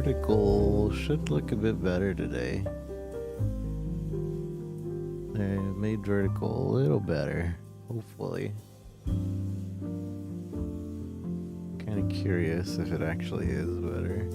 vertical should look a bit better today. I made vertical a little better, hopefully. Kind of curious if it actually is better.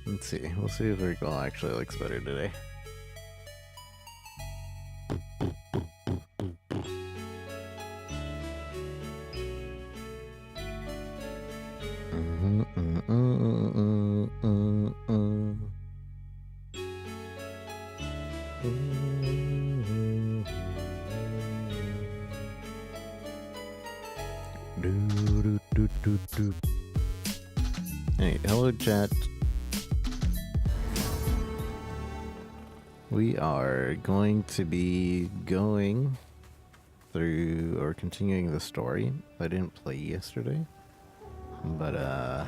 Let's see. We'll see if vertical actually looks better today. Hey, hello chat. We are going to be going through or continuing the story. I didn't play yesterday, but I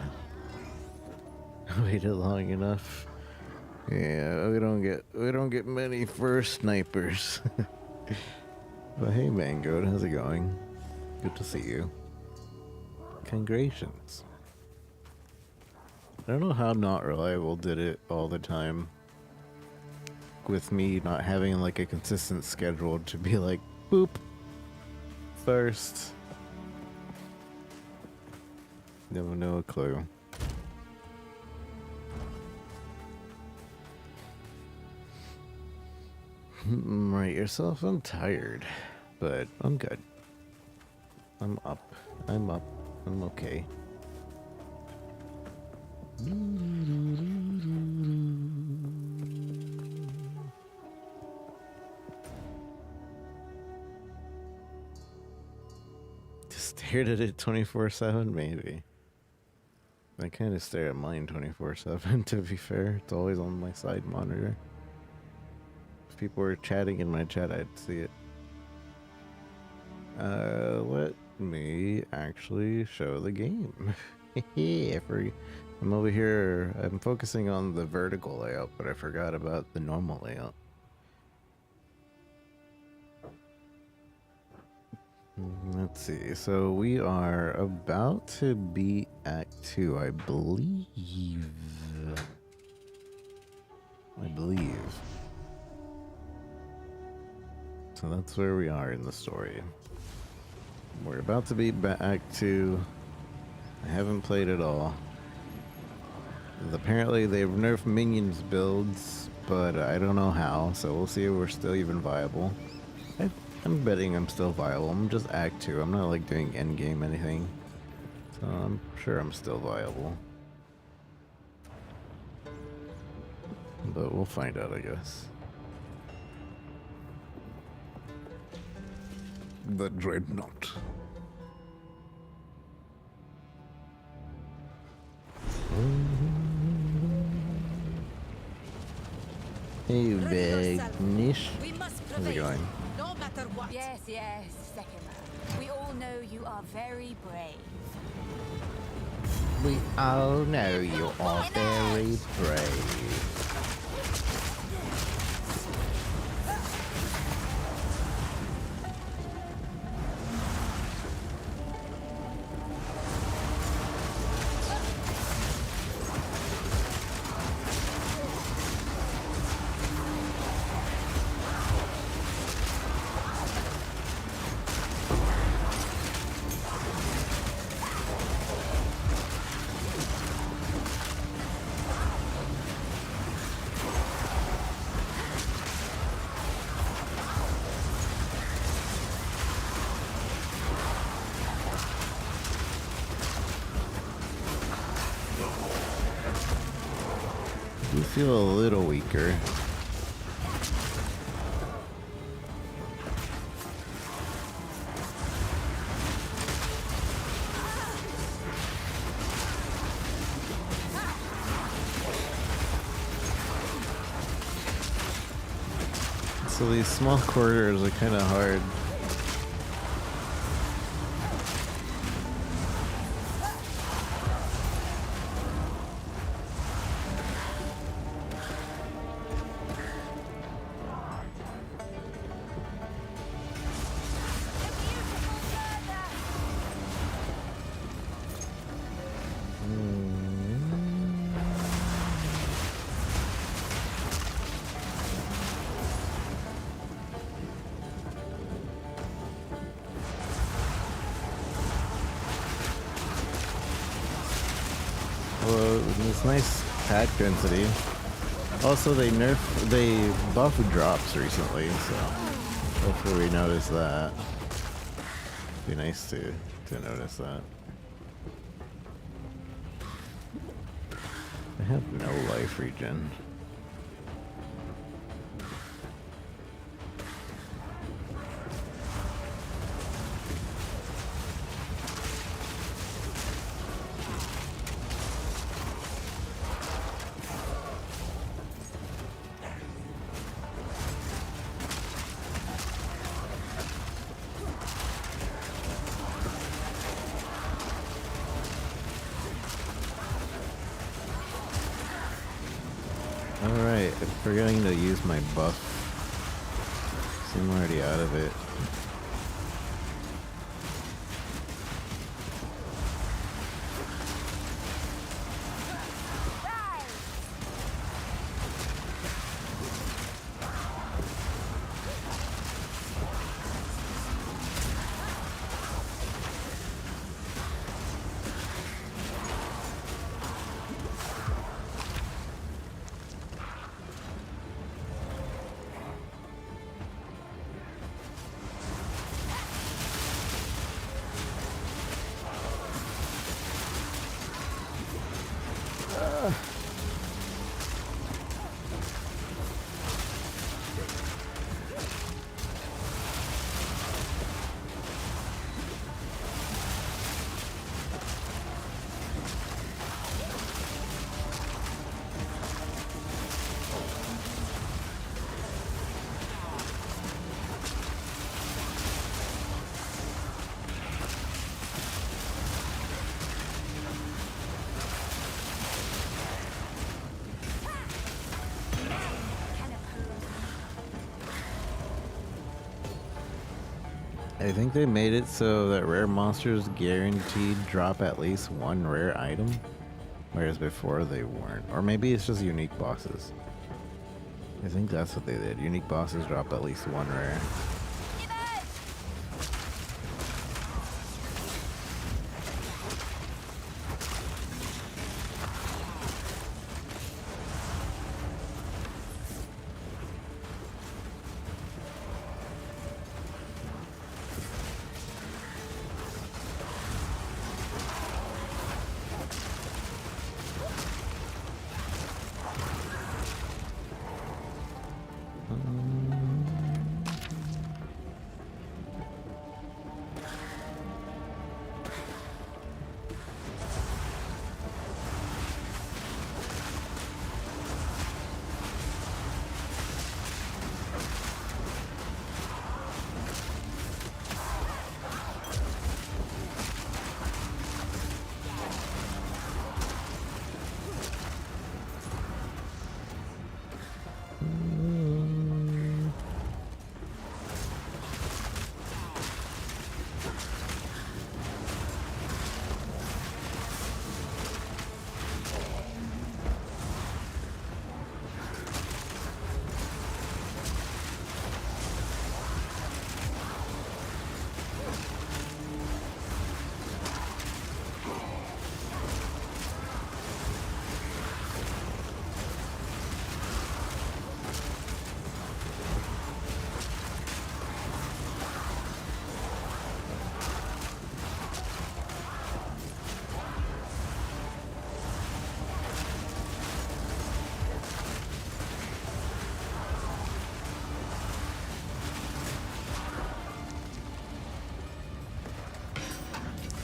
waited long enough. Yeah, we don't get many first snipers. But hey Mango, how's it going? Good to see you. Congratulations. I don't know how Not Reliable did it all the time. With me not having like a consistent schedule to be like, boop, first. No clue. Right yourself, I'm tired, but I'm good. I'm up, I'm okay. Just stared at it 24/7, maybe. I kind of stare at mine 24/7, to be fair. It's always on my side monitor. If people were chatting in my chat, I'd see it. Let me actually show the game. I'm over here, I'm focusing on the vertical layout, but I forgot about the normal layout. Let's see, so we are about to be Act 2, I believe. So that's where we are in the story. We're about to be Act 2. I haven't played it all. Apparently they've nerfed minions builds, but I don't know how, so we'll see if we're still even viable. I'm betting I'm still viable. I'm just Act 2. I'm not like doing endgame anything. So I'm sure I'm still viable. But we'll find out, I guess. The Dreadnought. Hey, big Nish. How's it going? No matter what. Yes, second man. We all know you are very brave. We all know you are very brave. You feel a little weaker. So these small corridors are kind of hard. Well, it's nice pack density. Also, they buff drops recently, so hopefully we notice that. Be nice to notice that. I have no life regen. Alright, I'm forgetting to use my buff. See, I'm already out of it. I think they made it so that rare monsters guaranteed drop at least one rare item, whereas before they weren't. Or maybe it's just unique bosses. I think that's what they did. Unique bosses drop at least one rare.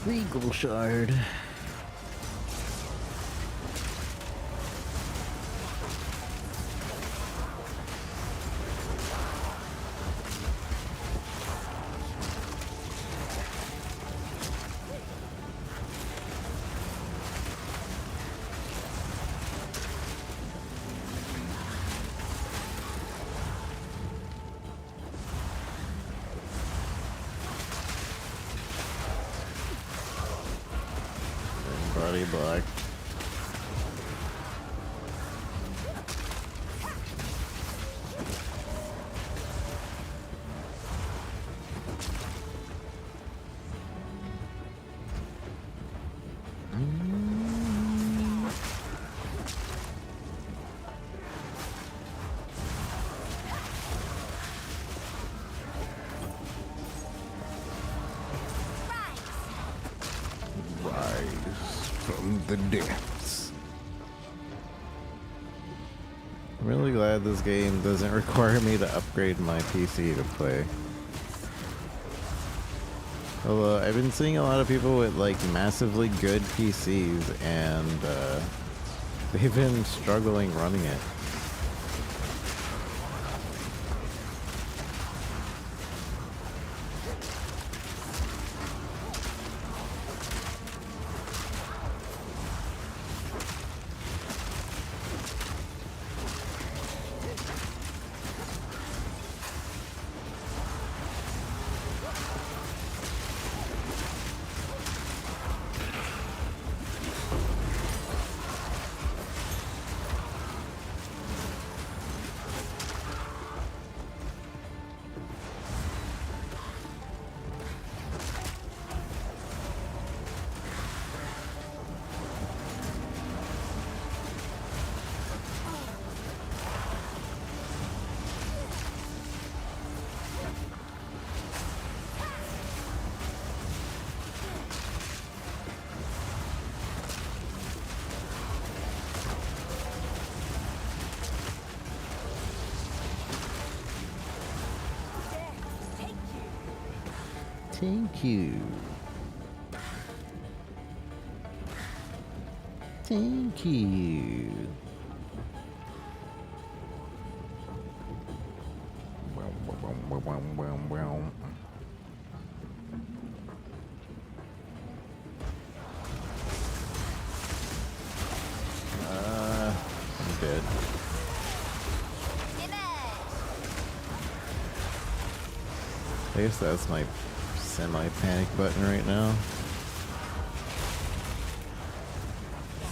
Regal Shard. body block. From the depths. I'm really glad this game doesn't require me to upgrade my PC to play. Although I've been seeing a lot of people with like massively good PCs and they've been struggling running it. Thank you. Thank you. I'm dead. I guess that's my semi-panic button right now.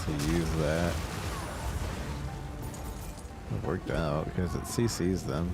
So use that. It worked out because it CCs them.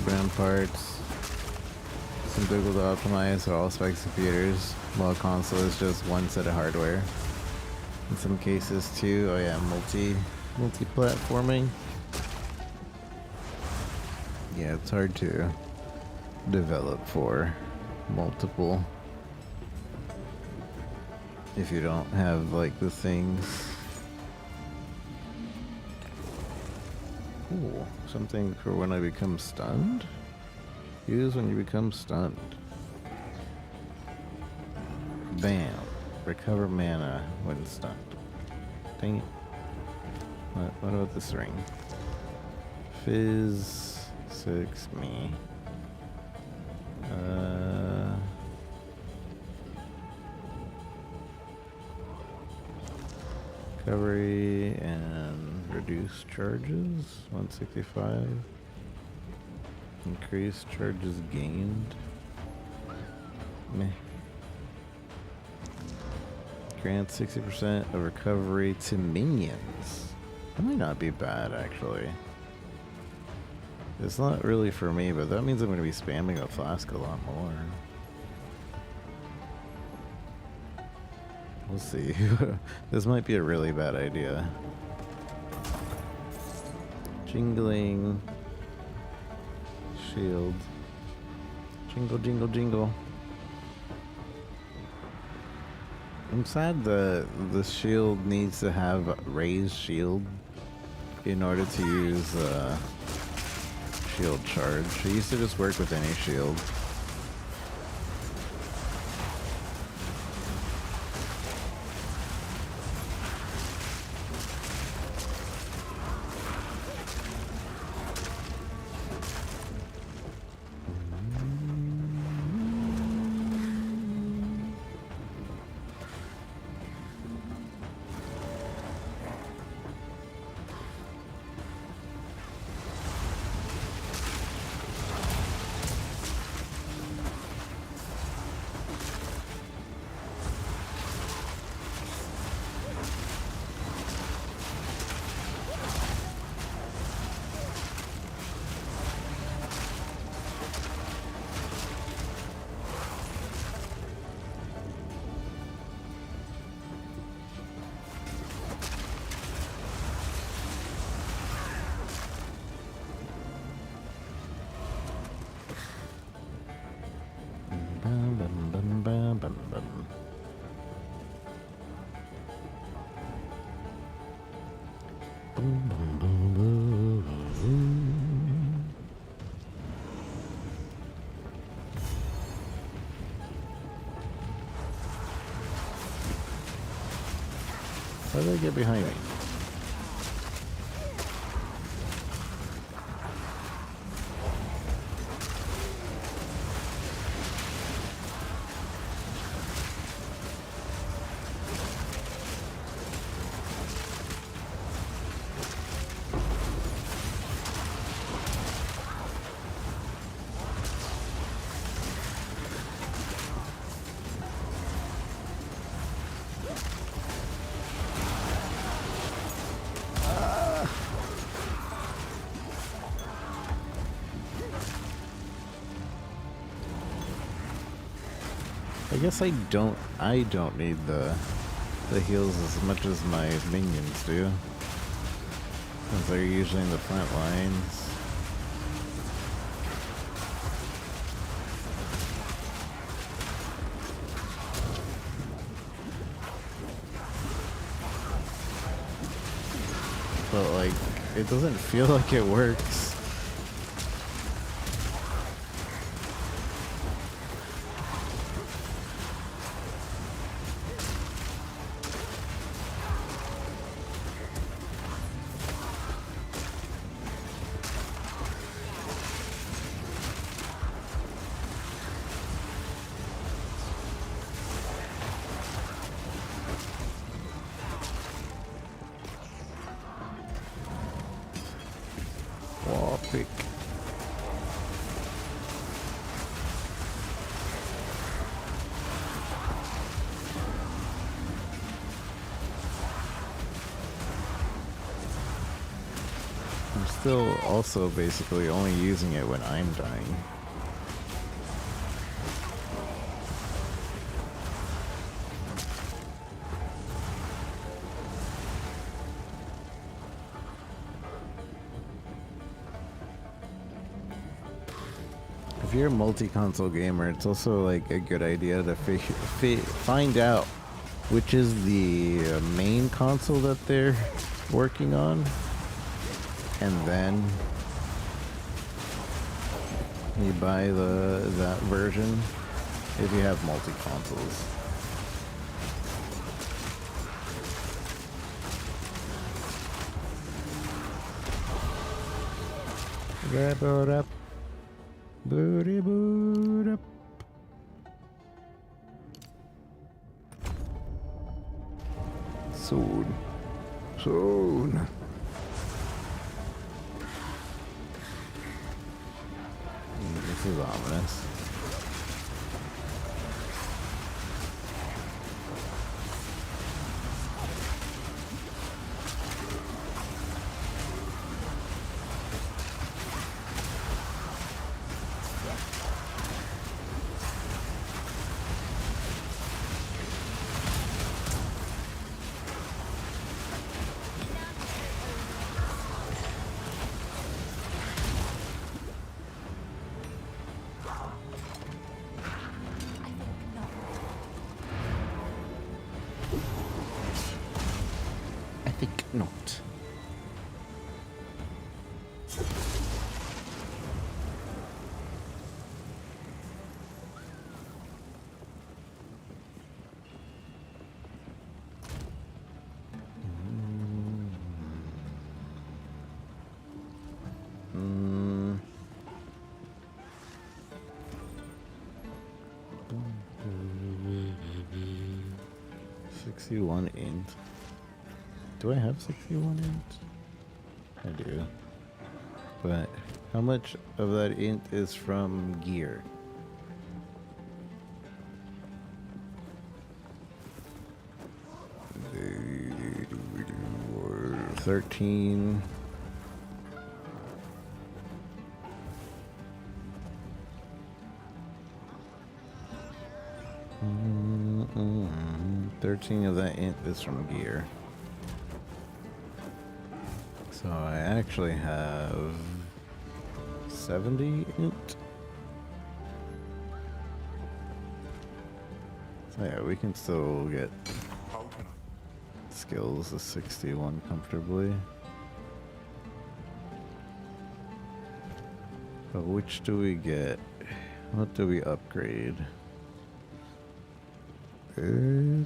Brown parts. Some Google to optimize for all specs computers, while console is just one set of hardware. In some cases too, oh yeah, multi-platforming. Yeah, it's hard to develop for multiple if you don't have like the things. Ooh, something for when I become stunned? Use when you become stunned. Bam. Recover mana when stunned. Dang it. What about this ring? Fizz 6 me. Recovery and reduce charges 165. Increase charges gained. Meh. Grant 60% of recovery to minions. That might not be bad actually. It's not really for me, but that means I'm going to be spamming a flask a lot more. We'll see. This might be a really bad idea. Jingling. Shield. Jingle, jingle, jingle. I'm sad the shield needs to have raised shield in order to use shield charge. It used to just work with any shield. Bum, bum, bum, bum, bum, bum. Boom, boom, boom, boom, boom. How did they get behind me? I guess I don't need the heals as much as my minions do. Since they're usually in the front lines. But like, it doesn't feel like it works. Pick. I'm still also basically only using it when I'm dying. If you're a multi-console gamer, it's also like a good idea to find out which is the main console that they're working on, and then you buy that version if you have multi-consoles. Wrap it up. Booty boot up. Soon. This is ominous. Mm. 61 int. Do I have 61 int? I do. But how much of that int is from gear? Or 13. Mm-mm. 13 of that int is from gear. So I actually have 70 int. So yeah, we can still get skills to 61 comfortably. But which do we get? What do we upgrade? The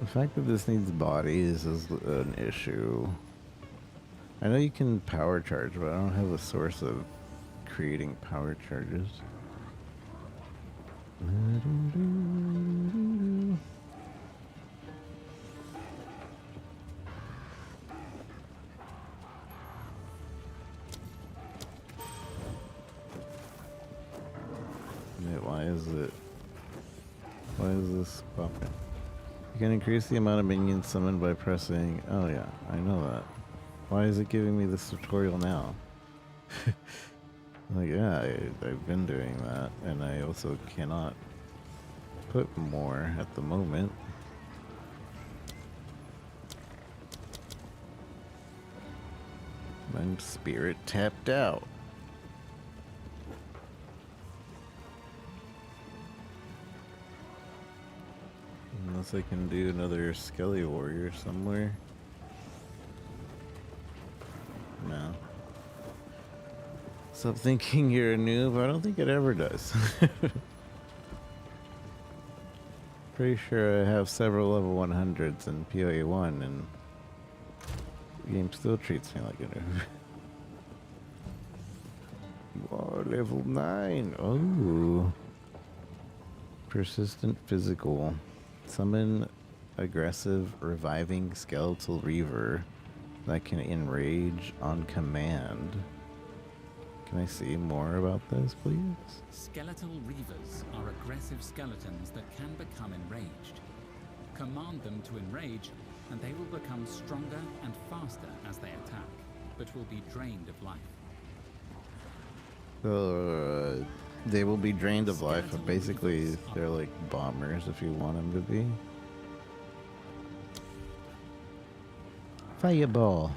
fact that this needs bodies is an issue. I know you can power charge, but I don't have a source of creating power charges. Why is this popping? You can increase the amount of minions summoned by pressing... Oh yeah, I know that. Why is it giving me this tutorial now? Like, yeah, I've been doing that, and I also cannot put more at the moment. My spirit tapped out. Unless I can do another Skelly Warrior somewhere. No. Stop thinking you're a noob. I don't think it ever does. Pretty sure I have several level 100s in PoE 1 and the game still treats me like a noob. You are level 9. Oh. Persistent physical. Summon aggressive reviving skeletal reaver that can enrage on command. Can I see more about this, please? Skeletal reavers are aggressive skeletons that can become enraged. Command them to enrage, and they will become stronger and faster as they attack, but will be drained of life. They will be drained of life, but basically they're like bombers if you want them to be. Fireball.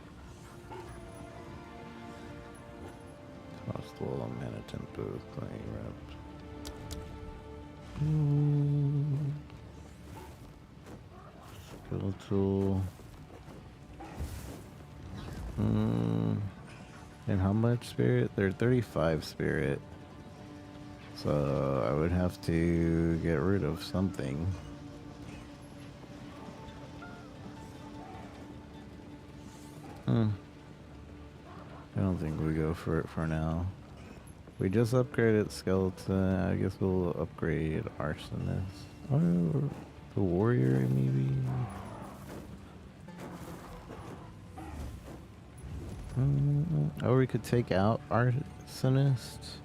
Hostile mana tempo playing rep. Skeletal. And how much spirit? They're 35 spirit. So I would have to get rid of something. I don't think we go for it for now. We just upgraded skeleton. I guess we'll upgrade arsonist. Or the warrior maybe. Or we could take out arsonist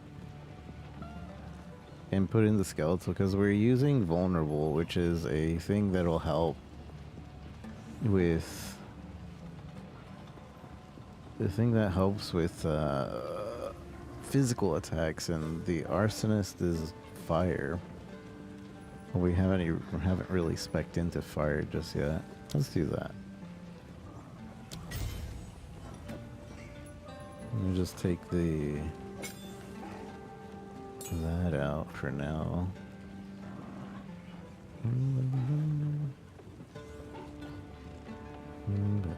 and put in the skeletal, because we're using vulnerable, which is a thing that'll help with the thing that helps with physical attacks, and the arsonist is fire. We haven't really spec'd into fire just yet. Let's do that. Let me just take that out for now.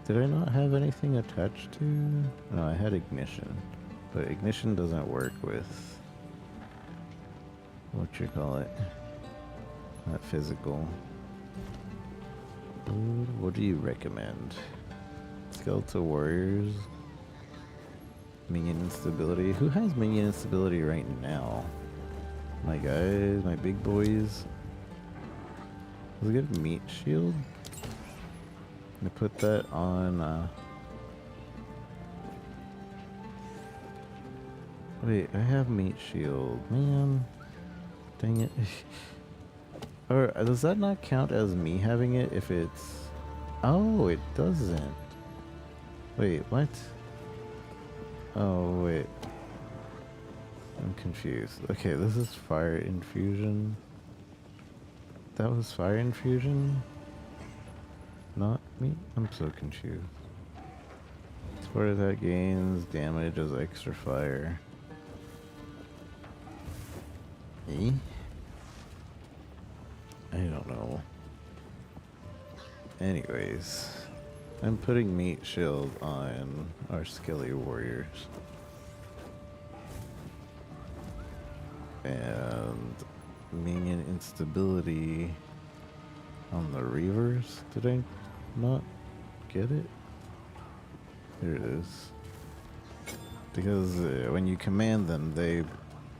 Did I not have anything attached to? No, I had ignition, but ignition doesn't work with what you call it. not physical. What do you recommend? Skeletal warriors? Minion instability? Who has minion instability right now? My guys, my big boys. Let's get meat shield. I put that on, wait, I have meat shield. Man. Dang it. Or does that not count as me having it if it's... Oh, it doesn't. Wait, what? Oh, wait. I'm confused. Okay, this is fire infusion. That was fire infusion? Not me? I'm so confused. Support attack gains damage as extra fire. Eh? I don't know. Anyways, I'm putting meat shield on our skelly warriors. And minion instability on the reavers. Did I not get it? Here it is. Because when you command them, they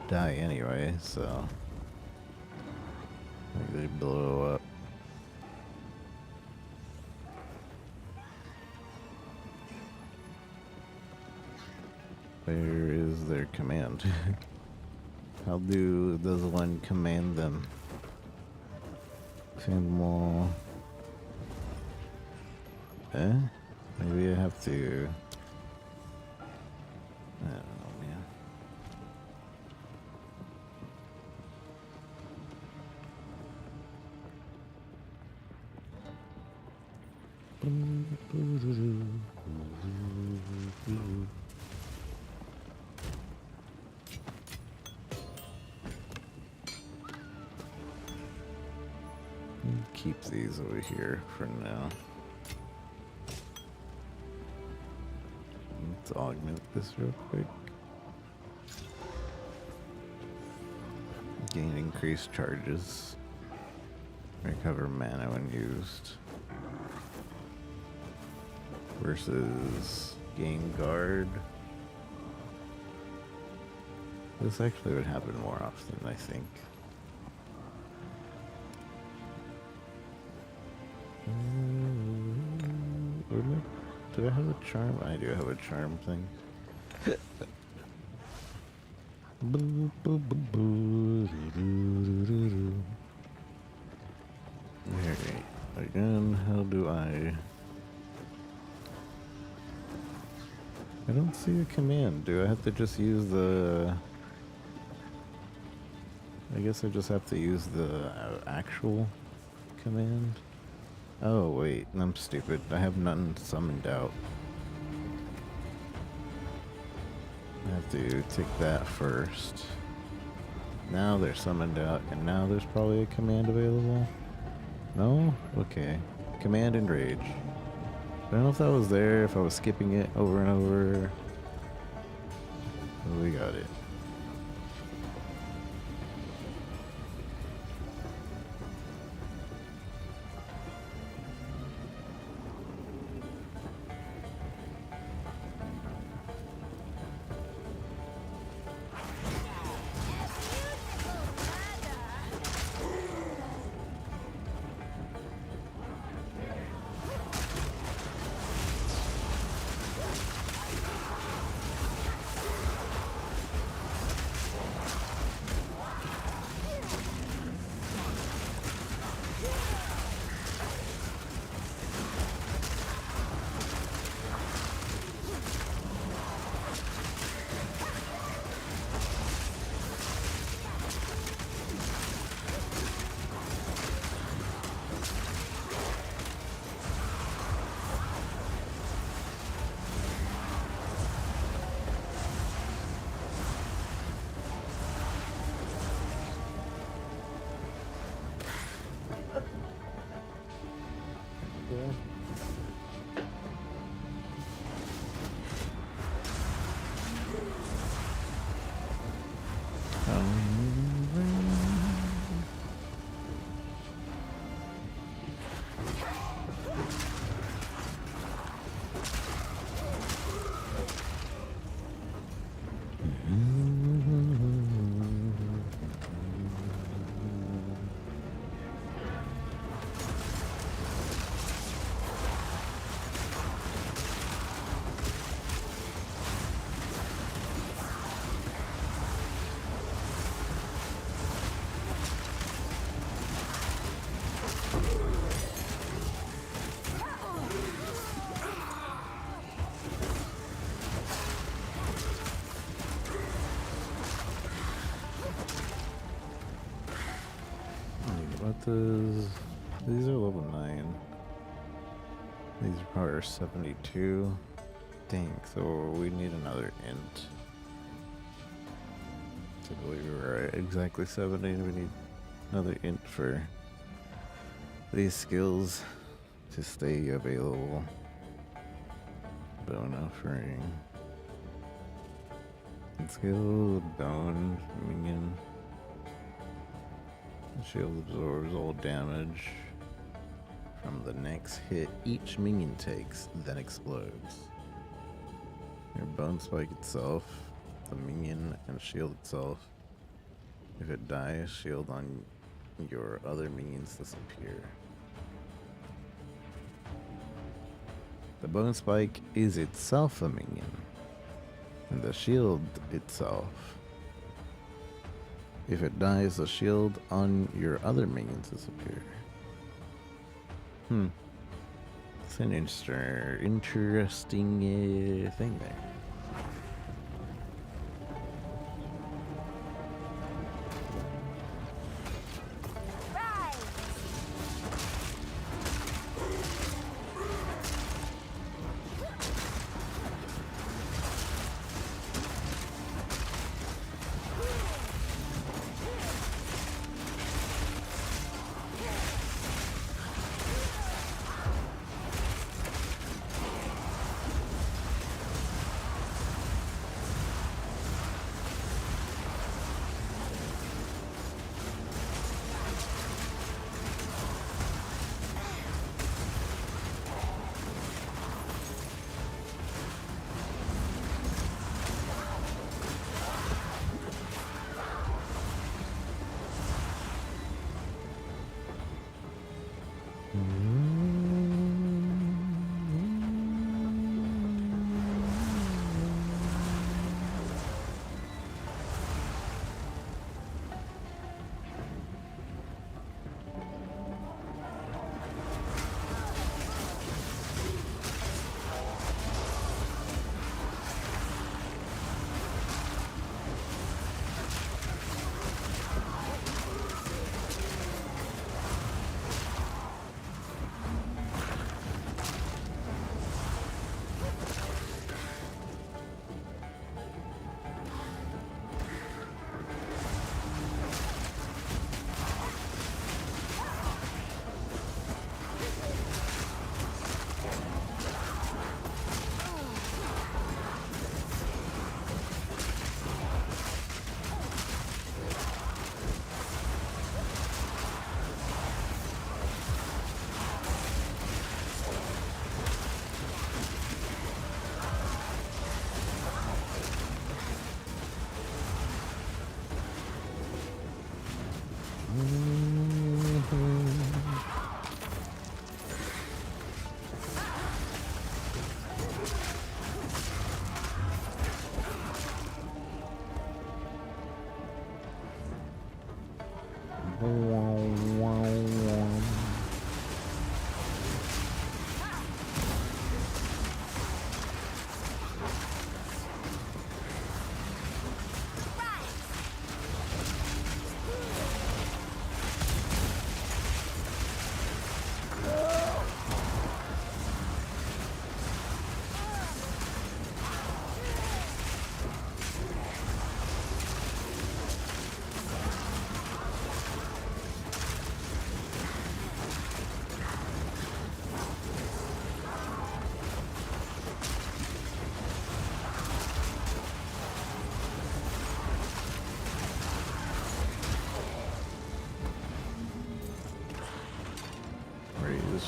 die anyway, so like they blow up. Where is their command? How does one command them? More. Maybe I have to. I don't know, man. Keep these over here for now. Let's augment this real quick. Gain increased charges. Recover mana when used. Versus gain guard. This actually would happen more often, I think. Do I have a charm? I do have a charm thing. Alright, again, how do I don't see a command. Do I have to just use the... I guess I just have to use the actual command. Oh wait, I'm stupid. I have nothing summoned out. I have to take that first. Now they're summoned out, and now there's probably a command available. No? Okay. Command Enrage. I don't know if that was there, if I was skipping it over and over. Oh, we got it. what does... These are level 9. These are 72. Dang, so we need another int. To believe we're at exactly 70, we need another int for these skills to stay available. Bone offering. Skill, bone, minion. Shield absorbs all damage from the next hit each minion takes, then explodes. Your bone spike itself, the minion, and shield itself. If it dies, shield on your other minions disappear. The bone spike is itself a minion, and the shield itself. If it dies, the shield on your other minions disappear. It's an interesting thing there.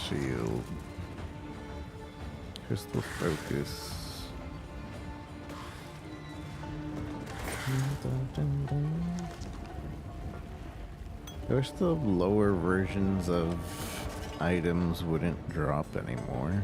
Shield. Crystal focus. I wish the lower versions of items wouldn't drop anymore.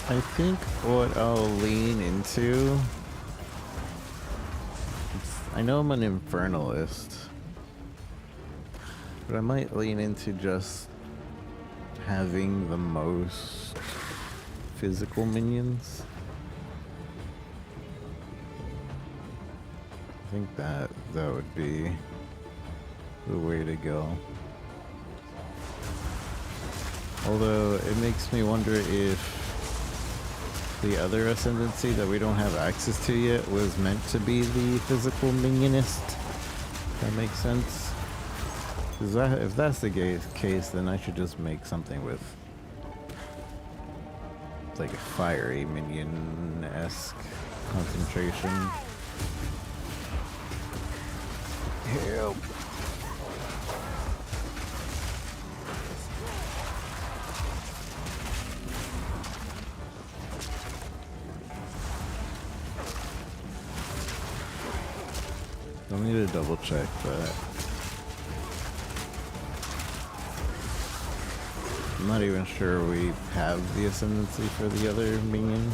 I think what I'll lean into. I know I'm an infernalist, but I might lean into just having the most physical minions. I think that would be the way to go. Although it makes me wonder if the other ascendancy that we don't have access to yet was meant to be the physical minionist. That makes sense. If that's the case, then I should just make something with like a fiery minion-esque concentration. Help! I'll need to double check that. I'm not even sure we have the ascendancy for the other minion.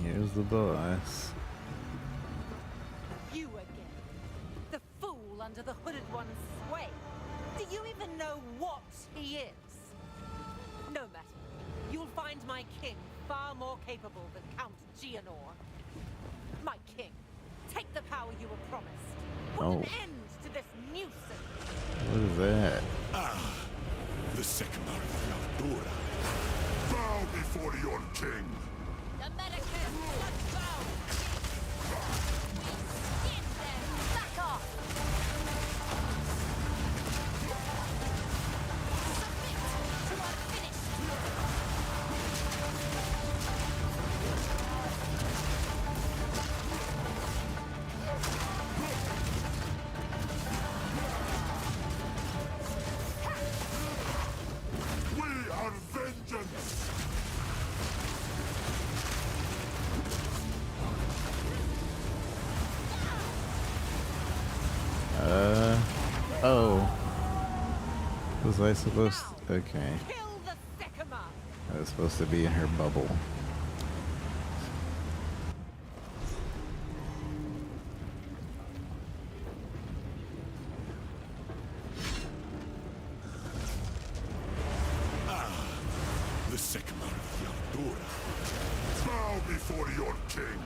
Here's the boss. You again. The fool under the hooded one's sway. Do you even know what he is? No matter. You'll find my king far more capable than Count Gianor. My king, take the power you were promised. Put an end to this nuisance. What is that? Ah, the Sycamore of Yaldura. Bow before your king. The American was bound. We skin them. Back off. Submit to our finish. We are vengeance. Oh. Was I supposed to? Okay. Kill the Sycamore. I was supposed to be in her bubble. The Sycamore of Yaldura. Bow before your king.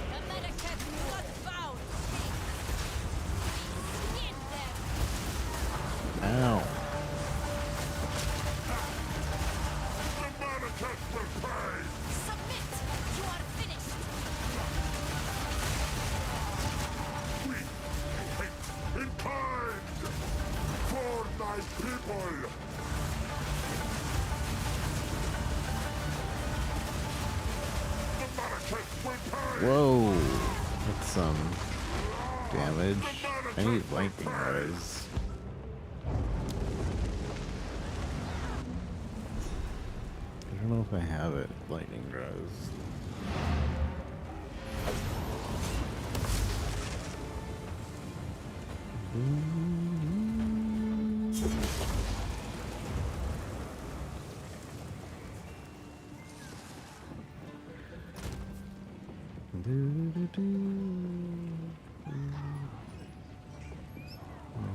The American was bound. We skin them. Ow. The Maracas will pay. Submit. You are finished. We hate in kind. For thy people. The Maracas will pay. Whoa. That's some damage. I need lightning rise. I don't know if I have it. Lightning rise.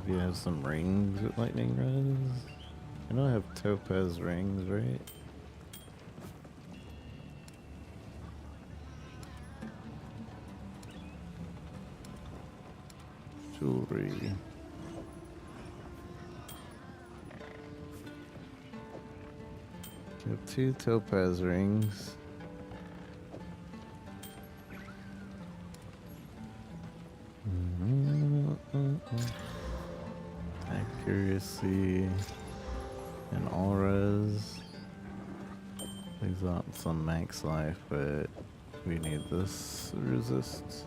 Maybe I have some rings with lightning rise. I know I have topaz rings, right? Jewelry. We have 2 topaz rings. Accuracy and auras. These aren't some max life, but we need this resist.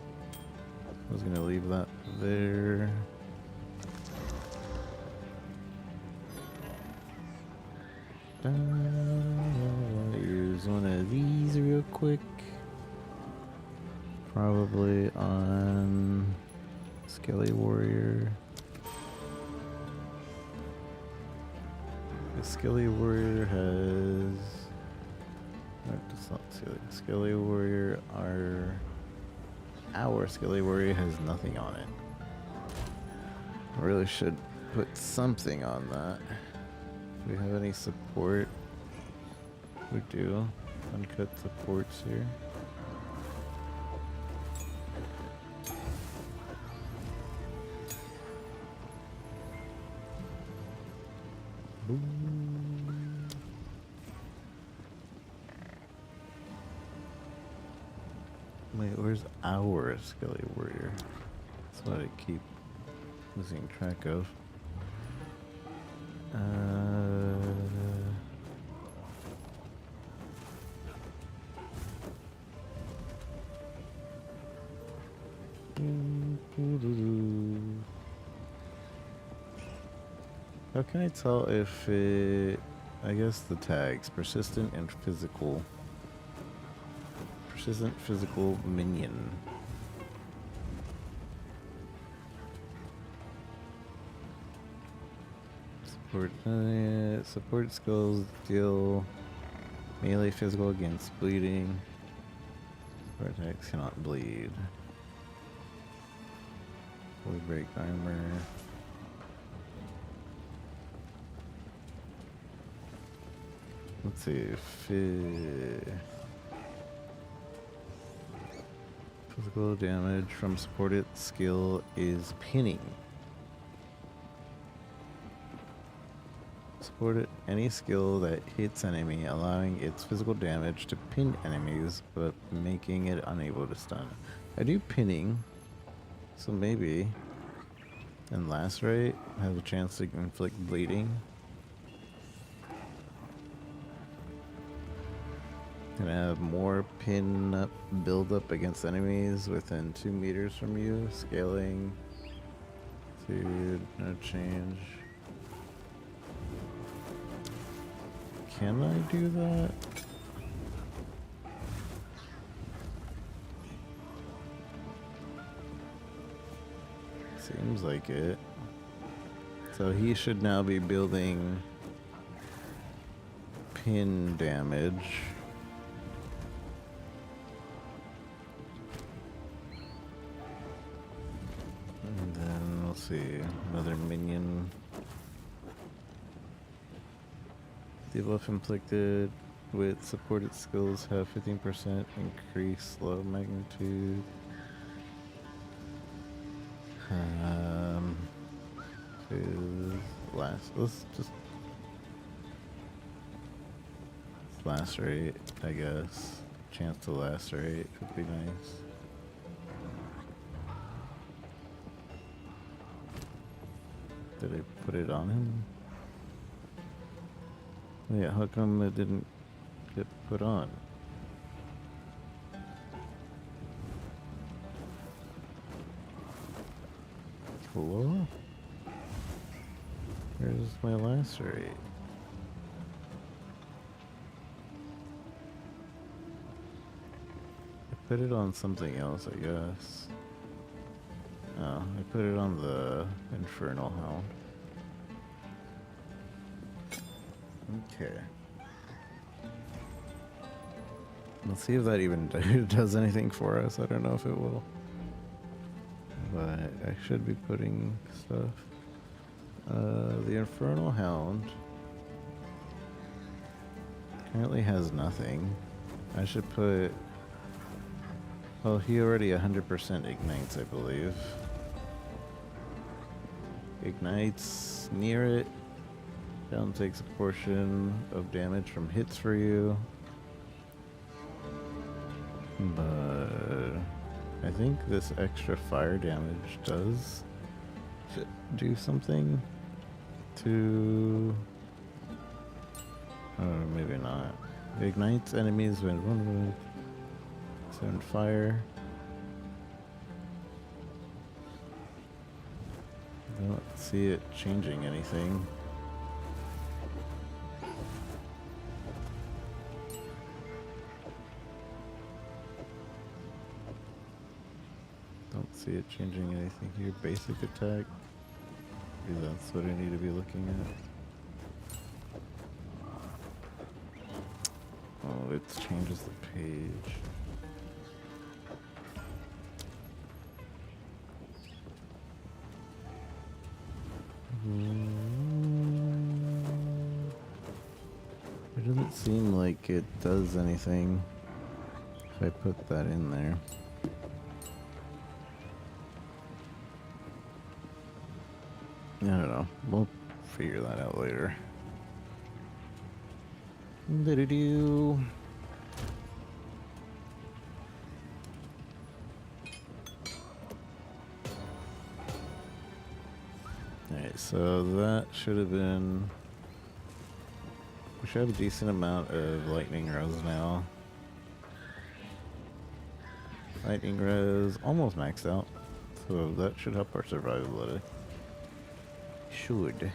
I was gonna leave that there. Use one of these real quick. Probably on Skelly Warrior. The Skelly Warrior has... That's not Skelly Warrior, our Skelly Warrior has nothing on it. I really should put something on that. Do we have any support? We do. Uncut supports here. Wait, where's our Skelly Warrior? That's what I keep losing track of. How can I tell if it... I guess the tags, persistent and physical. Persistent physical minion. Support skills deal melee physical against bleeding. Support attacks cannot bleed. Fully break armor. Let's see if physical damage from supported skill is pinning. Supported any skill that hits enemy, allowing its physical damage to pin enemies, but making it unable to stun. I do pinning, so maybe. And lacerate has a chance to inflict bleeding. Gonna have more pin up build up against enemies within 2 meters from you. Scaling to no change. Can I do that? Seems like it. So he should now be building pin damage. And then we'll see, another minion. Debuff inflicted with supported skills have 15% increase low magnitude. Let's just lacerate, I guess. Chance to lacerate would be nice. Did I put it on him? Yeah, how come it didn't get put on? Hello? Where's my lacerate? I put it on something else, I guess. Oh, I put it on the Infernal Hound. Okay. Let's see if that even does anything for us. I don't know if it will. But I should be putting stuff. The Infernal Hound currently has nothing. I should put... Well, he already 100% ignites, I believe. ignites near it. Down takes a portion of damage from hits for you. But I think this extra fire damage does do something to... maybe not. Ignites enemies when one on fire. I don't see it changing anything. Don't see it changing anything here. Basic attack. Maybe that's what I need to be looking at. Oh, it changes the page. It doesn't seem like it does anything if I put that in there. I don't know. We'll figure that out later. Do-do-do. Alright, so that should have been... We should have a decent amount of lightning rows now. Lightning rows almost maxed out, so that should help our survivability. Should.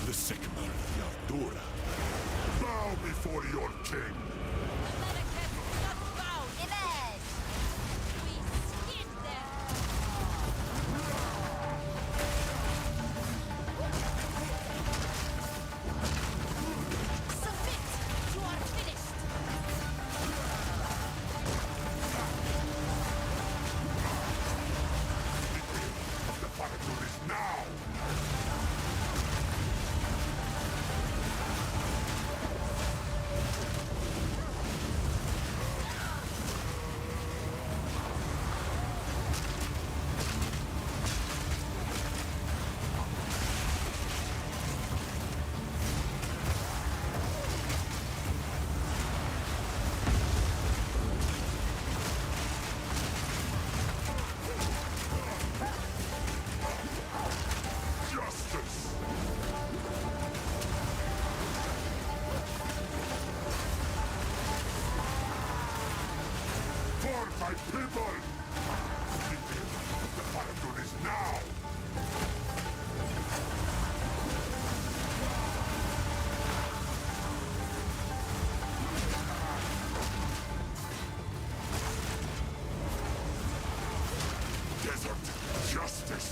The Sycamore of Yaldura. Bow before your king. The Parador is now. Justice. For my people. The Parador is now. Desert justice.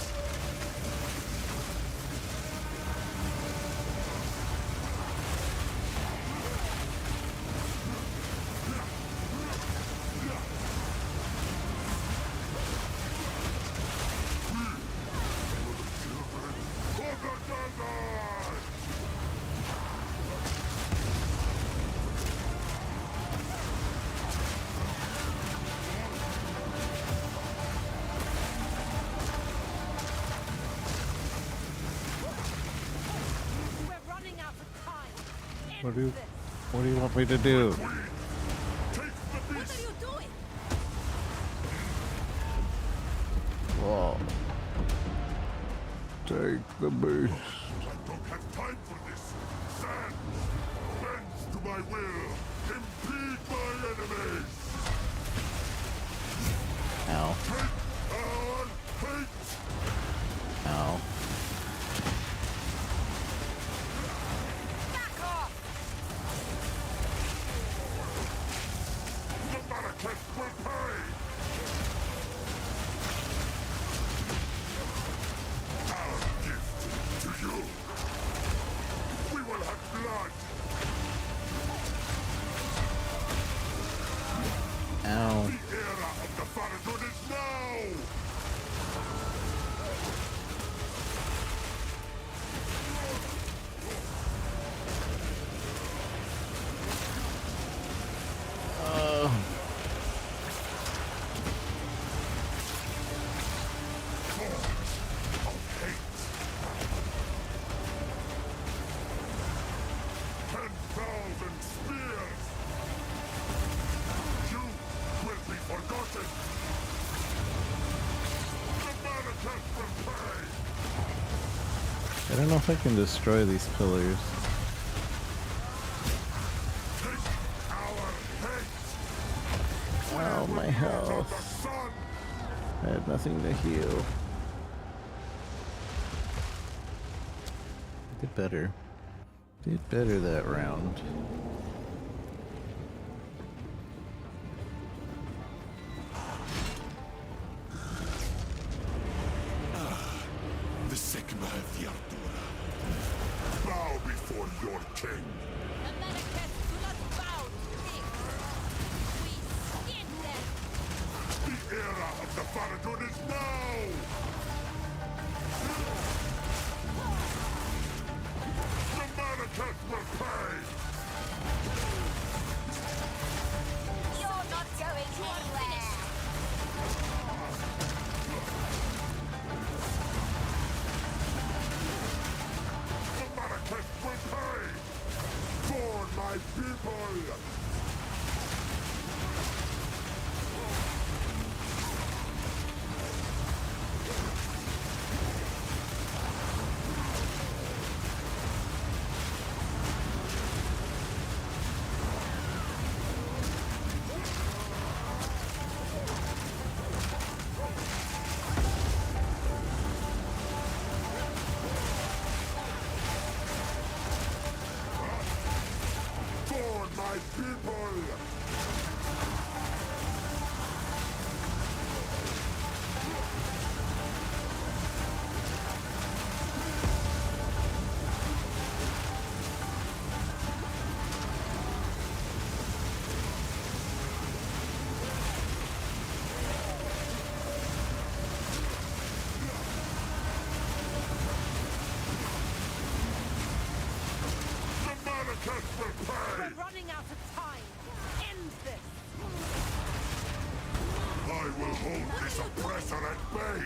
We're running out of time. What do you want me to do? Take the What beast. are you doing? Whoa. Take the beast. I don't have time for this. Stand. Bend to my will. Impede my enemies. Ow. Hate on hate. Ow. Back off! The Marrakech will pay. Our gift to you. We will have blood. don't know if I can destroy these pillars. Oh, my health. I had nothing to heal. Did better. Did better that round. The Sigma of the Artura. Bow before your king. The era of the Faradun is now! The Manacus will pay! You're not going anywhere. The Manacus will pay! For my people! For my people! The Manacus will pay! We're running out of time. End this. I will hold this oppressor at bay!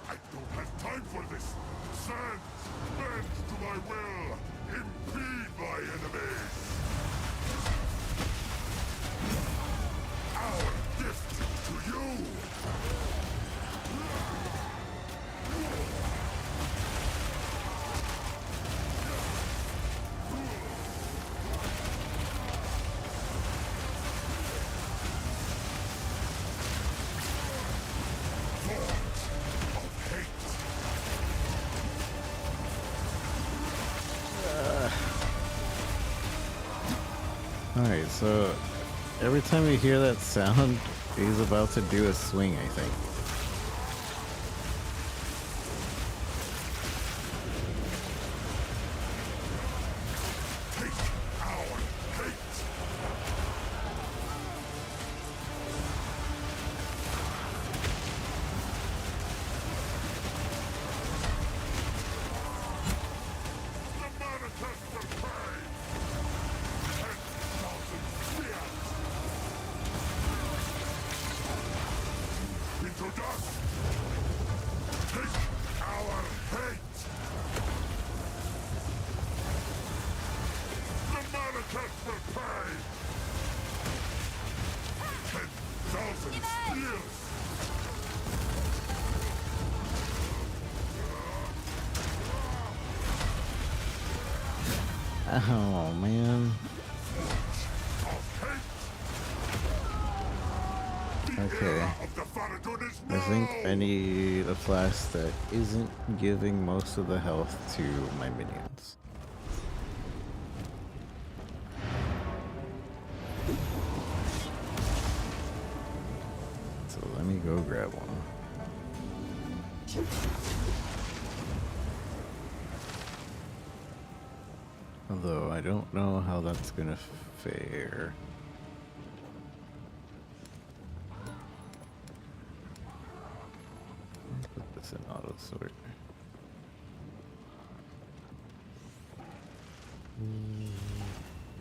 I don't have time for this! Sands, bend to my will! Impede my enemies! Our gift to you! Alright, so every time you hear that sound, he's about to do a swing, I think. Take our hate! The Manacus will pay! 10,000 fiat! Into dust! Take our hate! The Manacus will pay! 10,000 spears! Oh, man. Okay. Of the Faradun is I think now! I need a class that isn't giving most of the health to my minions. So let me go grab one. Although I don't know how that's gonna fare. Put this in auto sort.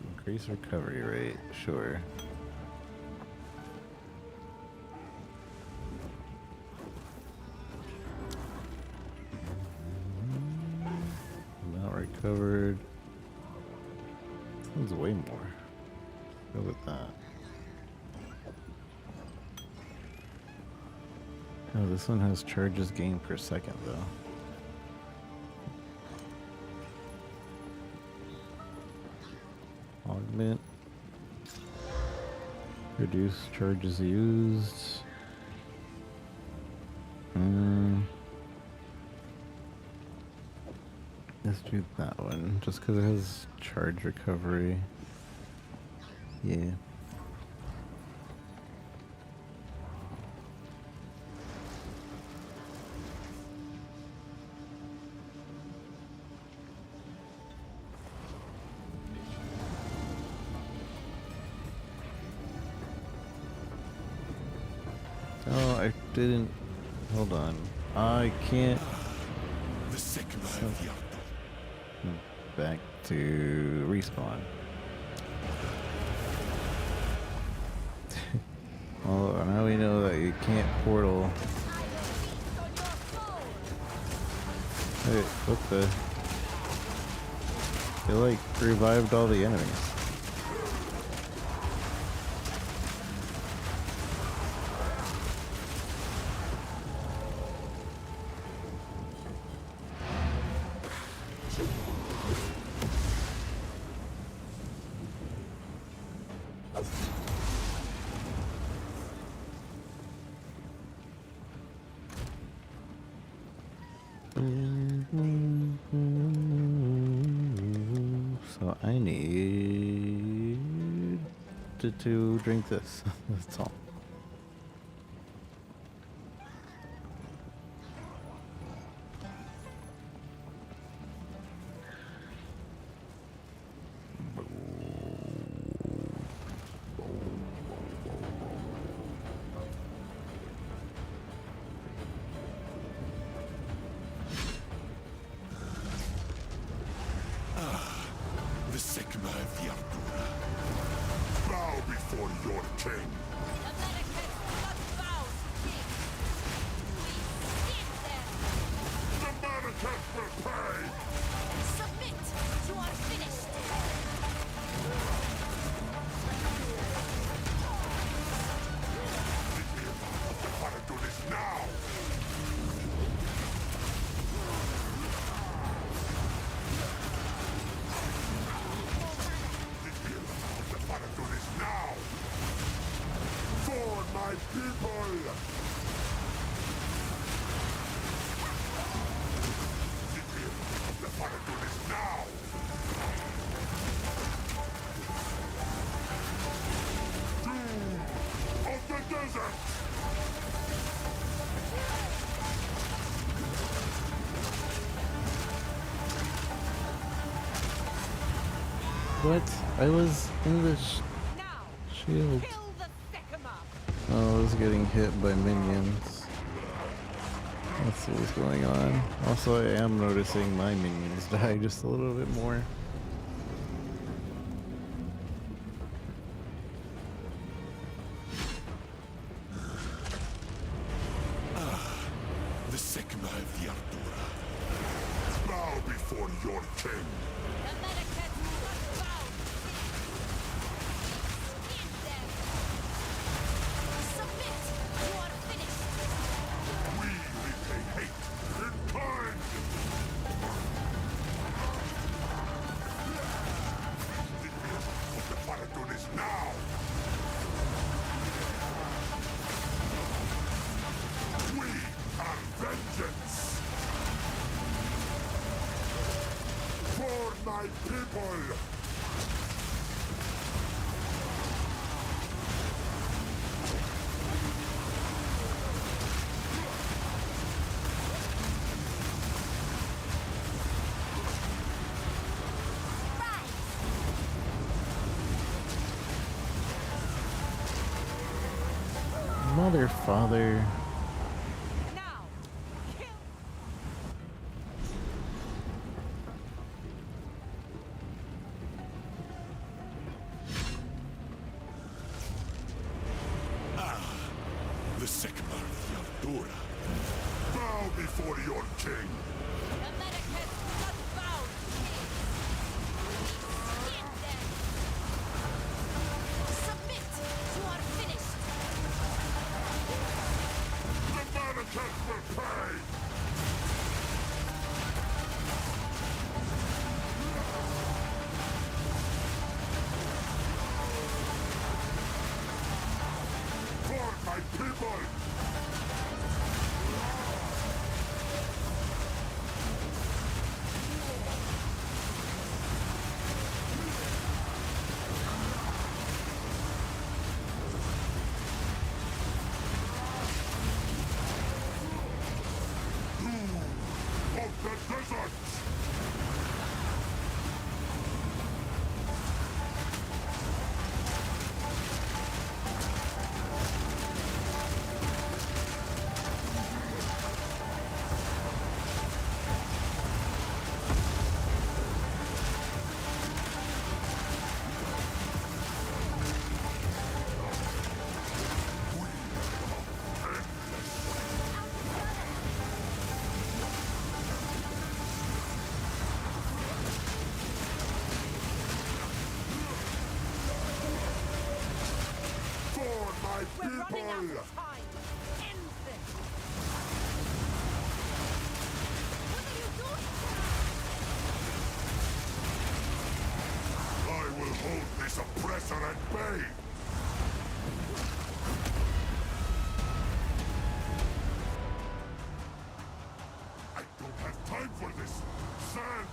Increase recovery rate, sure. Not recovered. Sounds way more. Go with that. Oh, this one has charges gained per second, though. Augment. Reduce charges used. Let's do that one, just because it has charge recovery. Yeah. Oh, I didn't. Hold on. I can't. The second Back to respawn. Well, now we know that you can't portal. Hey, what the? They like revived all the enemies. So I need to drink this. That's all. The Sigma of the Ardura. Bow before your king. Americans must bow, King. We stand there. The Americans will pay. Submit. You are finished. The Paradun is now. The Paradun is now. For my people. The Paradun is now. Doom of the desert. What? I was in the Now, shield. kill the Sycamore. Oh, I was getting hit by minions. Let's see what's going on. Also, I am noticing my minions die just a little bit more. The Sigma of the Ardura. Bow before your king. Americans must bow. Stand there. Submit. You are finished. We repay hate in kind. The Paradun is now. We are vengeance. For my people. Mother, father. Now, kill. The Sigma of the Ardura. Bow before your king. Americans must bow. Stand there. Submit. You are finished. The people! Of the desert! For my We're running out people! of time. End this. I will hold this oppressor at bay! I don't have time for this! Sand!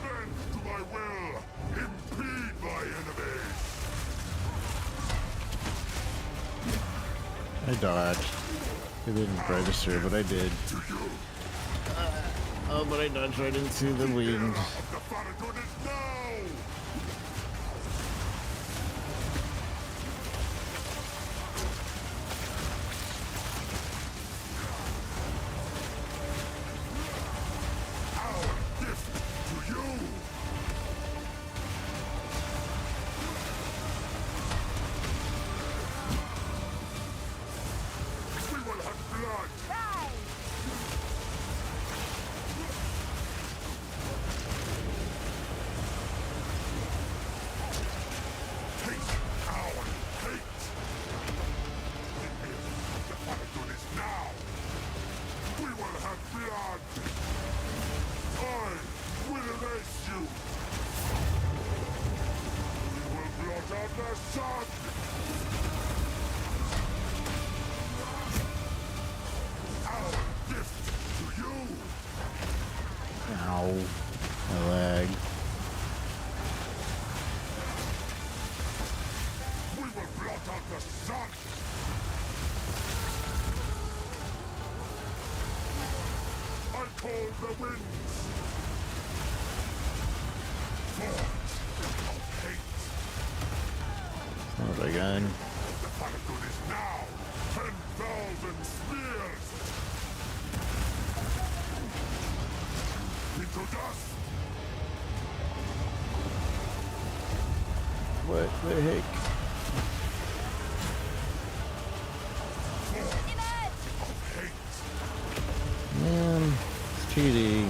Bend to my will! Impede my enemies! I dodged. It didn't register, but I did. To you! Oh, but I dodged right into the wind. The Farragut is now! Our gift to you! We will have blood! Hate our hate! The Farragut is now! We will have blood! I will erase you! We will blot out the sun! Our gift to you! Ow. My leg. We will blot out the sun! I call the winds! Forge of hate! Not again. The Farragut is now! 10,000 spears! Into dust! What the heck? Forge of hate! Man, it's cheating.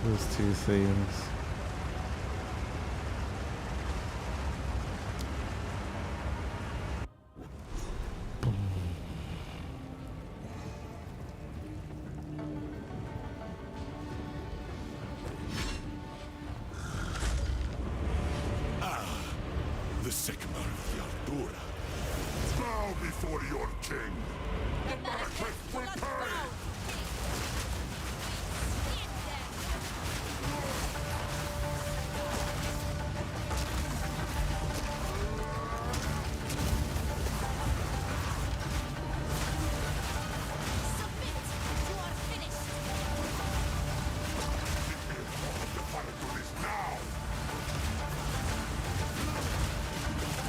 Those two things. The Sycamore of the Ardura. Bow before your king. The Malekith will pay! The Farragut is now!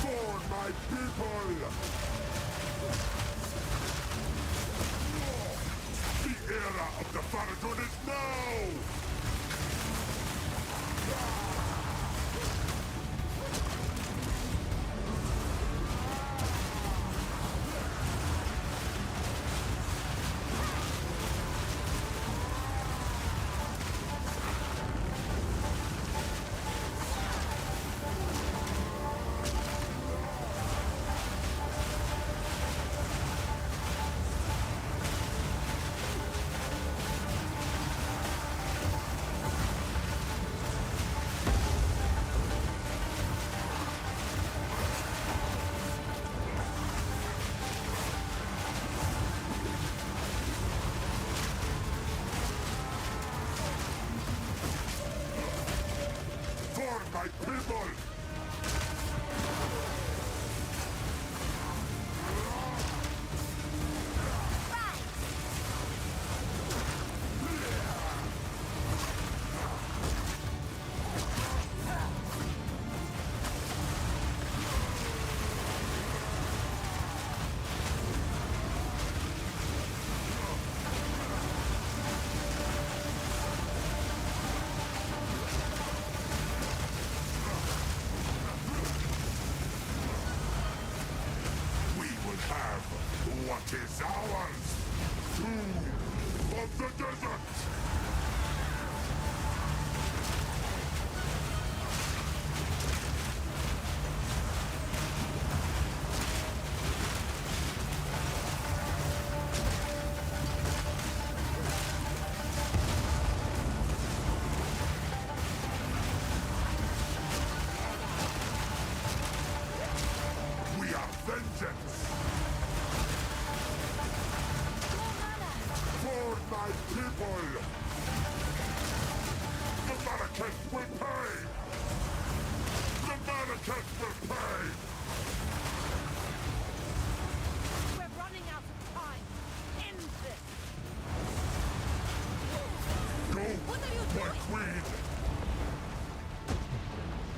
For my people! The era of the Farragut is now! what is ours? Doom of the desert! We are vengeance! For my people! The Marrakech will pay! The Marrakech will pay! We're running out of time. End this. Go, What are you my doing? queen!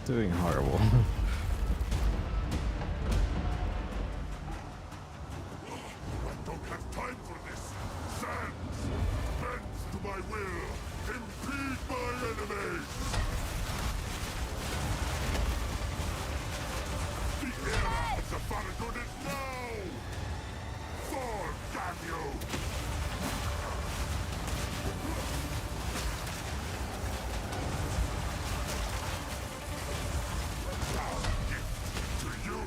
Doing horrible. I don't have time for this! Sands! Bends to my will! Impede my enemies! The era of the Farragut is now! Fall, damn you! Our gift to you!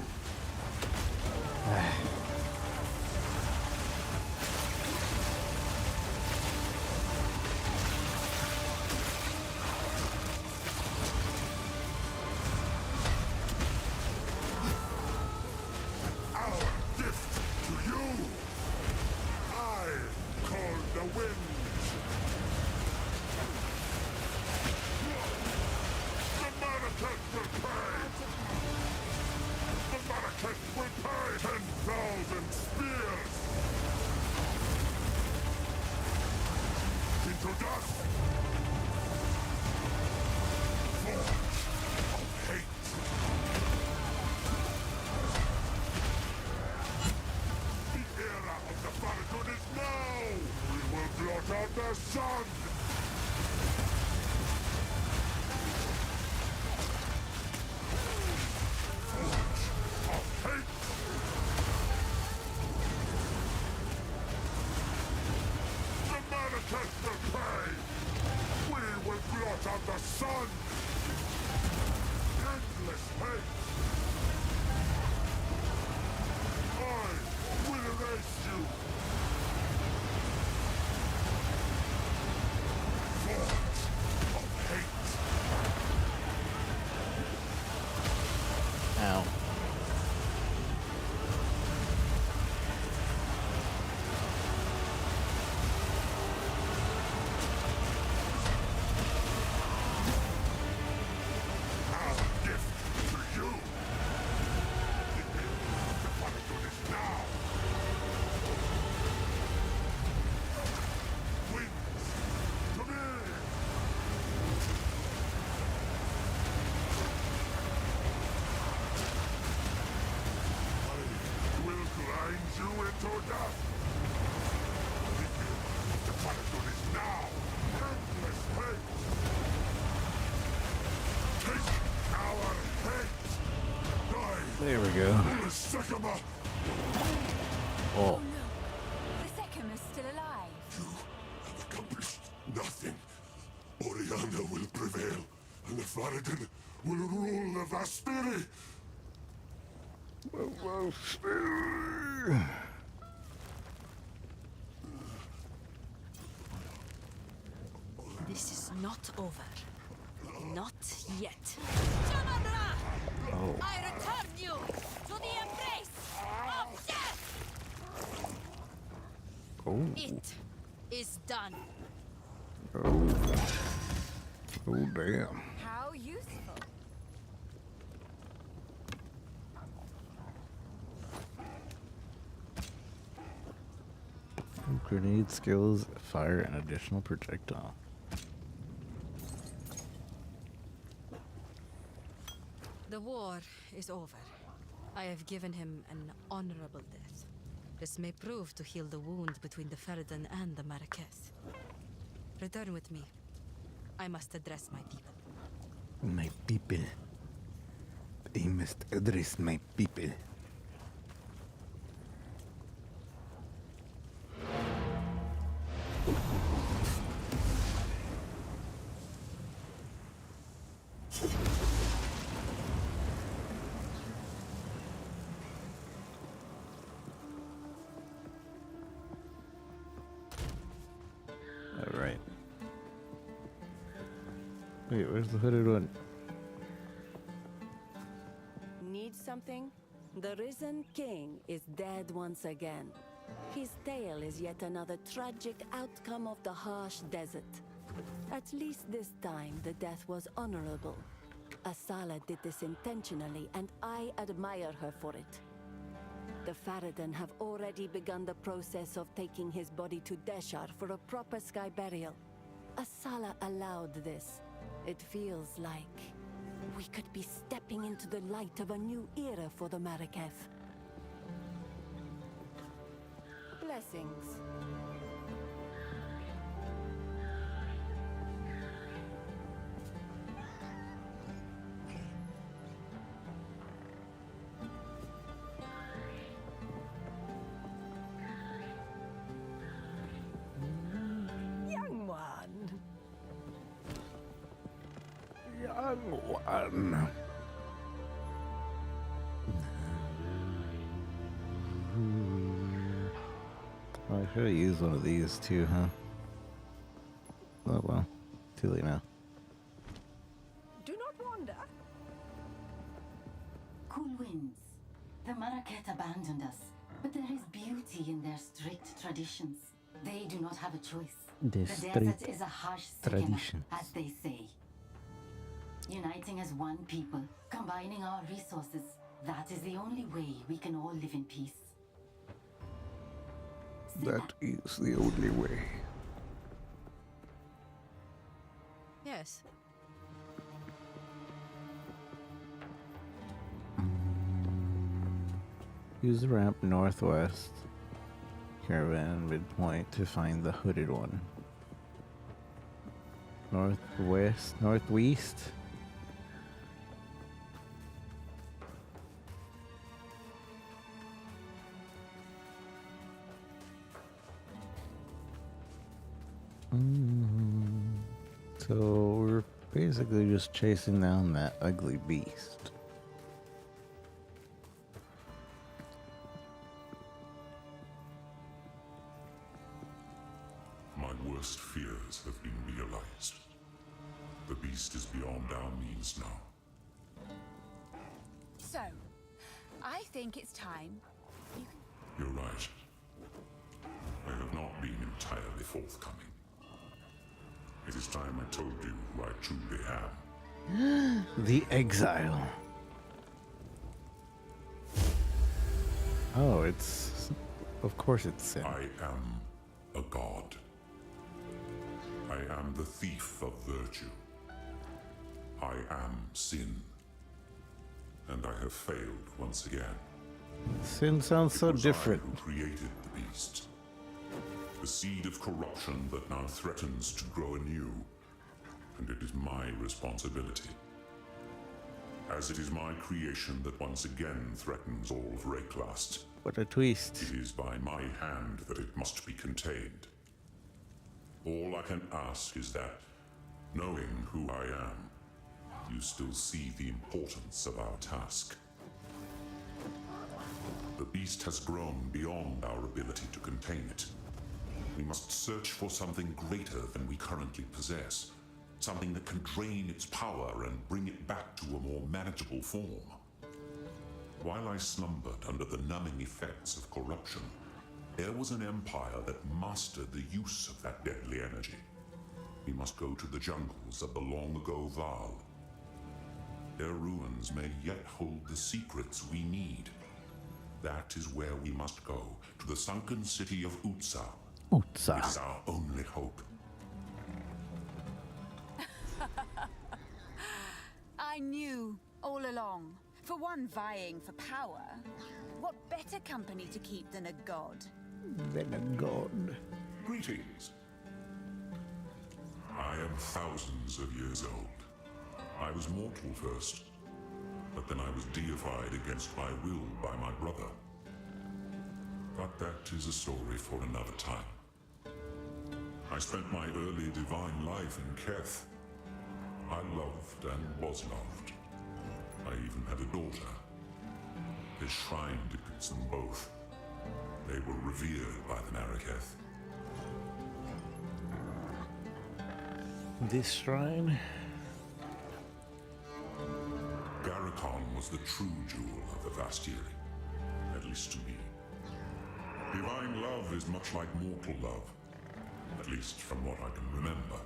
Our gift to you! I call the wind! The Marrakech will pay! The Marrakech will pay! 10,000 spears! Into dust! Forge of hate! The era of the Farragut is now! We will blot out the sun! Forge of hate! The Marrakech will pay! We will blot out the sun! Endless hate! I will erase you! Forge of hate! Ow. Our gift to you! The end of the Farragut is now! Winds, to me! I will grind you into dust! The end of the Farragut is now! Endless hate! Take our hate! Die! There we go. The Sycamore! Oh, No. The Secum is still alive. You have accomplished nothing. Oriana will prevail, and the Faradin will rule the Vaspiri! This is not over. Not yet. Jamandra! oh. I return you to the embrace of death! Oh. It is done. Oh. Oh, damn. How useful. Grenade skills, fire an additional projectile. The war is over. I have given him an honorable death. This may prove to heal the wound between the Ferdinand and the Marquess. Return with me. I must address my people. My people. I must address my people. Wait, where's the hooded one? Need something? The risen king is dead once again. His tale is yet another tragic outcome of the harsh desert. At least this time the death was honorable. Asala did this intentionally, and I admire her for it. The Faradan have already begun the process of taking his body to Deshar for a proper sky burial. Asala allowed this. It feels like we could be stepping into the light of a new era for the Maraketh. Blessings. Young one. Young one. Oh, I should have used one of these too, huh? Oh well, too late now. Do not wander. Cool winds. The Maraket abandoned us, but there is beauty in their strict traditions. They do not have a choice. The desert strict is a harsh traditions. as they say. Uniting as one people, combining our resources, that is the only way we can all live in peace. That is the only way. Yes. Use the ramp northwest. Caravan midpoint to find the hooded one. Northwest, northeast. So we're basically just chasing down that ugly beast. My worst fears have been realized. The beast is beyond our means now. So, I think it's time. You're right. I have not been entirely forthcoming. It is time I told you who I truly am. The Exile. Oh, it's... Of course it's Sin. I am a god. I am the thief of virtue. I am sin. And I have failed once again. Sin sounds so It was different. I who created the beast. The seed of corruption that now threatens to grow anew. And it is my responsibility. As it is my creation that once again threatens all of Rayclast. What a twist. It is by my hand that it must be contained. All I can ask is that, knowing who I am, you still see the importance of our task. The beast has grown beyond our ability to contain it. We must search for something greater than we currently possess. Something that can drain its power and bring it back to a more manageable form. While I slumbered under the numbing effects of corruption, there was an empire that mastered the use of that deadly energy. We must go to the jungles of the long-ago Val. Their ruins may yet hold the secrets we need. That is where we must go, to the sunken city of Utsa. Utsa. It is our only hope. I knew all along. For one vying for power, what better company to keep than a god? Then a god. Greetings. I am thousands of years old. I was mortal first, but then I was deified against my will by my brother. But that is a story for another time. I spent my early divine life in Keth. I loved and was loved. I even had a daughter. This shrine depicts them both. They were revered by the Maraketh. This shrine? Garricon was the true jewel of the Vastiri, at least to me. Divine love is much like mortal love, at least from what I can remember.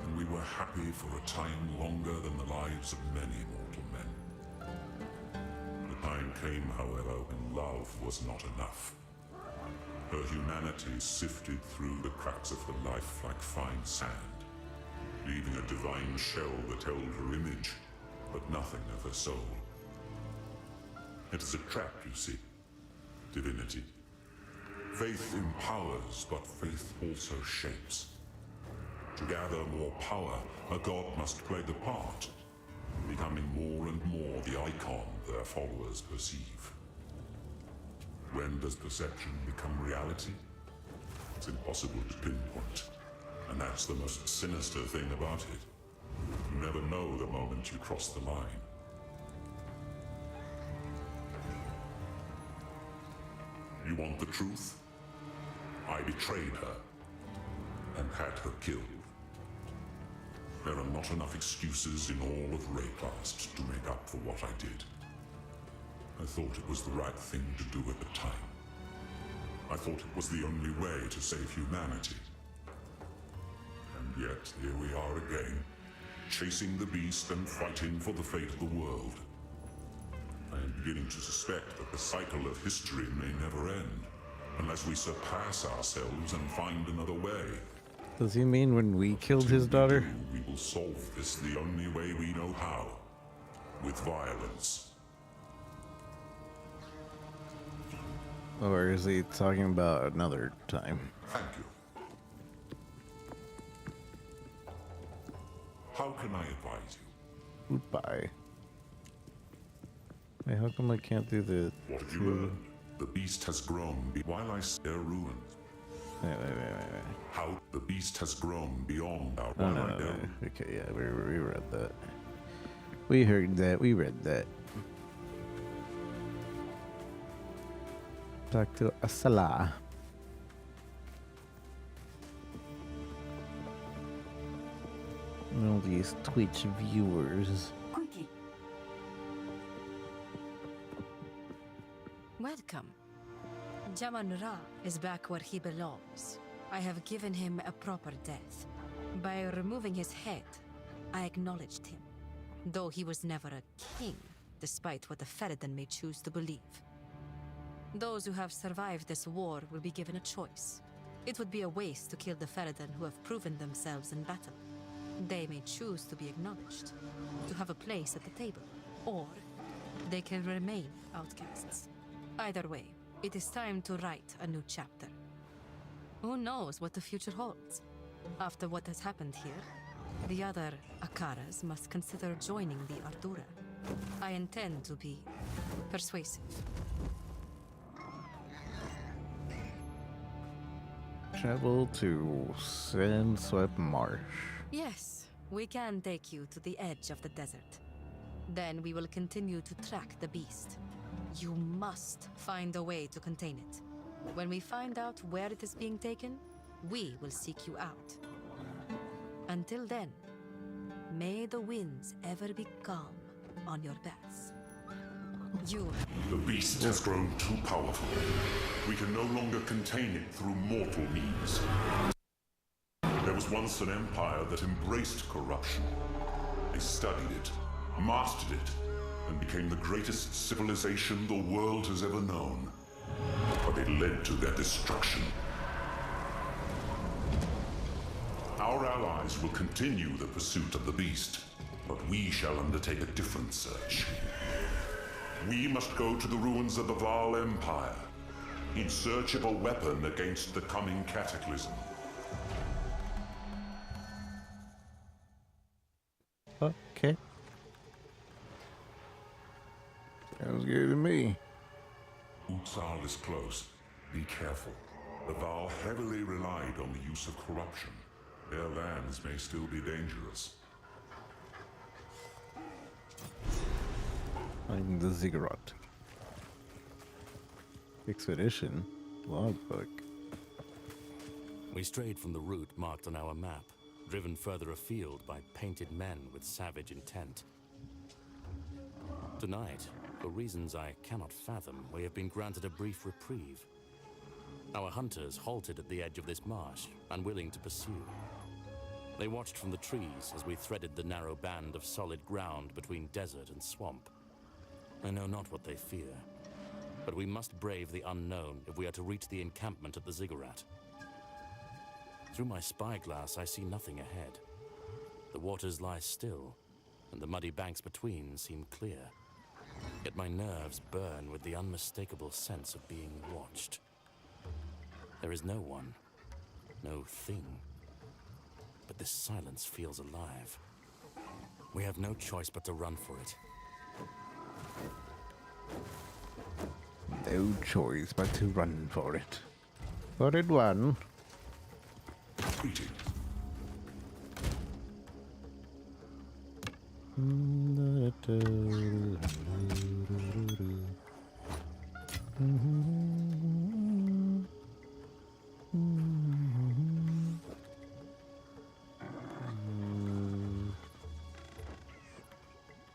And we were happy for a time longer than the lives of many mortal men. The time came, however, when love was not enough. Her humanity sifted through the cracks of her life like fine sand, leaving a divine shell that held her image, but nothing of her soul. It is a trap, you see. Divinity. Faith empowers, but faith also shapes. To gather more power, a god must play the part, becoming more and more the icon their followers perceive. When does perception become reality? It's impossible to pinpoint, and that's the most sinister thing about it. You never know the moment you cross the line. You want the truth? I betrayed her, and had her killed. There are not enough excuses in all of Raycast to make up for what I did. I thought it was the right thing to do at the time. I thought it was the only way to save humanity. And yet, here we are again, chasing the beast and fighting for the fate of the world. I am beginning to suspect that the cycle of history may never end, unless we surpass ourselves and find another way. Does he mean when we killed his daughter? We will solve this the only way we know how, with violence. Or is he talking about another time? Thank you. How can I advise you? Goodbye. Wait, how come I can't do the... What have you learned? The beast has grown while I stare ruins. Wait. How the beast has grown beyond our Oh, no. Okay, yeah, we read that. We heard that, we read that. Talk to Asala. And all these Twitch viewers. Quickly. Welcome. Jaman Ra is back where he belongs. I have given him a proper death. By removing his head, I acknowledged him, though he was never a king, despite what the Feridan may choose to believe. Those who have survived this war will be given a choice. It would be a waste to kill the Feridan who have proven themselves in battle. They may choose to be acknowledged, to have a place at the table, or they can remain outcasts. Either way, it is time to write a new chapter. Who knows what the future holds? After what has happened here, the other Akaras must consider joining the Ardura. I intend to be persuasive. Travel to Sandswept Marsh. Yes, we can take you to the edge of the desert. Then we will continue to track the beast. You must find a way to contain it. When we find out where it is being taken, we will seek you out. Until then, may the winds ever be calm on your paths. The beast has grown too powerful. We can no longer contain it through mortal means. There was once an empire that embraced corruption. They studied it, mastered it, and became the greatest civilization the world has ever known. But it led to their destruction. Our allies will continue the pursuit of the beast, but we shall undertake a different search. We must go to the ruins of the Val Empire, in search of a weapon against the coming cataclysm. Okay. Sounds good to me. Exile is close. Be careful. The Val heavily relied on the use of corruption. Their lands may still be dangerous. Find the ziggurat. Expedition. Logbook. We strayed from the route marked on our map, driven further afield by painted men with savage intent. Tonight, for reasons I cannot fathom, we have been granted a brief reprieve. Our hunters halted at the edge of this marsh, unwilling to pursue. They watched from the trees as we threaded the narrow band of solid ground between desert and swamp. I know not what they fear, but we must brave the unknown if we are to reach the encampment at the ziggurat. Through my spyglass, I see nothing ahead. The waters lie still, and the muddy banks between seem clear. Yet my nerves burn with the unmistakable sense of being watched. There is no one, no thing, but this silence feels alive. We have no choice but to run for it. No choice but to run for it. For it one. Greetings.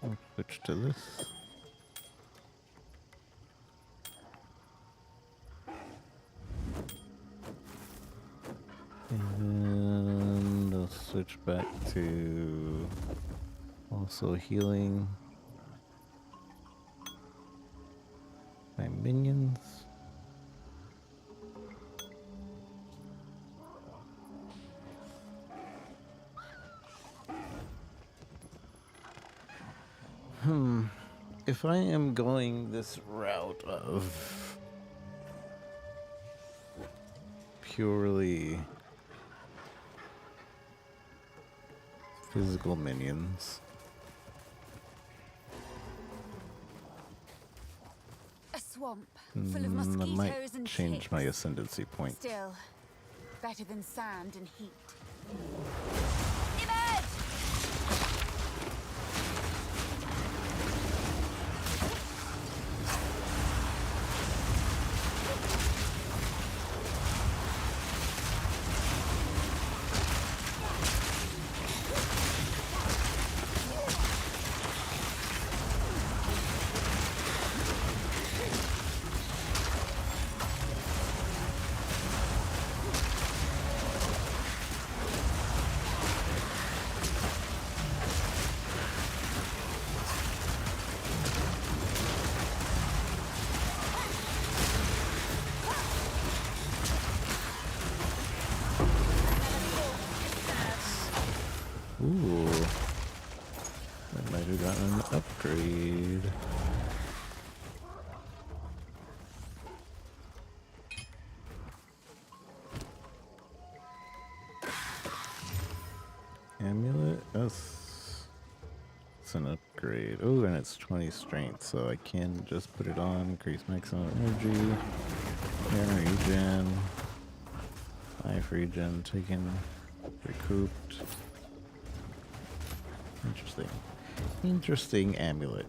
I'll switch to this. And I'll switch back to also healing my minions. If I am going this route of purely physical minions, A swamp full of I mosquitoes might and change ticks. my ascendancy point. Still, better than sand and heat. Ooh, I might have gotten an upgrade. Amulet? It's an upgrade. Oh, and it's 20 strength, so I can just put it on, increase maximum energy, and regen, life regen taken, recouped. Interesting. Interesting amulet.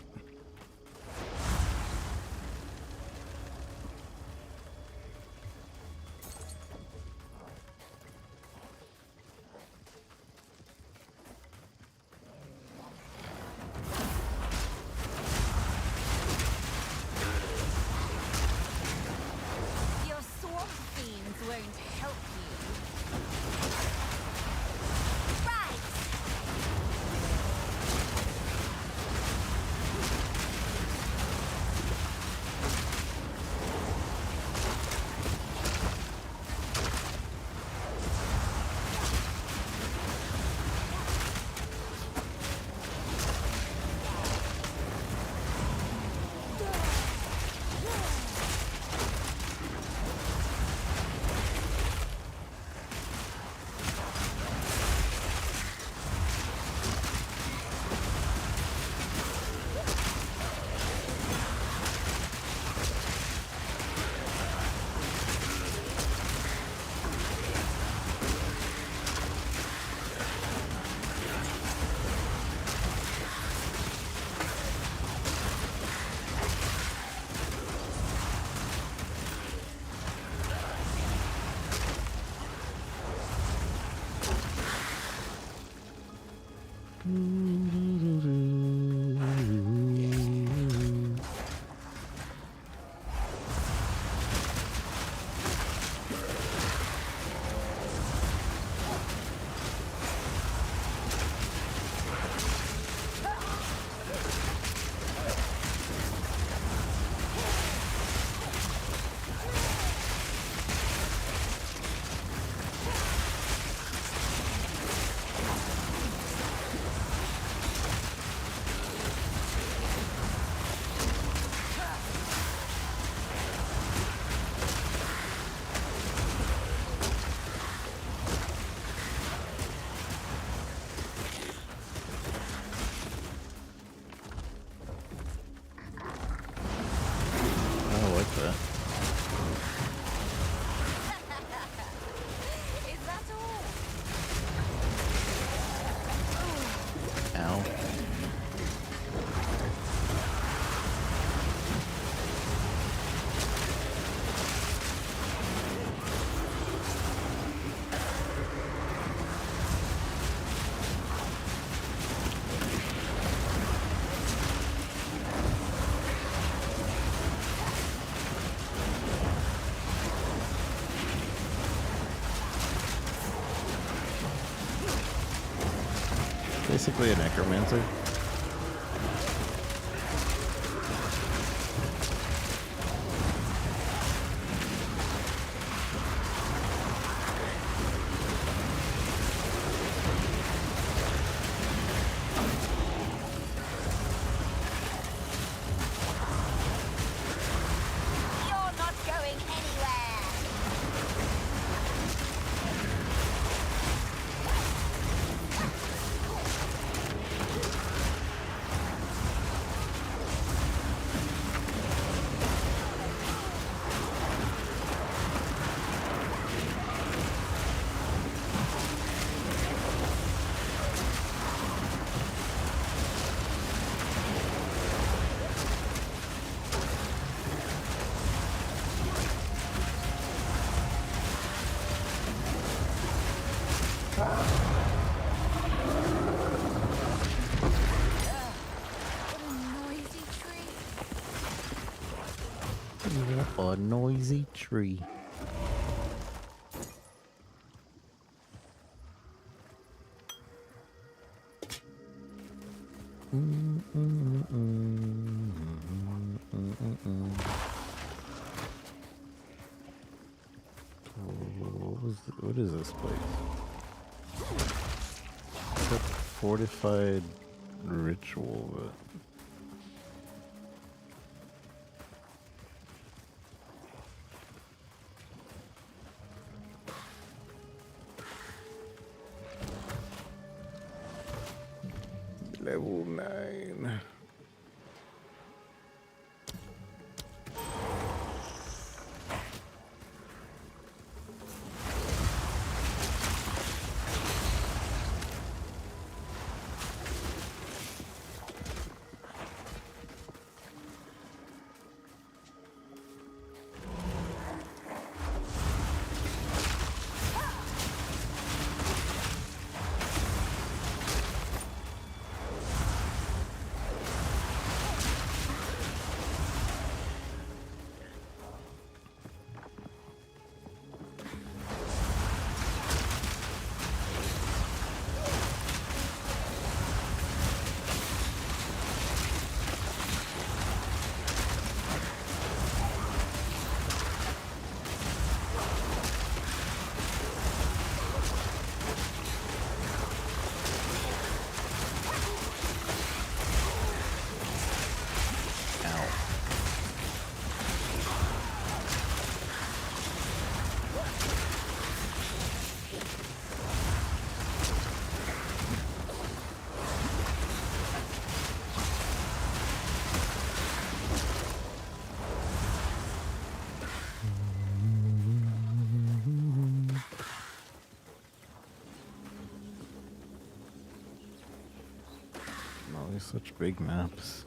Your swamp fiends won't help you. Right! Basically a necromancer. You're not going anywhere! What a noisy tree. A noisy tree. What is this place? It's a fortified ritual, but level 9. These such big maps.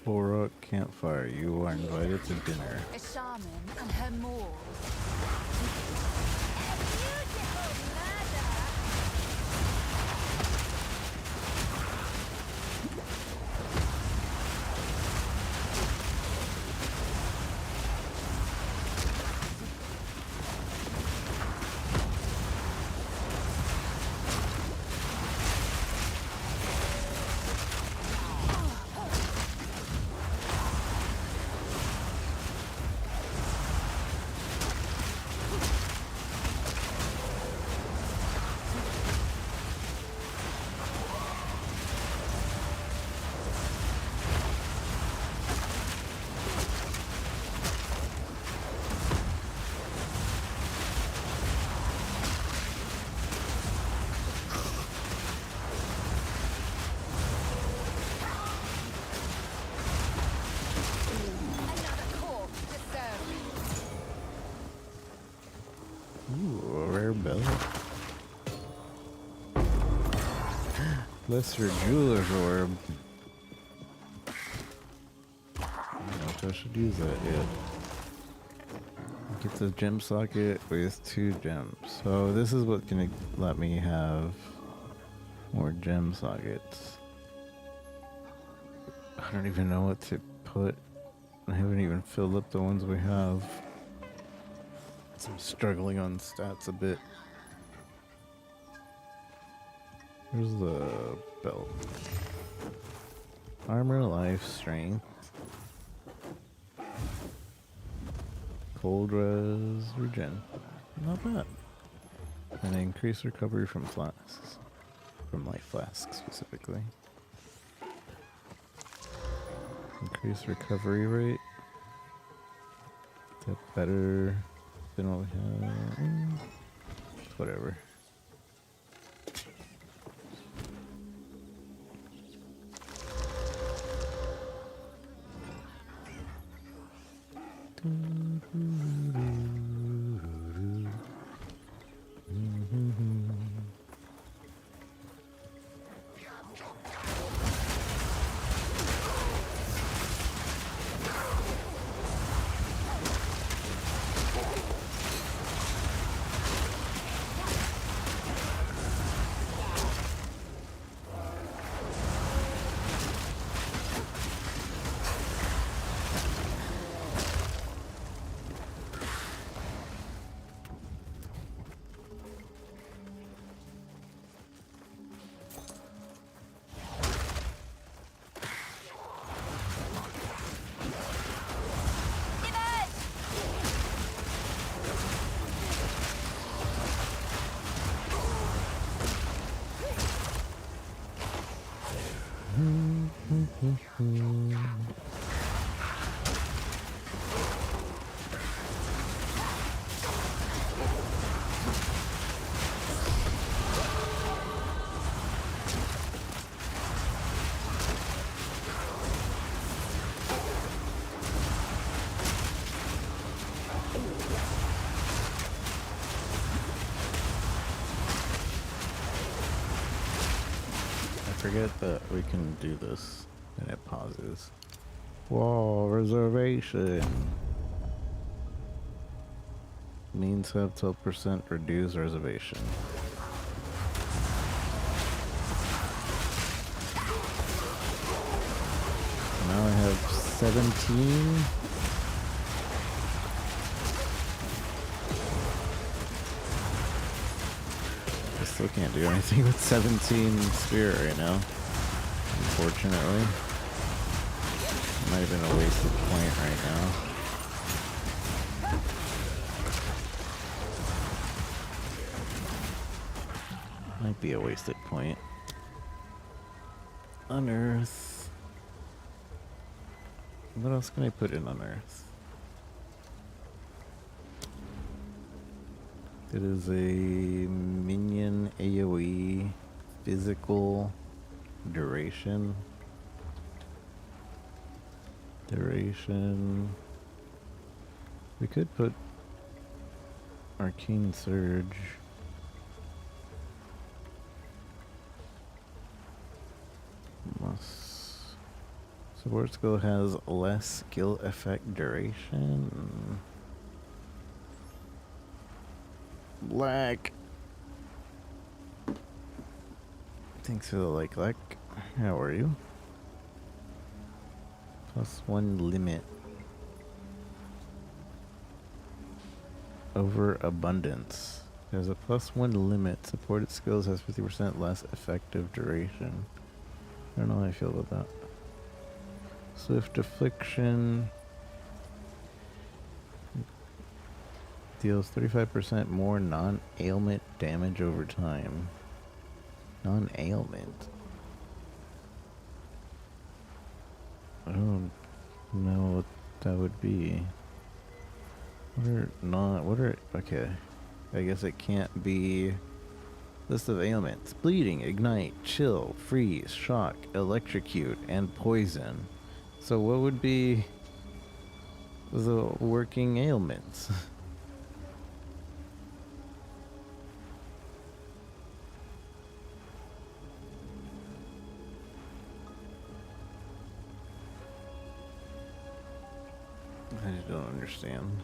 Horror campfire. You are invited to dinner. A shaman and her moors. A beautiful murder! Another corpse to serve. Ooh, a rare bell. Lesser jeweler's orb. I don't know if I should use that yet. Get the gem socket with 2 gems. So this is what's gonna let me have more gem sockets. I don't even know what to put. I haven't even filled up the ones we have. I'm struggling on stats a bit. Here's the belt. Armor, life, strength. Cold res, regen. Not bad. And increase recovery from flasks. From life flasks specifically. Increase recovery rate. Is that better than what we have? Whatever. Forget that we can do this and it pauses. Whoa, reservation. Means have 12% reduced reservation. Now I have 17. I still can't do anything with 17 spirit right now. Unfortunately. Might have been a wasted point right now. Might be a wasted point. Unearth. What else can I put in Unearth? It is a minion AoE physical duration. We could put Arcane Surge. Support skill has less skill effect duration. Black. Thanks for the like. How are you? +1 limit. Overabundance. There's a +1 limit. Supported skills has 50% less effective duration. I don't know how I feel about that. Swift Affliction. Deals 35% more non-ailment damage over time. Non-ailment. I don't know what that would be. Okay. I guess it can't be. List of ailments: bleeding, ignite, chill, freeze, shock, electrocute, and poison. So what would be the working ailments? I just don't understand.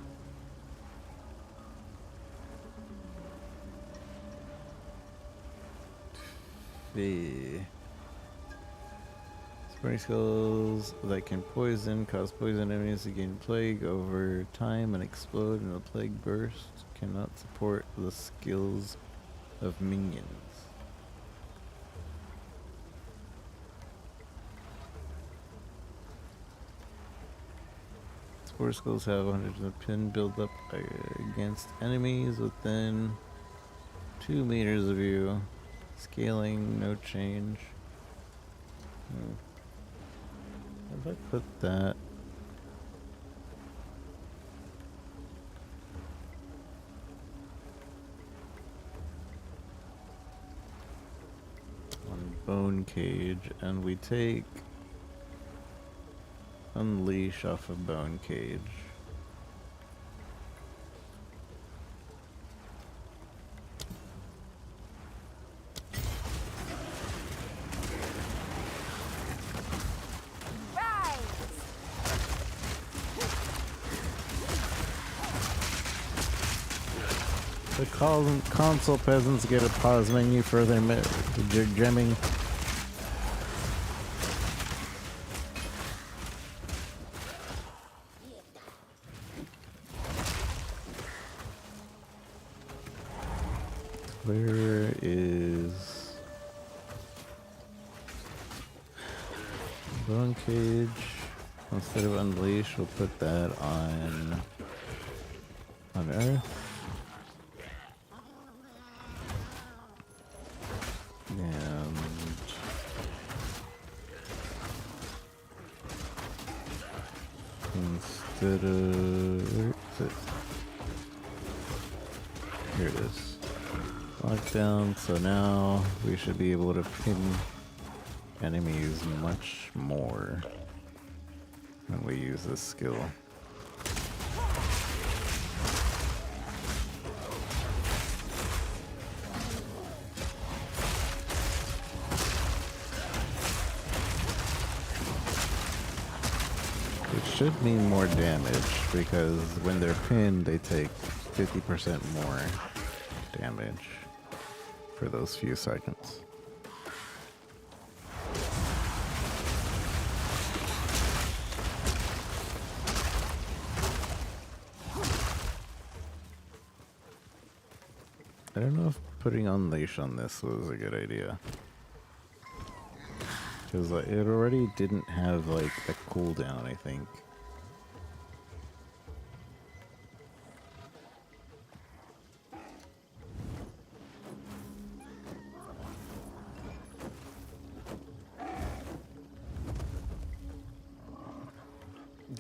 Burning skills that can poison, cause poison enemies to gain plague over time and explode in a plague burst. Cannot support the skills of minions. Spore skills have 100% pin build up against enemies within 2 meters of you. Scaling, no change. If I put that on Bone Cage and we take Unleash off of Bone Cage. The console peasants get a pause menu for their gemming. Where is Bone Cage? Instead of Unleash, we'll put that on Earth. And instead of where is it? Here it is. Lockdown. So now we should be able to pin enemies much more when we use this skill. Should mean more damage because when they're pinned they take 50% more damage for those few seconds. I don't know if putting Unleash on this was a good idea. Because it already didn't have like a cooldown, I think.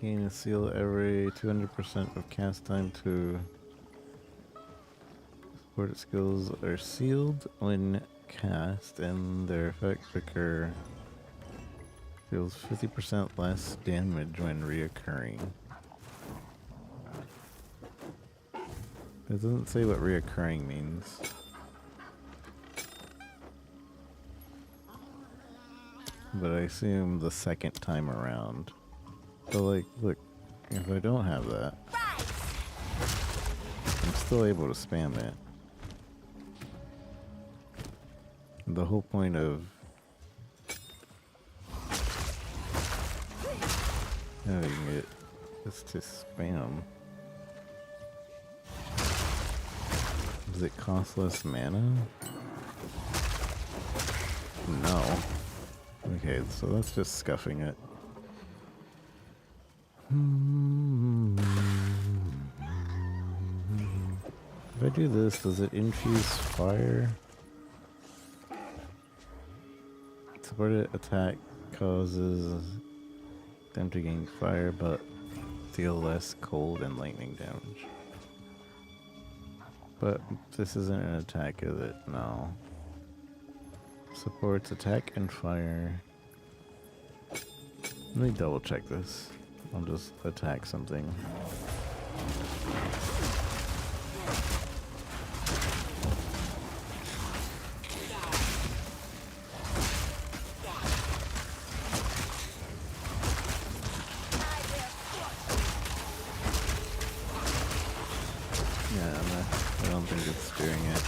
Gain a seal every 200% of cast time to support skills are sealed when cast and their effect trigger deals 50% less damage when reoccurring. It doesn't say what reoccurring means. But I assume the second time around. So like, look, if I don't have that, I'm still able to spam it. The whole point of having it is to spam. Does it cost less mana? No. Okay, so that's just scuffing it. If I do this, does it infuse fire? Supported attack causes them to gain fire, but deal less cold and lightning damage. But this isn't an attack, is it? No. Supports attack and fire. Let me double check this. I'll just attack something. Yeah, I don't think it's doing it.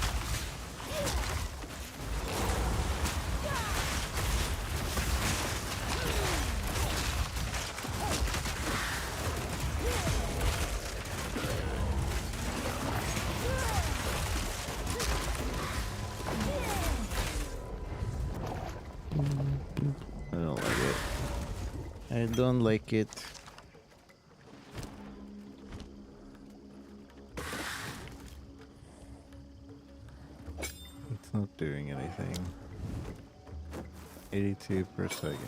I don't like it. I don't like it. It's not doing anything. 82 per second.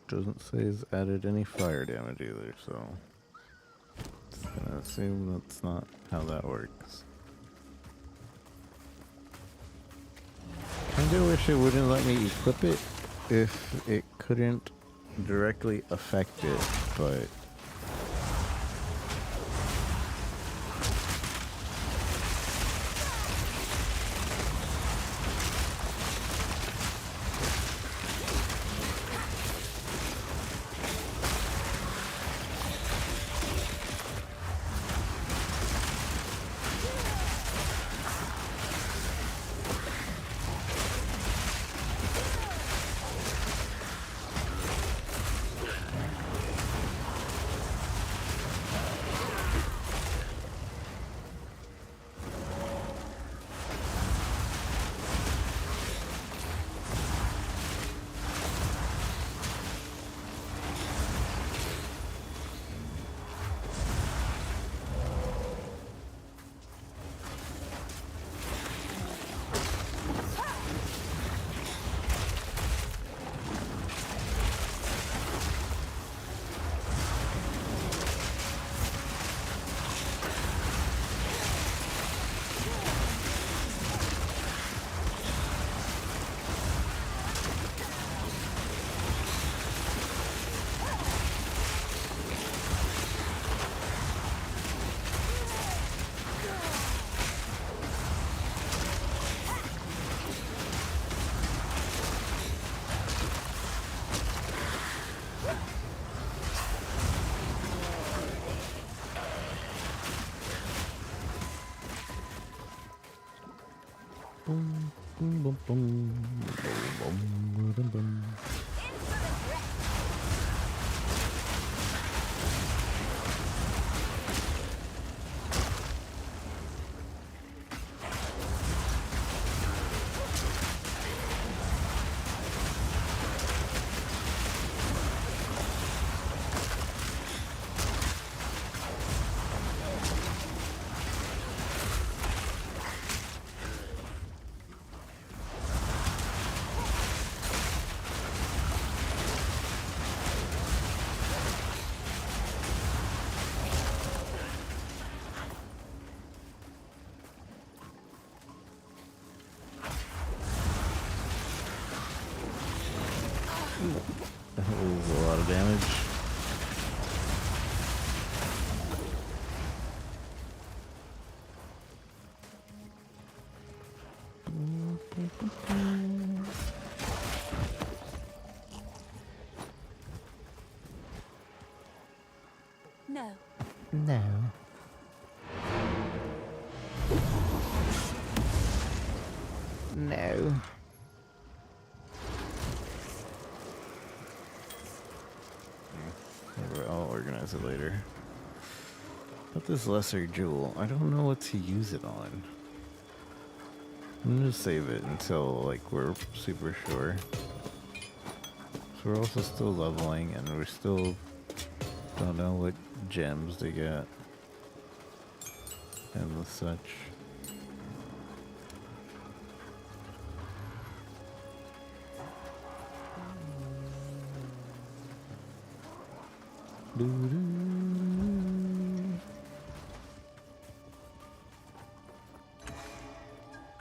Doesn't say it's added any fire damage either, so just gonna assume that's not how that works. Kinda wish it wouldn't let me equip it if it couldn't directly affect it, but boom, boom, boom, boom, boom, boom, boom, boom. That was a lot of damage. No. No. No. I'll organize it later. But this lesser jewel, I don't know what to use it on. I'm gonna save it until like we're super sure. So we're also still leveling and we still don't know what gems to get and the such.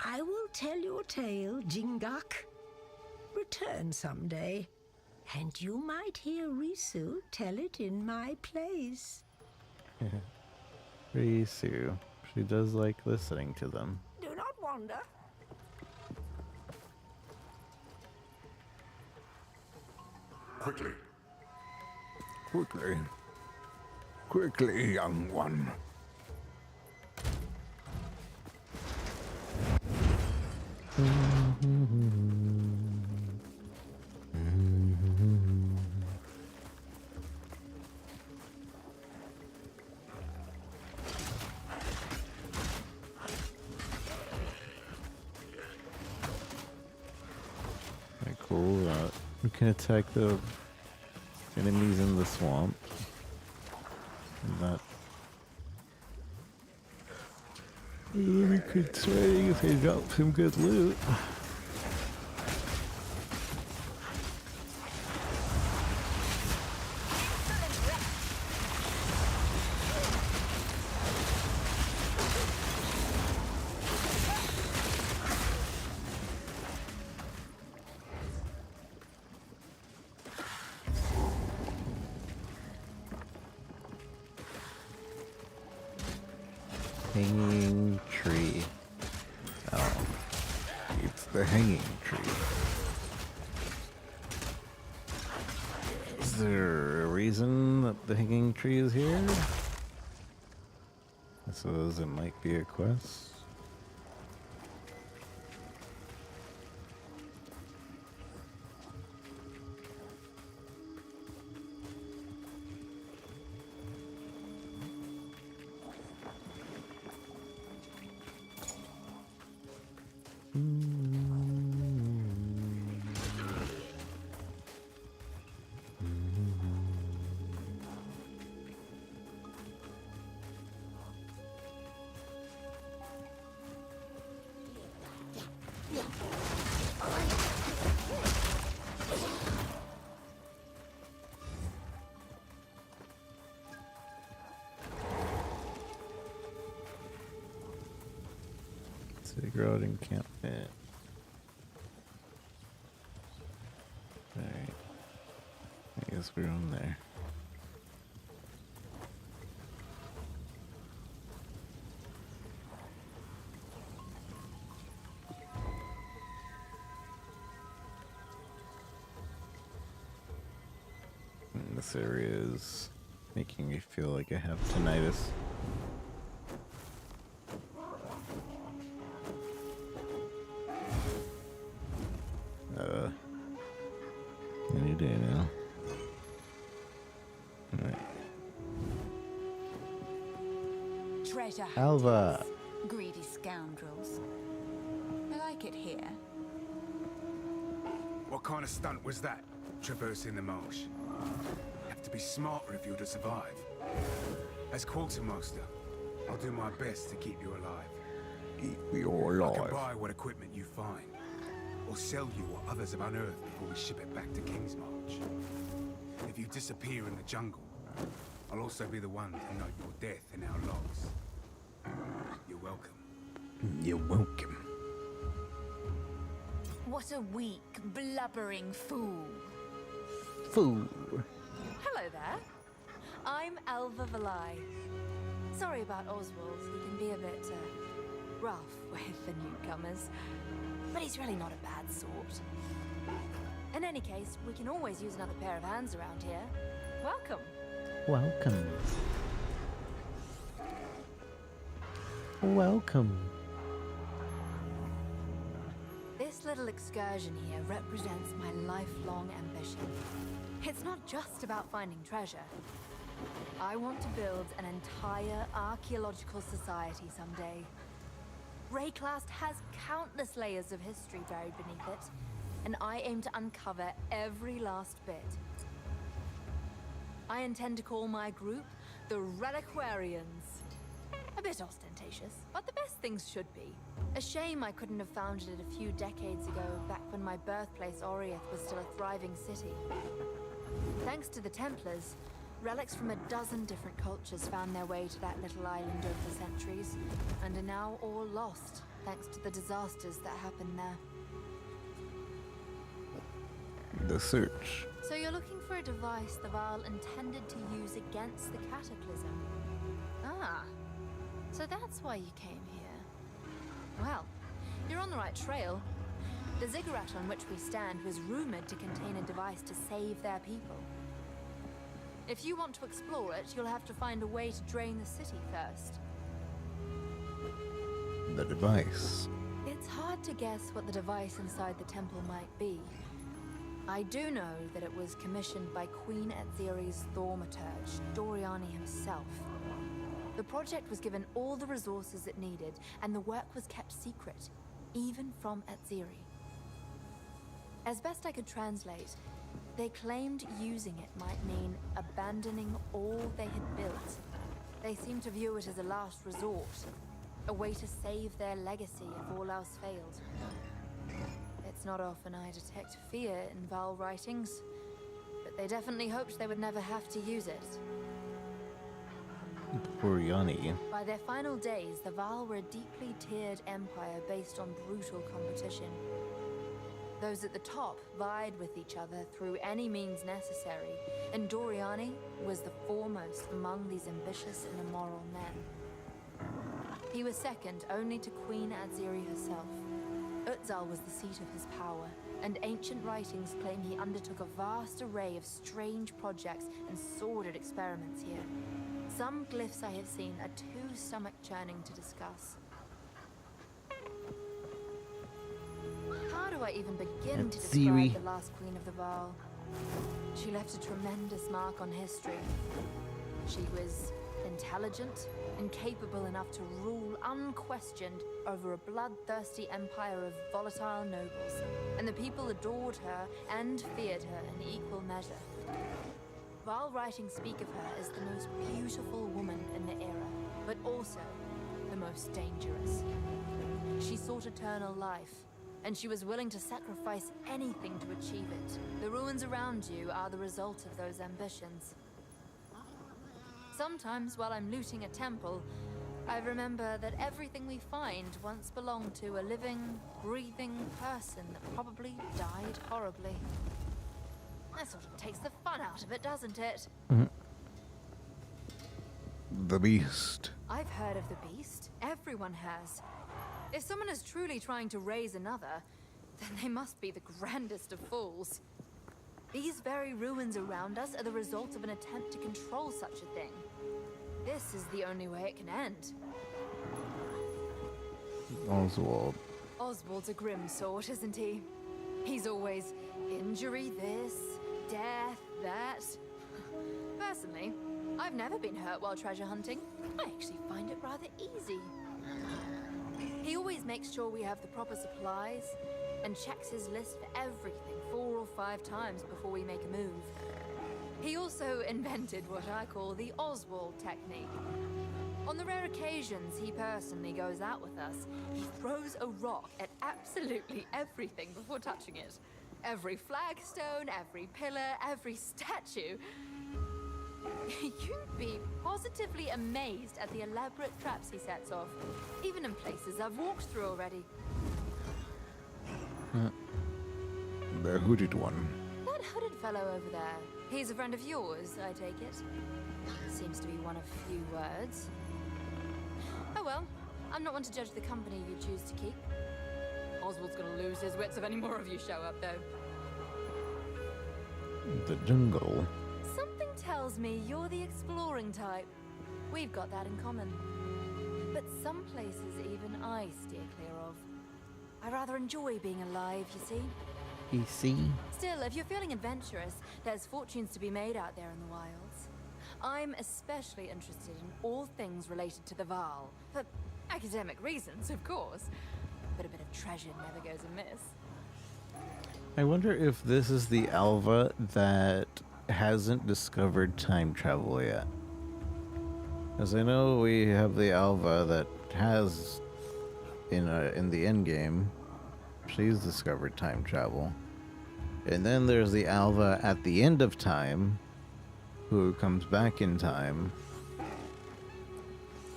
I will tell your tale, Jingak. Return someday, and you might hear Risu tell it in my place. Risu. She does like listening to them. Do not wander. Quickly. Quickly. Quickly, young one. cool. We can attack the enemies in the swamp. And that. We could swing if they drop some good loot. Hanging tree. Oh, it's the hanging tree. Is there a reason that the hanging tree is here? I suppose it might be a quest. Cigarette encampment. Alright. I guess we're on there. And this area is making me feel like I have tinnitus. Any day now. Alright. Treasure Alva. hunters, greedy scoundrels. I like it here. What kind of stunt was that, traversing the marsh? Have to be smarter if you're to survive. As quartermaster, I'll do my best to keep you alive. Keep me I alive. can buy what equipment you find, or sell you what others have unearthed before we ship it back to Kingsmarch. If you disappear in the jungle, I'll also be the one to note your death in our logs. You're welcome. You're welcome. What a weak, blubbering fool. Fool. Hello there. I'm Alva Valai. Sorry about Oswald. He can be a bit rough with the newcomers. But he's really not a bad sort. In any case, we can always use another pair of hands around here. Welcome. Welcome. Welcome. This little excursion here represents my lifelong ambition. It's not just about finding treasure. I want to build an entire archaeological society someday. Rayclast has countless layers of history buried beneath it, and I aim to uncover every last bit. I intend to call my group the Reliquarians. A bit ostentatious, but the best things should be. A shame I couldn't have founded it a few decades ago, back when my birthplace Oriath was still a thriving city. Thanks to the Templars, relics from a dozen different cultures found their way to that little island over the centuries, and are now all lost, thanks to the disasters that happened there. The search. So you're looking for a device the Varl intended to use against the Cataclysm? Ah, so that's why you came here. Well, you're on the right trail. The ziggurat on which we stand was rumored to contain a device to save their people. If you want to explore it, you'll have to find a way to drain the city first. The device. It's hard to guess what the device inside the temple might be. I do know that it was commissioned by Queen Etziri's thaumaturge, Doriani himself. The project was given all the resources it needed, and the work was kept secret, even from Etziri. As best I could translate, they claimed using it might mean abandoning all they had built. They seemed to view it as a last resort, a way to save their legacy if all else failed. It's not often I detect fear in Val writings, but they definitely hoped they would never have to use it. Poor Yanni. By their final days, the Val were a deeply tiered empire based on brutal competition. Those at the top vied with each other through any means necessary, and Doriani was the foremost among these ambitious and immoral men. He was second only to Queen Adziri herself. Exile was the seat of his power, and ancient writings claim he undertook a vast array of strange projects and sordid experiments here. Some glyphs I have seen are too stomach-churning to discuss. How do I even begin to describe the last Queen of the Val? She left a tremendous mark on history. She was intelligent and capable enough to rule unquestioned over a bloodthirsty empire of volatile nobles, and the people adored her and feared her in equal measure. Val writings speak of her as the most beautiful woman in the era, but also the most dangerous. She sought eternal life, and she was willing to sacrifice anything to achieve it. The ruins around you are the result of those ambitions. Sometimes while I'm looting a temple, I remember that everything we find once belonged to a living, breathing person that probably died horribly. That sort of takes the fun out of it, doesn't it? The Beast. I've heard of the Beast. Everyone has. If someone is truly trying to raise another, then they must be the grandest of fools. These very ruins around us are the result of an attempt to control such a thing. This is the only way it can end. Oswald. Oswald's a grim sort, isn't he? He's always injury this, death that. Personally, I've never been hurt while treasure hunting. I actually find it rather easy. He always makes sure we have the proper supplies and checks his list for everything 4 or 5 times before we make a move. He also invented what I call the Oswald technique. On the rare occasions he personally goes out with us, he throws a rock at absolutely everything before touching it. Every flagstone, every pillar, every statue. You'd be positively amazed at the elaborate traps he sets off, even in places I've walked through already. The hooded one. That hooded fellow over there, he's a friend of yours, I take it? Seems to be one of few words. Oh well, I'm not one to judge the company you choose to keep. Oswald's gonna lose his wits if any more of you show up, though. The jungle. Something tells me you're the exploring type. We've got that in common. But some places even I steer clear of. I rather enjoy being alive, you see. You see? Still, if you're feeling adventurous, there's fortunes to be made out there in the wilds. I'm especially interested in all things related to the Val. For academic reasons, of course. But a bit of treasure never goes amiss. I wonder if this is the Alva that hasn't discovered time travel yet. As I know, we have the Alva that has, in the end game, she's discovered time travel. And then there's the Alva at the end of time, who comes back in time.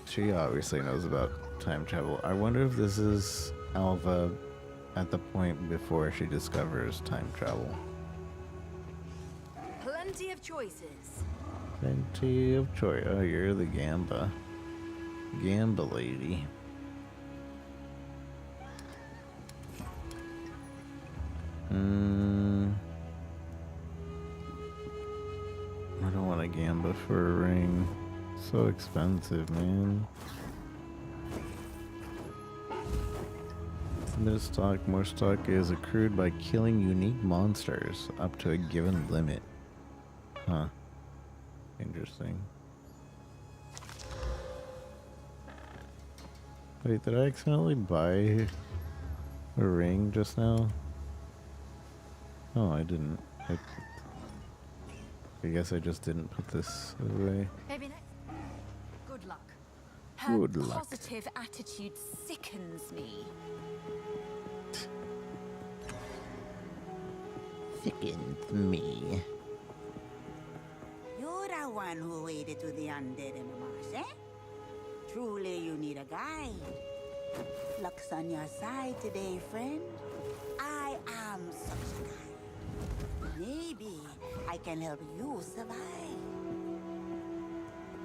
She obviously knows about time travel. I wonder if this is Alva at the point before she discovers time travel. Plenty of choices. Plenty of choice. Oh, you're the Gamba. Gamba lady. I don't want a Gamba for a ring. So expensive, man. This stock, more stock is accrued by killing unique monsters up to a given limit. Huh. Interesting. Wait, did I accidentally buy a ring just now? Oh, I didn't. I guess I just didn't put this away. Maybe next. Good luck. Her Good luck. positive attitude sickens me. Sickens me. You're the one who waded to the undead in the marsh, eh? Truly, you need a guide. Luck's on your side today, friend. I am such a guide. Maybe I can help you survive.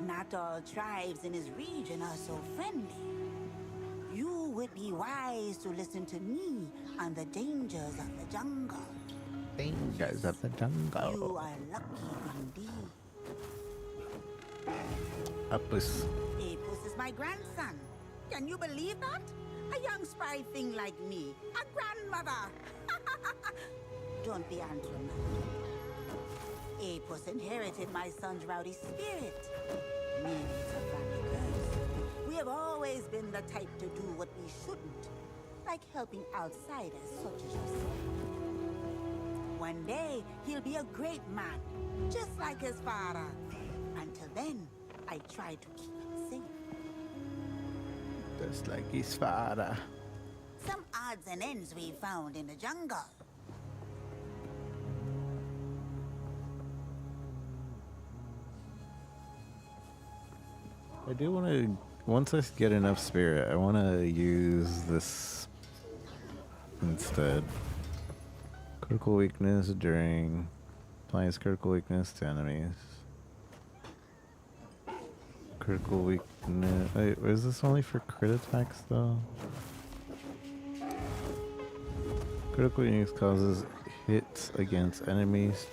Not all tribes in this region are so friendly. You would be wise to listen to me on the dangers of the jungle. Dangers of the jungle. You are lucky indeed. Apus. Apus is my grandson. Can you believe that? A young spry thing like me. A grandmother. Don't be undramatic. Apus inherited my son's rowdy spirit. Maybe it's a family curse. We have always been the type to do what we shouldn't. Like helping outsiders such as yourself. One day, he'll be a great man. Just like his father. Until then, I try to keep him safe. Just like his father. Some odds and ends we found in the jungle. I do want to, once I get enough spirit, I want to use this instead. Critical weakness during, applies critical weakness to enemies. Critical weakness, wait, is this only for crit attacks though? Critical weakness causes hits against enemies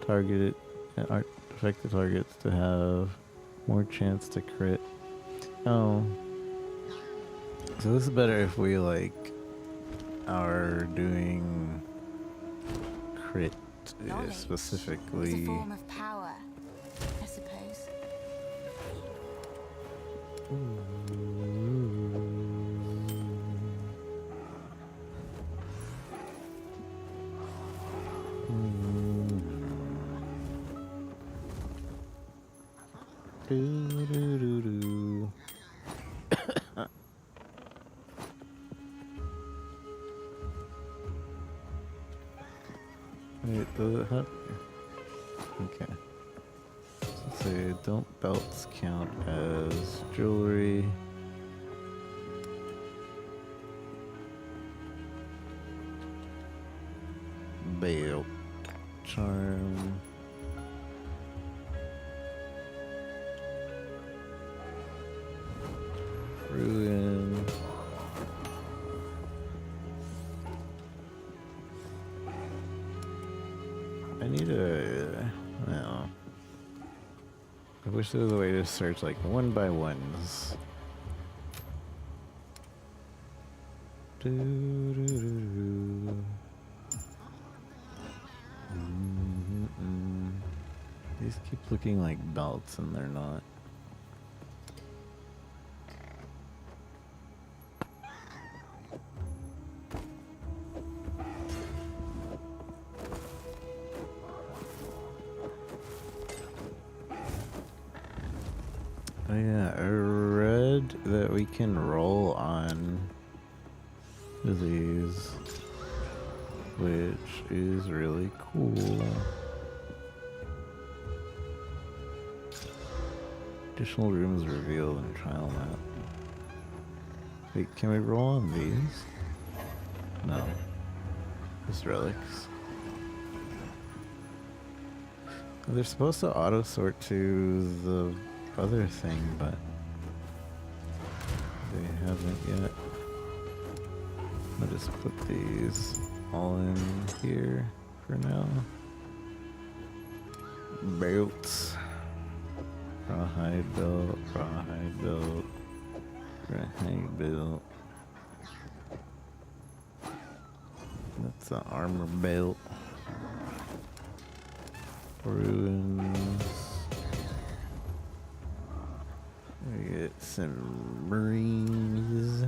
targeted and affected targets to have more chance to crit. Oh. So this is better if we like are doing crit specifically. It's a form of power, I suppose. Do. Wait, does it have? Okay. Let's say, don't belts count as jewelry? Belt. Charm. Ruin. I need a... no. I wish there was a way to search like one by ones. These keep looking like belts and they're not. Oh yeah, I read that we can roll on these, which is really cool. Additional rooms revealed in trial map. Wait, can we roll on these? No. Just relics. They're supposed to auto sort to the other thing, but they haven't yet. I'll just put these all in here for now. Belts. Rawhide belt, rawhide belt, rawhide belt. That's the armor belt. Ruins. We get some rings.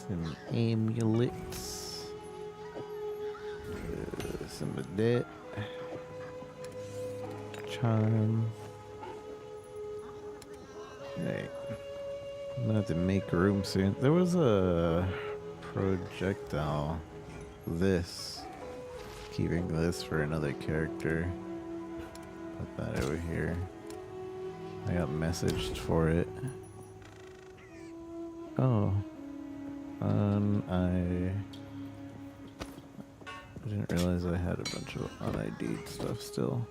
Some amulets. Some of that. Charm. Right. I'm gonna have to make room soon. There was a projectile. Keeping this for another character. Put that over here. I got messaged for it. Oh. I didn't realize I had a bunch of unID'd stuff still.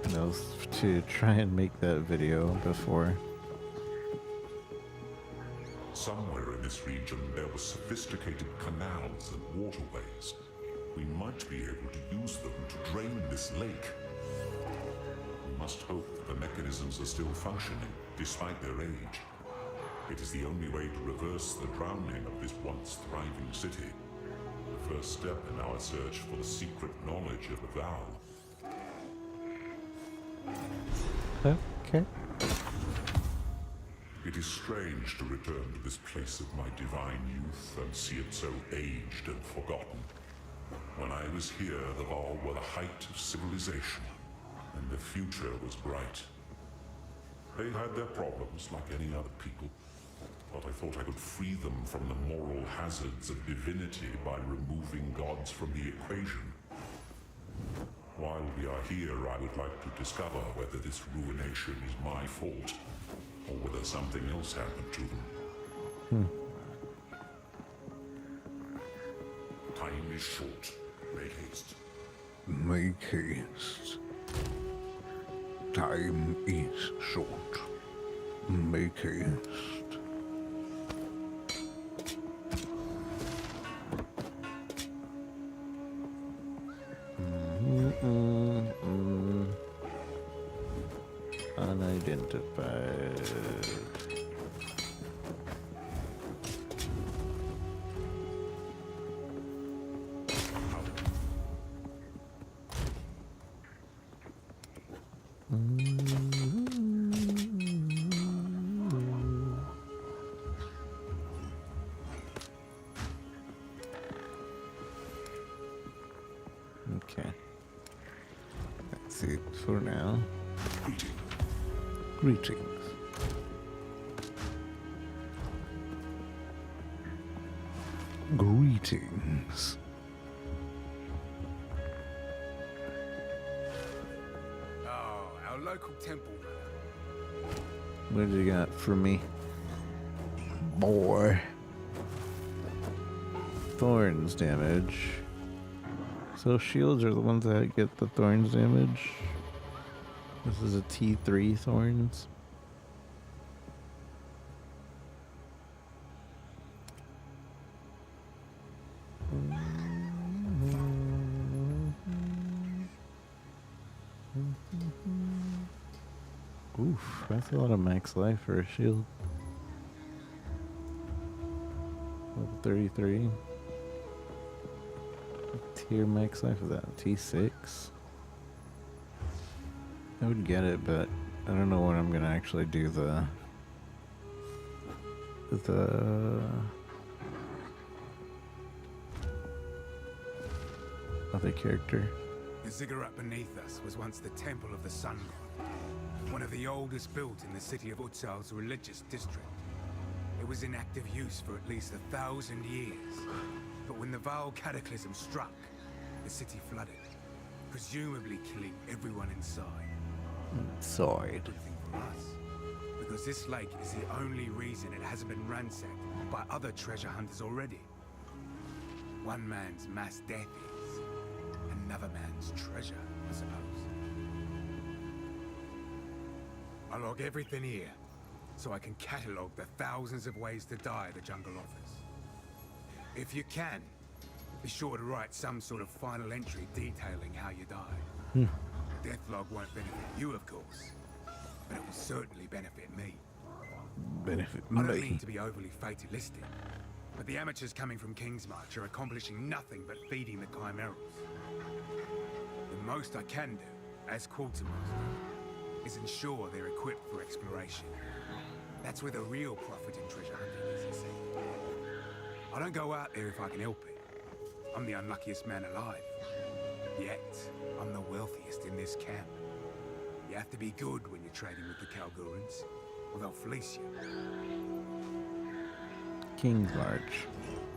And I was to try and make that video before. Somewhere in this region there were sophisticated canals and waterways. We might be able to use them to drain this lake. We must hope that the mechanisms are still functioning, despite their age. It is the only way to reverse the drowning of this once thriving city. The first step in our search for the secret knowledge of the Vow. Okay. It is strange to return to this place of my divine youth and see it so aged and forgotten. When I was here, the Vow were the height of civilization, and the future was bright. They had their problems like any other people, but I thought I could free them from the moral hazards of divinity by removing gods from the equation. While we are here, I would like to discover whether this ruination is my fault, or whether something else happened to them. Time is short. Make haste. Make haste. Time is short. Make haste. Unidentified. Okay. That's it for now. Greetings. Greetings. Oh, our local temple runner. What do you got for me? Boy. Thorns damage. So shields are the ones that get the thorns damage. This is a T3 thorns. Oof, that's a lot of max life for a shield. Level 33. What tier max life is that? T6? I would get it, but I don't know when I'm gonna actually do the other character. The ziggurat beneath us was once the temple of the sun god, one of the oldest built in the city of Exile's religious district. It was in active use for at least 1,000 years. But when the Vaal cataclysm struck, the city flooded, presumably killing everyone inside. Inside. Good thing for us, because this lake is the only reason it hasn't been ransacked by other treasure hunters already. One man's mass death is another man's treasure, I suppose. I log everything here, so I can catalogue the thousands of ways to die the jungle offers. If you can, be sure to write some sort of final entry detailing how you died. The death log won't benefit you, of course, but it will certainly benefit me. Benefit I don't me. mean to be overly fatalistic, but the amateurs coming from Kingsmarch are accomplishing nothing but feeding the chimeras. The most I can do, as quartermaster, is ensure they're equipped for exploration. That's where the real profit in treasure hunting is. I don't go out there if I can help it. I'm the unluckiest man alive. Yet, I'm the wealthiest in this camp. You have to be good when you're trading with the Kalgurans, or they'll fleece you. King's March.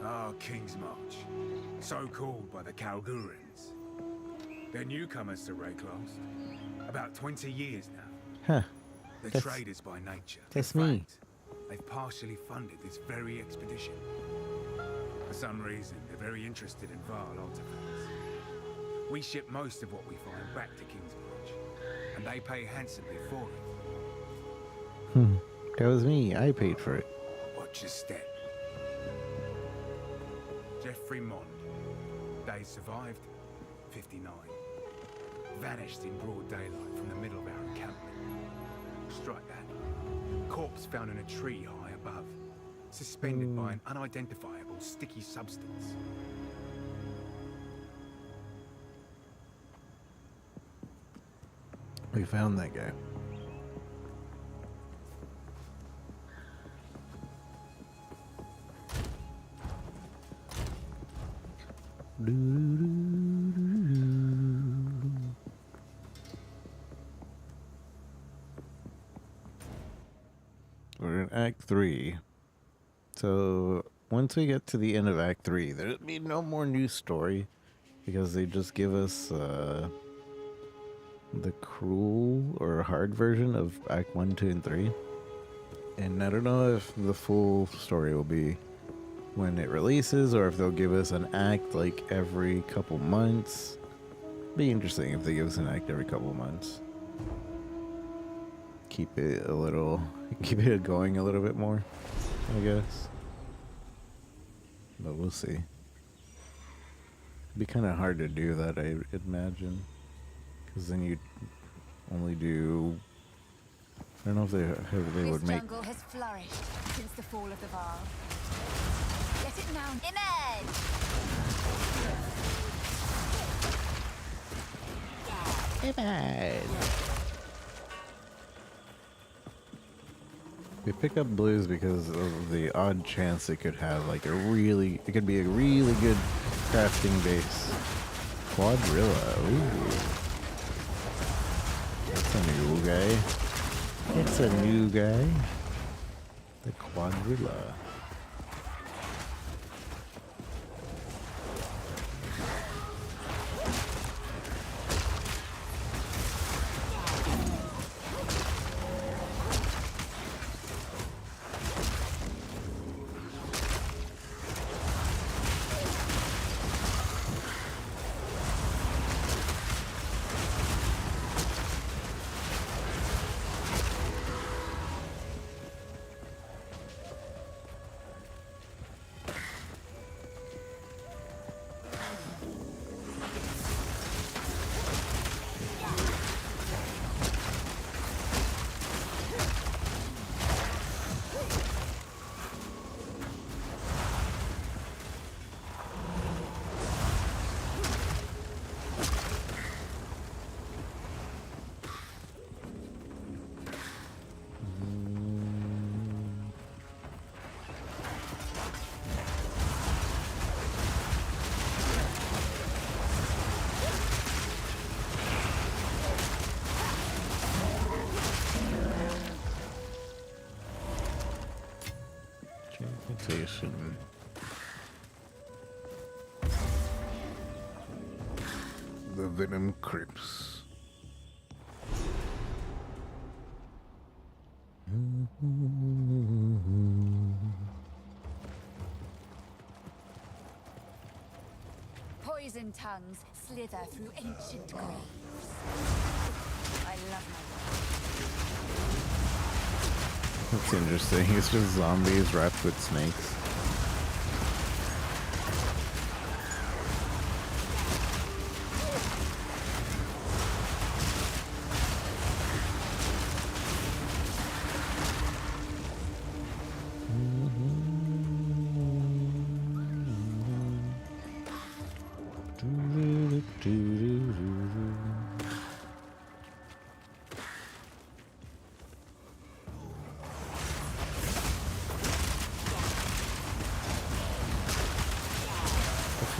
Ah, King's March. So called by the Kalgurans. They're newcomers to Rayclast. About 20 years now. Huh. They're traders by nature. That's In me. fact, they've partially funded this very expedition. For some reason, they're very interested in Varl artifacts. We ship most of what we find back to King's March, and they pay handsomely for it. That was me. I paid for it. Watch your step. Jeffrey Mond. Days survived, 59. Vanished in broad daylight from the middle of our encampment. Strike that. Corpse found in a tree high above, suspended by an unidentifiable sticky substance. We found that guy. We're in Act 3. So once we get to the end of Act 3, there'll be no more new story because they just give us the cruel or hard version of Act 1, 2, and 3. And I don't know if the full story will be when it releases or if they'll give us an act like every couple months. Be interesting if they give us an act every couple months. Keep it going a little bit more, I guess. But we'll see. It'd be kind of hard to do that, I imagine. Because then you'd only do... I don't know if they would make... This jungle has flourished since the fall of the Varl. Let it now emerge! We pick up blues because of the odd chance it could have like it could be a really good crafting base. Quadrilla, ooh. That's a new guy. It's a new guy. The Quadrilla. Transmutation. The Venom Crypts. Poison tongues slither through ancient graves. I love my work. That's interesting. It's just zombies wrapped with snakes.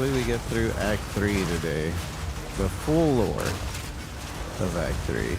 hopefully we get through Act 3 today. The full lore of Act 3.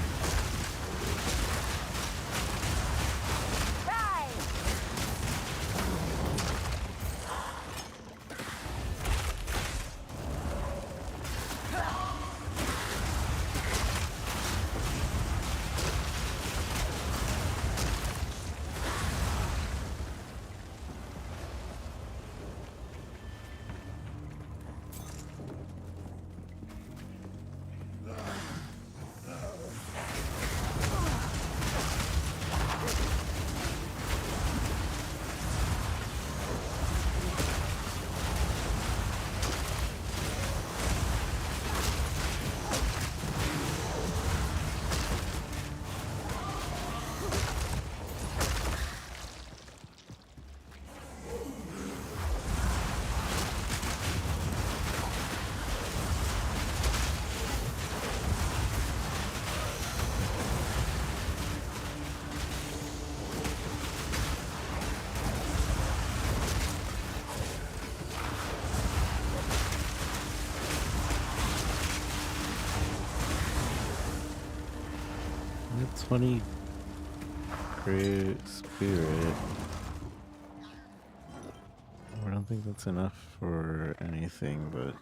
That's 20 great spirit. I don't think that's enough for anything, but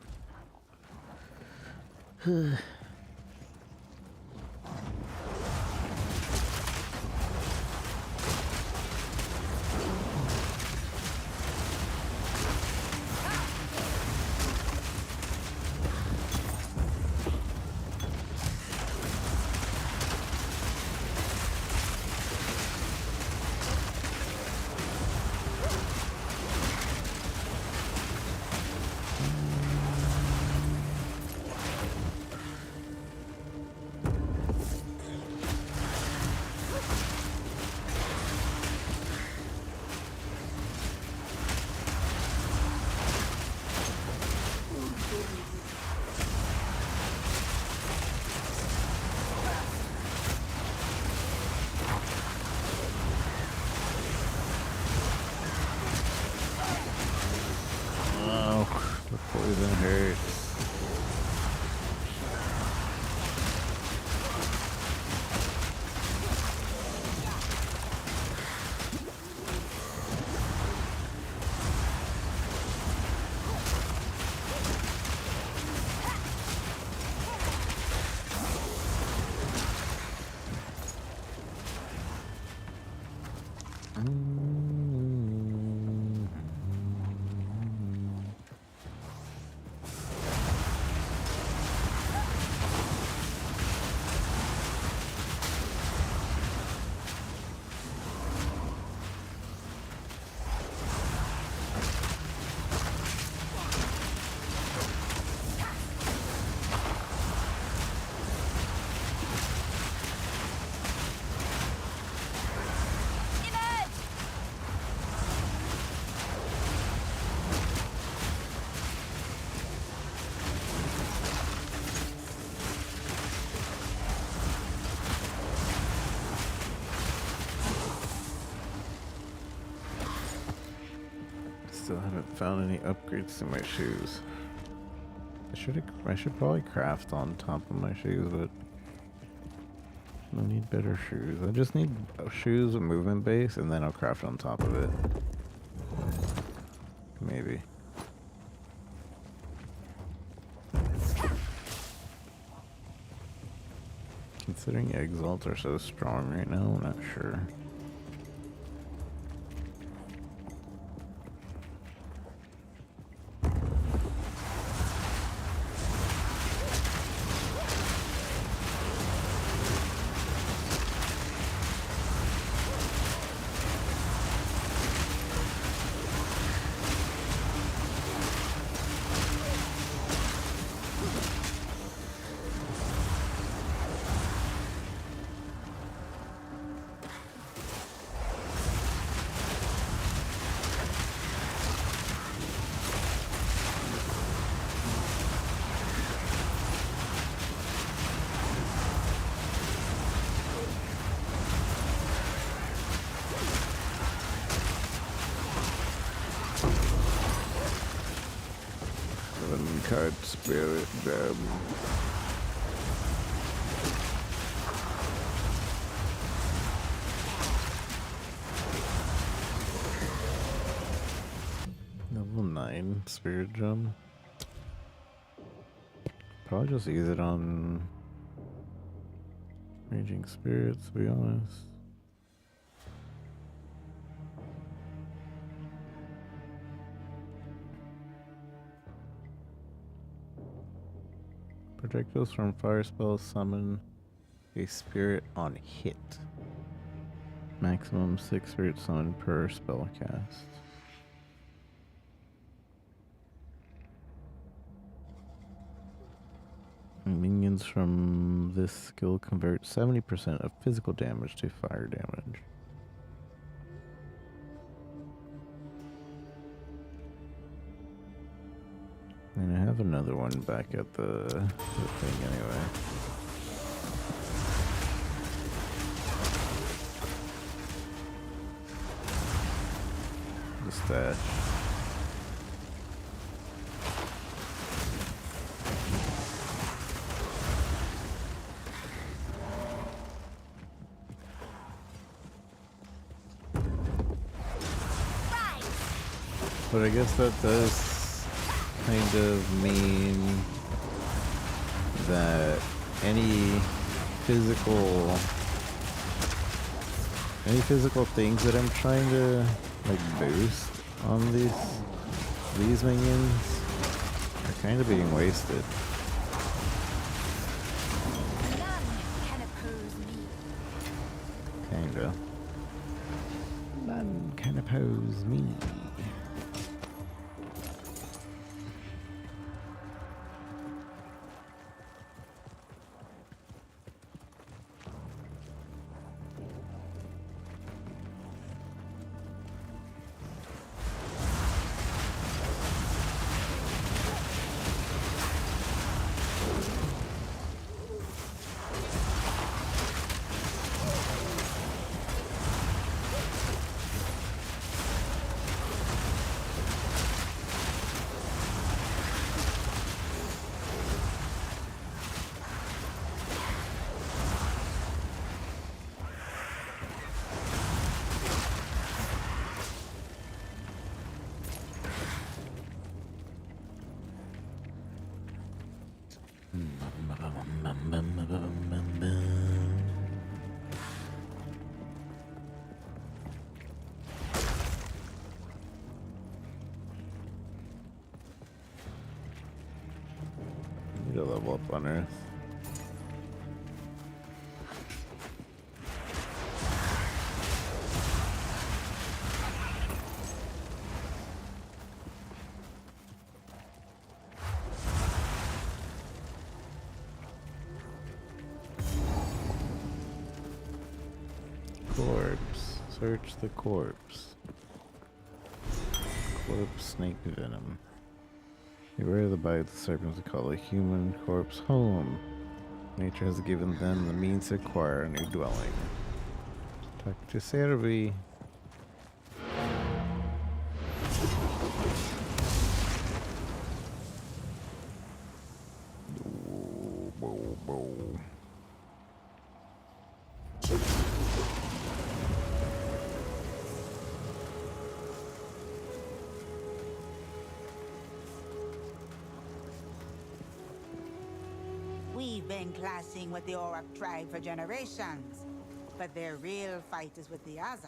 poison hurts. Still haven't found any upgrades to my shoes. I should probably craft on top of my shoes, but I need better shoes. I just need shoes with movement base, and then I'll craft on top of it. Maybe. Considering Exiles are so strong right now, I'm not sure. Card Spirit Gem. Level 9 Spirit Gem. Probably just use it on Raging Spirits, to be honest. Projectiles from fire spells summon a spirit on hit. Maximum 6 spirit summon per spell cast. Minions from this skill convert 70% of physical damage to fire damage. And I have another one back at the thing anyway. The stash. But I guess that does kind of mean that any physical things that I'm trying to like boost on these minions are kind of being wasted. Kinda. None can oppose me. Need to level up on Earth. Corpse. Search the corpse. Corpse snake venom. Beware of the bite of the serpents to call a human corpse home. Nature has given them the means to acquire a new dwelling. Talk to Servi. We've been clashing with the Orak tribe for generations, but their real fight is with the Azak,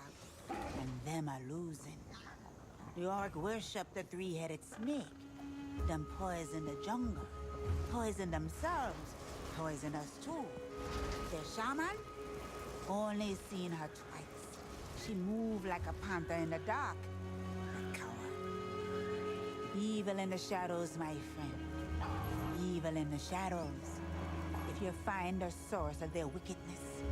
and them are losing. The Orak worship the three-headed snake, them poison the jungle, poison themselves, poison us too. Their shaman? Only seen her twice. She moved like a panther in the dark. A coward. Evil in the shadows, my friend. Evil in the shadows. If you find the source of their wickedness,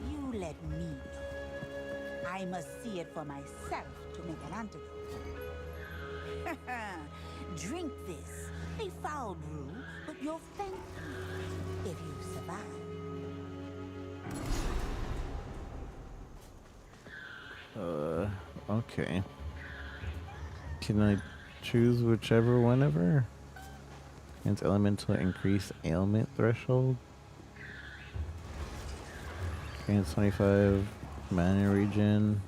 you let me know. I must see it for myself to make an antidote. Drink this. A foul brew, but you'll thank me if you survive. Okay. Can I choose whichever whenever? Grants elemental increase ailment threshold. Grants 25 mana regen.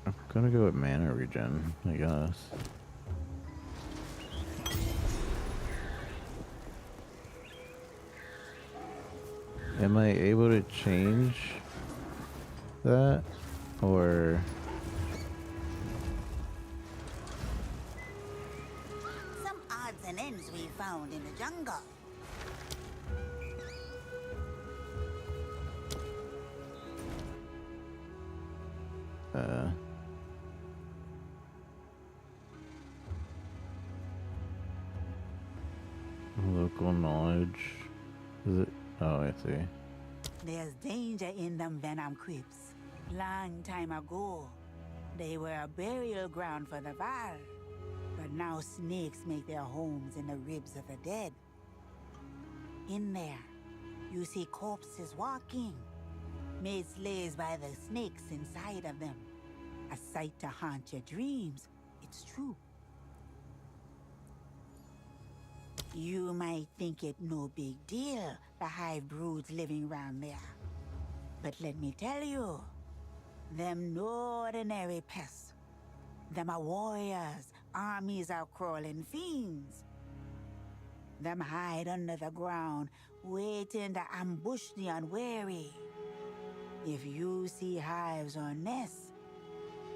I'm gonna go with mana regen, I guess. Am I able to change that? Or... Some odds and ends we found in the jungle. Local knowledge. Is it? Oh, I see. There's danger in them venom crypts. Long time ago, they were a burial ground for the Val. But now snakes make their homes in the ribs of the dead. In there, you see corpses walking, made slaves by the snakes inside of them. A sight to haunt your dreams. It's true. You might think it no big deal, the hive broods living round there. But let me tell you, them no ordinary pests. Them are warriors, armies are crawling fiends. Them hide under the ground, waiting to ambush the unwary. If you see hives or nests,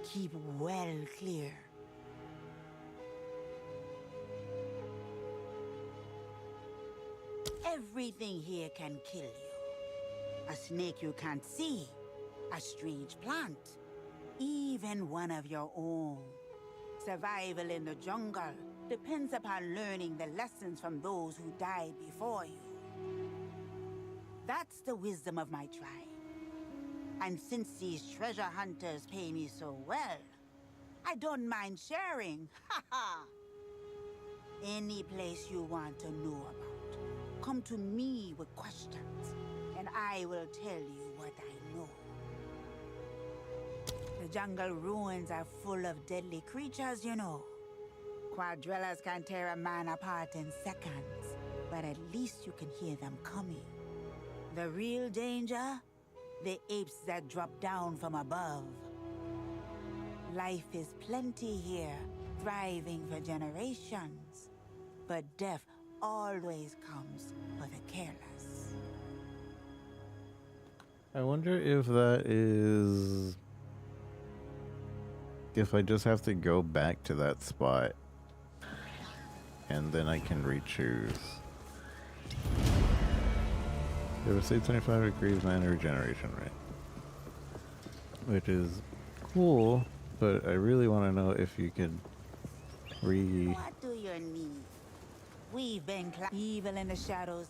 keep well clear. Everything here can kill you. A snake you can't see, a strange plant, even one of your own. Survival in the jungle depends upon learning the lessons from those who died before you. That's the wisdom of my tribe. And since these treasure hunters pay me so well, I don't mind sharing. Ha ha! Any place you want to know about, come to me with questions, and I will tell you what I know. The jungle ruins are full of deadly creatures, you know. Quadrillas can tear a man apart in seconds, but at least you can hear them coming. The real danger? The apes that drop down from above. Life is plenty here, thriving for generations. But death always comes for the careless. I wonder if that is... if I just have to go back to that spot and then I can re-choose. It would say 25 degrees mana regeneration, right? Which is cool, but I really want to know if you can What do you need? We've been evil in the shadows.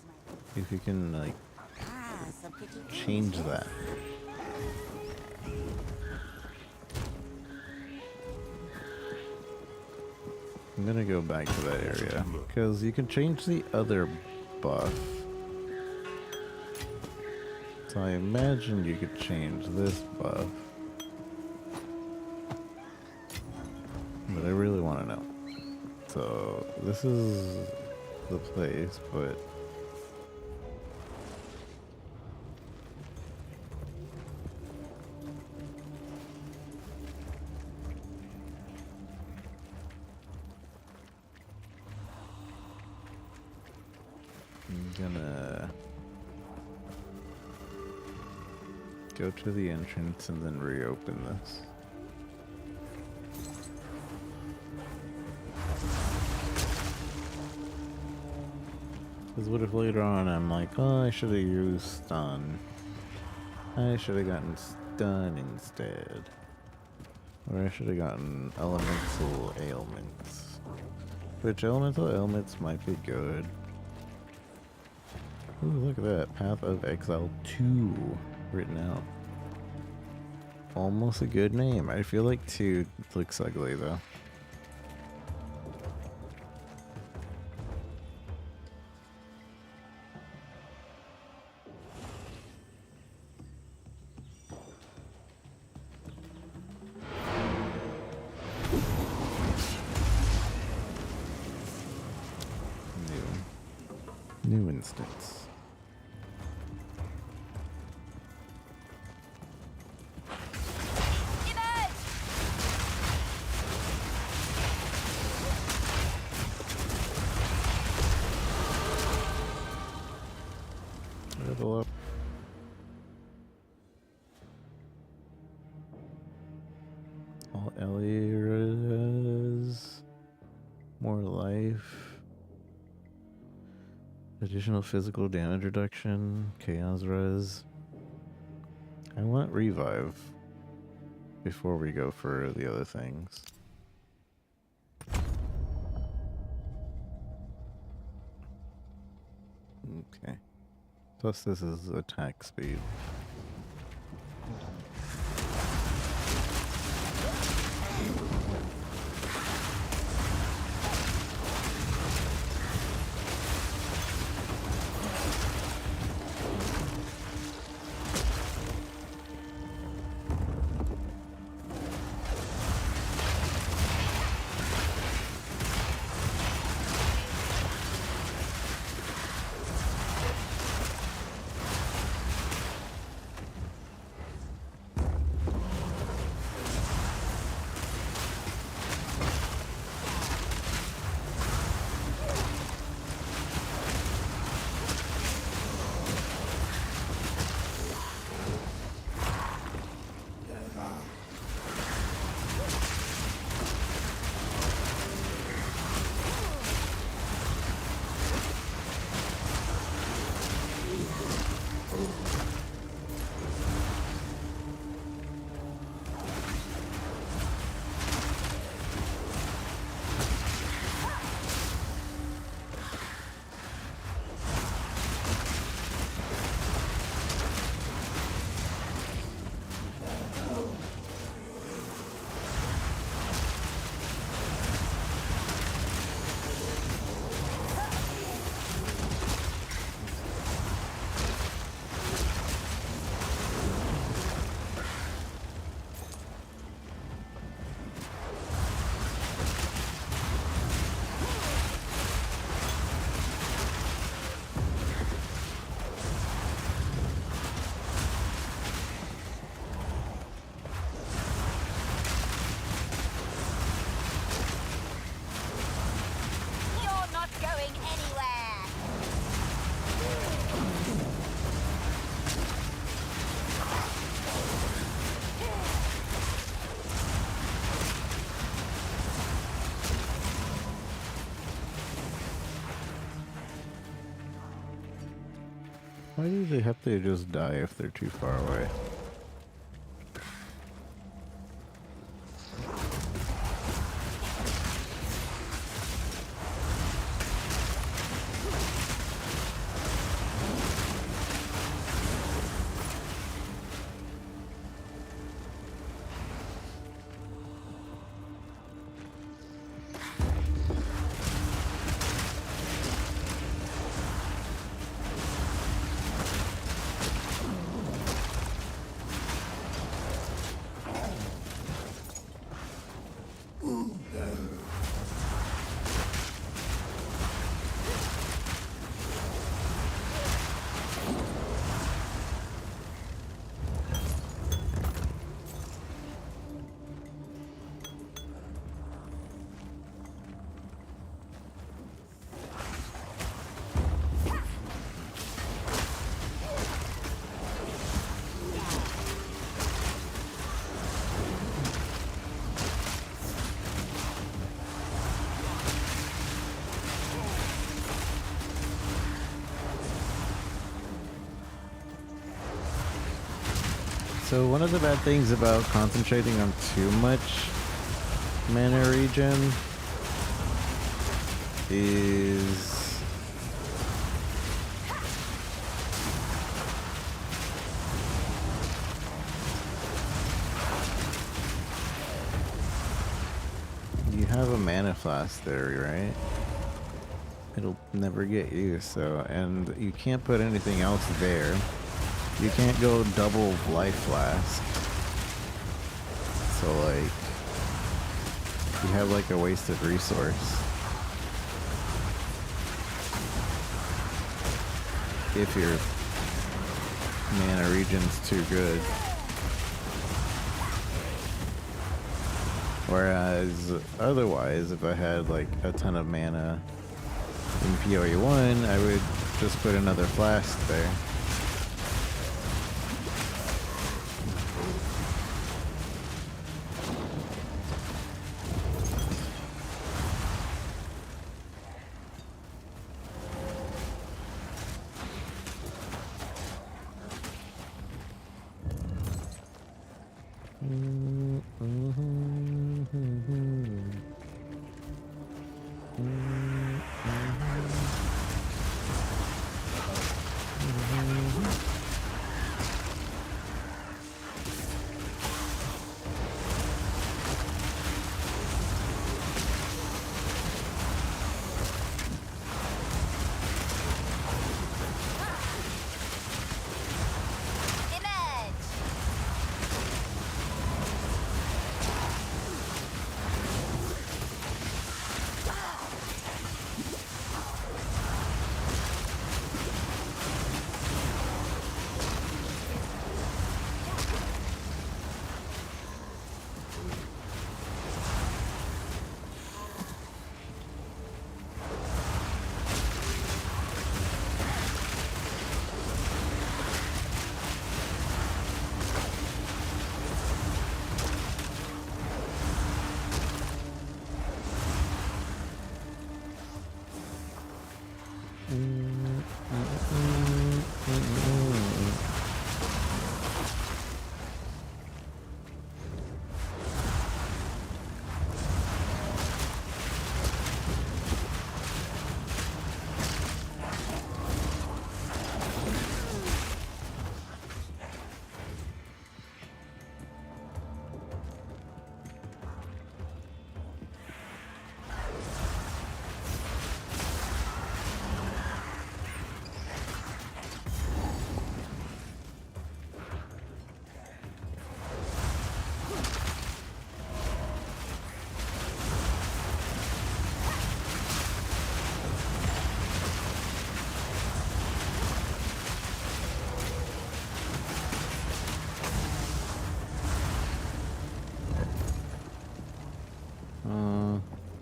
if you can, like, Some pretty change that. I'm gonna go back to that area, because you can change the other buff. So I imagine you could change this buff. But I really want to know. So this is the place, but... I'm gonna go to the entrance and then reopen this. Because what if later on I'm like, oh, I should have used stun. I should have gotten stun instead. Or I should have gotten elemental ailments. Which elemental ailments might be good. Ooh, look at that. Path of Exile 2 written out. Almost a good name. I feel like 2 looks ugly though. New instance. Level up. All areas. More life. Additional physical damage reduction. Chaos res. I want revive before we go for the other things. Okay. Plus this is attack speed. Why do they have to just die if they're too far away? So one of the bad things about concentrating on too much mana regen is you have a mana flask there, right? It'll never get used, so, and you can't put anything else there. You can't go double life flask. So like, you have like a wasted resource. if your mana regen's too good. Whereas otherwise, if I had like a ton of mana in PoE 1, I would just put another flask there.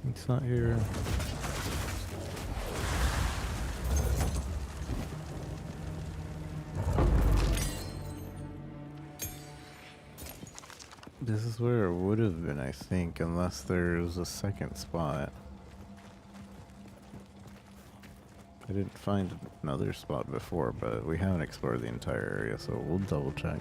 It's not here. This is where it would have been, I think, unless there's a second spot. I didn't find another spot before, but we haven't explored the entire area, so we'll double check.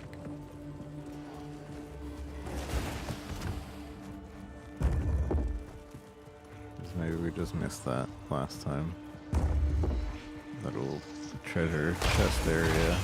Maybe we just missed that last time. That little treasure chest area.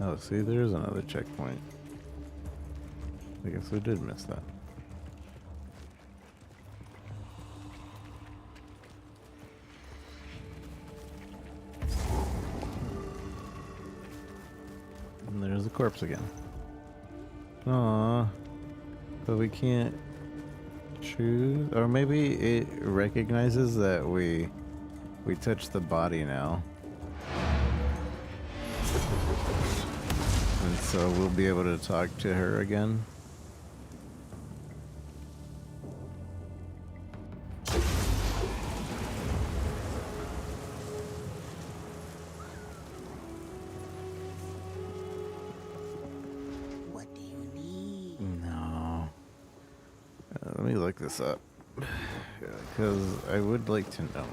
Oh, see, there's another checkpoint. I guess we did miss that. And there's the corpse again. Aww. But we can't choose, or maybe it recognizes that we touched the body now. And so we'll be able to talk to her again. What do you need? No. Let me look this up. Because I would like to know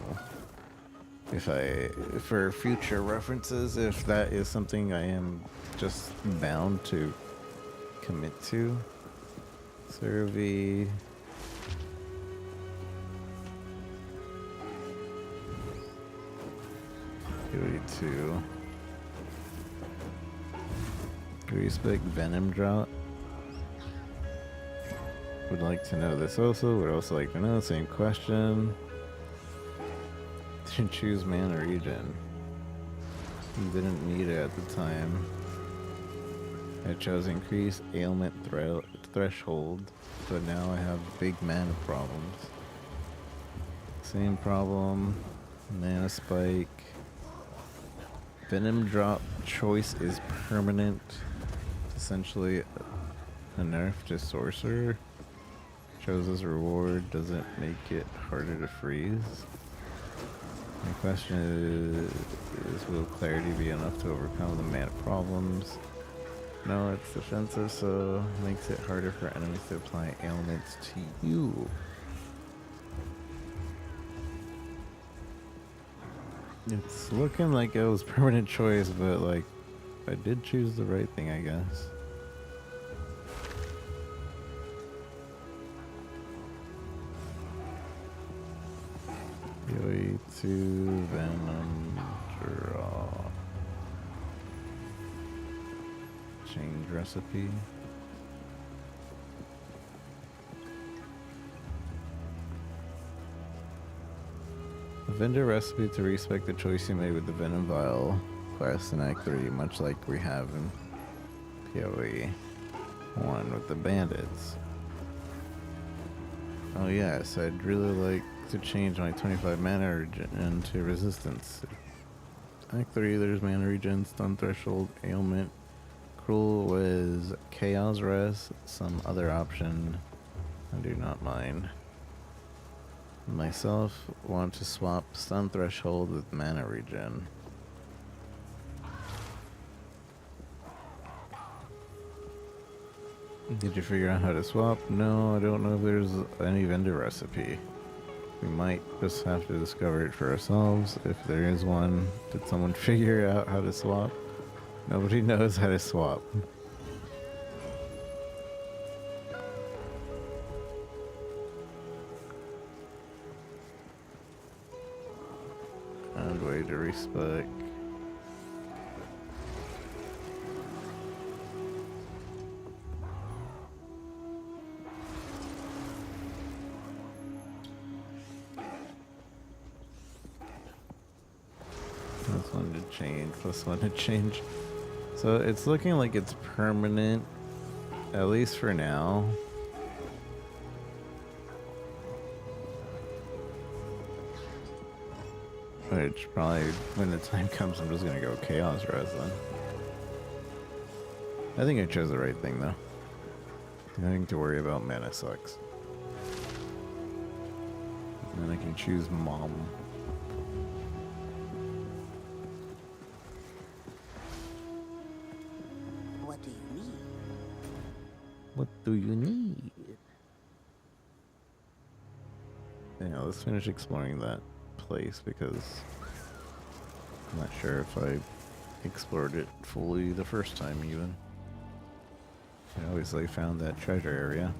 if for future references, if that is something I am just bound to commit to. Survey. Two. Do we expect Venom Drought? would like to know this also. Would also like to know, same question. Didn't choose mana regen. Didn't need it at the time. I chose increase ailment threshold, but now I have big mana problems. Same problem. Mana spike. Venom drop choice is permanent. It's essentially a nerf to sorcerer. Chose as reward. Does it make it harder to freeze? My question is will clarity be enough to overcome the mana problems? No, it's defensive, so it makes it harder for enemies to apply ailments to you. It's looking like it was permanent choice, but like, I did choose the right thing, I guess. Yoi to Venom draw. Change recipe. A vendor recipe to respect the choice you made with the Venom Vial quest in Act 3, much like we have in PoE 1 with the bandits. Oh yes, I'd really like to change my 25 mana regen to resistance. Act 3, there's mana regen, stun threshold, ailment. Cruel was chaos res, some other option. I do not mind. Myself want to swap stun threshold with mana regen. Did you figure out how to swap? No, I don't know if there's any vendor recipe. We might just have to discover it for ourselves if there is one. Did someone figure out how to swap? Nobody knows how to swap. And way to respec. Plus one to change, plus one to change. So it's looking like it's permanent, at least for now. Which probably, when the time comes, I'm just gonna go Chaos Res then. I think I chose the right thing though. Nothing to worry about, mana sucks. And then I can choose Mom. What do you need? What do you need? Yeah, let's finish exploring that place because I'm not sure if I explored it fully the first time even. I always like found that treasure area.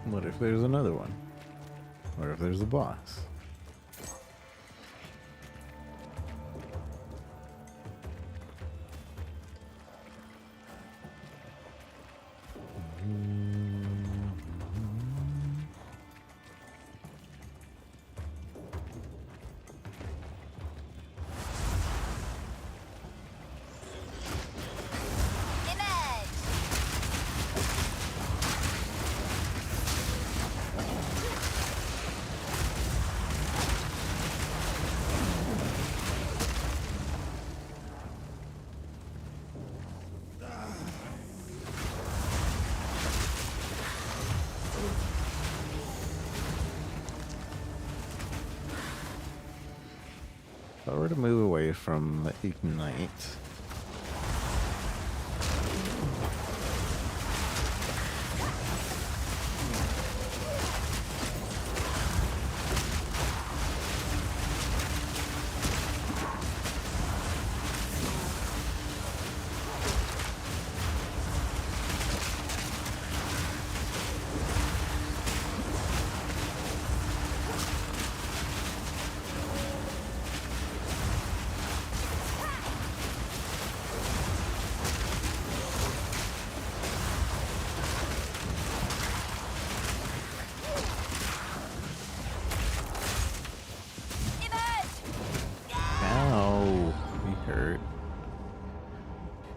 What if there's another one? Or if there's a boss? If I were to move away from Ignite,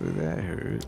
Ooh, that hurt.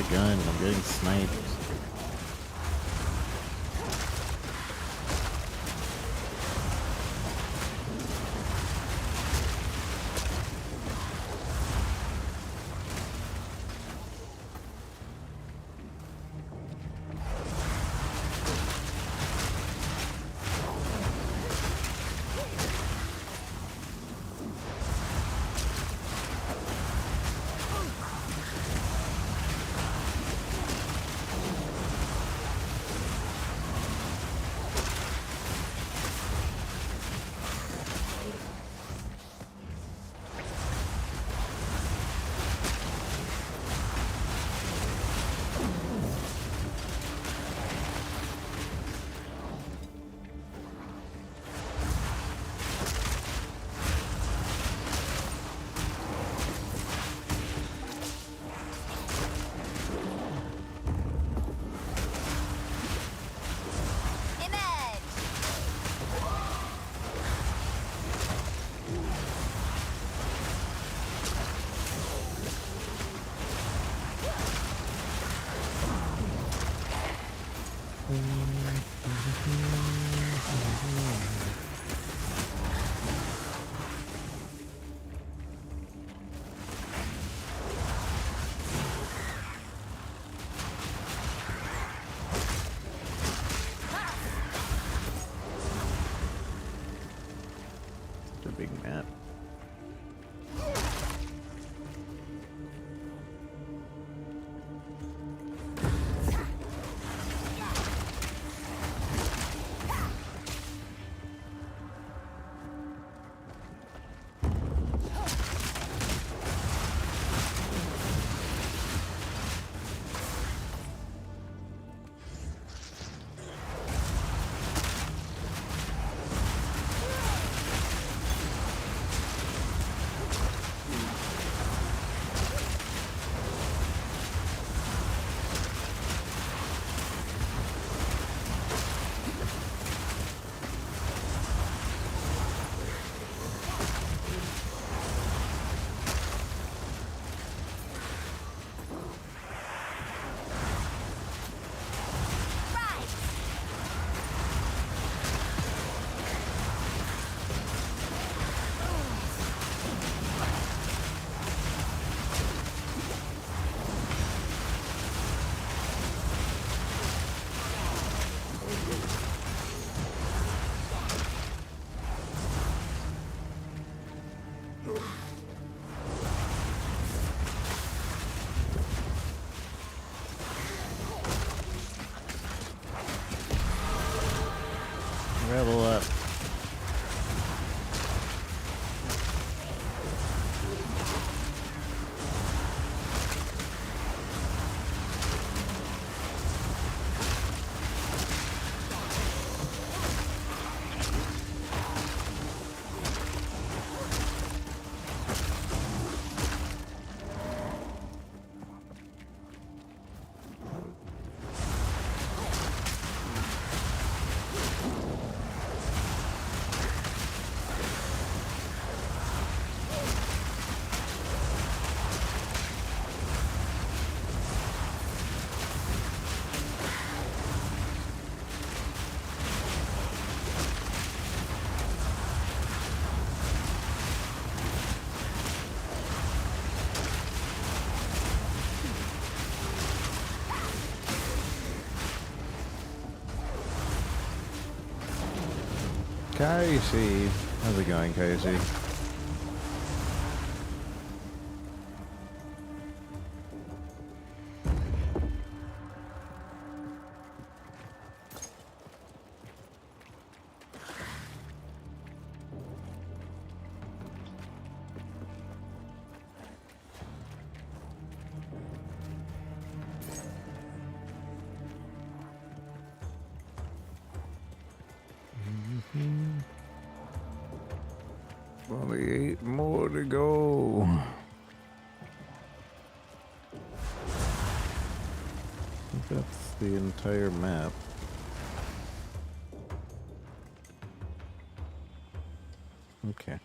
Gun. I'm getting sniped. Level up. Kaishi. How's it going, Kaishi? Only 8 more to go. I think that's the entire map. Okay.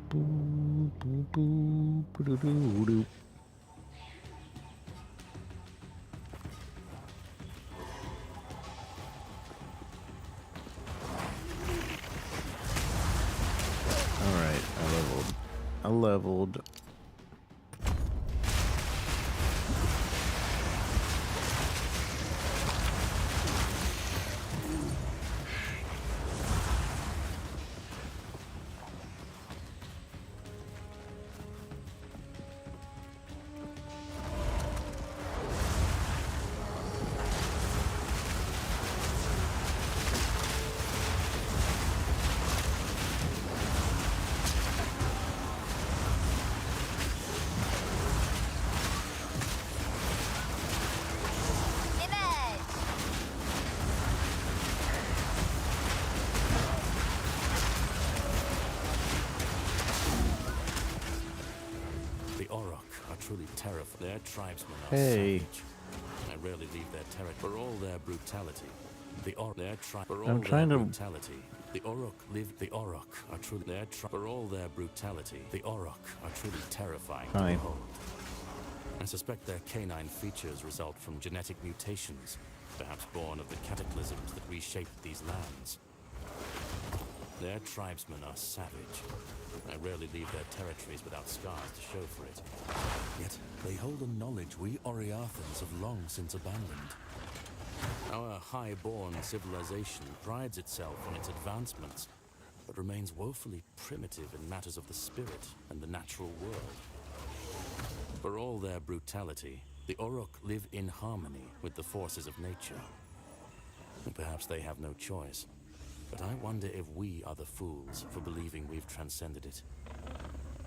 Boo, boo, boo, boo, doo, doo. Alright, I leveled. Truly terrified. Their tribesmen are Hey. savage. I rarely leave their territory for all their brutality. The Orc, their tribe, for all I'm trying their to- brutality. The Orc live. The Orc are truly their for all their brutality. The Orc are truly terrifying Fine. to behold. I suspect their canine features result from genetic mutations, perhaps born of the cataclysms that reshaped these lands. Their tribesmen are savage. I rarely leave their territories without scars to show for it. Yet they hold a knowledge we Oriathans have long since abandoned. Our high-born civilization prides itself on its advancements, but remains woefully primitive in matters of the spirit and the natural world. For all their brutality, the Orok live in harmony with the forces of nature. And perhaps they have no choice. But I wonder if we are the fools for believing we've transcended it.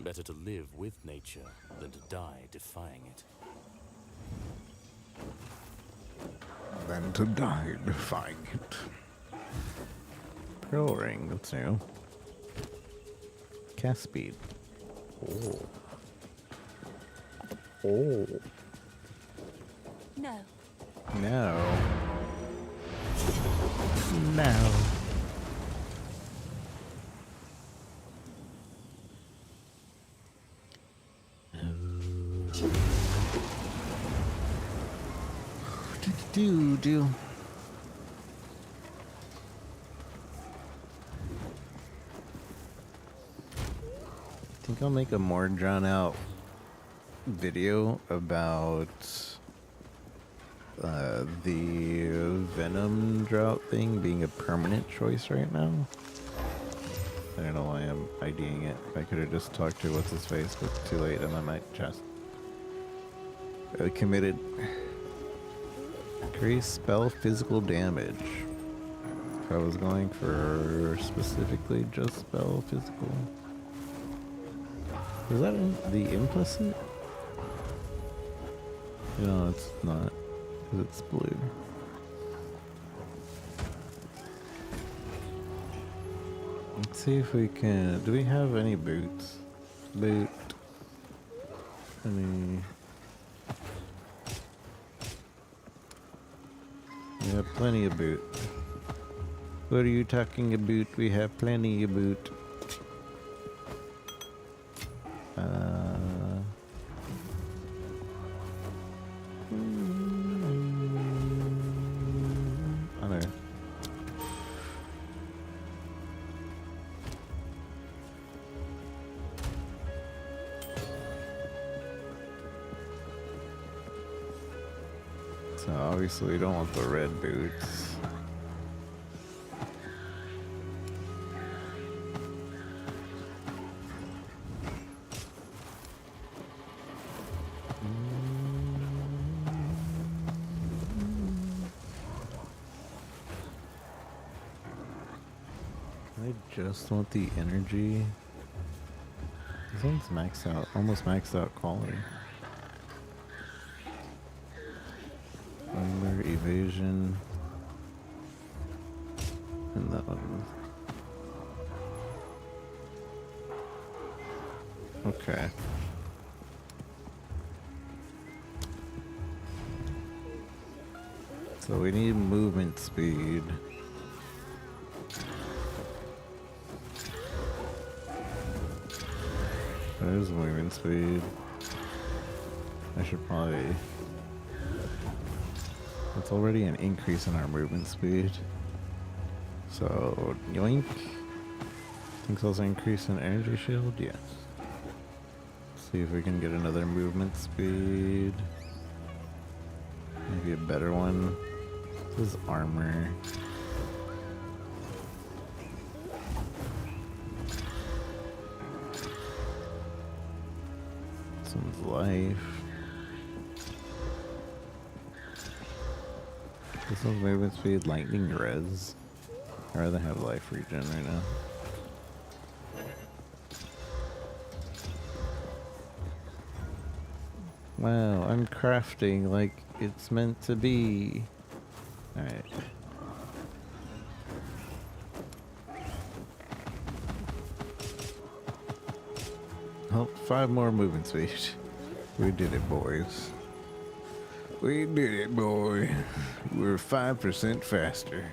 Better to live with nature than to die defying it. Than to die defying it. Pearl ring, that's new. Cast speed. Oh. Oh. No. No. No. Do. I think I'll make a more drawn out video about the Venom drought thing being a permanent choice right now. I don't know why I'm IDing it. I could have just talked to what's his face, but too late. I'm on my chest. Committed. Increase spell physical damage. If I was going for specifically just spell physical. Is that the implicit? No, it's not. Because it's blue. Let's see if we can... Do we have any boots? Boot. Any... We have plenty of boot. What are you talking about? We have plenty of boot. Other. So obviously we don't want the red boots. I just want the energy. This one's maxed out, almost maxed out quality. Armor, evasion, and that one. Okay. So we need movement speed. There's movement speed. I should probably... It's already an increase in our movement speed. So, yoink. Think it's also increase in energy shield? Yes. See if we can get another movement speed. Maybe a better one. This is armor. This one's life. This one's movement speed, lightning res. I'd rather have life regen right now. Wow, I'm crafting like it's meant to be. Alright. Oh, 5 more movement speed. We did it, boys. We did it, boy. We're 5% faster.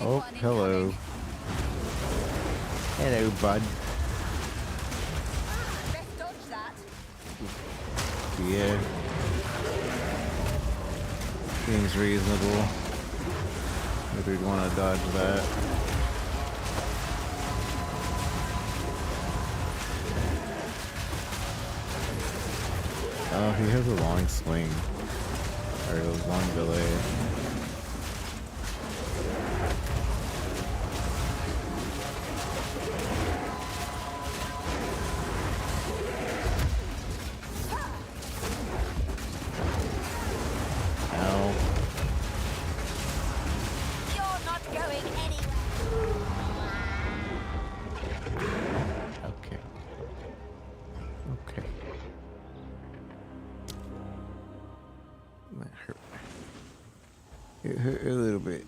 Oh, hello. Hello, bud. Let's dodge that. Yeah. Seems reasonable. If we'd want to dodge that. Oh, he has a long swing. Or it was long delay. Ow. You're not going anywhere. Okay. Okay. That hurt. It hurt a little bit.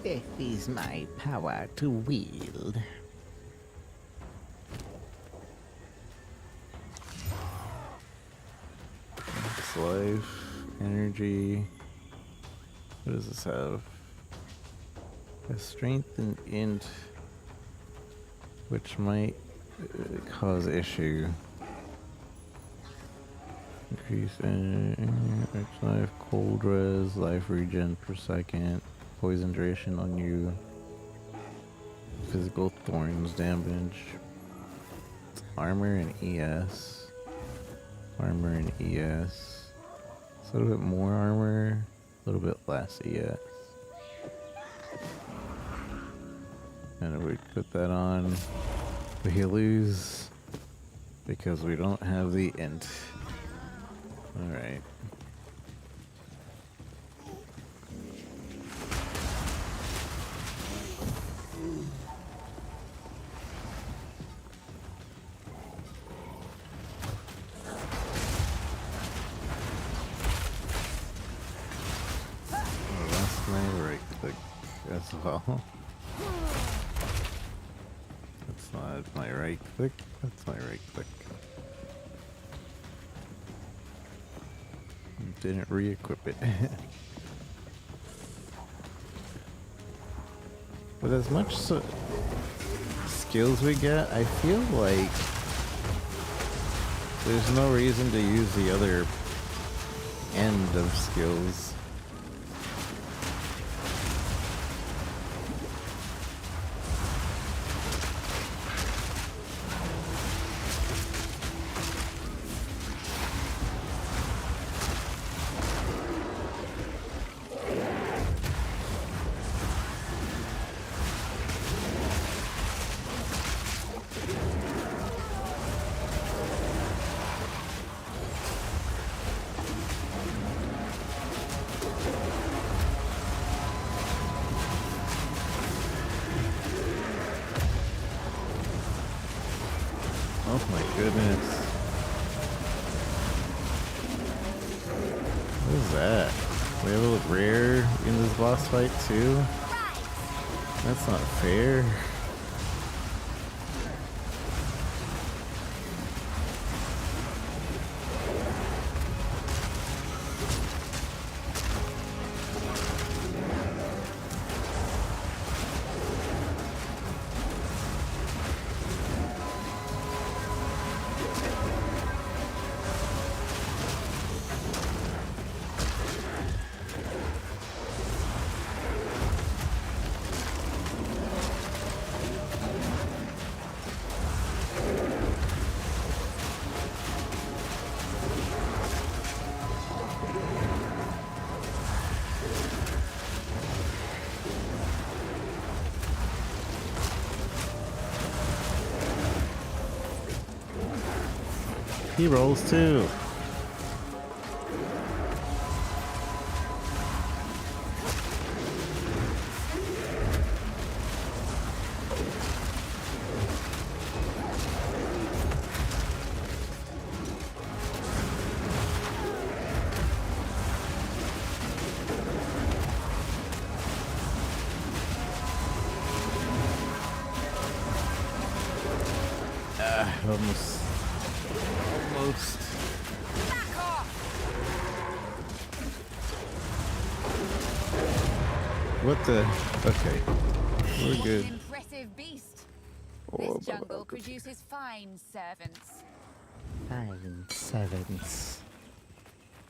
Death is my power to wield. Max life, energy. What does this have? A strength and int, which might cause issue. Increase max life, cold res, life regen per second. Poison duration on you. Physical thorns damage. Armor and ES. Armor and ES. A little bit more armor, a little bit less ES. And if we put that on, we lose because we don't have the int. Alright. As well. That's not my right click. That's my right click. Didn't re-equip it. With as much skills we get, I feel like there's no reason to use the other end of skills. Oh my goodness. What is that? We have a rare in this boss fight too? That's not fair. He rolls too. Almost. Almost. What the? Okay. We're good. An impressive beast. Oh, This jungle produces fine servants. Fine servants.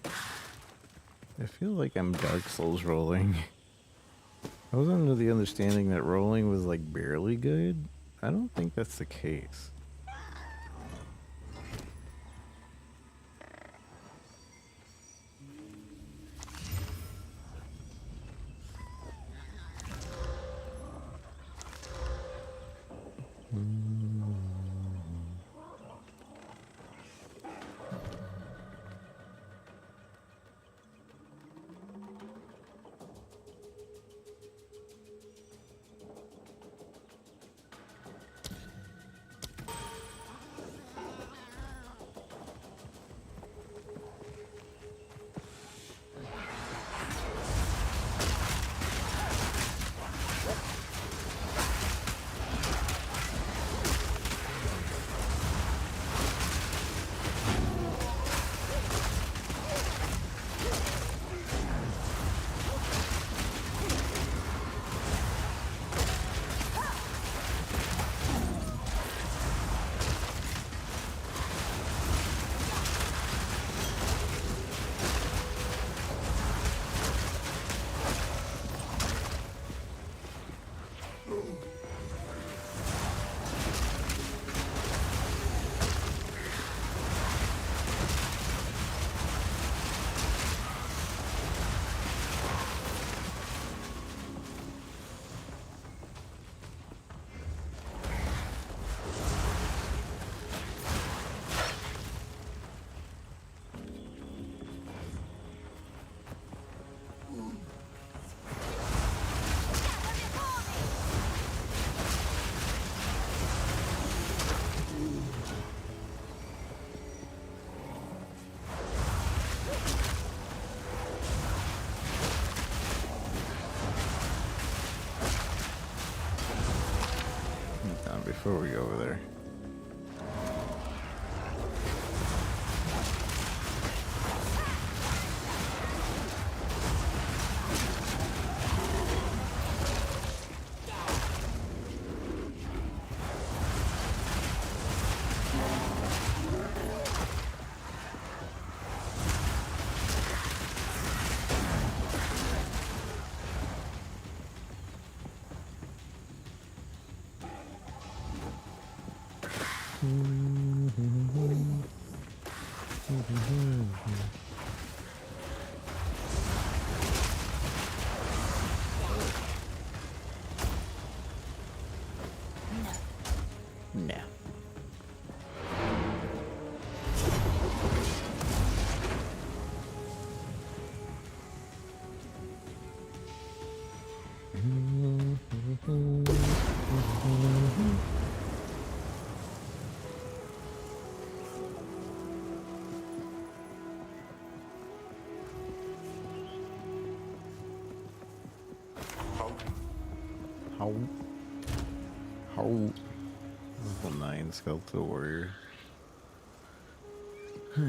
I feel like I'm Dark Souls rolling. I was under the understanding that rolling was like barely good. I don't think that's the case. Before we go over there. No. How? Level 9 Skeletal Warrior. Oh,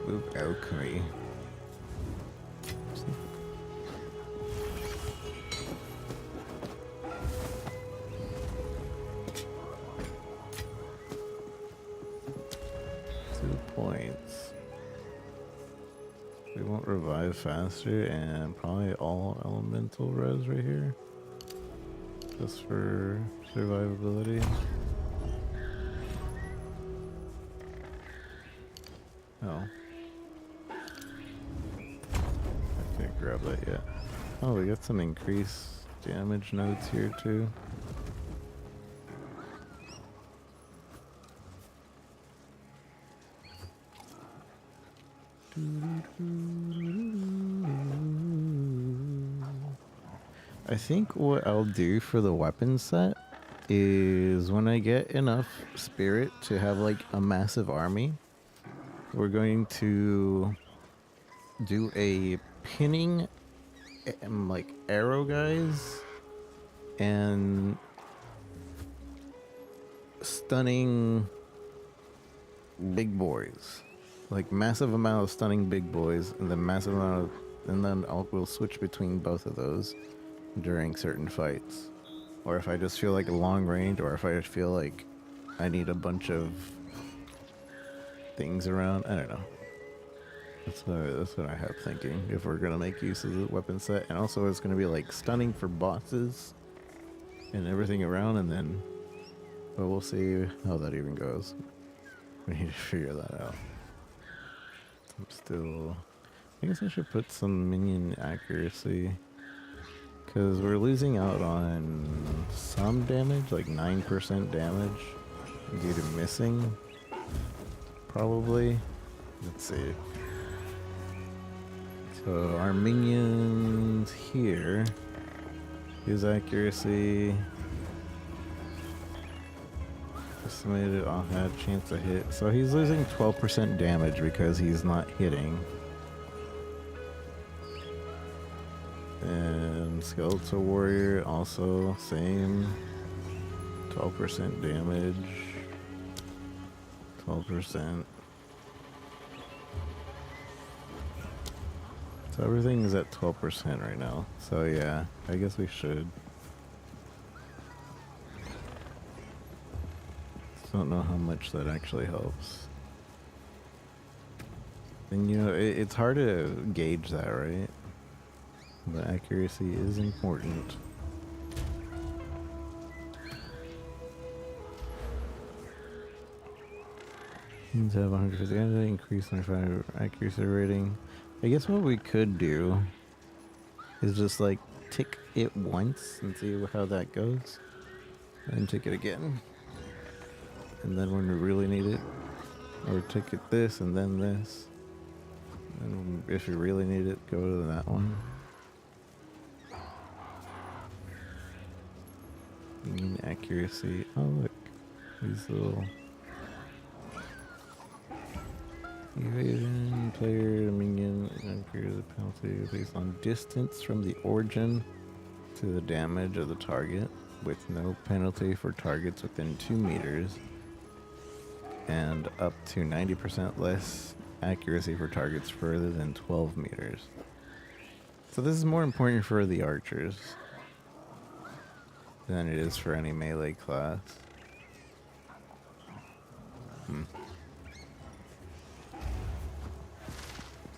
move alchemy. 2 points. We won't revive faster, and probably all elemental res right here. Just for survivability. Oh. I can't grab that yet. Oh, we got some increased damage nodes here too. I think what I'll do for the weapon set is when I get enough spirit to have like a massive army, we're going to do a pinning like arrow guys and stunning big boys, like massive amount of stunning big boys and then massive amount of, and then we'll switch between both of those during certain fights, or if I just feel like a long range, or if I just feel like I need a bunch of things around. I don't know. That's what I have thinking if we're gonna make use of the weapon set, and also it's gonna be like stunning for bosses and everything around, and then, but we'll see how that even goes. We need to figure that out. I'm still, I guess I should put some minion accuracy, because we're losing out on some damage, like 9% damage due to missing, probably. Let's see. So our minions here, his accuracy estimated had chance to hit. So he's losing 12% damage because he's not hitting. And Skeletal Warrior also same, 12% damage, 12%. So everything is at 12% right now. So yeah, I guess we should. Just don't know how much that actually helps. And you know, it's hard to gauge that, right? But accuracy is important. Humans have 150 energy, increase 25 accuracy rating. I guess what we could do is just like tick it once and see how that goes. And tick it again. And then when we really need it, or tick it this and then this. And if you really need it, go to that one. Mean accuracy. Oh look, these little evasion player minion increases penalty based on distance from the origin to the damage of the target, with no penalty for targets within 2 meters, and up to 90% less accuracy for targets further than 12 meters. So this is more important for the archers than it is for any melee class.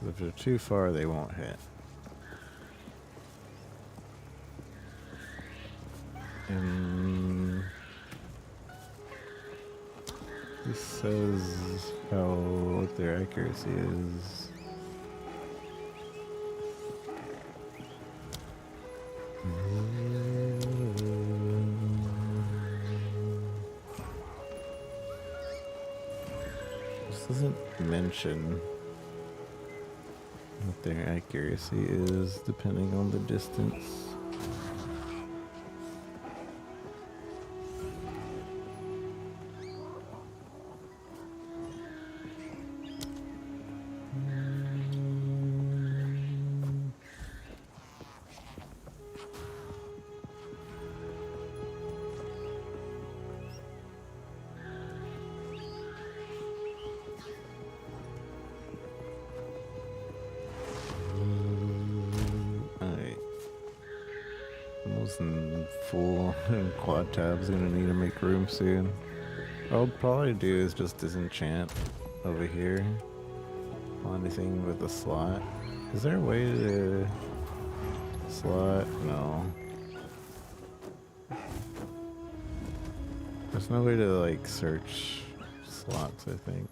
If they're too far, they won't hit. And this says what their accuracy is. This doesn't mention what their accuracy is depending on the distance. Full and quad tabs, gonna need to make room soon. What I'll probably do is just disenchant over here on anything with a slot. Is there a way to slot? No. There's no way to like search slots, I think.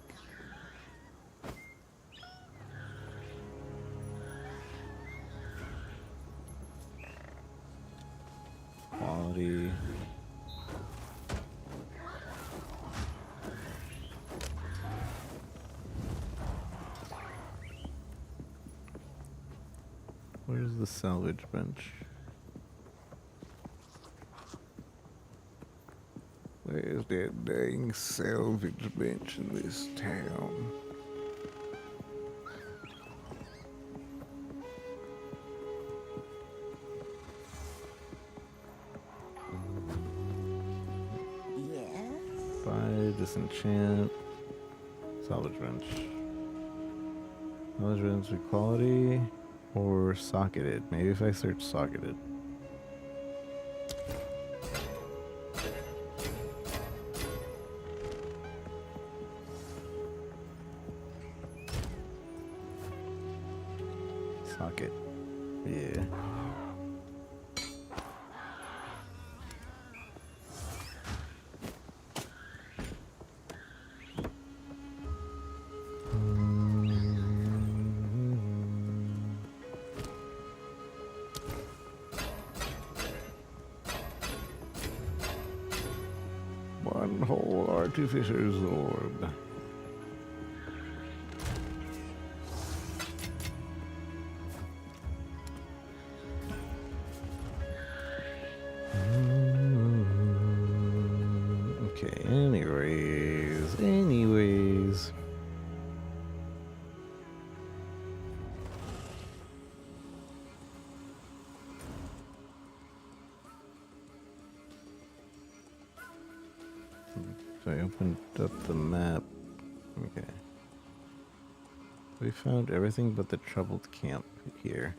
Quality. Where's the salvage bench? Where's that dang salvage bench in this town? Yes? Buy, disenchant, salvage bench. Salvage bench equality or socketed. Maybe if I search socketed. Socket. Yeah. One whole artificer's orb. Okay, anyways. So I opened up the map. Okay. We found everything but the troubled camp here.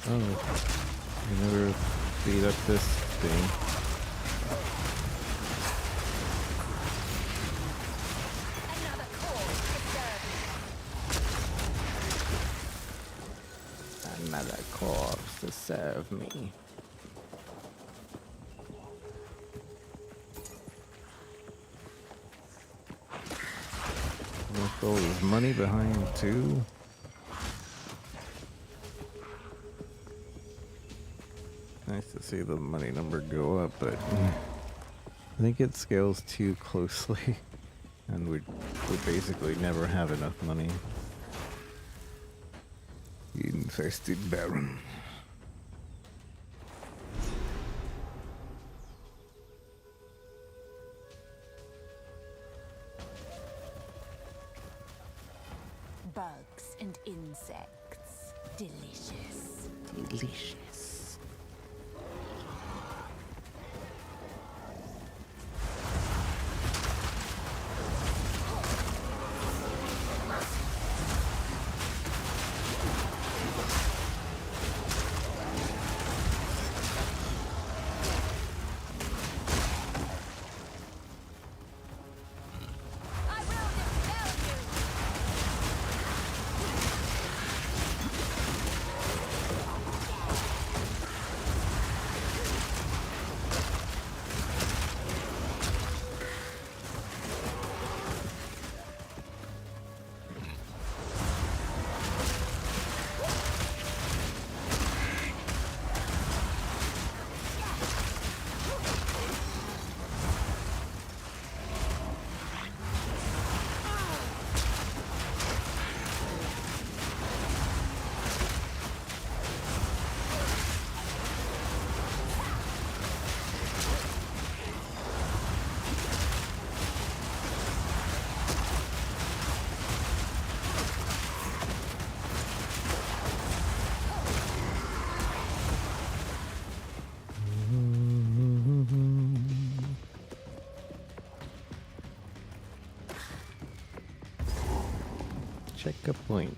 Oh, you never beat up this thing. Another corpse to serve me. Left all his money behind too. Nice to see the money number go up, but I think it scales too closely, and we basically never have enough money. Infested Baron. Bugs and insects. Delicious. Delicious. Checkpoint.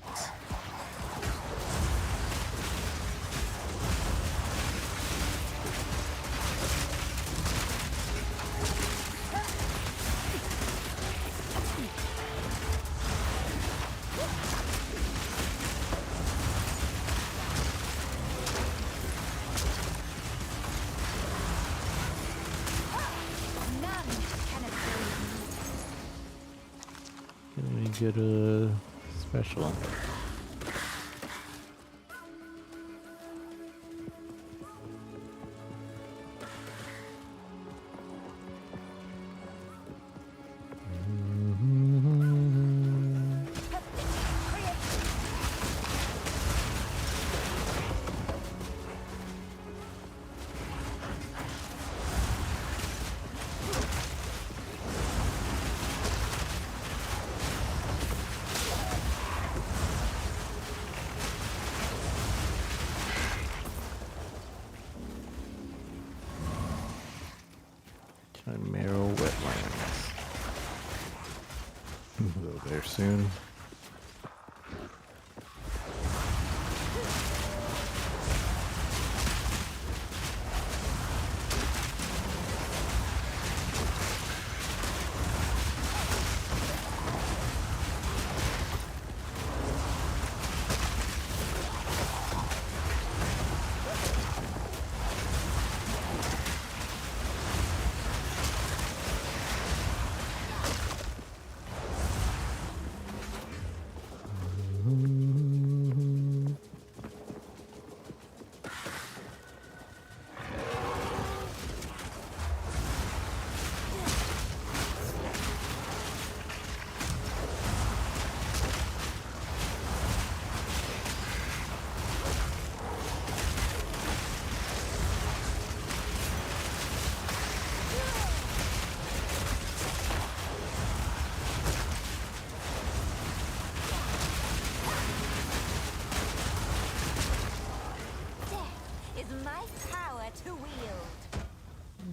Can we get a special? Chimera wetlands. We'll go there soon.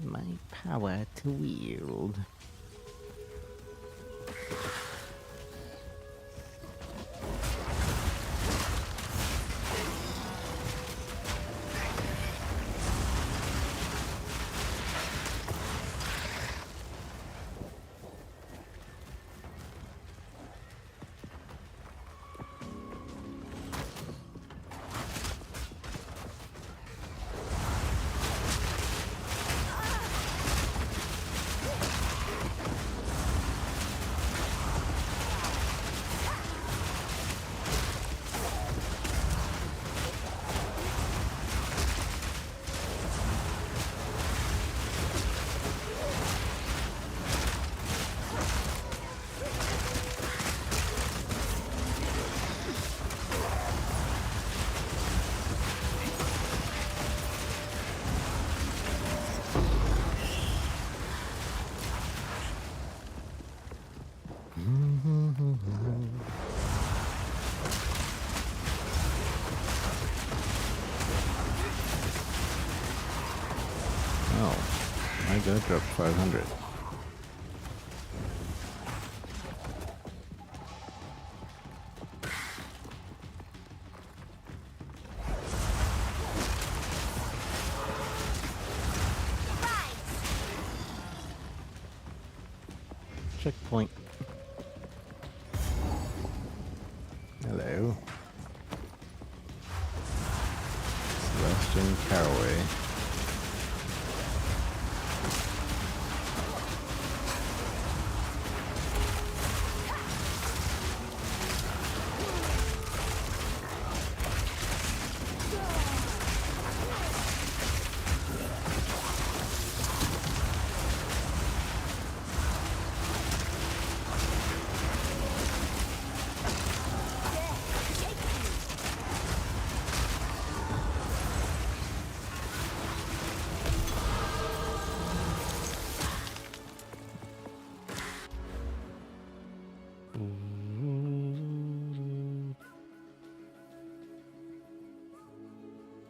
My power to wield. I got dropped 500. Checkpoint. Hello. Sebastian Caraway.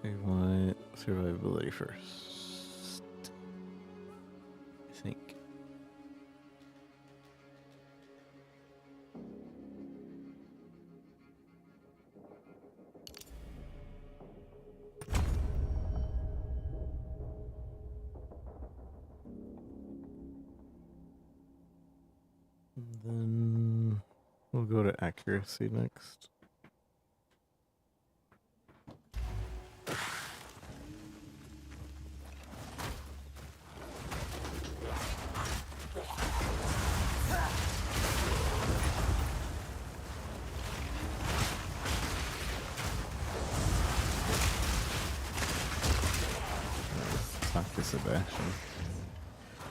We want survivability first, I think. Then we'll go to accuracy next. Let's talk to Sebastian.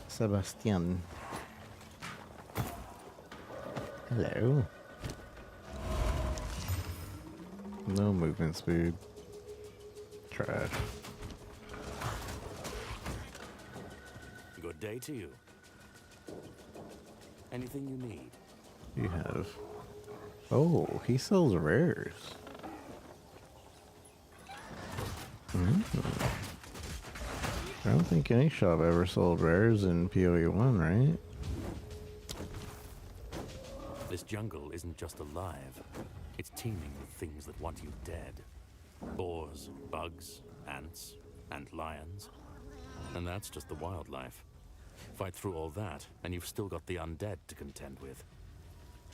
Sebastian. Hello. No movement speed. Trash. Good day to you. Anything you need? You have. Oh, he sells rares. I don't think any shop ever sold rares in PoE 1, right? This jungle isn't just alive. It's teeming with things that want you dead. Boars, bugs, ants, and lions. And that's just the wildlife. Fight through all that, and you've still got the undead to contend with.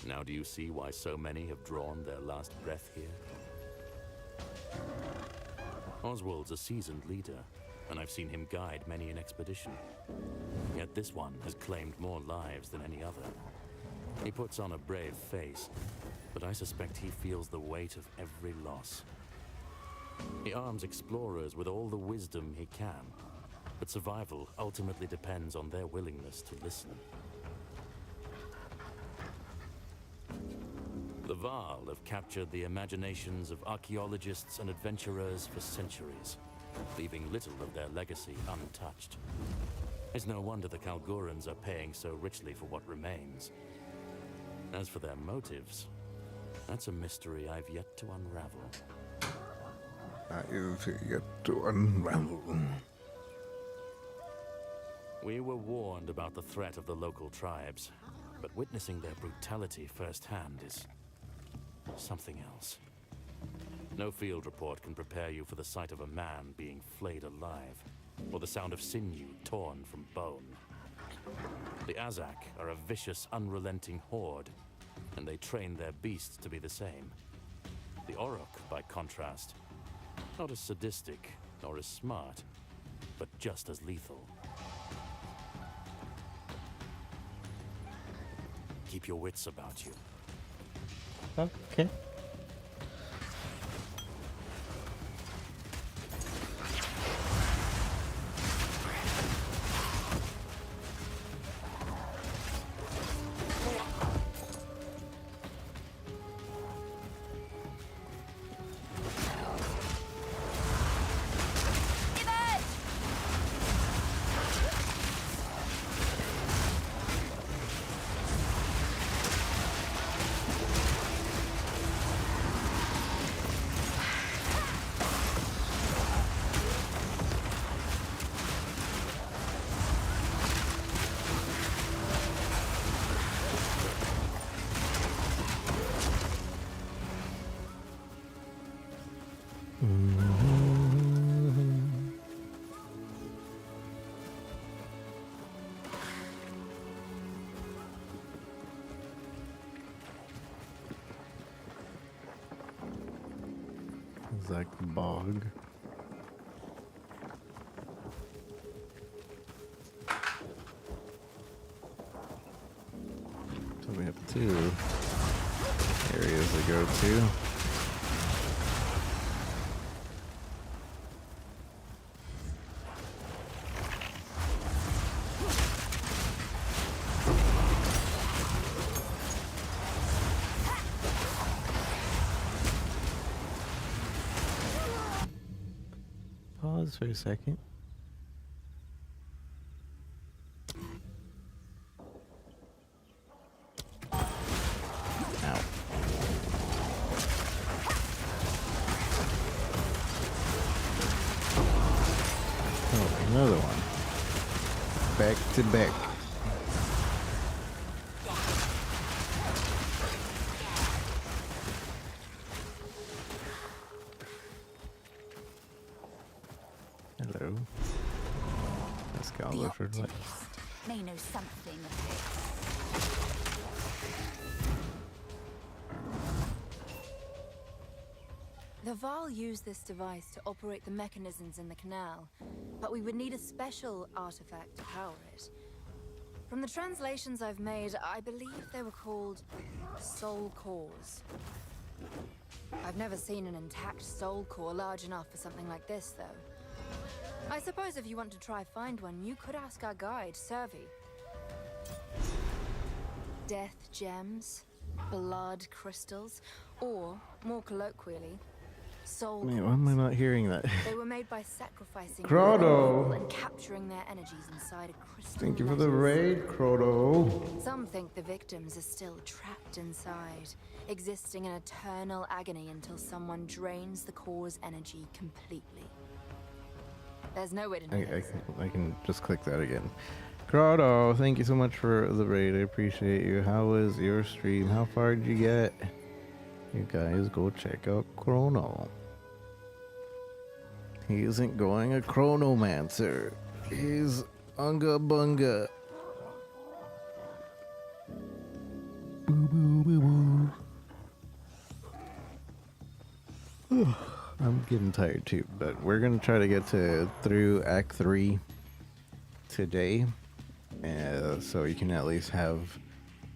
Now do you see why so many have drawn their last breath here? Oswald's a seasoned leader, and I've seen him guide many an expedition. Yet this one has claimed more lives than any other. He puts on a brave face, but I suspect he feels the weight of every loss. He arms explorers with all the wisdom he can, but survival ultimately depends on their willingness to listen. The Varl have captured the imaginations of archaeologists and adventurers for centuries, leaving little of their legacy untouched. It's no wonder the Kalgorans are paying so richly for what remains. As for their motives, that's a mystery I've yet to unravel. We were warned about the threat of the local tribes, but witnessing their brutality firsthand is something else. No field report can prepare you for the sight of a man being flayed alive, or the sound of sinew torn from bone. The Azak are a vicious, unrelenting horde, and they train their beasts to be the same. The Orok, by contrast, not as sadistic nor as smart, but just as lethal. Keep your wits about you. Okay. Zach Bog. So we have 2 areas to go to. Pause for a second. Ow. Oh, another one. Back to back. Hello. Let's go The look for what. optimist may know something of this. The Val used this device to operate the mechanisms in the canal, but we would need a special artifact to power it. From the translations I've made, I believe they were called soul cores. I've never seen an intact soul core large enough for something like this, though. I suppose if you want to try find one, you could ask our guide, Servi. Death gems, blood crystals, or, more colloquially, soul Man, why am I not hearing that? They were made by sacrificing Croto! and capturing their energies inside a crystal. Thank you for the raid, Croto. Some think the victims are still trapped inside, existing in eternal agony until someone drains the core's energy completely. There's no way to know this. I can just click that again. Croto, thank you so much for the raid. I appreciate you. How was your stream? How far did you get? You guys go check out Chrono. He isn't going a chronomancer. He's unga bunga. Boo boo boo boo. I'm getting tired too, but we're gonna try to get through Act 3 today, so you can at least have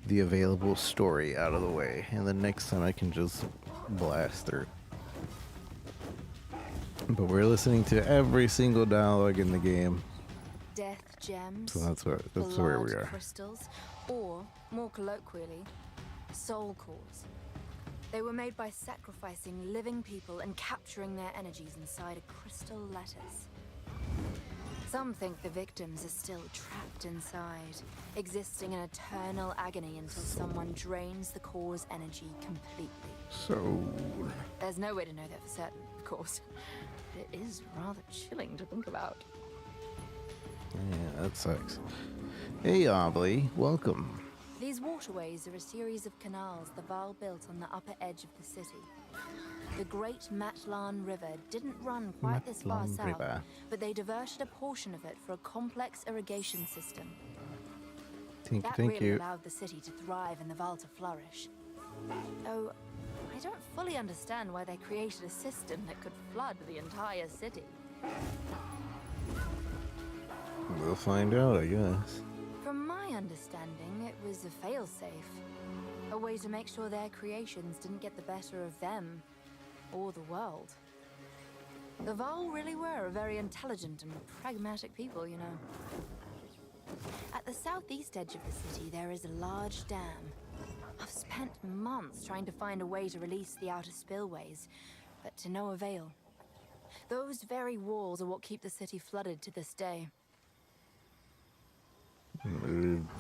the available story out of the way, and then next time I can just blast through. But we're listening to every single dialogue in the game. Death gems. So that's where we are. Crystals, or more colloquially, soul cores. They were made by sacrificing living people and capturing their energies inside a crystal lattice. Some think the victims are still trapped inside, existing in eternal agony until someone drains the core's energy completely. So There's no way to know that for certain, of course. But it is rather chilling to think about. yeah, that sucks. Hey, Obly, welcome. These waterways are a series of canals the Val built on the upper edge of the city. The Great Matlan River didn't run quite this far Matlan south, River. but they diverted a portion of it for a complex irrigation system. Thank That you, really thank you. allowed the city to thrive and the Val to flourish. Though, I don't fully understand why they created a system that could flood the entire city. We'll find out, I guess. From my understanding, it was a failsafe. A way to make sure their creations didn't get the better of them, or the world. The Val really were a very intelligent and pragmatic people, you know. At the southeast edge of the city, there is a large dam. I've spent months trying to find a way to release the outer spillways, but to no avail. Those very walls are what keep the city flooded to this day.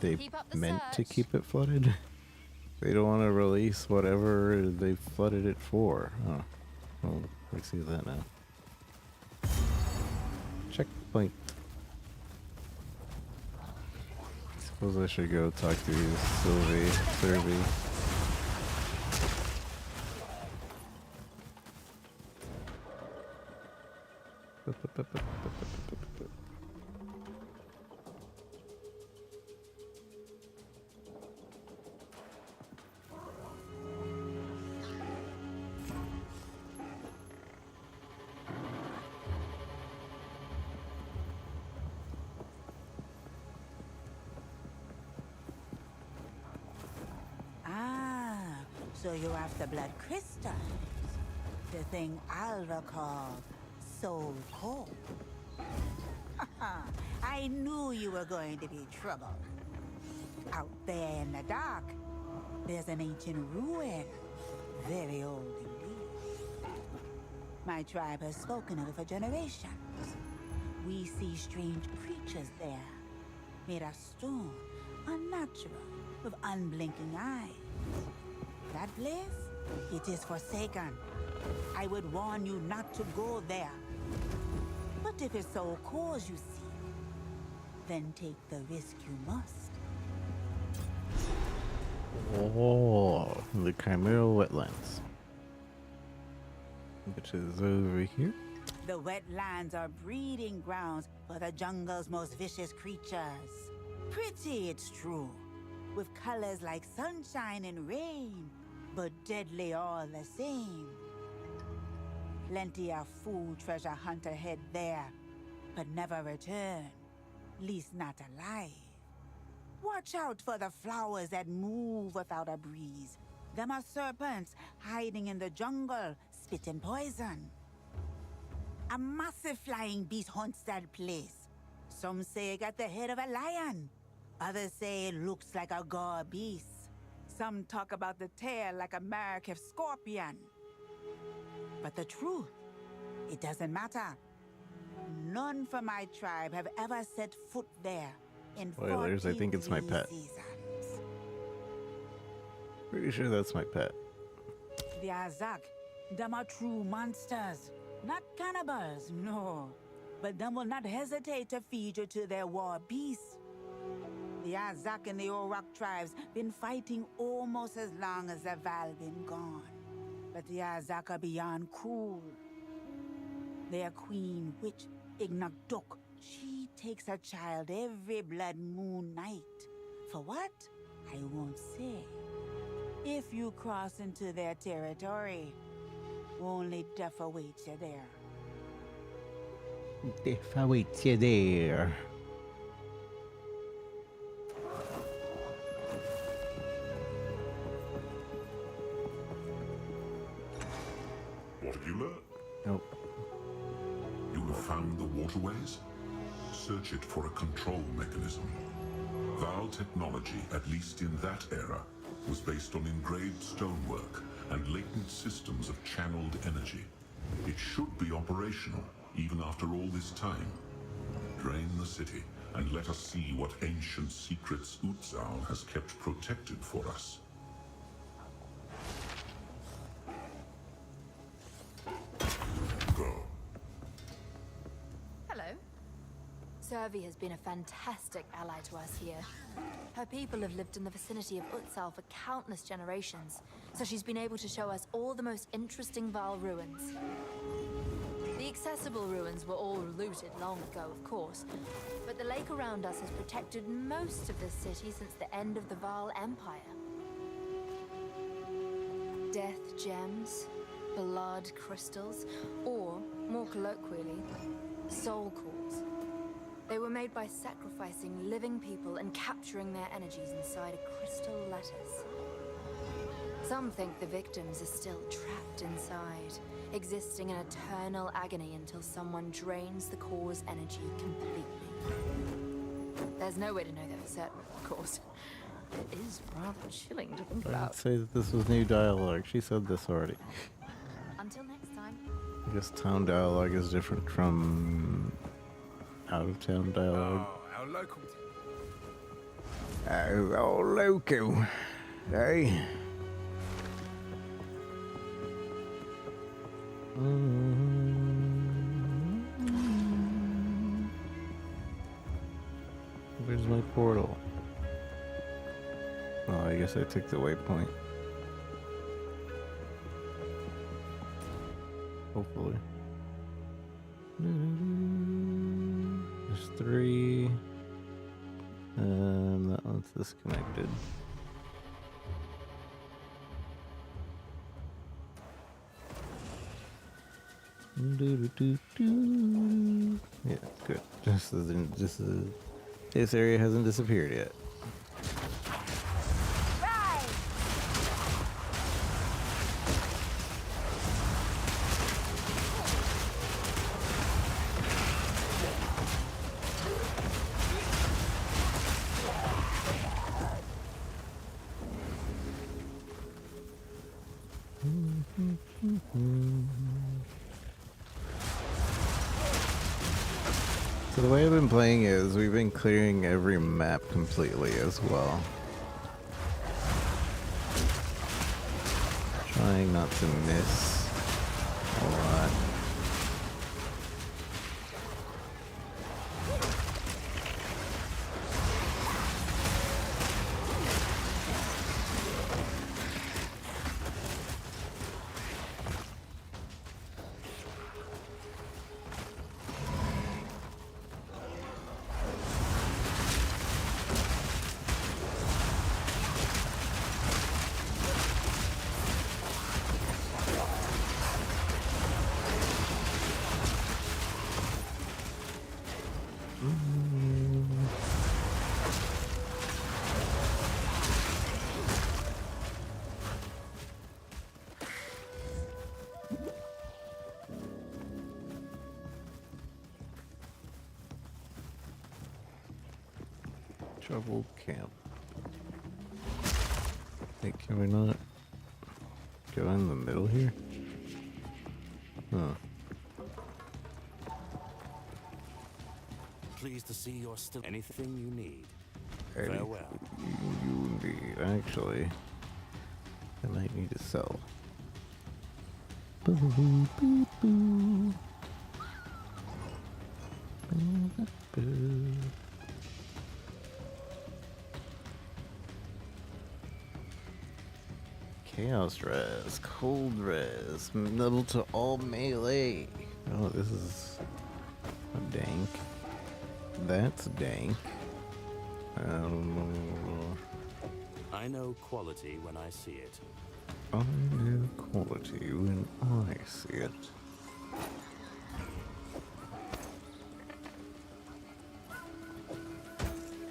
They Keep up the meant to search. keep it flooded? They don't want to release whatever they flooded it for. Oh, well, we see that now. Checkpoint. Suppose I should go talk to Servi. So you're after blood crystals. The thing Alva call soul core. I knew you were going to be trouble. Out there in the dark, there's an ancient ruin. Very old indeed. My tribe has spoken of it for generations. We see strange creatures there, made of stone, unnatural, with unblinking eyes. That place, it is forsaken. I would warn you not to go there. But if it's so cause you see, then take the risk you must. Oh, the Chimeral Wetlands. Which is over here. The wetlands are breeding grounds for the jungle's most vicious creatures. Pretty, it's true, with colors like sunshine and rain, but deadly all the same. Plenty of food treasure hunter head there, but never return. Least not alive. Watch out for the flowers that move without a breeze. Them are serpents hiding in the jungle, spitting poison. A massive flying beast haunts that place. Some say it got the head of a lion. Others say it looks like a gore beast. Some talk about the tail like a Marrakech scorpion. But the truth, it doesn't matter. None from my tribe have ever set foot there in Spoilers, I think it's my 43 pet. seasons. Pretty sure that's my pet. The Azak, them are true monsters. Not cannibals, no. But them will not hesitate to feed you to their war beasts. The Azak and the Orak tribes been fighting almost as long as the Val been gone. But the Azak are beyond cruel. Their queen witch, Ignakdok, she takes a child every blood moon night. For what? I won't say. If you cross into their territory, only death awaits you there. Death awaits you there. What have you learned? Nope. You have found the waterways? Search it for a control mechanism. Val technology, at least in that era, was based on engraved stonework and latent systems of channeled energy. It should be operational, even after all this time. Drain the city, and let us see what ancient secrets Exile has kept protected for us. Go. Hello. Servi has been a fantastic ally to us here. Her people have lived in the vicinity of Exile for countless generations, so she's been able to show us all the most interesting Val ruins. The accessible ruins were all looted long ago, of course, but the lake around us has protected most of this city since the end of the Val Empire. Death gems, blood crystals, or, more colloquially, soul cores. They were made by sacrificing living people and capturing their energies inside a crystal lattice. Some think the victims are still trapped inside, existing in eternal agony until someone drains the core's energy completely. There's no way to know that for certain, of course. It is rather chilling to think I'd about. say that this was new dialogue. She said this already. Until next time. I guess town dialogue is different from out-of-town dialogue. Oh, our local. Oh, local. Hey. Where's my portal? Oh, I guess I took the waypoint. Hopefully. There's 3. And that one's disconnected. Yeah, good. This area hasn't disappeared yet. So the way I've been playing is we've been clearing every map completely as well. Trying not to miss a lot. Troubled camp. Hey, can we not go in the middle here? Huh. Pleased to see you're still anything you need. Anything Farewell. you need. Actually, I might need to sell. Boo, boo, boo, boo. Boo, boo. Chaos res, cold res, level to all melee. Oh, this is dank. That's dank. I know quality when I see it. I know quality when I see it.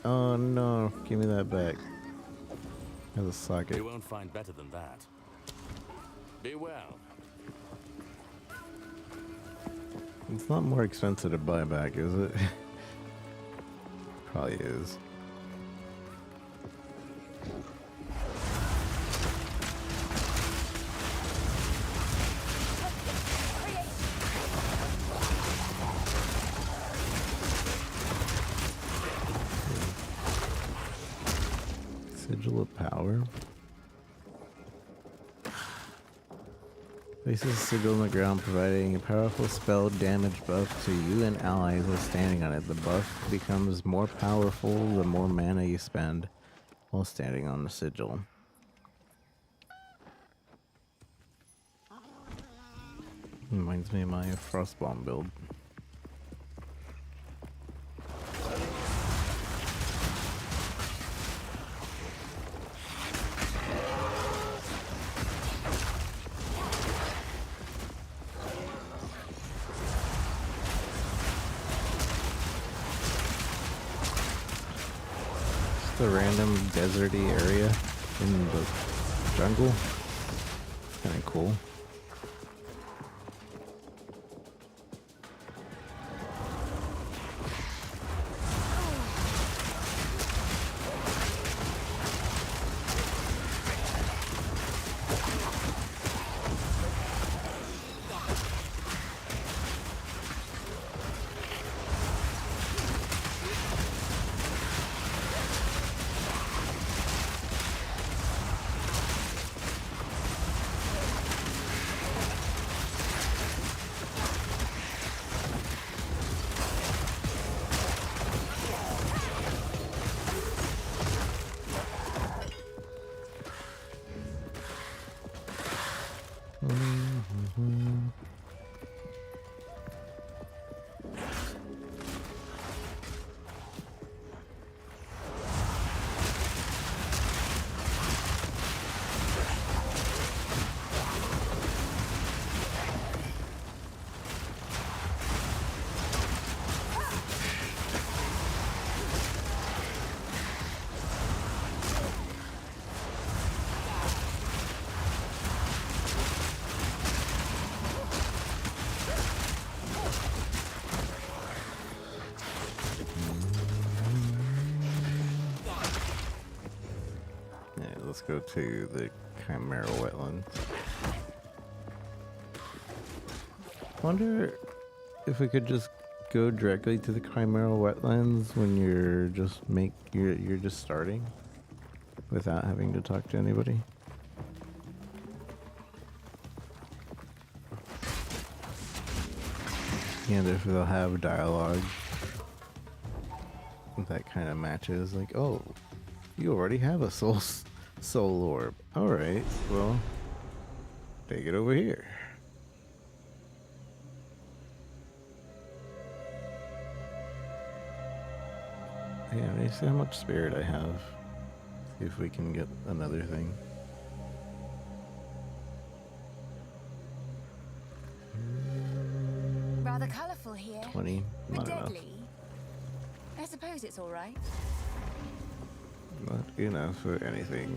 Oh no, give me that back. As a socket. You won't find better than that. Be well. It's not more expensive to buy back, is it? Probably is. Sigil of Power. Places a sigil on the ground, providing a powerful spell damage buff to you and allies while standing on it. The buff becomes more powerful the more mana you spend while standing on the sigil. Reminds me of my Frostbomb build. A random deserty area in the jungle. Kind of cool. Let's go to the Chimera wetlands. Wonder if we could just go directly to the Chimera wetlands when you're just you're just starting without having to talk to anybody. And if they'll have dialogue that kind of matches, like, oh, you already have a soul orb. Alright, well, take it over here. Yeah, let me see how much spirit I have. See if we can get another thing. Rather colourful here. 20, But not enough. deadly. I suppose it's all right. Not enough for anything.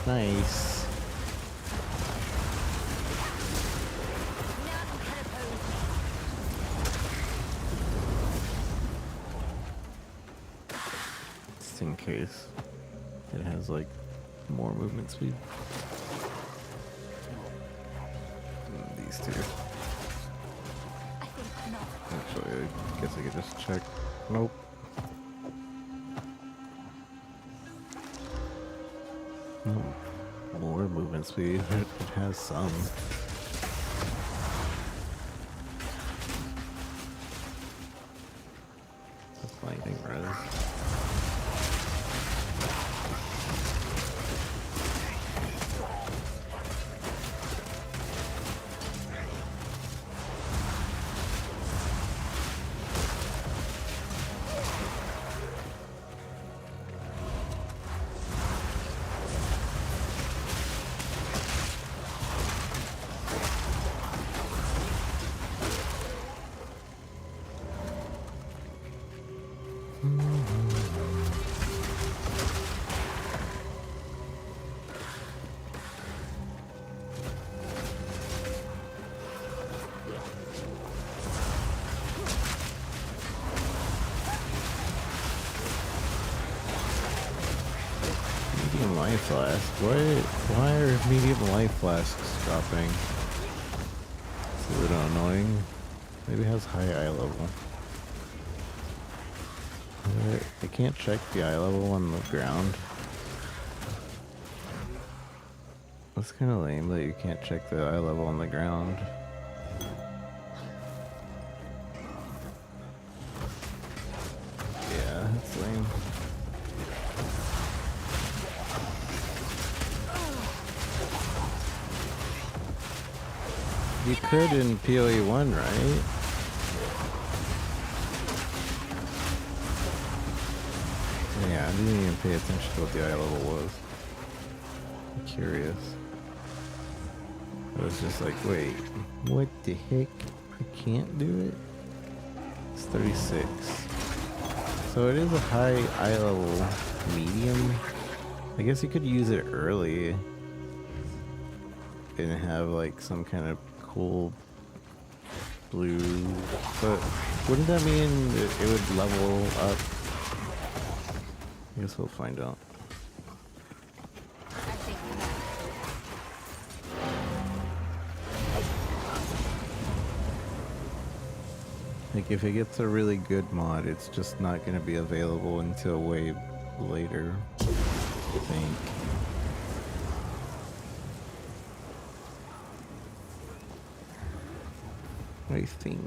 Nice. Just in case it has like more movement speed. These two. Actually, I guess I could just check. Nope. No. More movement speed. It has some. That's lightning res. Medium life flask. Why are medium life flasks dropping? It's a little annoying. Maybe it has high eye level. I can't check the eye level on the ground. That's kind of lame that you can't check the eye level on the ground. Yeah, that's lame. You could in PoE 1, right? Yeah, I didn't even pay attention to what the eye level was. I'm curious. I was just like, wait, what the heck? I can't do it? It's 36. So it is a high eye level medium. I guess you could use it early and have like some kind of cool blue, but wouldn't that mean it would level up? I guess we'll find out. Like if it gets a really good mod, it's just not going to be available until way later, I think. I think.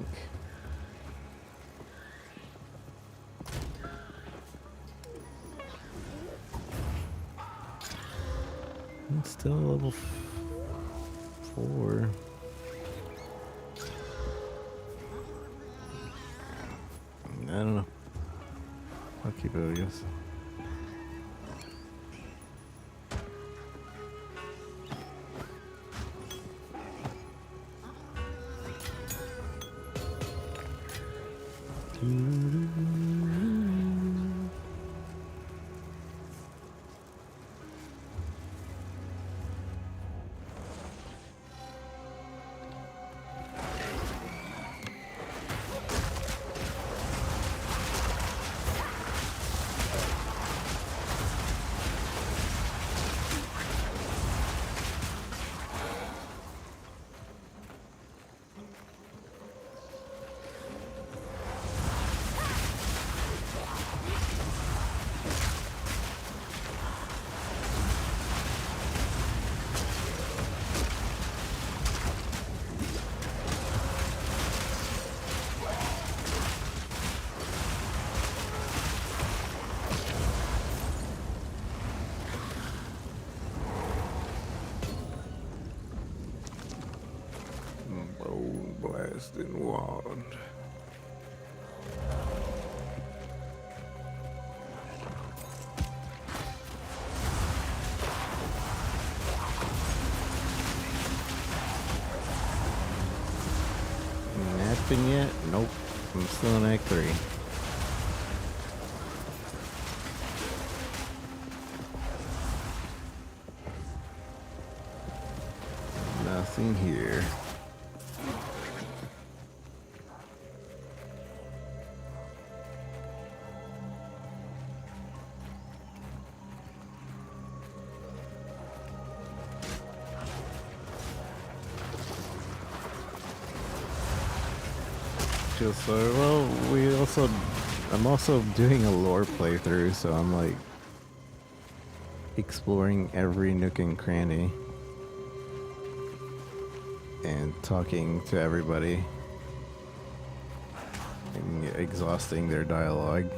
It's still level 4. I don't know. I'll keep it, I guess. Blasting wand. Napping yet? Nope. I'm still in Act 3. Nothing here. Just well, I'm also doing a lore playthrough, so I'm like exploring every nook and cranny and talking to everybody and exhausting their dialogue.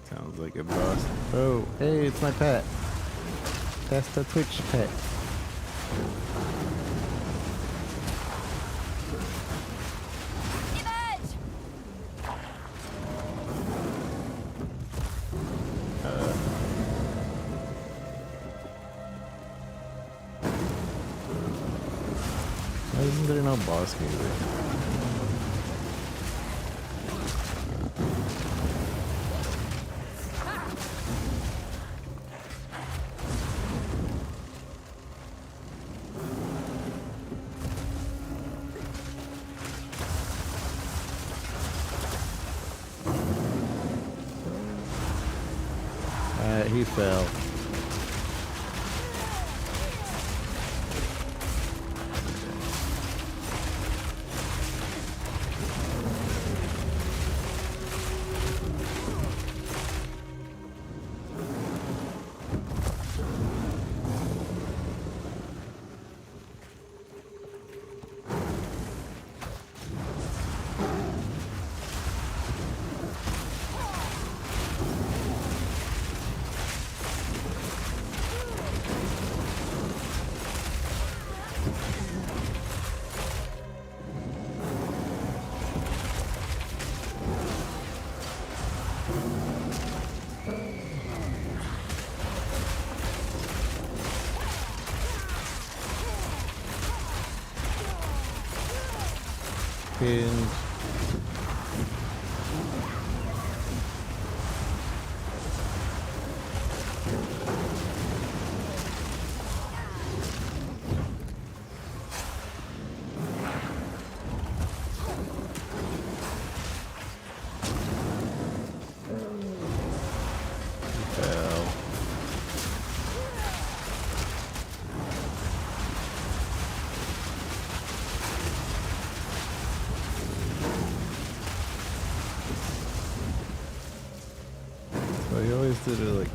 Sounds like a boss. Oh, hey, it's my pet. That's the Twitch pet. Why isn't there no boss music? He fell. Pinned. He always did electricity.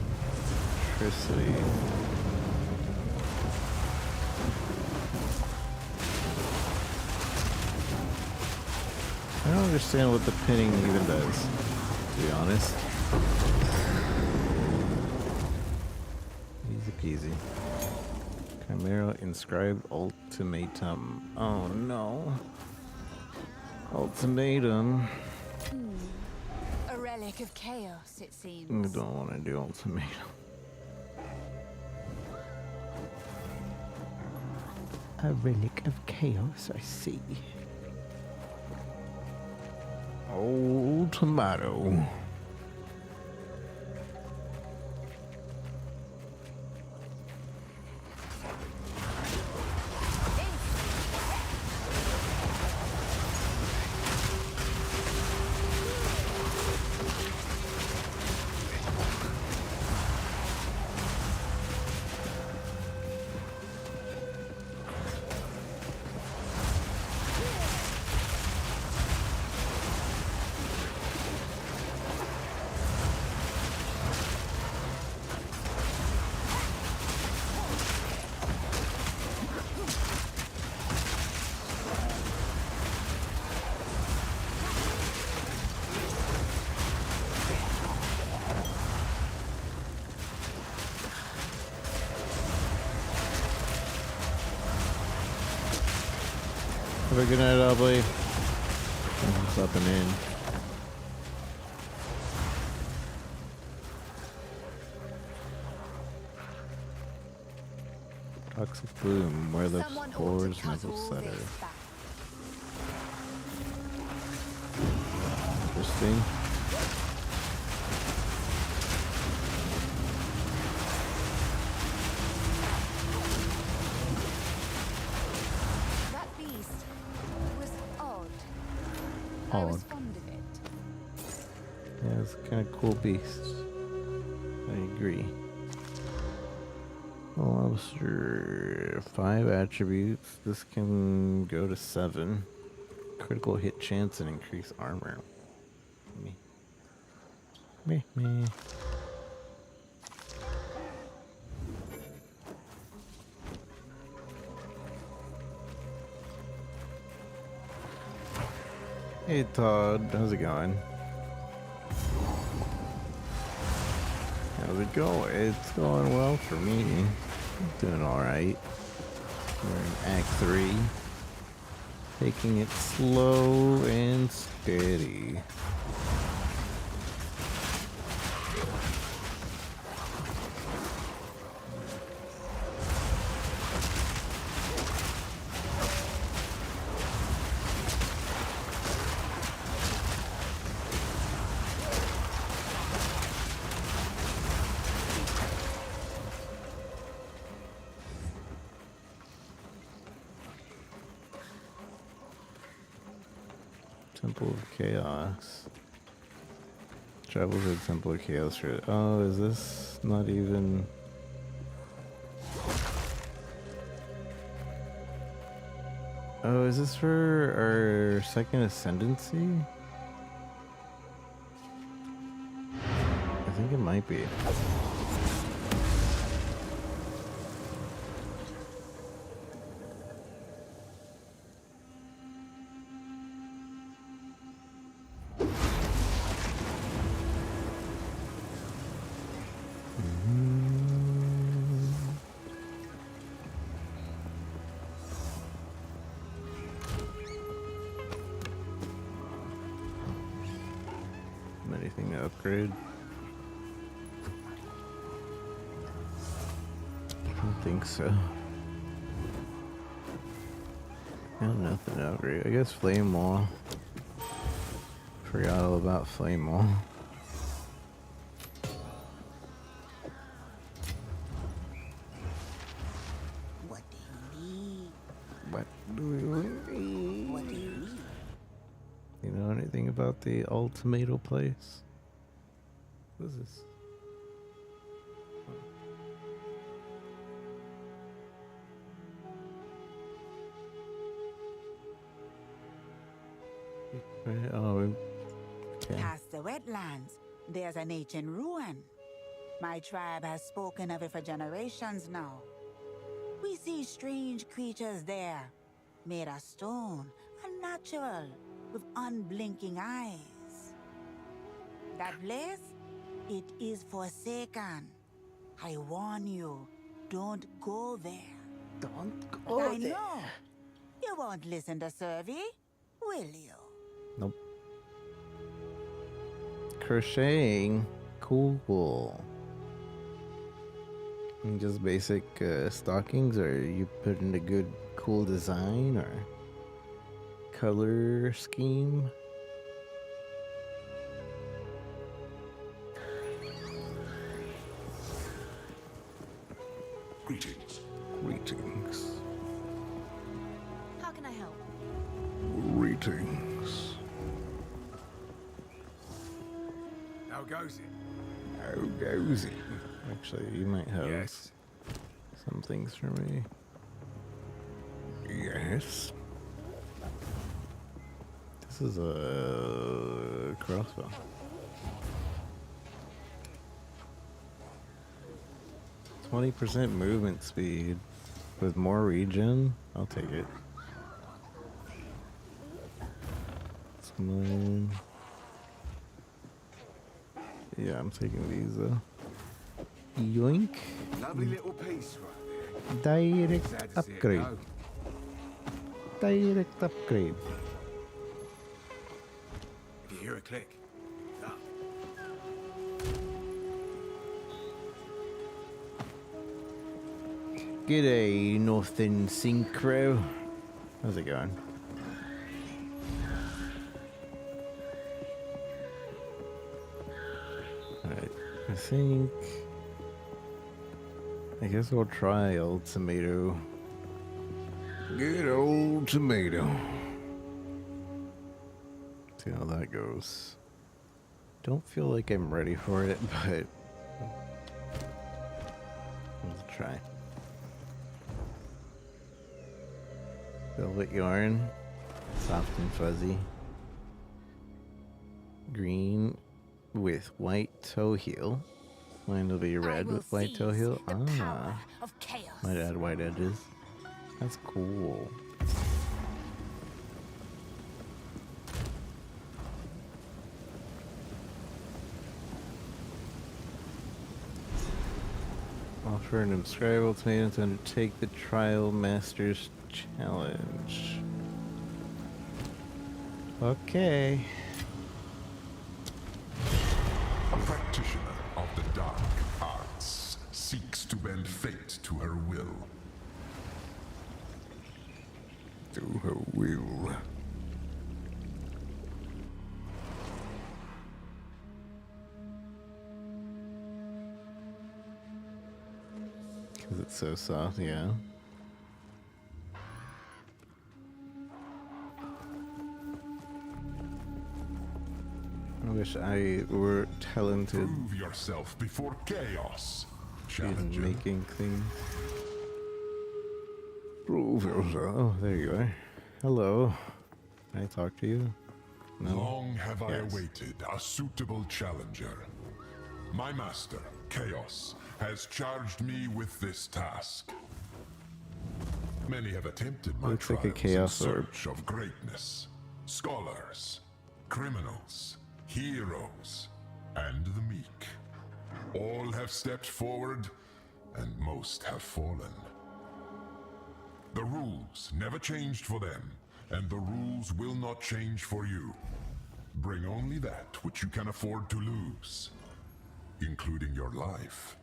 I don't understand what the pinning even does, to be honest. Easy peasy. Chimera inscribed ultimatum. Oh no. Ultimatum. A relic of chaos, it seems. I don't want to do ultimatum. A relic of chaos, I see. Oh, tomato. Have a good night, Aubrey. What's up and in? Toxic bloom, where the spores never setter. interesting. That beast was odd. I was Odd. fond of it. Yeah, it's kind of cool beast. I agree. Lobster, 5 attributes. This can go to 7. Critical hit chance and increase armor. Me. Hey Todd, how's it going? How's it going? It's going well for me. Doing alright. We're in Act 3. Taking it slow and steady. Temple of Chaos. Travel to the Temple of Chaos for... Oh, is this not even... Oh, is this for our second ascendancy? I think it might be. Anything to upgrade? I don't think so. Got nothing to upgrade. I guess Flame Wall. Forgot all about Flame Wall. What do you need? What do we need? What do you need? You know anything about the Ultimato place? What is this? Oh, okay. Past the wetlands, there's an ancient ruin. My tribe has spoken of it for generations now. We see strange creatures there, made of stone, unnatural, with unblinking eyes. That place, it is forsaken. I warn you, don't go there. Don't But go I there. know you won't listen to Survey, will you? Nope. Crocheting, cool. And just basic stockings, or you put in a good, cool design or color scheme. Greetings. Greetings. How can I help? Greetings. How goes it? How goes it? Actually, you might have Yes. some things for me. Yes. This is a crossbow. %20 movement speed with more regen. I'll take it. It's mine. Yeah, I'm taking these though. Yoink. Lovely little piece right there. Direct Sad to see it upgrade. go. Direct upgrade. If you hear a click, up. G'day, Northern Synchro. How's it going? think... I guess we'll try old tomato. Good old tomato. See how that goes. Don't feel like I'm ready for it, but we'll try. Velvet yarn, soft and fuzzy. Green with white toe heel. Mine will be red with white toe heel. Ah, might add white edges. That's cool. Offer an inscribable tomato to undertake the Trial Masters Challenge. Okay. A practitioner of the dark arts seeks to bend fate to her will. To her will. Because it's so soft, yeah. I wish I were talented Prove yourself before chaos, in challenger. making things. Prove yourself. Oh, there you are. Hello. Can I talk to you? No? Long have I Yes. awaited a suitable challenger. My master, Chaos, has charged me with this task. Many have attempted my Looks like a trials chaos in orb. search of greatness. Scholars, criminals, heroes, and the meek. All have stepped forward, and most have fallen. The rules never changed for them, and the rules will not change for you. Bring only that which you can afford to lose, including your life.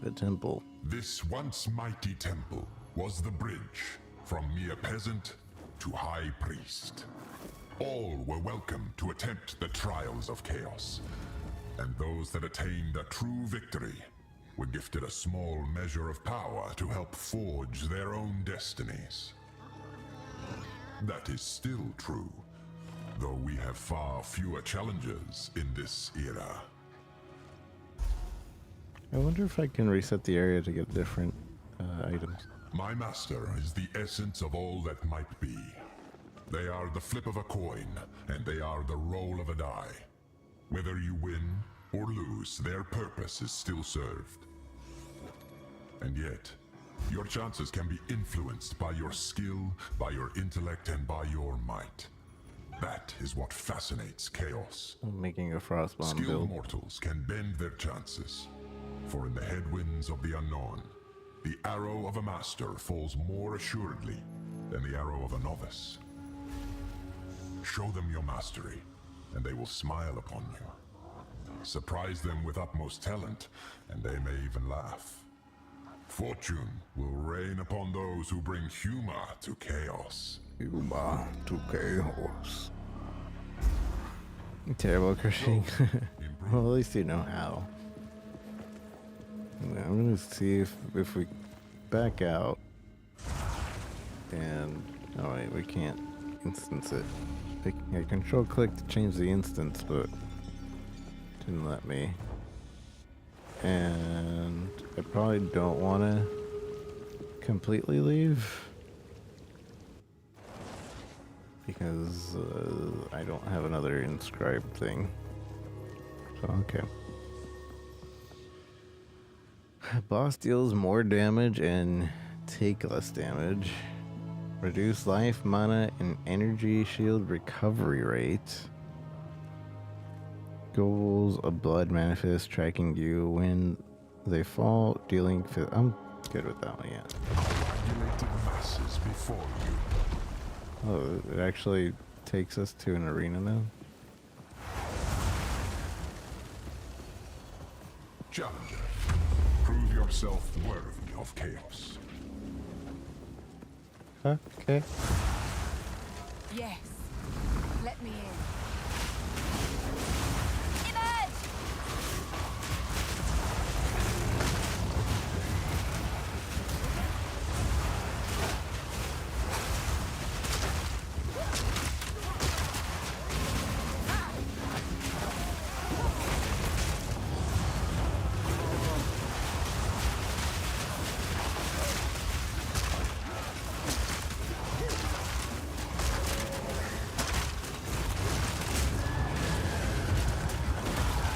The temple. This once mighty temple was the bridge from mere peasant to high priest. All were welcome to attempt the trials of chaos, and those that attained a true victory were gifted a small measure of power to help forge their own destinies. That is still true, though we have far fewer challengers in this era. I wonder if I can reset the area to get different items. My master is the essence of all that might be. They are the flip of a coin, and they are the roll of a die. Whether you win or lose, their purpose is still served. And yet, your chances can be influenced by your skill, by your intellect, and by your might. That is what fascinates chaos. I'm making a frostbomb Skilled build. mortals can bend their chances, for in the headwinds of the unknown, the arrow of a master falls more assuredly than the arrow of a novice. Show them your mastery, and they will smile upon you. Surprise them with utmost talent, and they may even laugh. Fortune will rain upon those who bring humor to chaos. Humor to chaos. Terrible crocheting. Well, at least you know how. I'm gonna see if we back out. And oh wait, we can't instance it. I control click to change the instance, but didn't let me. And I probably don't want to completely leave because I don't have another inscribed thing. So okay. Boss deals more damage and take less damage. Reduce life, mana, and energy shield recovery rate. Goals, a blood manifest tracking you when they fall, dealing. I'm good with that one, yeah. Coagulated masses before you. Oh, it actually takes us to an arena now. Challenger, prove yourself worthy of chaos. Okay. Yes. Let me in.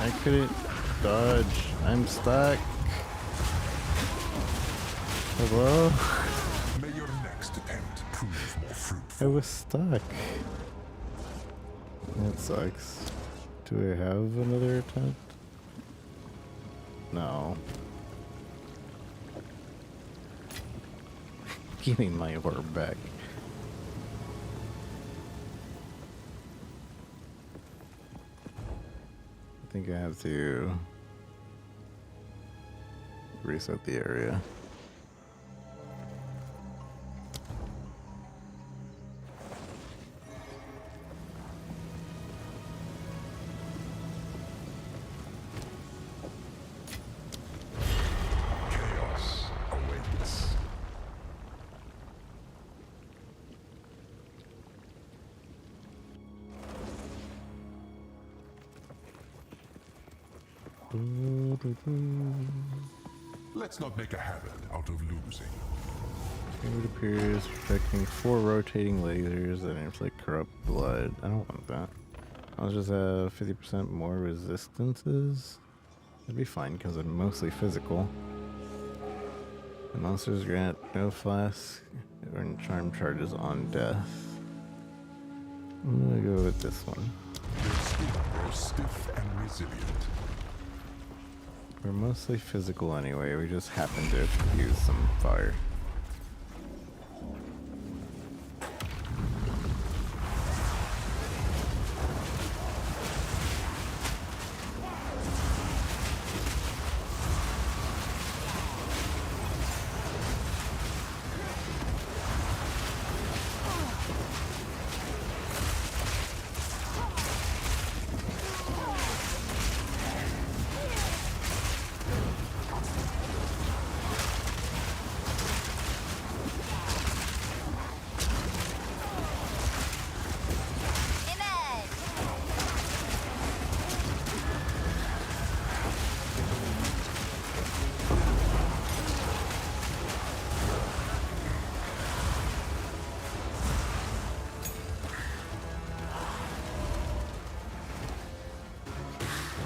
I couldn't dodge. I'm stuck. Hello? May your next attempt prove more fruitful. I was stuck. That sucks. Do I have another attempt? No. Give me my orb back. I think I have to reset the area. Chaos awaits. Let's not make a habit out of losing. It appears affecting 4 rotating lasers and inflict corrupt blood. I don't want that. I'll just have 50% more resistances. That'd be fine because I'm mostly physical. The monsters grant no flask or charm charges on death. I'm gonna go with this one. Your skin grows stiff and resilient. We're mostly physical anyway, we just happen to use some fire.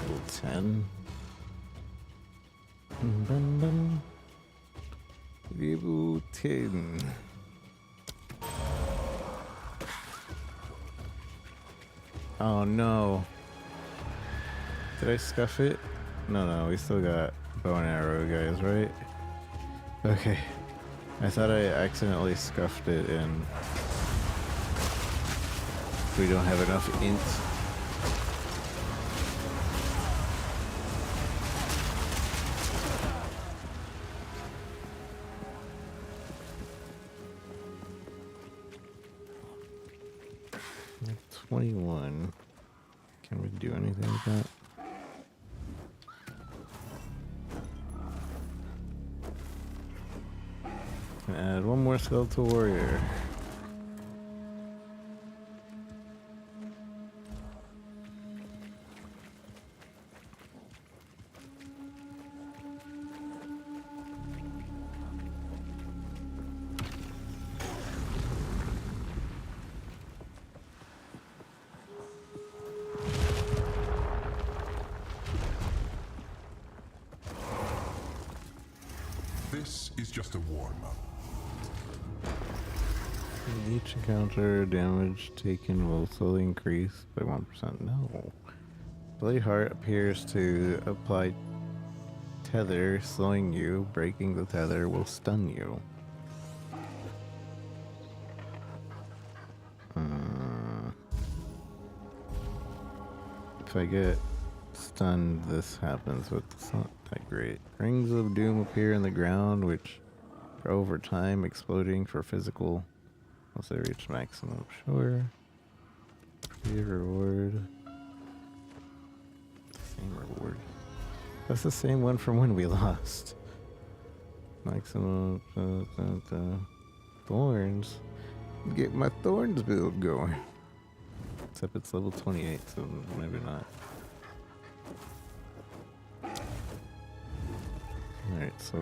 Level 10. Bum, bum. Level 10. Oh no. Did I scuff it? No, we still got bow and arrow guys, right? Okay. I thought I accidentally scuffed it and we don't have enough int. Like 21. Can we do anything with that? Add one more skeletal warrior. This is just a warm-up. Each encounter damage taken will slowly increase by 1%. No. Blade Heart appears to apply tether, slowing you. Breaking the tether will stun you. If I get stunned, this happens, but it's not that great. Rings of Doom appear in the ground, which are over time exploding for physical. Once they reach maximum, sure. Free reward. Same reward. That's the same one from when we lost. Maximum thorns. Get my thorns build going. Except it's level 28, so maybe not. Alright, so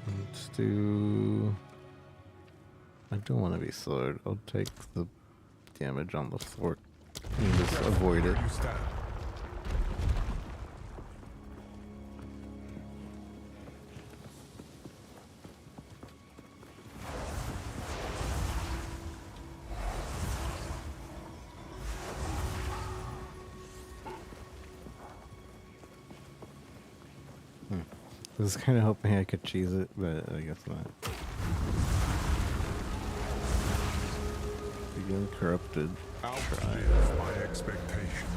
let's do... I don't want to be slowed. I'll take the damage on the fork and just avoid it. I was kind of hoping I could cheese it, but I guess not. Begin corrupted. Outlive my expectations.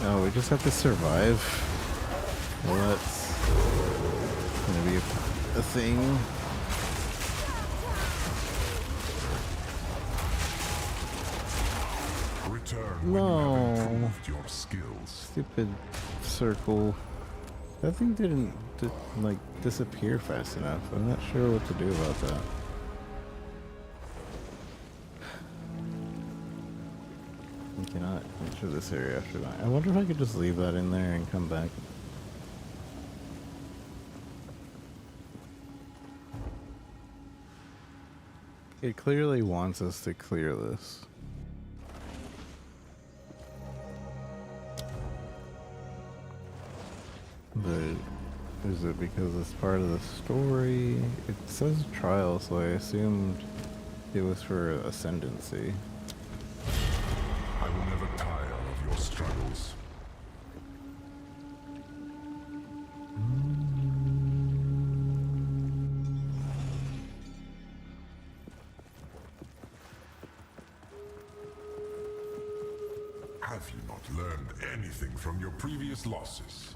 Oh, we just have to survive. Well, that's gonna be a thing. Return No. when you have improved your skills. Stupid circle. That thing didn't like disappear fast enough. I'm not sure what to do about that. I cannot enter this area after that. I wonder if I could just leave that in there and come back. It clearly wants us to clear this. But is it because it's part of the story? It says trial, so I assumed it was for ascendancy. I will never tire of your struggles. Have you not learned anything from your previous losses?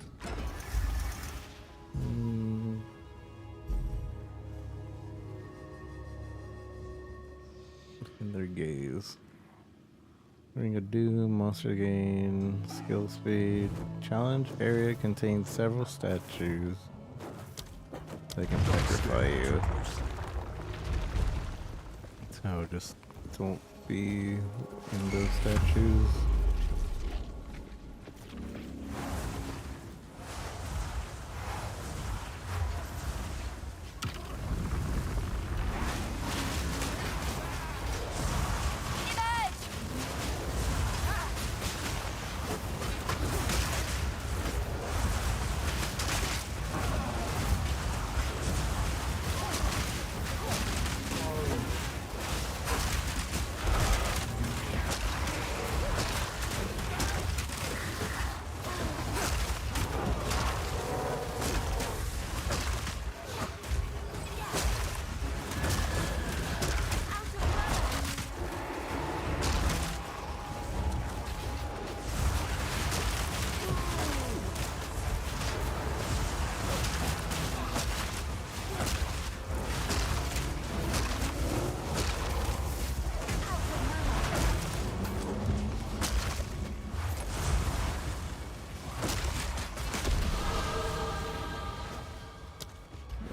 In their gaze. Ring of Doom, monster gain, skill speed. Challenge area contains several statues that can petrify you. So just don't be in those statues.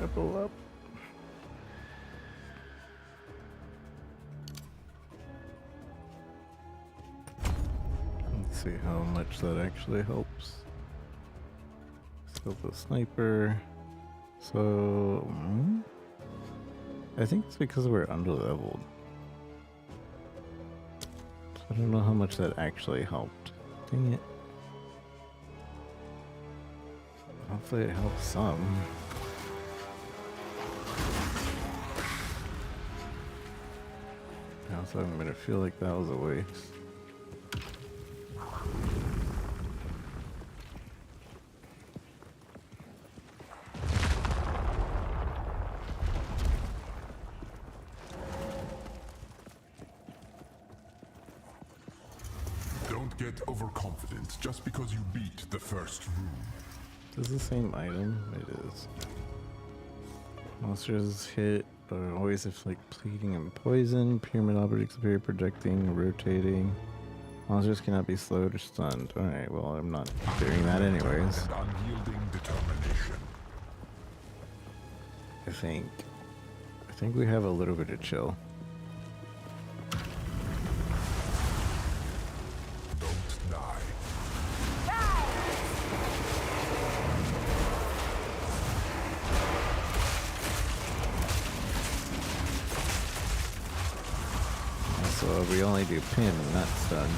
Level up. Let's see how much that actually helps. Still the sniper. So I think it's because we're underleveled. I don't know how much that actually helped. Dang it. Hopefully it helps some. So I'm gonna feel like that was a waste. Don't get overconfident just because you beat the first room. Is this the same item? It is. Monsters hit, but always if like bleeding and poison. Pyramid objects appear projecting, rotating. Monsters cannot be slowed or stunned. Alright, well I'm not doing that anyways. And unyielding determination. I think we have a little bit of chill. Don't die. So we only do pin and not stun.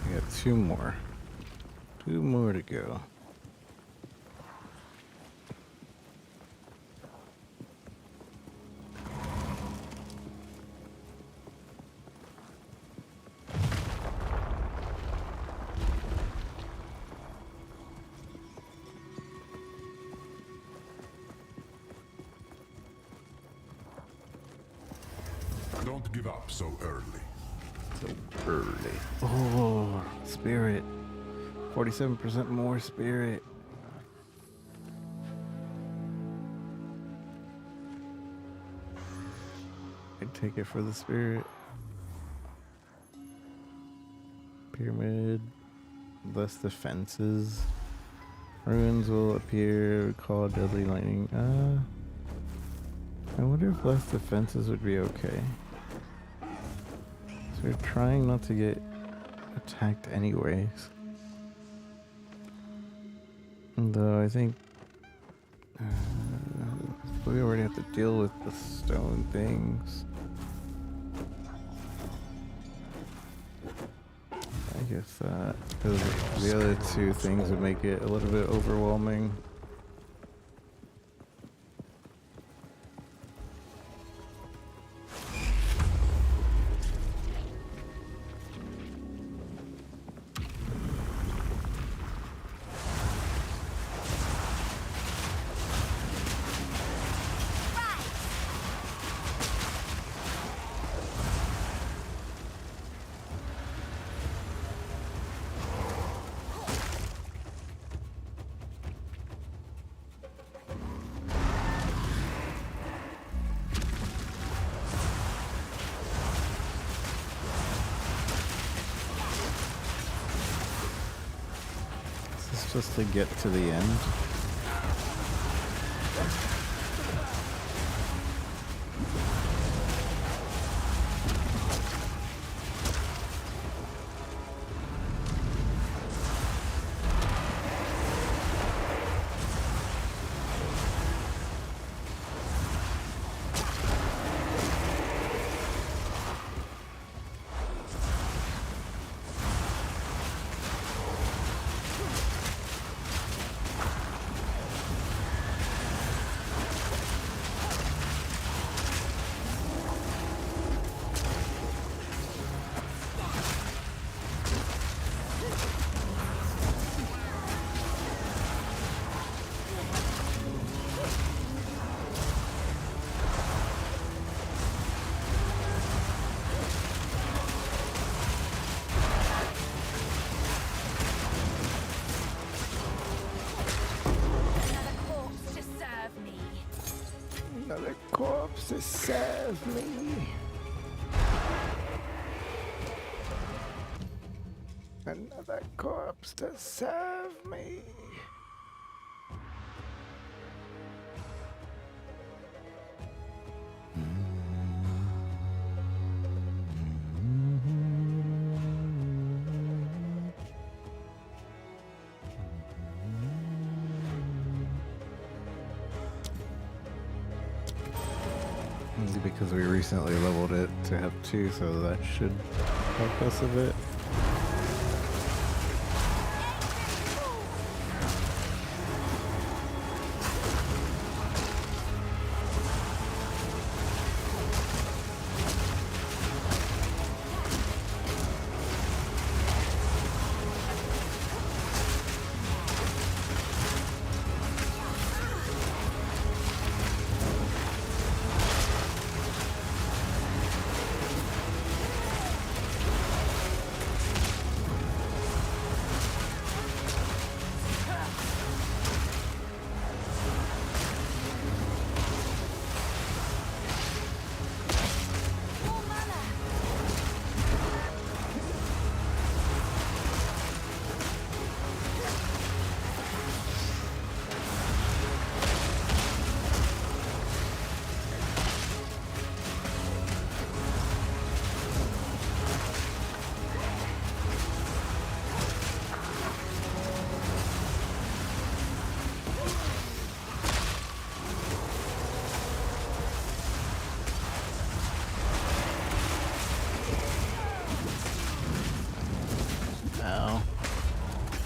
We got two more. Two more to go. Don't give up so early. So early. Oh, spirit. 47% more spirit. I'd take it for the spirit. Pyramid. Less defenses. Ruins will appear. Call deadly lightning. I wonder if less defenses would be okay. So we're trying not to get attacked anyways. Though I think we already have to deal with the stone things. I guess that, because the other two things would make it a little bit overwhelming. Just to get to the end. to serve me. Another corpse to serve me. Because we recently leveled it to have 2, so that should help us a bit.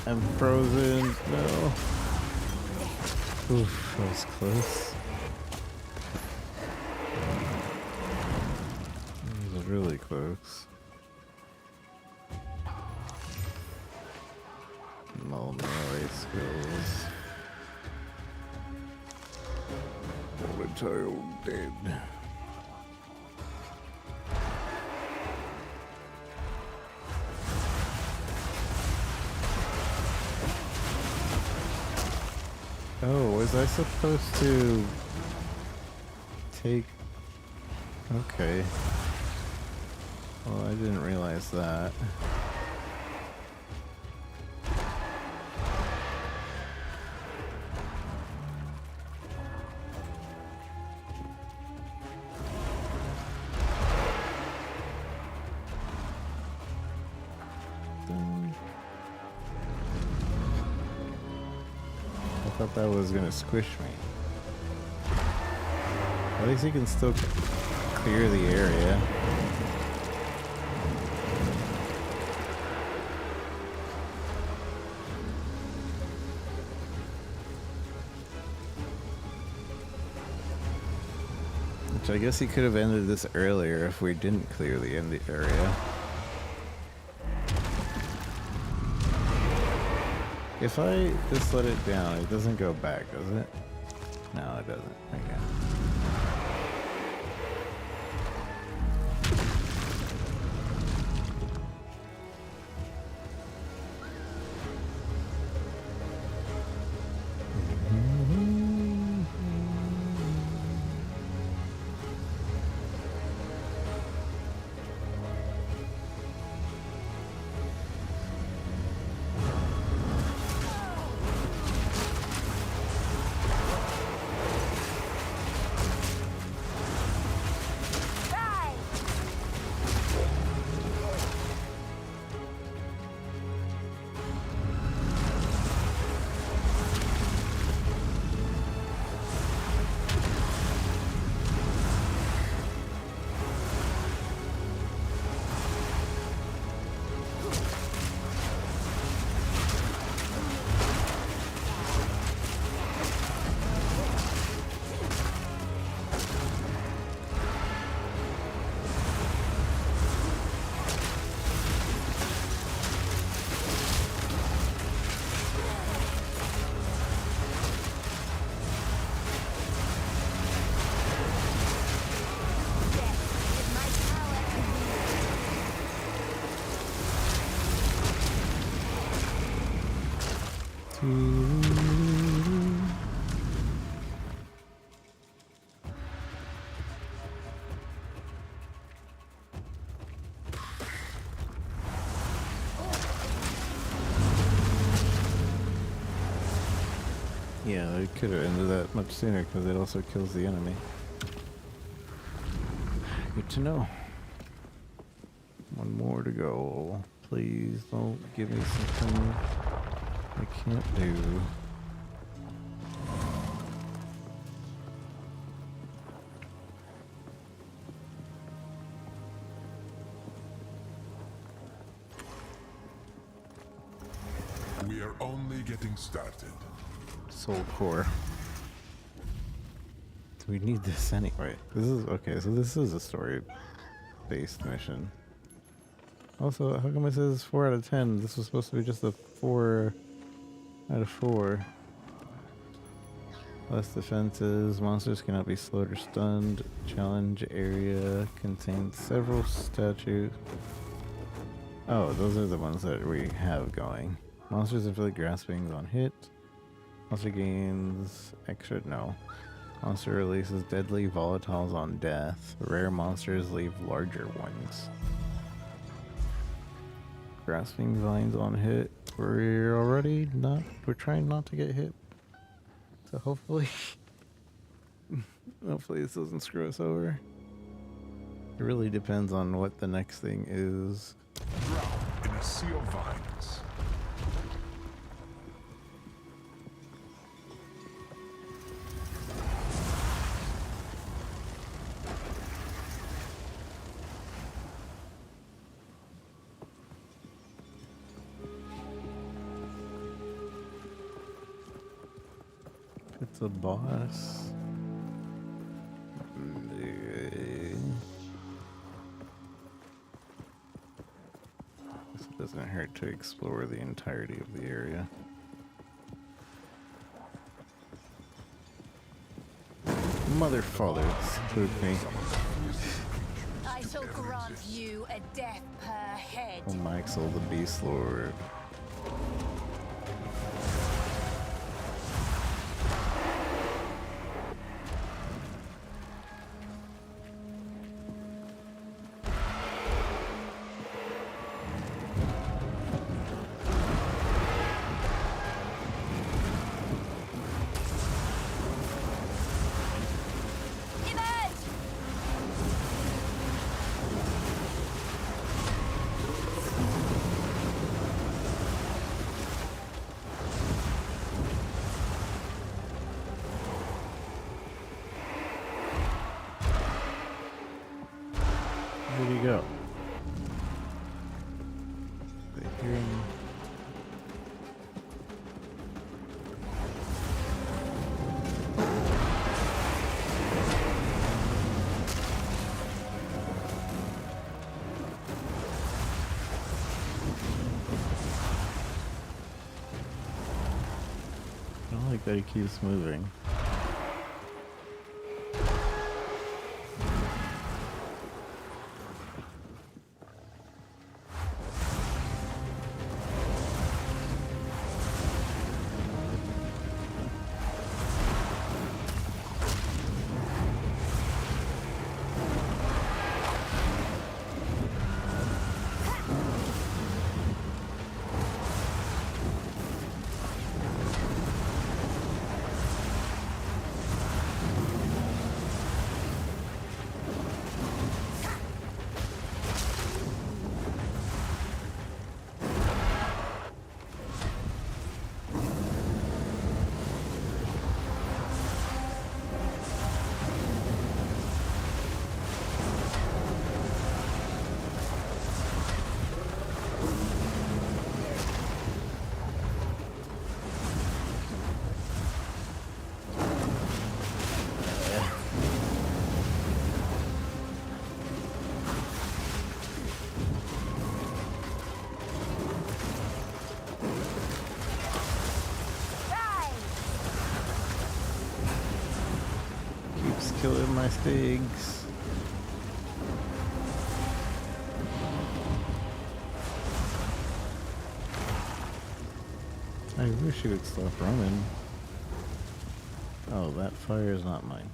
I'm frozen. No. Oof, that was close. That was really close. No melee skills. Volatile dead. Oh, was I supposed to take... Okay. Well, I didn't realize that. I thought that was gonna squish me. At least you can still clear the area. Which I guess he could have ended this earlier if we didn't clear the end area. If I just let it down, it doesn't go back, does it? No, it doesn't. Okay. Yeah, it could have ended that much sooner because it also kills the enemy. Good to know. One more to go. Please don't give me something I can't do. We are only getting started. Soul core. We need this anyway. This is okay, so this is a story-based mission. Also, how come it says 4 out of 10? This was supposed to be just a 4 out of 4. Less defenses. Monsters cannot be slowed or stunned. Challenge area contains several statues. Oh, those are the ones that we have going. Monsters inflict graspings on hit. Monster gains extra. No. Monster releases deadly volatiles on death. Rare monsters leave larger ones. Grasping vines on hit. We're trying not to get hit. So hopefully, hopefully this doesn't screw us over. It really depends on what the next thing is. Drown in a sea of vines. It's a boss. It doesn't hurt to explore the entirety of the area. Mother father, spook me. I shall grant you a death per head. Oh, Maxel the Beast Lord. Where'd he go? They hear him. I don't like that he keeps moving. Killing my pigs. I wish you would stop running. Oh, that fire is not mine.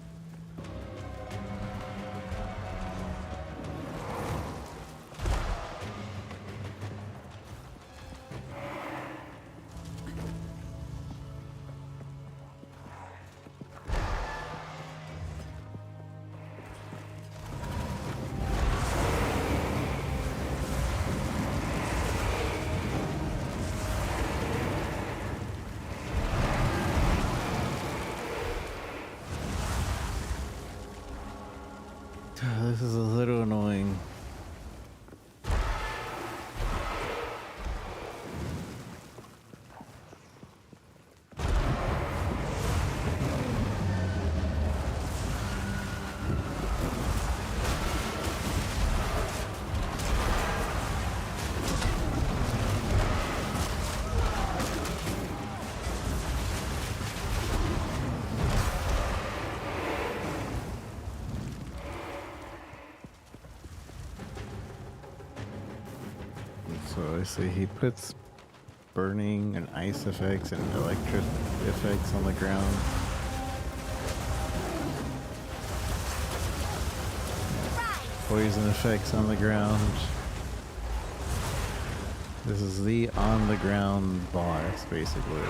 So I see he puts burning and ice effects and electric effects on the ground. Poison effects on the ground. This is the on the ground boss, basically.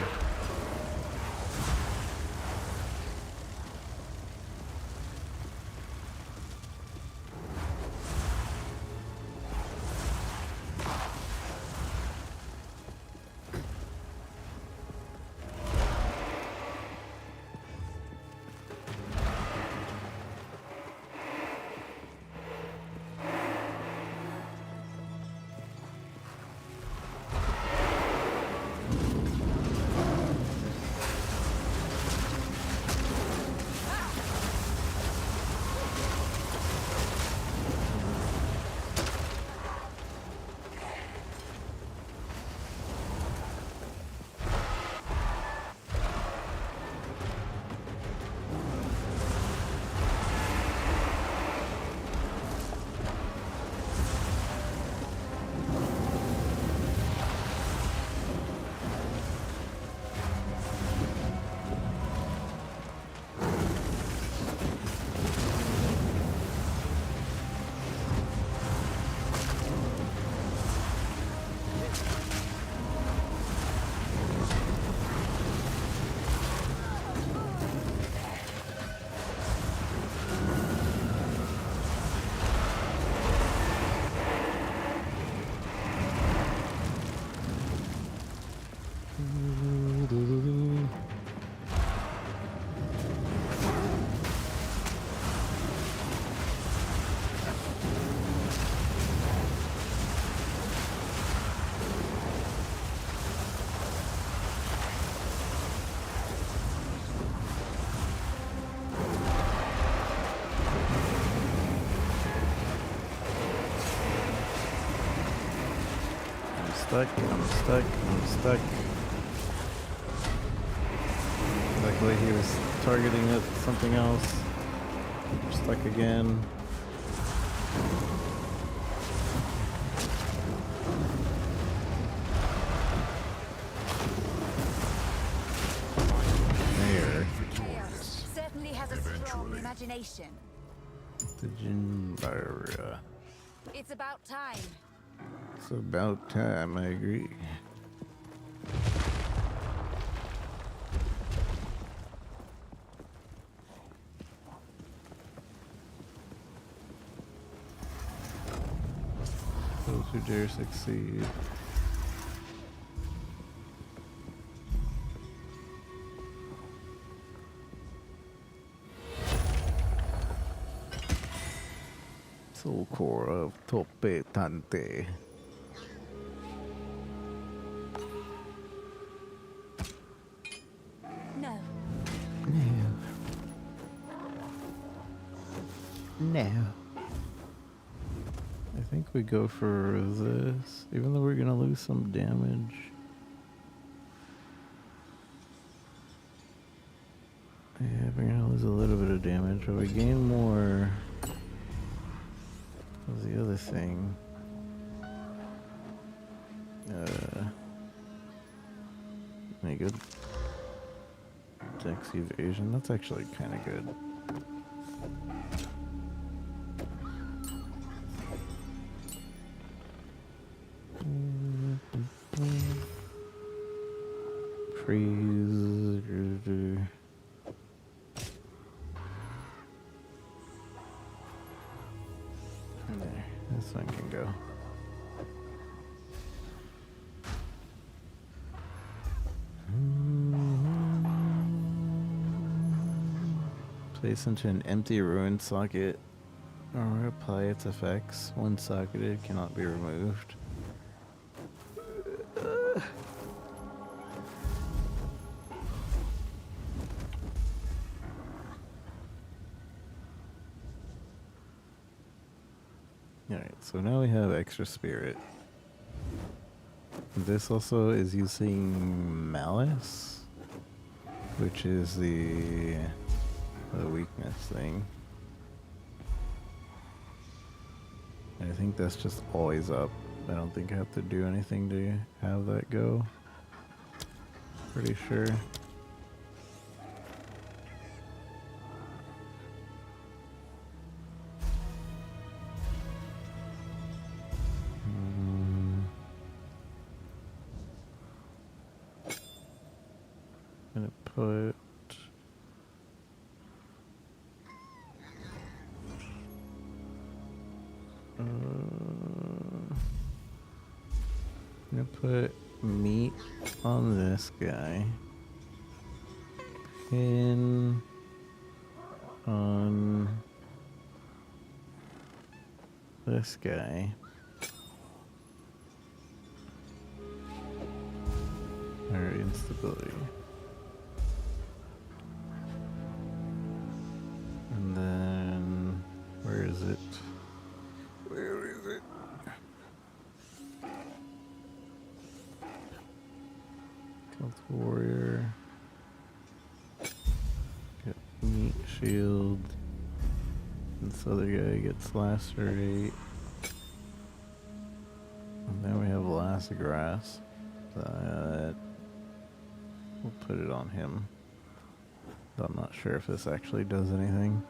I'm stuck. Luckily he was targeting at something else. I'm stuck again. There. Certainly has a strong imagination. The Jinbara. It's about time. It's about time, I agree. Those who dare succeed. Soul core of Tope Tante. No. No. I think we go for this, even though we're gonna lose some damage. Yeah, we're gonna lose a little bit of damage, but we gain more. What's the other thing? Any good? Dex evasion, that's actually kind of good. Freeze. There, this one can go. Place into an empty ruined socket or apply its effects. When socketed, cannot be removed. Alright, so now we have extra spirit. This also is using malice, which is the weakness thing. I think that's just always up. I don't think I have to do anything to have that go. Pretty sure. Gonna put gonna put meat on this guy. Pin on this guy. Or instability. And then where is it? Where is it? Health warrior. Get meat shield. This other guy gets lacerate. And then we have last grass. That we'll put it on him. Though I'm not sure if this actually does anything.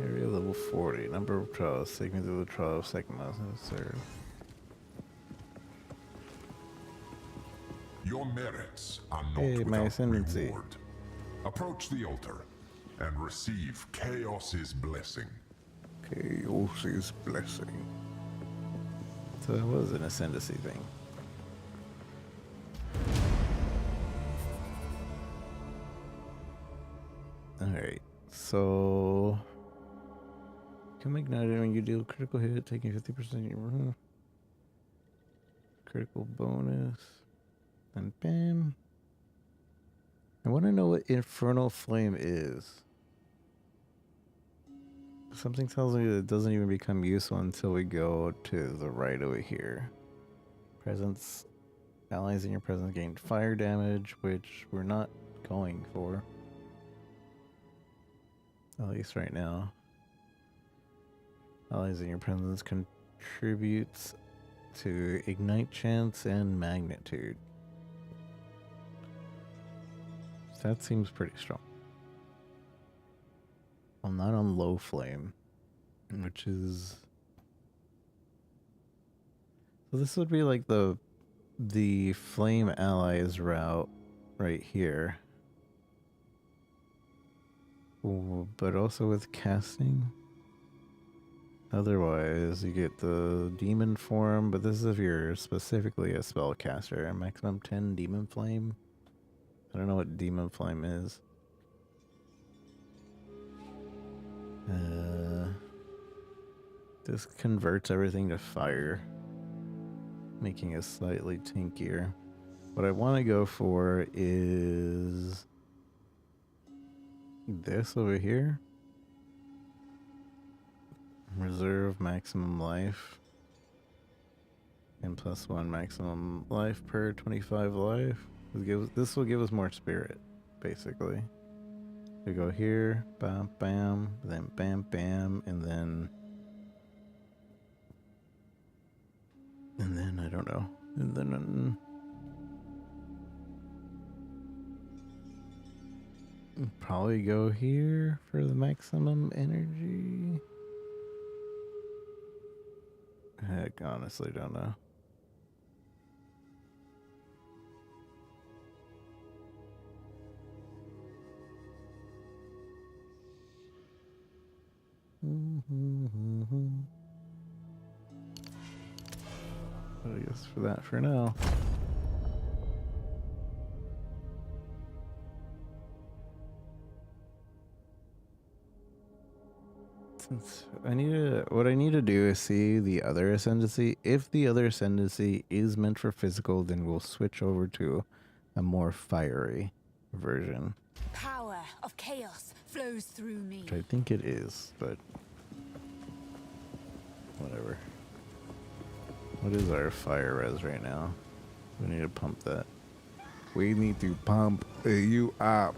Area level 40. Number of trials. Take me through the trial of second mouse serve. Your merits are not Hey, my without ascendancy. reward. Approach the altar and receive Chaos's blessing. Chaos's blessing. So it was an ascendancy thing. Alright, so become ignited when you deal critical hit, taking 50% of your critical bonus. And bam. I want to know what Infernal Flame is. Something tells me that it doesn't even become useful until we go to the right over here. Presence. Allies in your presence gain fire damage, which we're not going for. At least right now. Allies in your presence contributes to ignite chance and magnitude. That seems pretty strong. I'm not on low flame, which is... So this would be like the flame allies route right here. Ooh, but also with casting. Otherwise, you get the demon form, but this is if you're specifically a spellcaster. Maximum 10 demon flame. I don't know what demon flame is. This converts everything to fire, making it slightly tankier. What I want to go for is this over here. Reserve maximum life. And +1 maximum life per 25 life. This will give us more spirit, basically. We go here, bam, bam, then bam, bam, and then I don't know. And then probably go here for the maximum energy. Heck, honestly, don't know. I guess for that for now. Since what I need to do is see the other ascendancy. If the other ascendancy is meant for physical, then we'll switch over to a more fiery version. Power of chaos flows through me. Which I think it is, but whatever. What is our fire res right now? We need to pump that. We need to pump you up.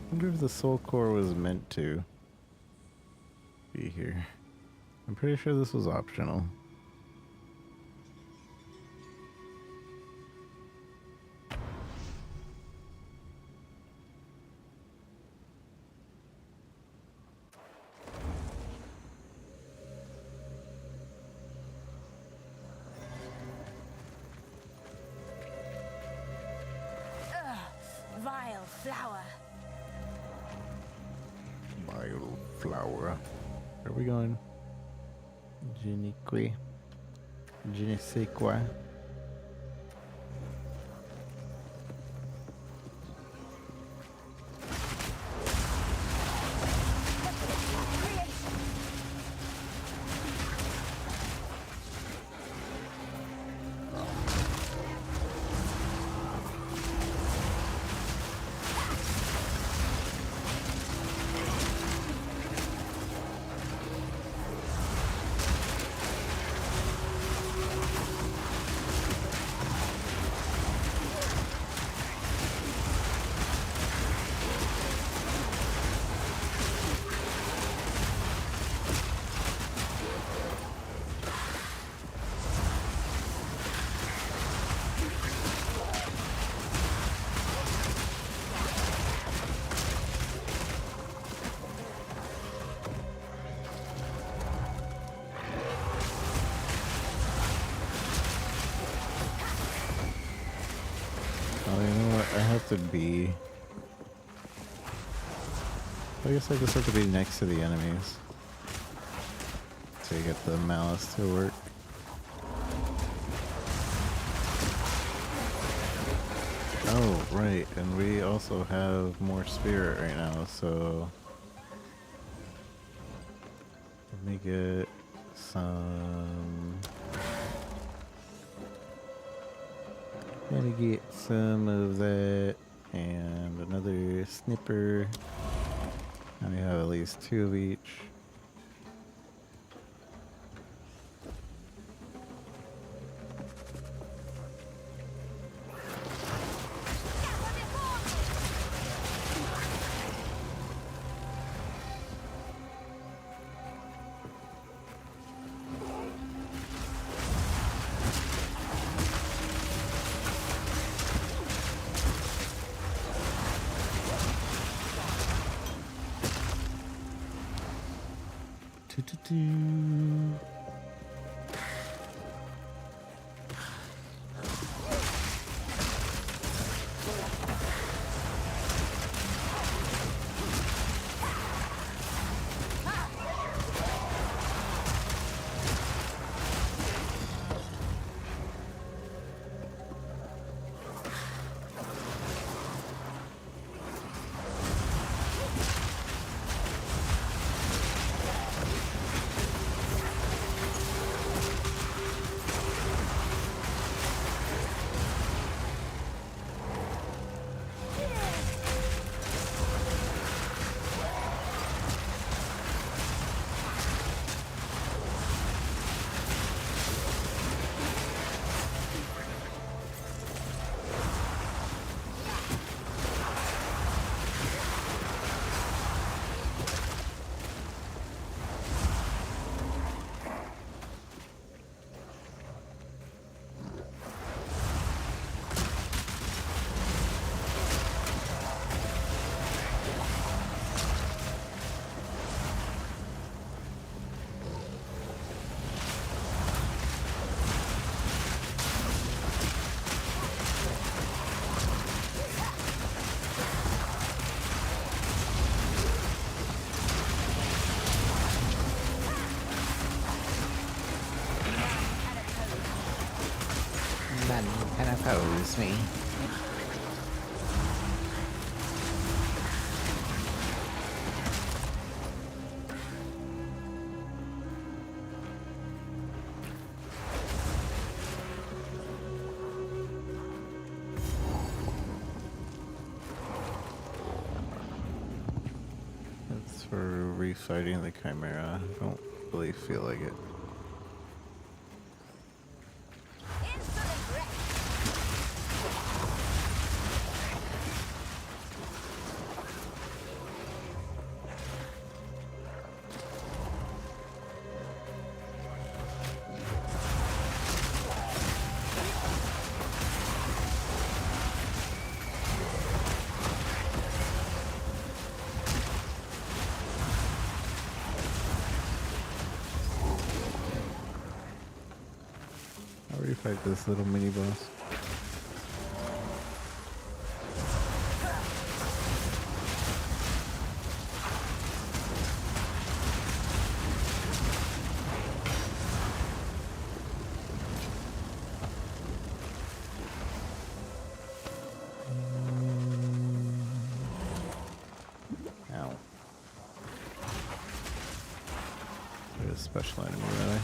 I wonder if the soul core was meant to be here. I'm pretty sure this was optional. Vile flower. Vile flower. Where are we going? Je ne sais. Je ne sais quoi. Oh, you know what? I have to be... I guess I just have to be next to the enemies to get the malice to work. Oh, right, and we also have more spirit right now, so... Let me get some... Let me get some of that and another snipper. And we have at least 2 of each. None can oppose me. for refighting the Chimera. I don't really feel like it. I'll refight this little mini boss. Ow. There's a special enemy, really.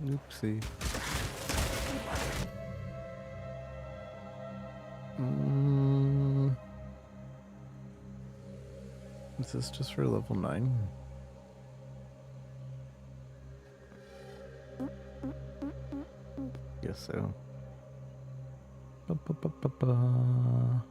Oopsie. Is this just for level 9? Guess so. Ba-ba-ba-ba-ba.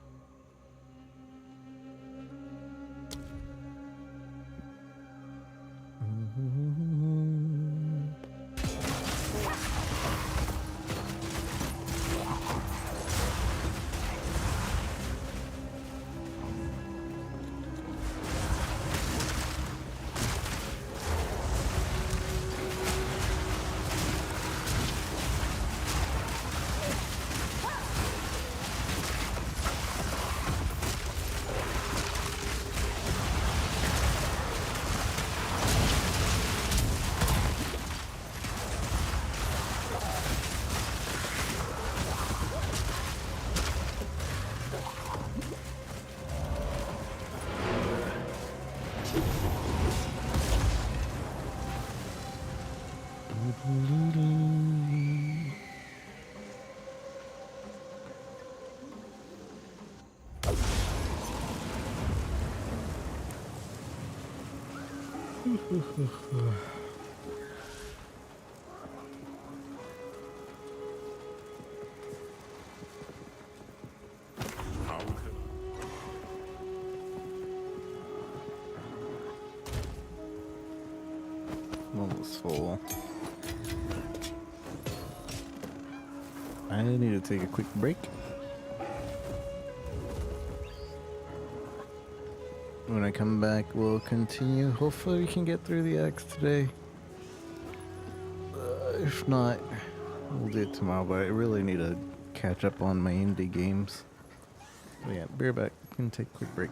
Almost full. I need to take a quick break. When I come back, we'll continue. Hopefully we can get through the axe today. If not, we'll do it tomorrow, but I really need to catch up on my indie games. But yeah, be right back. Gonna take a quick break.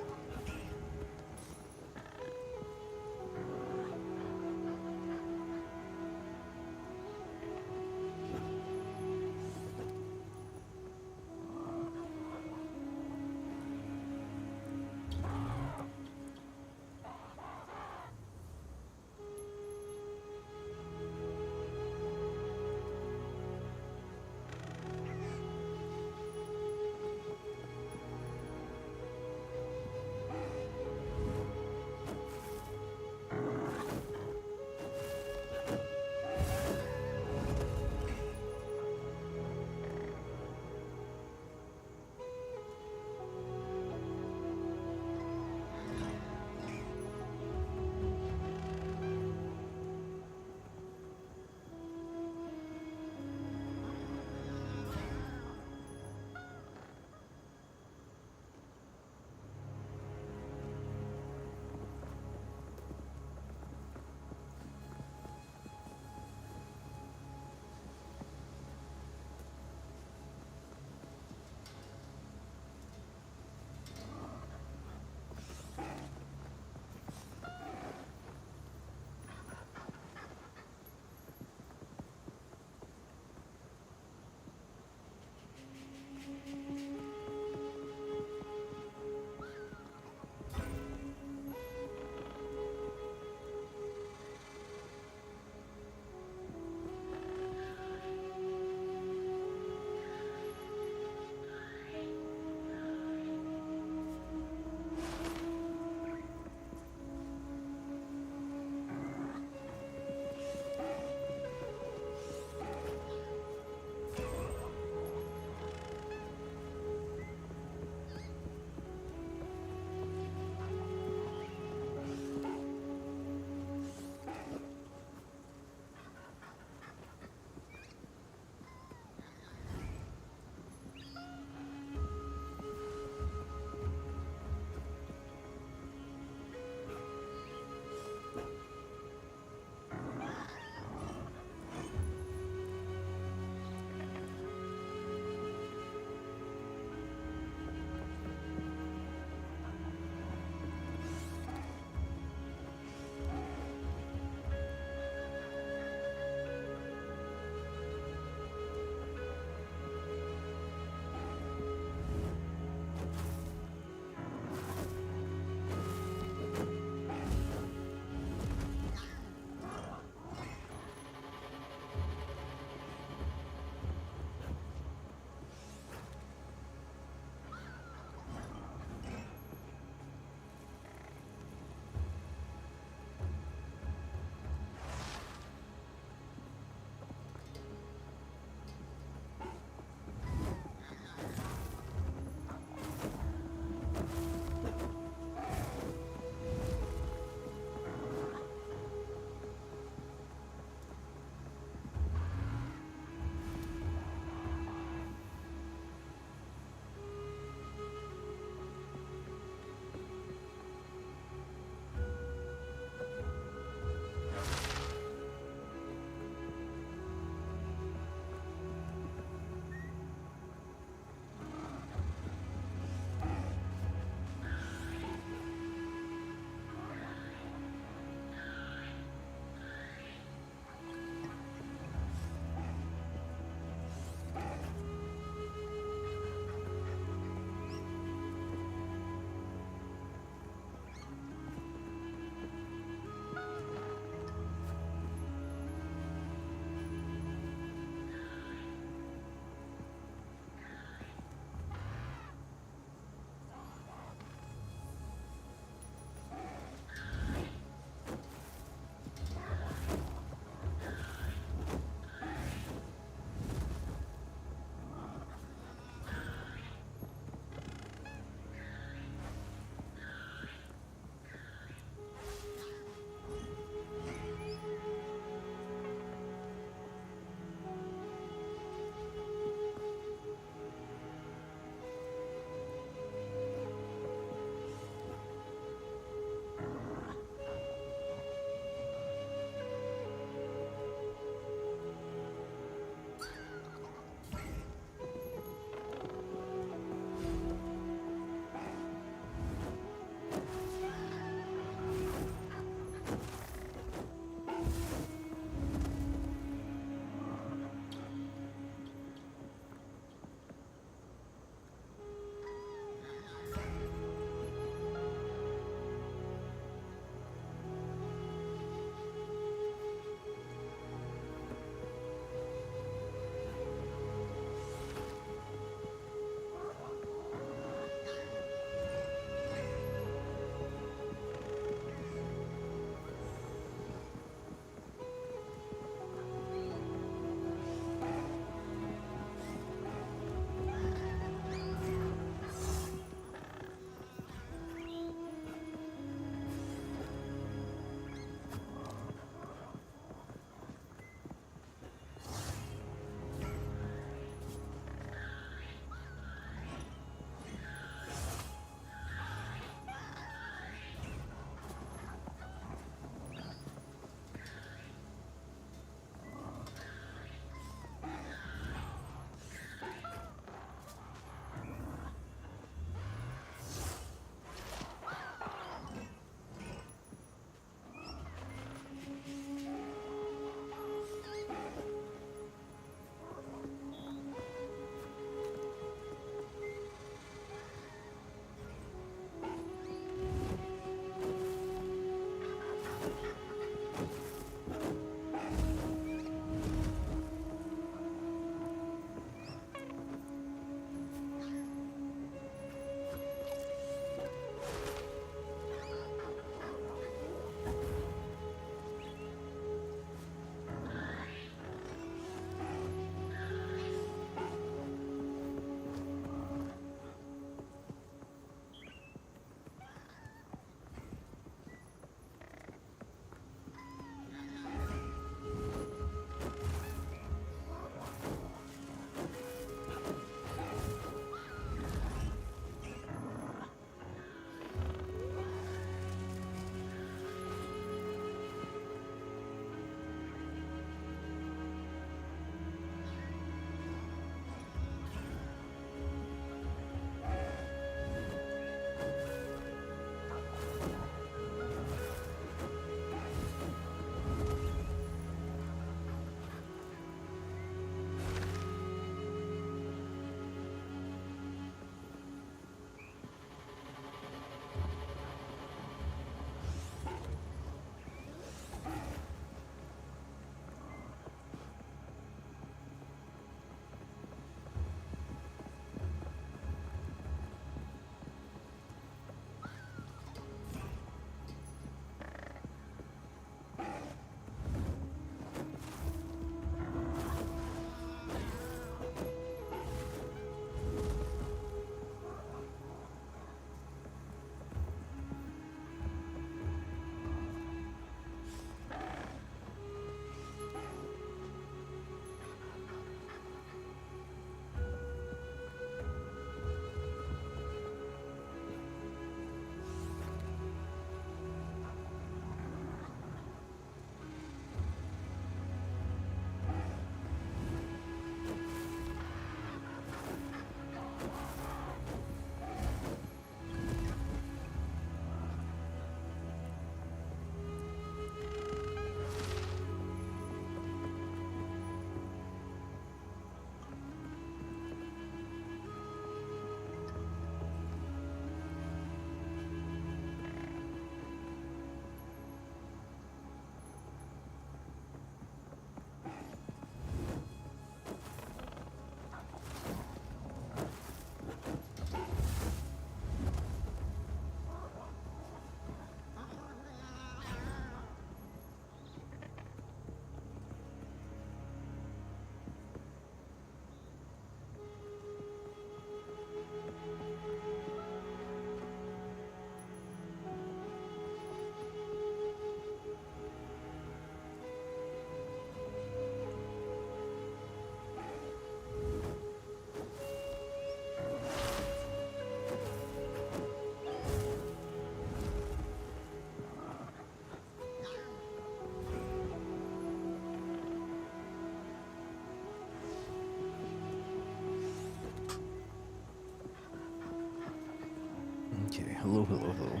Okay, hello, hello, hello.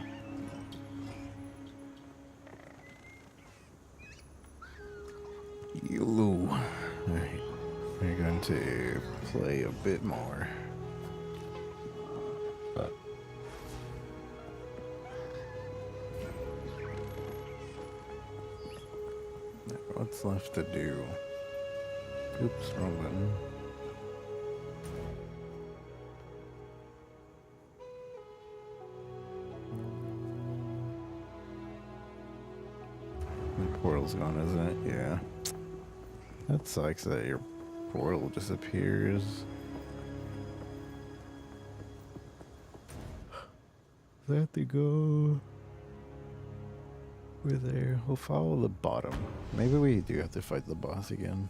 Hello. Alright, we're going to play a bit more. But what's left to do? Oops, wrong button. The portal's gone, isn't it? Yeah. That sucks that your portal disappears. Let it go. We're there. We'll follow the bottom. Maybe we do have to fight the boss again.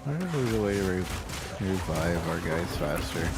I don't know the way to revive our guys faster.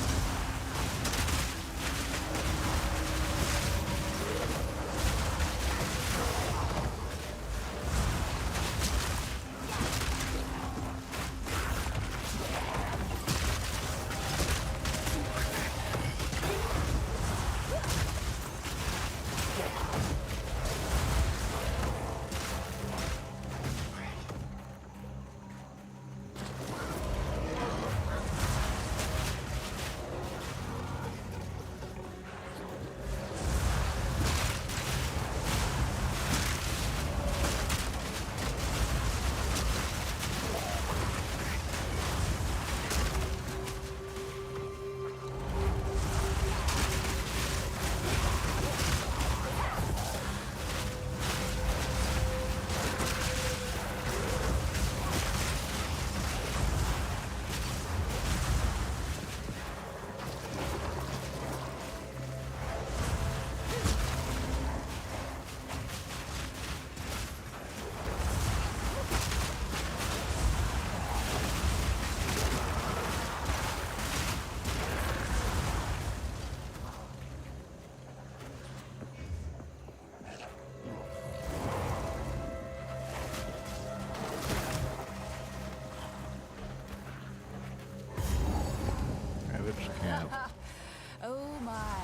Oh my,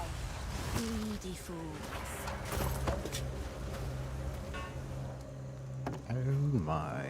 greedy fools. Oh my.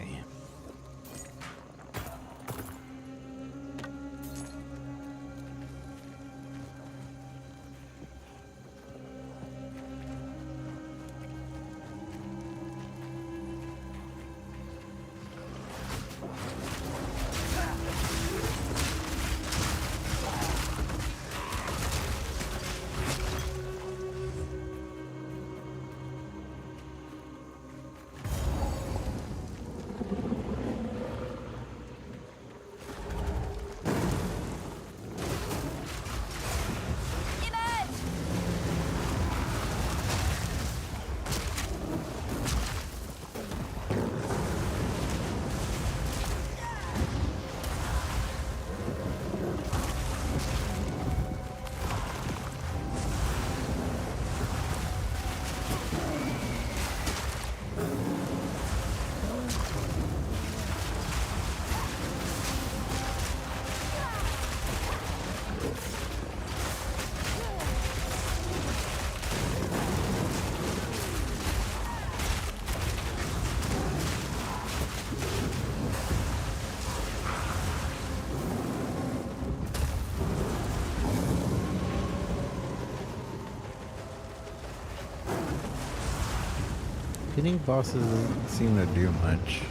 Hitting bosses doesn't seem to do much.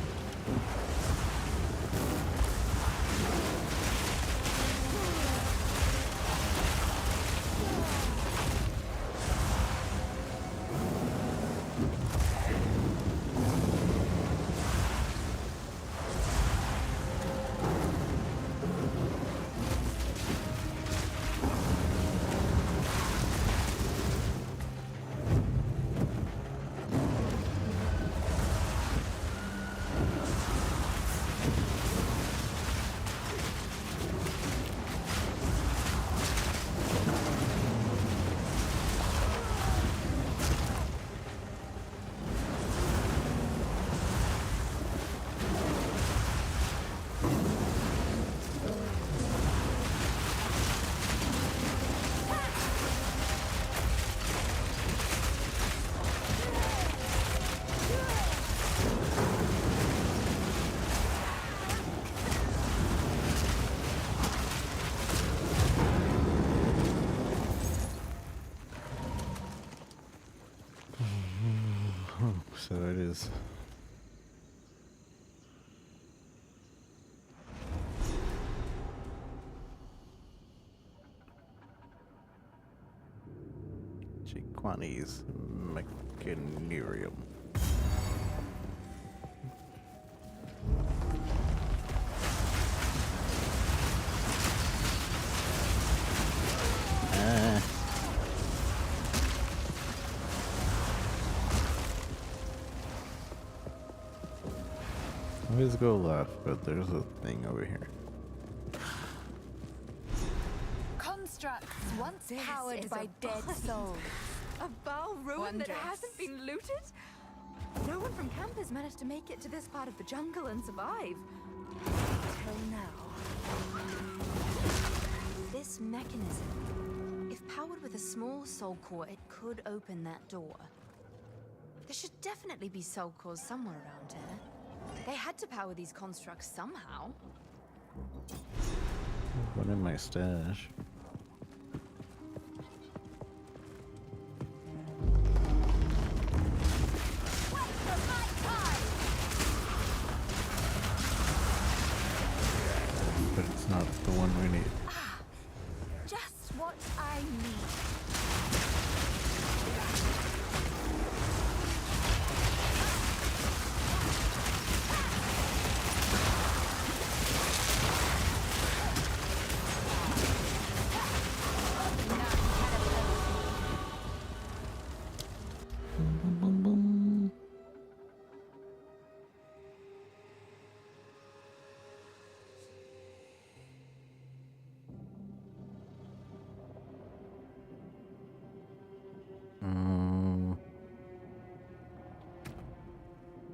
it is. Chiquani's Mechanerium. Always go left, but there's a thing over here. Constructs once This powered is by a dead bind. souls. A Baal ruin that Wondrous. hasn't been looted? No one from camp has managed to make it to this part of the jungle and survive. Till now. This mechanism, if powered with a small soul core, it could open that door. There should definitely be soul cores somewhere around here. They had to power these constructs somehow. What in my stash? But it's not the one we need. Just what I need.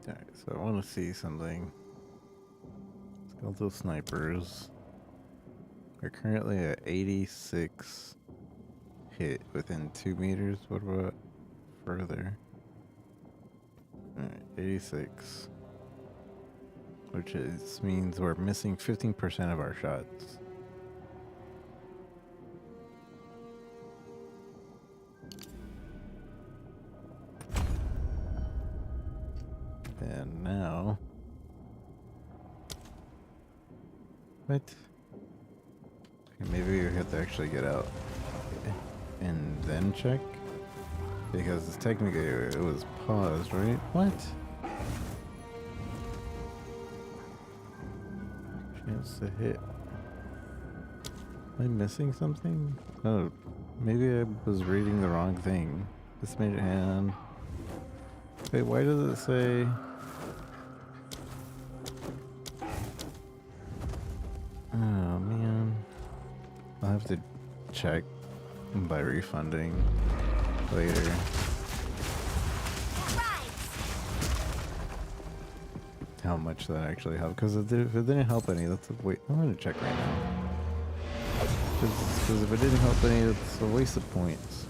Alright, so I want to see something. Skeletal snipers. We're currently at 86 hit within 2 meters. What about further? Alright, 86. Which means we're missing 15% of our shots. And now... What? Okay, maybe we have to actually get out and then check? Because technically it was paused, right? What? Chance to hit. Am I missing something? Oh, maybe I was reading the wrong thing. This made it hand. Wait, why does it say... Oh man. I'll have to check by refunding later. How much that actually helped. Because if it didn't help any, that's a wait. I'm going to check right now. Because if it didn't help any, it's a waste of points.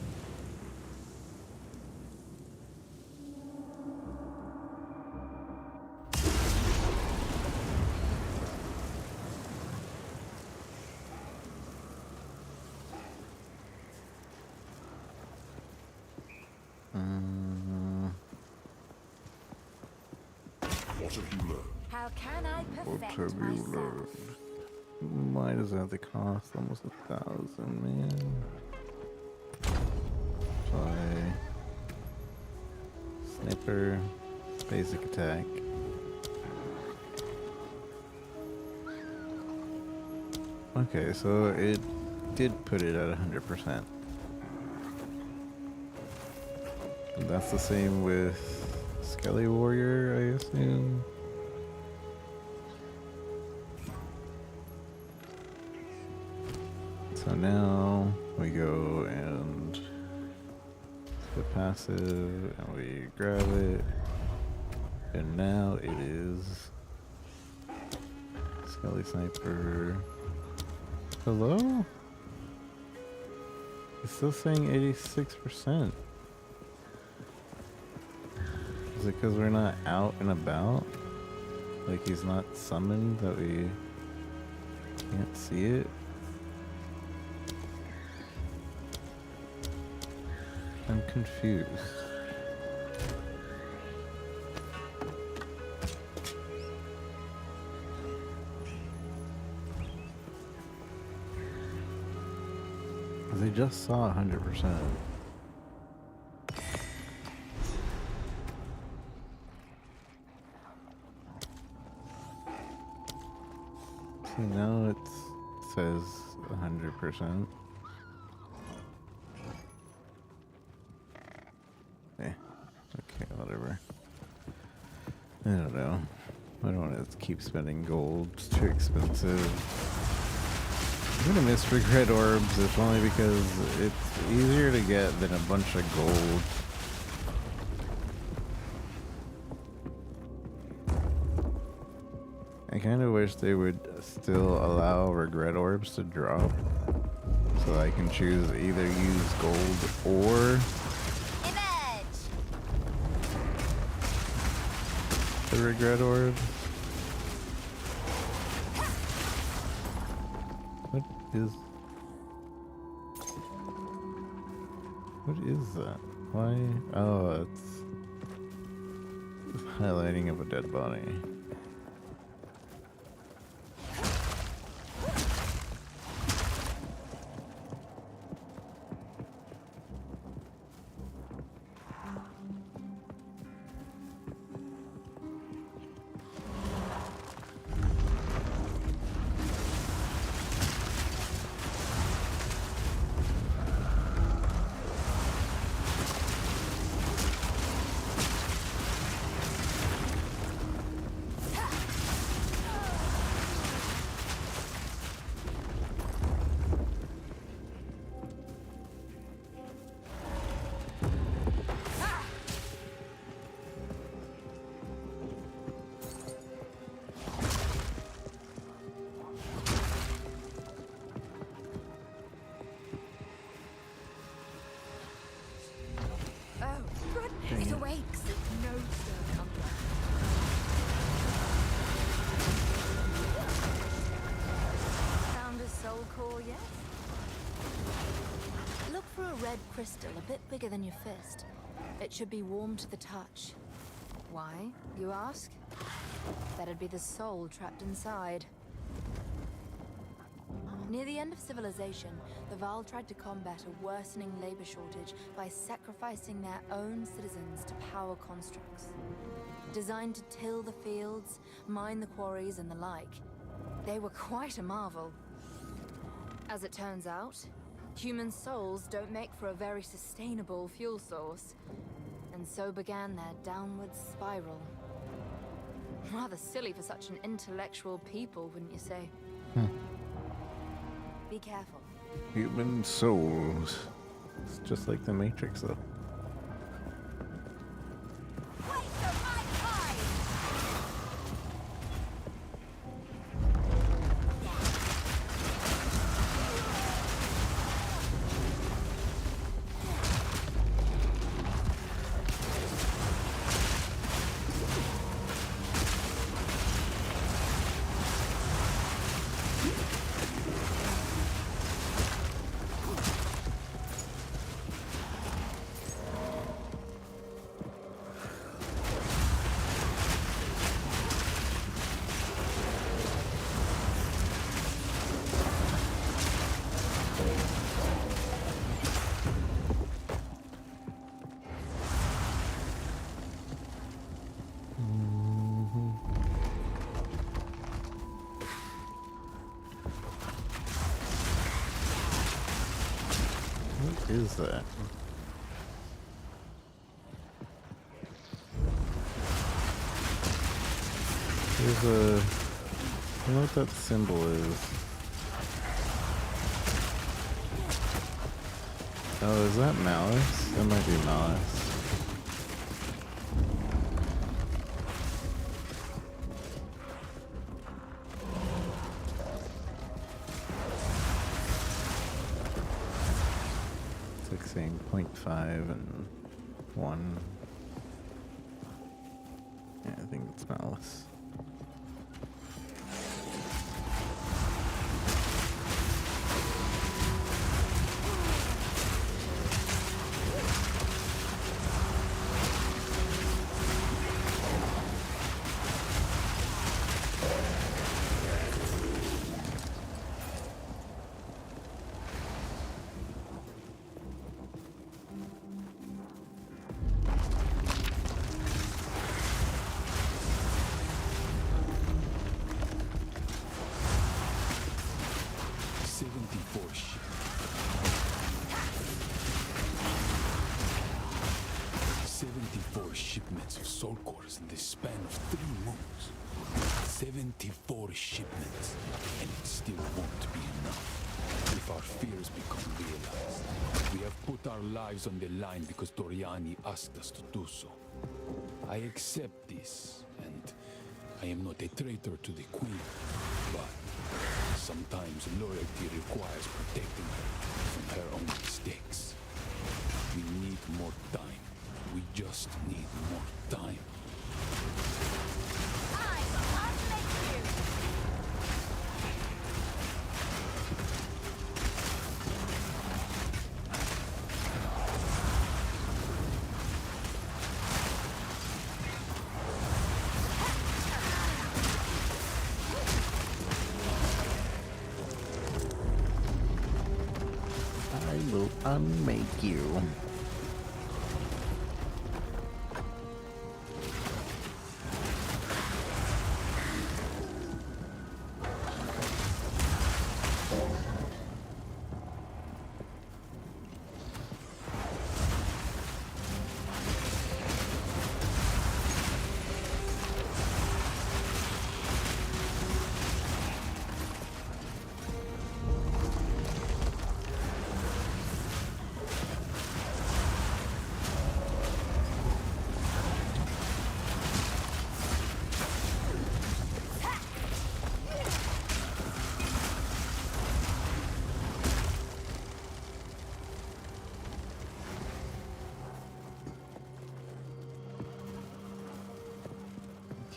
What have you learned? How can I What perfect have you myself? learned? Why does it have to cost almost 1,000, man? Play. Sniper. Basic attack. Okay, so it did put it at 100%. And that's the same with Skelly Warrior, I assume. So now we go and the passive and we grab it. And now it is Skelly Sniper. Hello? It's still saying 86%. Is it because we're not out and about? Like he's not summoned that we can't see it? I'm confused. Because I just saw 100%. See, now it says 100%. Okay, whatever. I don't know. I don't want to keep spending gold. It's too expensive. I'm gonna miss regret orbs, if only because it's easier to get than a bunch of gold. I kind of wish they would still allow regret orbs to drop, so I can choose either use gold or the regret orbs. What is that? Why? Oh, it's highlighting of a dead body. It awakes. No, sir. Found a soul core yet? Look for a red crystal a bit bigger than your fist. It should be warm to the touch. Why, you ask? That'd be the soul trapped inside. Near the end of civilization, the Val tried to combat a worsening labor shortage by sacrificing their own citizens to power constructs. Designed to till the fields, mine the quarries, and the like. They were quite a marvel. As it turns out, human souls don't make for a very sustainable fuel source. And so began their downward spiral. Rather silly for such an intellectual people, wouldn't you say? Be careful. Human souls. It's just like the Matrix, though. What is that? There's a... I don't know what that symbol is. Oh, is that Malice? That might be Malice. It's like saying 0.5 and 1. Yeah, I think it's Malice. soul cores in the span of 3 moons. 74 shipments, and it still won't be enough. If our fears become realized, we have put our lives on the line because Toriani asked us to do so. I accept this, and I am not a traitor to the Queen, but sometimes loyalty requires protecting her from her own mistakes. We need more time. We just need more time. I will unmake you.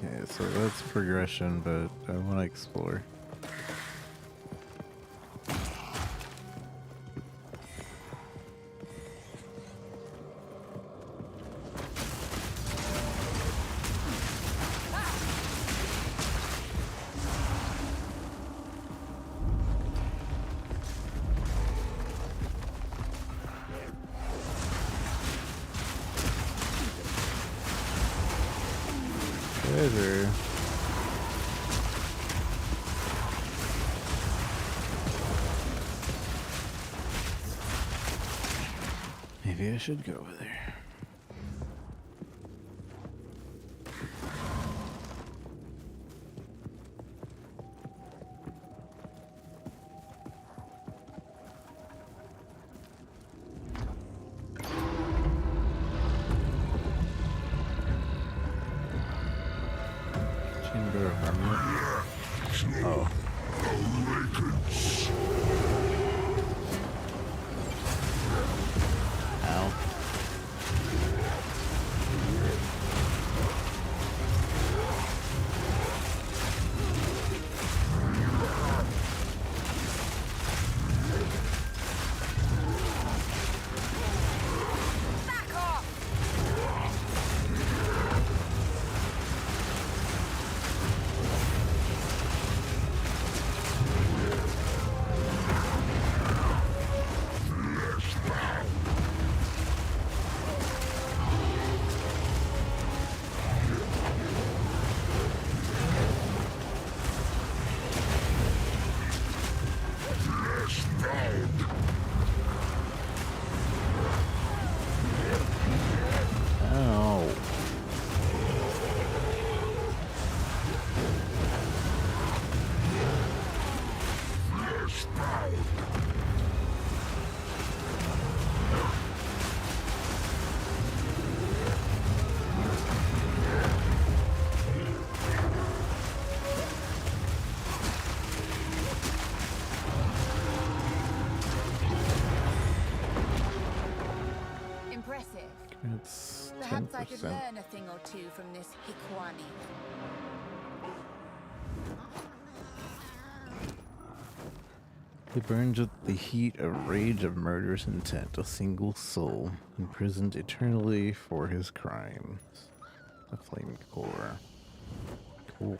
Okay, so that's progression, but I want to explore. Treasure. Maybe I should go over there. Chamber of Armor. Oh. Ow. Ow. Impressive. It's Perhaps I could 10%. learn a thing or two from this Hikwani. He burns with the heat of rage of murderous intent, a single soul, imprisoned eternally for his crimes. A flame core. Cool.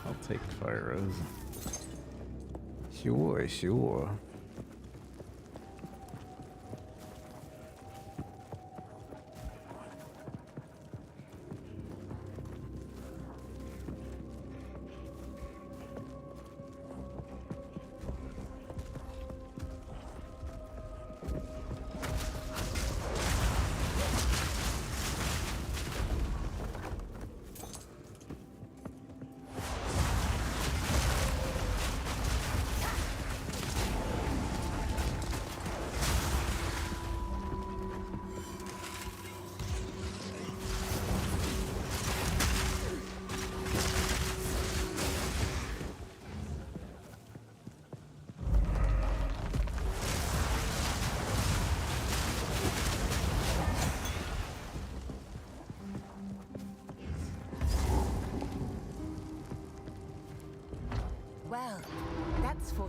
I'll take Fire Rose. Sure, sure.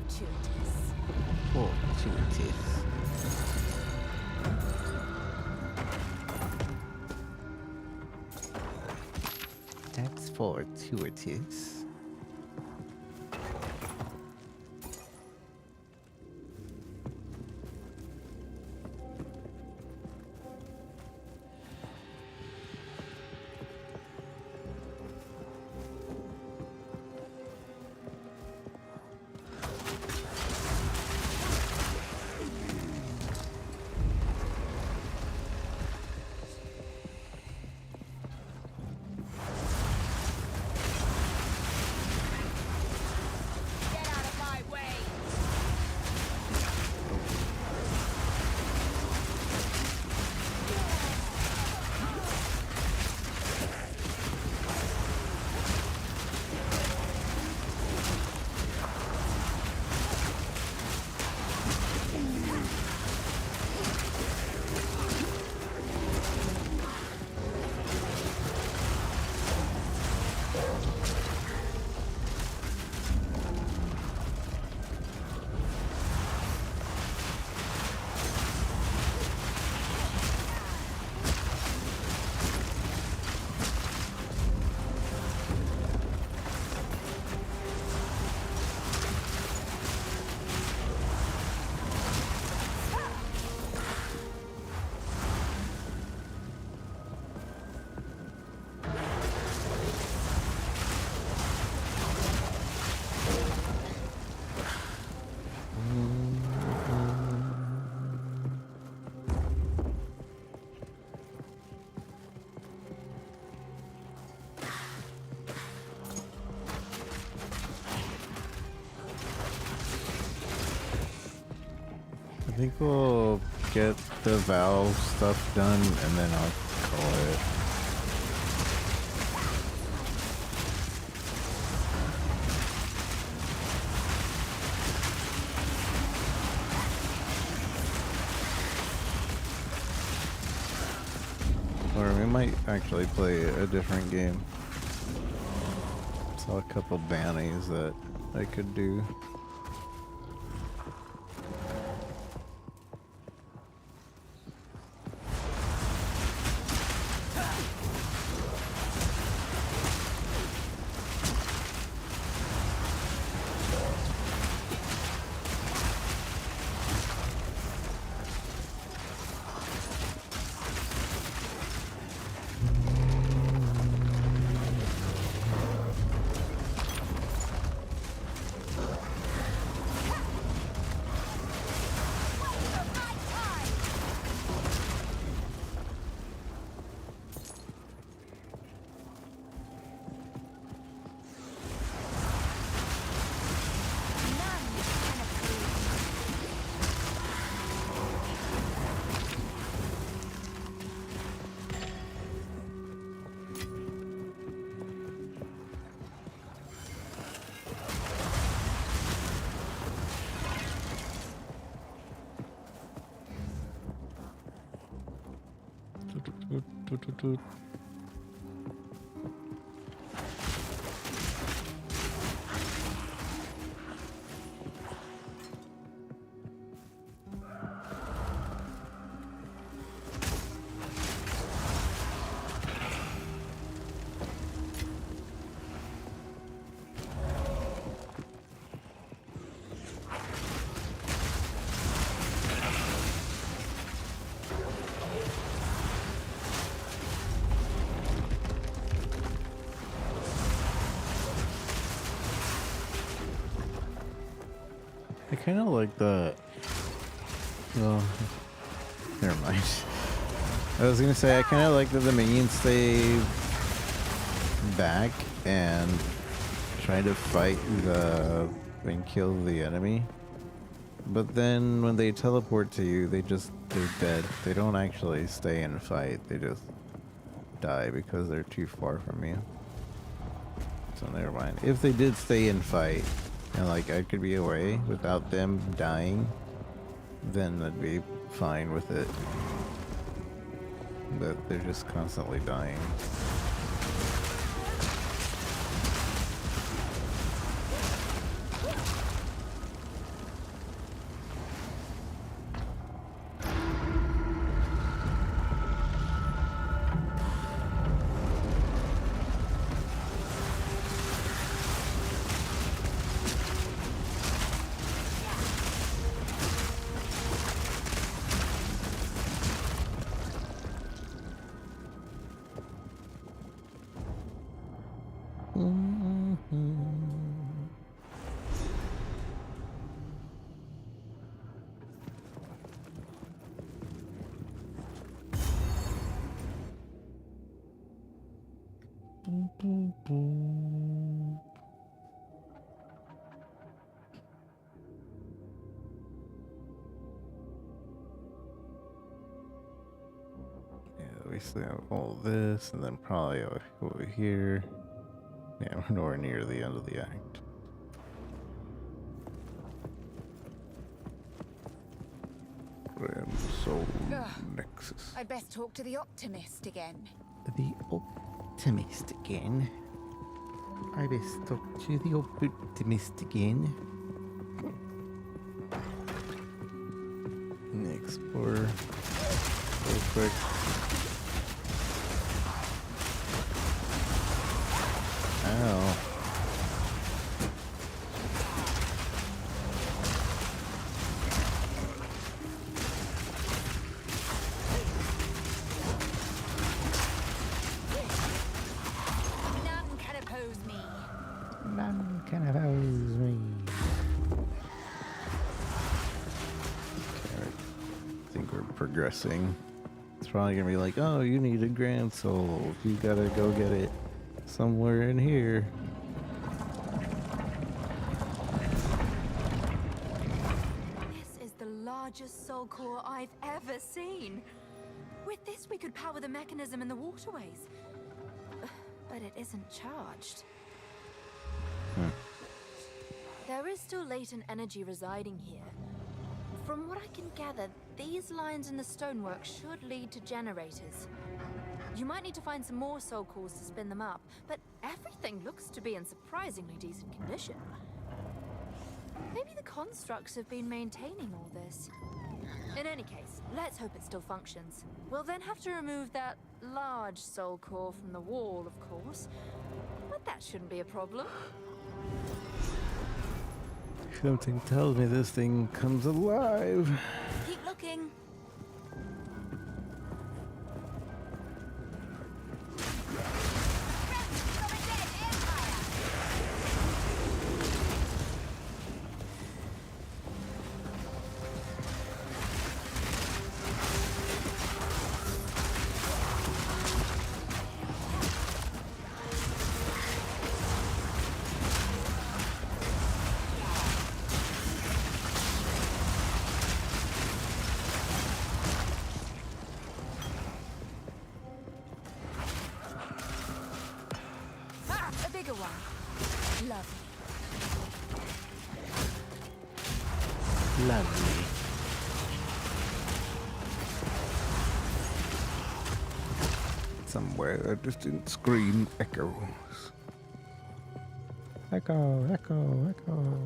Fortuitous. Fortuitous. That's fortuitous. Get out of my way! I think we'll get the Valve stuff done and then I'll call it. Or we might actually play a different game. Saw a couple bannies that I could do. I kind of like the. Well, never mind. I was gonna say I kind of like that the minions stay back and try to fight and kill the enemy. But then when they teleport to you, they're dead. They don't actually stay and fight. They just die because they're too far from you. So never mind. If they did stay and fight, and like I could be away without them dying, then I'd be fine with it. But they're just constantly dying. Yeah, we still have all this, and then probably over here. Yeah, we're nowhere near the end of the act. Grand Soul Nexus. I'd best talk to the optimist again. The optimist again. I best talk to the optimist again. Explorer. Real quick. Ow. None can oppose me. None can oppose me. Okay, I think we're progressing. It's probably gonna be like, oh, you need a Grand Soul. You gotta go get it somewhere in here. This is the largest soul core I've ever seen. With this, we could power the mechanism in the waterways. But it isn't charged. There is still latent energy residing here. From what I can gather, these lines in the stonework should lead to generators. You might need to find some more soul cores to spin them up, but everything looks to be in surprisingly decent condition. Maybe the constructs have been maintaining all this. In any case, let's hope it still functions. We'll then have to remove that large soul core from the wall, of course. But that shouldn't be a problem. Something tells me this thing comes alive. Keep looking. A bigger one. Lovely. Lovely. Somewhere a distant scream echoes. Echo, echo, echo.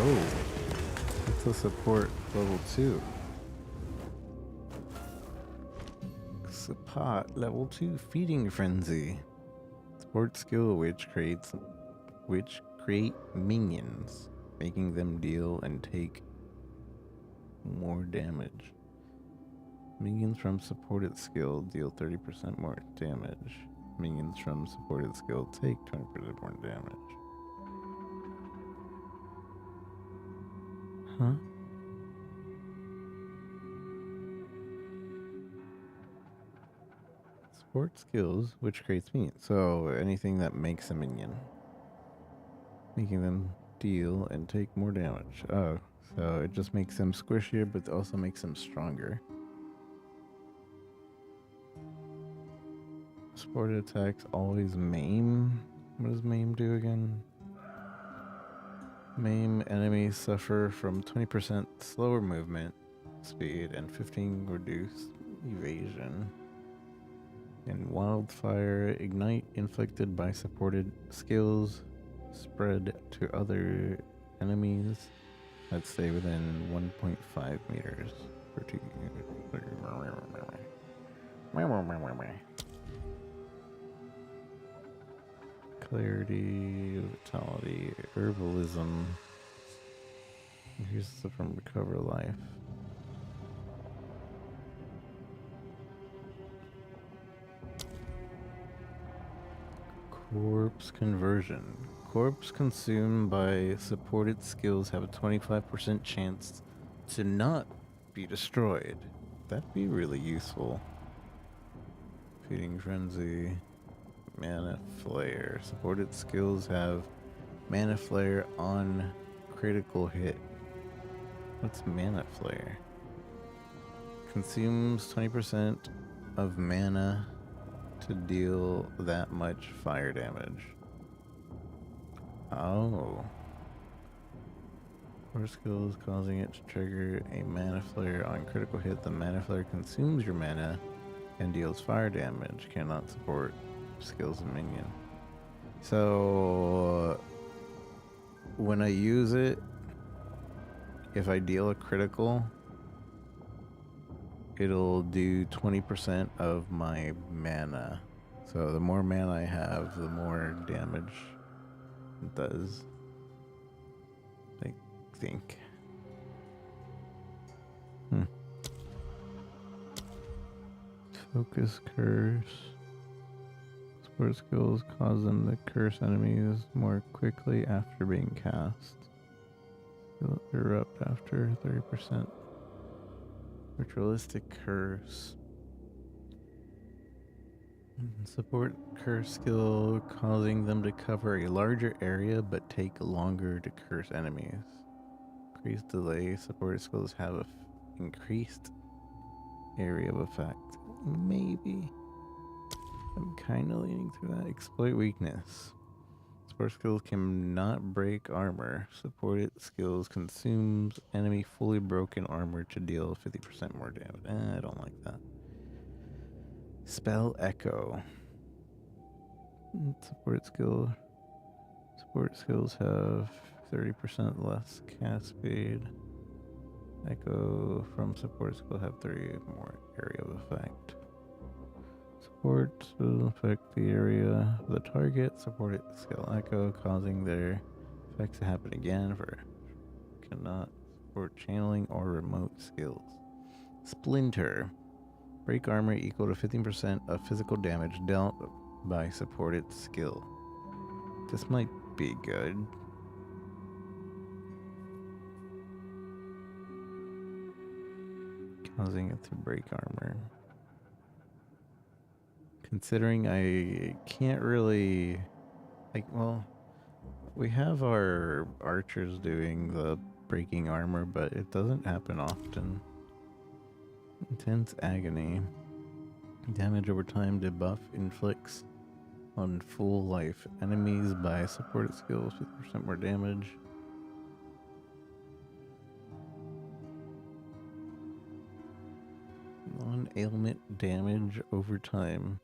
Oh, it's a support level 2. Support level 2 feeding frenzy. Support skill which create minions, making them deal and take more damage. Minions from supported skill deal 30% more damage. Minions from supported skill take 20% more damage. Huh? Support skills, which creates minions. So anything that makes a minion. Making them deal and take more damage. Oh, so it just makes them squishier, but also makes them stronger. Supported attacks always maim. What does maim do again? Maim enemies suffer from 20% slower movement speed and 15 reduced evasion. And wildfire ignite inflicted by supported skills spread to other enemies that stay within 1.5 meters per 2. Clarity, vitality, herbalism. Here's the from recover life. Corpse conversion. Corpse consumed by supported skills have a 25% chance to not be destroyed. That'd be really useful. Feeding frenzy. Mana flare. Supported skills have mana flare on critical hit. What's mana flare? Consumes 20% of mana to deal that much fire damage. Oh. Or skills causing it to trigger a mana flare on critical hit. The mana flare consumes your mana and deals fire damage. Cannot support skills of minion. So when I use it, if I deal a critical, it'll do 20% of my mana. So the more mana I have, the more damage it does. I think. Focus curse. Support skills cause them to curse enemies more quickly after being cast. It'll erupt after 30%. Ritualistic curse. Support curse skill causing them to cover a larger area but take longer to curse enemies. Increased delay. Support skills have a increased area of effect. Maybe. I'm kind of leaning to that. Exploit weakness. Support skills cannot break armor. Supported skills consumes enemy fully broken armor to deal 50% more damage. I don't like that. Spell Echo. Support skill. Support skills have 30% less cast speed. Echo from support skill have 30 more area of effect. Support will affect the area of the target. Supported skill Echo, causing their effects to happen again. For cannot support channeling or remote skills. Splinter. Break armor equal to 15% of physical damage dealt by supported skill. This might be good. Causing it to break armor. Considering I can't really... well, we have our archers doing the breaking armor, but it doesn't happen often. Intense agony. Damage over time debuff inflicts on full life enemies by supported skills, 50% more damage. Non-ailment damage over time,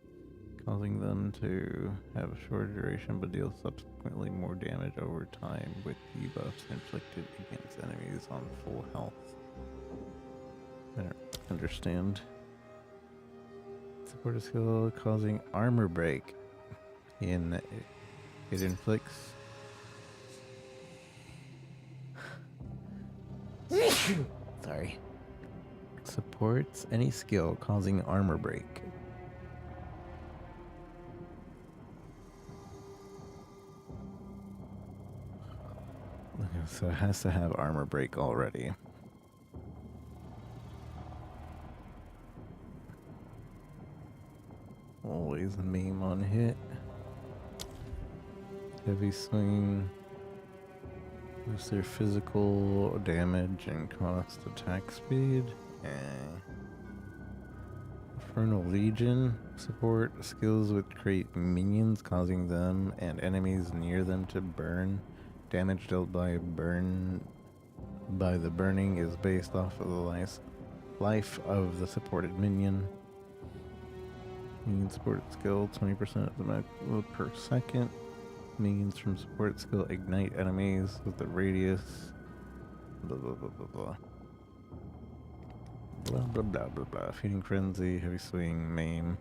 causing them to have a shorter duration but deal subsequently more damage over time with debuffs inflicted against enemies on full health. I don't understand. Support a skill causing armor break. It inflicts sorry. Supports any skill causing armor break. So it has to have armor break already. Always a meme on hit. Heavy swing. Boosts their physical damage and cost attack speed. Infernal Legion. Support skills which create minions, causing them and enemies near them to burn Damage dealt by the burning is based off of the life of the supported minion. Minion support skill 20% of the mag per second. Minions from support skill ignite enemies with the radius. Blah blah blah blah blah. Blah blah blah blah blah. Feeding frenzy, heavy swing, maim.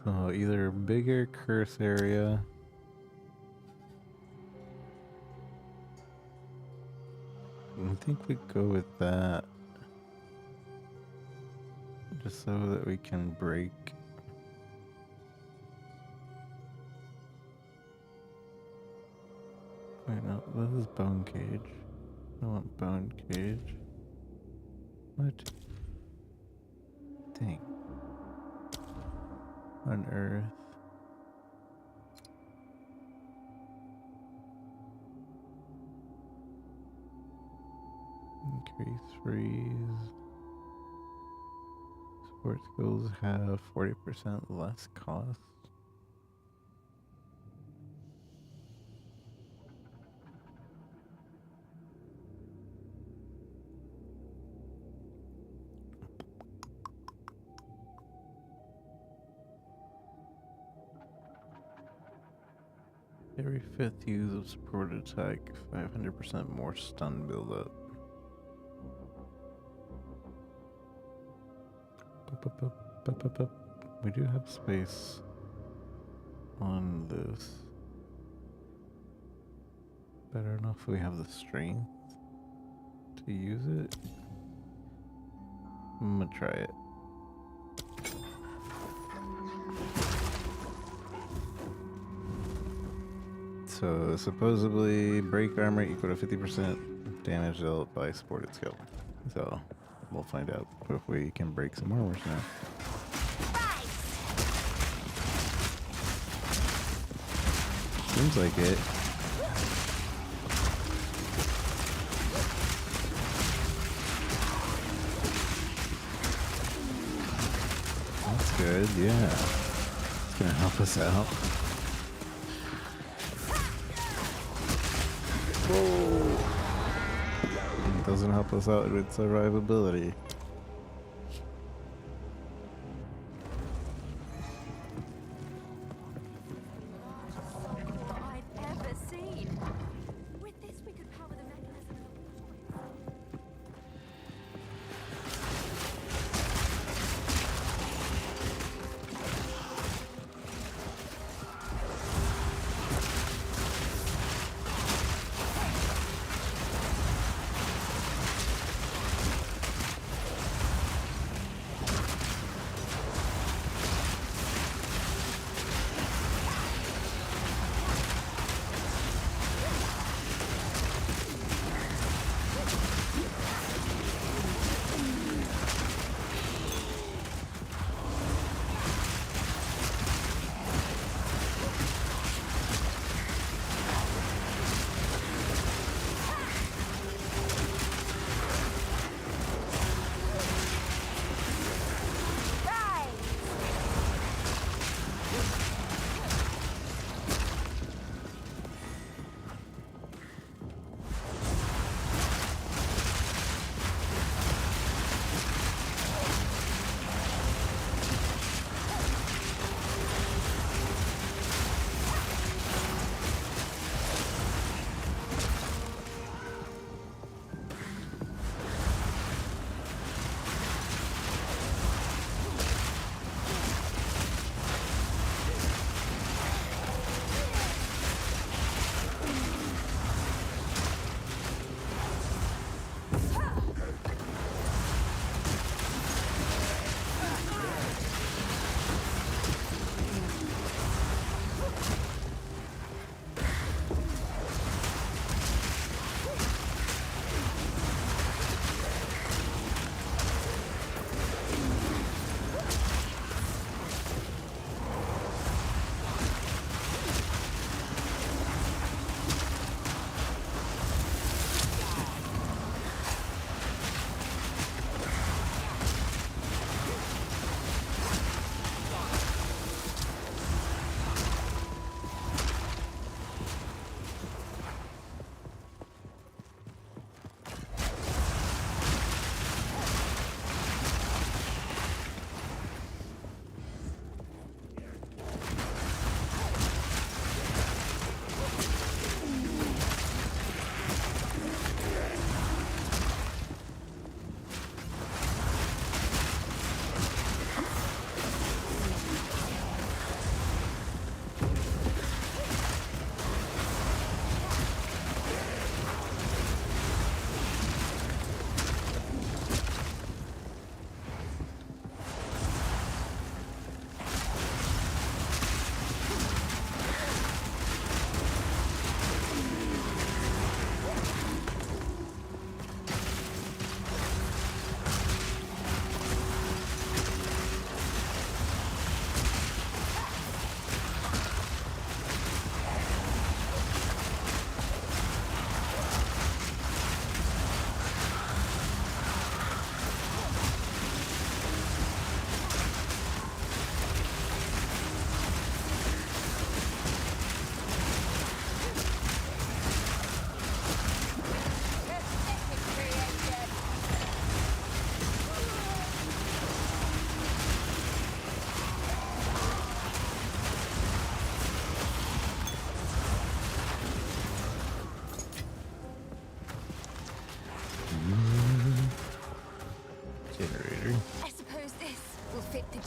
So either bigger curse area. I think we go with that. Just so that we can break. Wait, no, this is bone cage. I want bone cage. What? Dang. Unearth. Increase freeze. Support skills have 40% less cost. Every 5th use of support attack, 500% more stun buildup. We do have space on this. Better enough we have the strength to use it. I'm gonna try it. So supposedly break armor equal to 50% damage dealt by supported skill. So we'll find out if we can break some armors now. Seems like it. That's good, yeah. It's gonna help us out. Whoa! It doesn't help us out with survivability.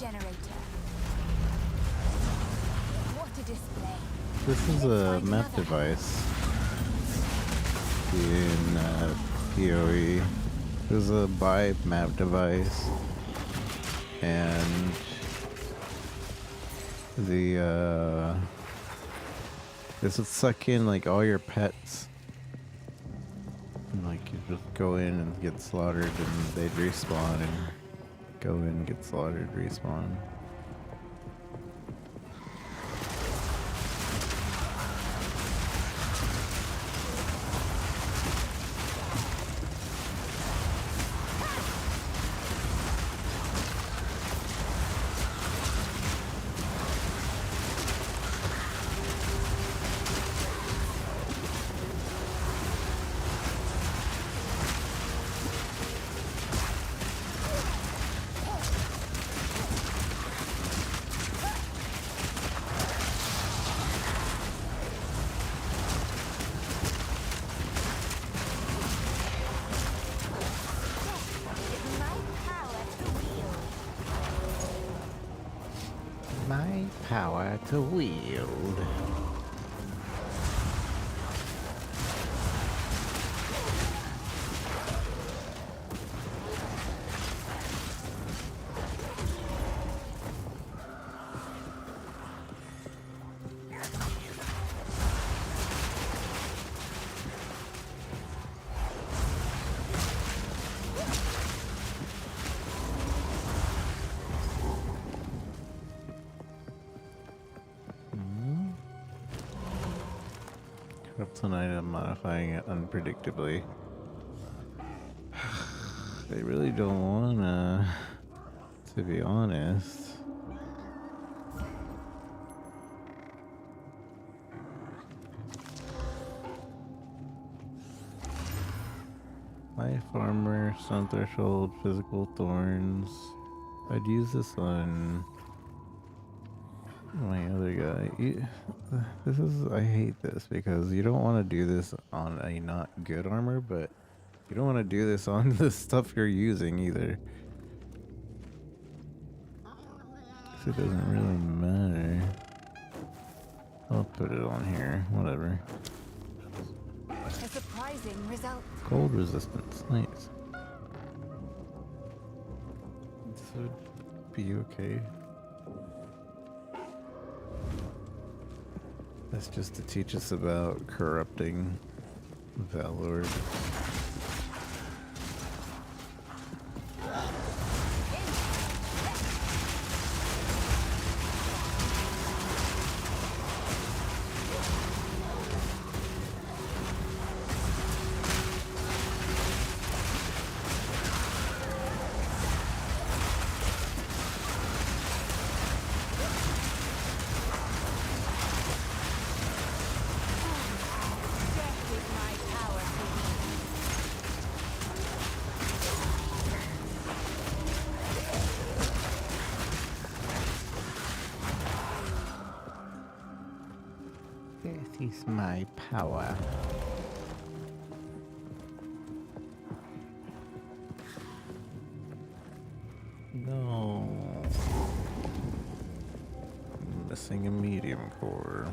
generator. What a display. This is a map device in PoE. There's a buy map device, and the this would suck in like all your pets. And, like you just go in and get slaughtered, and they'd respawn, and go in, get slaughtered, respawn. My power to wield. Tonight I'm modifying it unpredictably. They really don't wanna, to be honest. Life armor, stun threshold, physical thorns. I'd use this on my other guy. This is, I hate this because you don't want to do this on a not good armor, but you don't want to do this on the stuff you're using either. 'Cause it doesn't really matter. I'll put it on here, whatever. A surprising result. Cold resistance, nice. This would be okay. That's just to teach us about corrupting Valor. This is my power. No. I'm missing a medium core.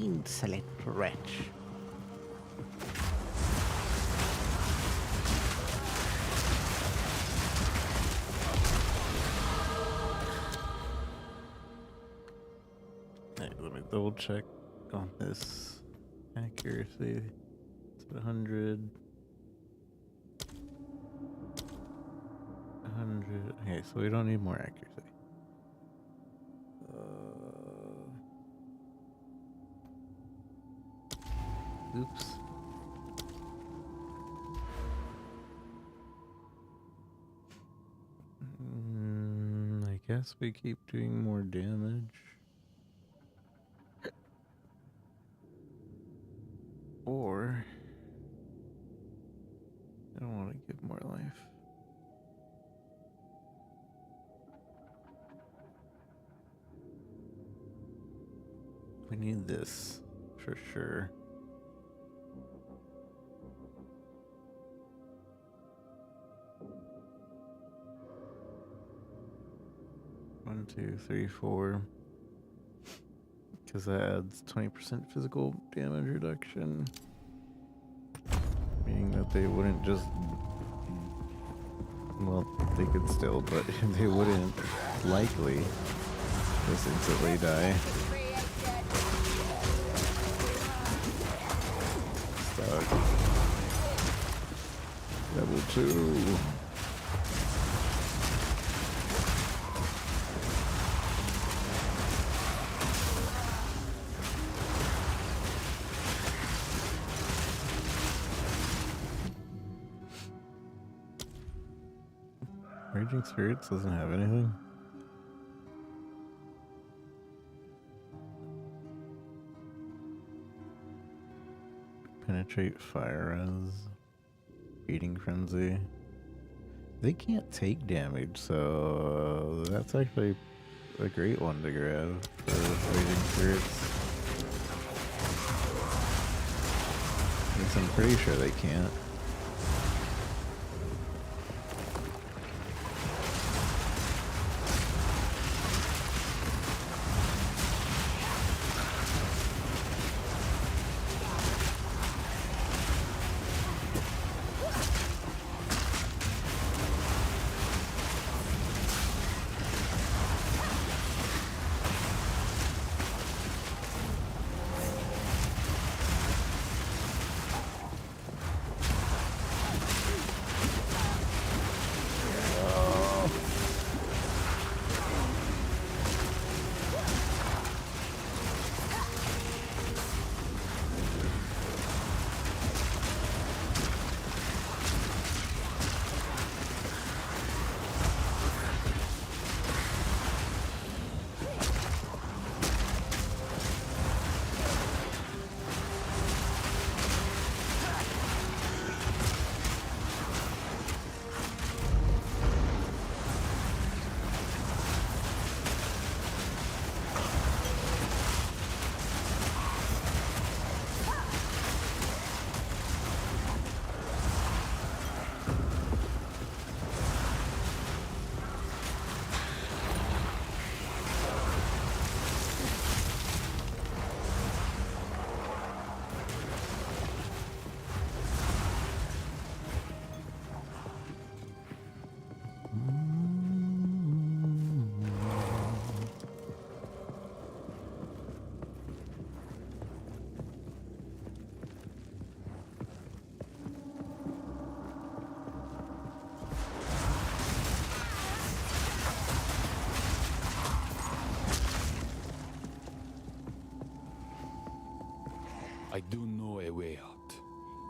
insolent wretch. Alright, let me double check on this accuracy. It's 100. 100. Okay, so we don't need more accuracy. Oops. I guess we keep doing more damage. Or I don't want to give more life. We need this for sure. One, 2, 3, 4. Because that adds 20% physical damage reduction. Meaning that they wouldn't just. Well, they could still, but they wouldn't likely just instantly die. Stuck. Level 2. Raging Spirits doesn't have anything. Penetrate Fire as Feeding Frenzy. They can't take damage, so that's actually a great one to grab for Raging Spirits. At least I'm pretty sure they can't. I do know a way out.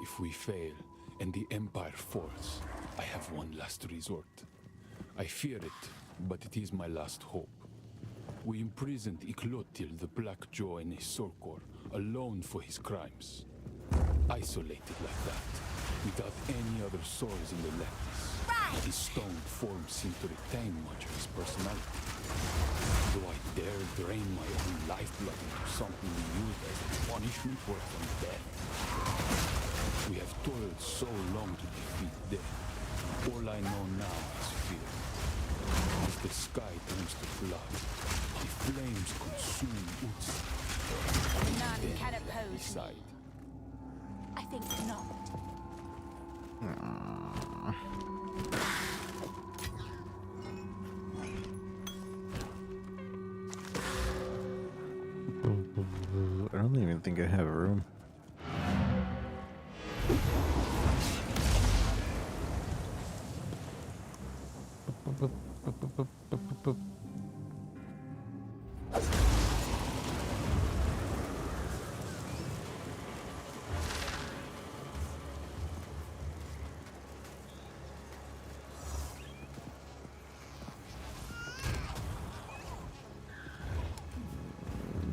If we fail, and the Empire falls, I have one last resort. I fear it, but it is my last hope. We imprisoned Iklotil the Black Jaw in a Sorkor, alone for his crimes. Isolated like that, without any other souls in the Lectis. His stone form seemed to retain much of his personality. Do I dare drain my own lifeblood into something we use as a punishment worse than death? We have toiled so long to defeat death. All I know now is fear. If the sky turns to blood, the flames consume Utsi. None can side. I think not. I don't even think I have room.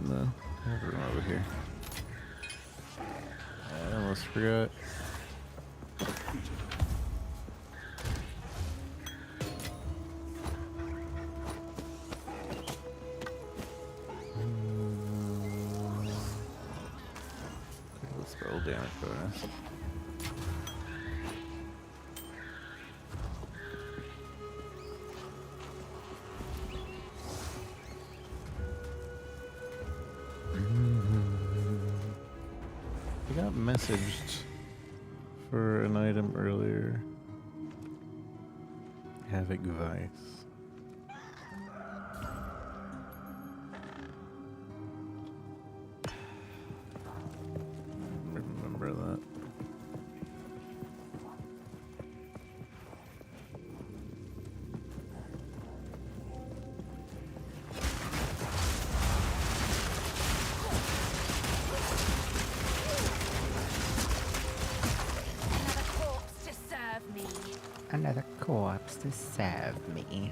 No, I have room over here. I almost forgot. Spell damage bonus. I got messaged for an item earlier. Havoc Vice. Remember that. Another corpse to serve me. Another corpse to serve me.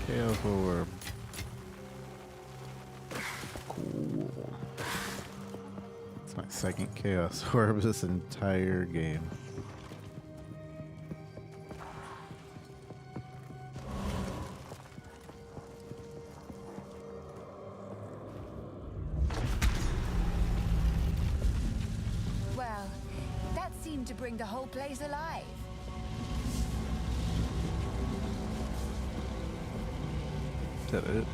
Chaos Orb. Cool. It's my second Chaos Orb this entire game. Well, that seemed to bring the whole place alive. Is that it?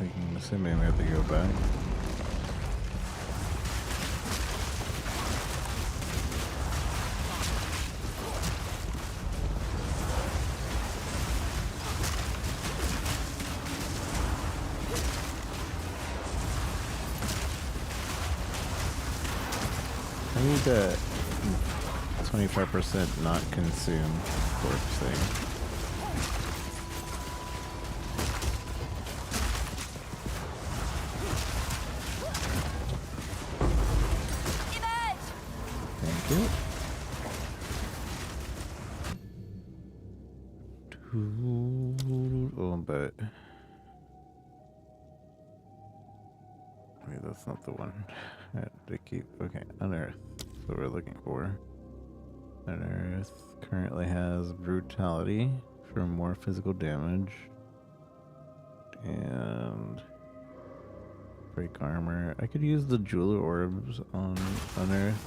I'm assuming we have to go back. I need that 25% not consume corpse thing. Thank you. Oh, but wait, that's not the one. I had to keep. Okay, Unearth. That's what we're looking for. Unearth currently has brutality for more physical damage and break armor. I could use the jeweler orbs on Unearth.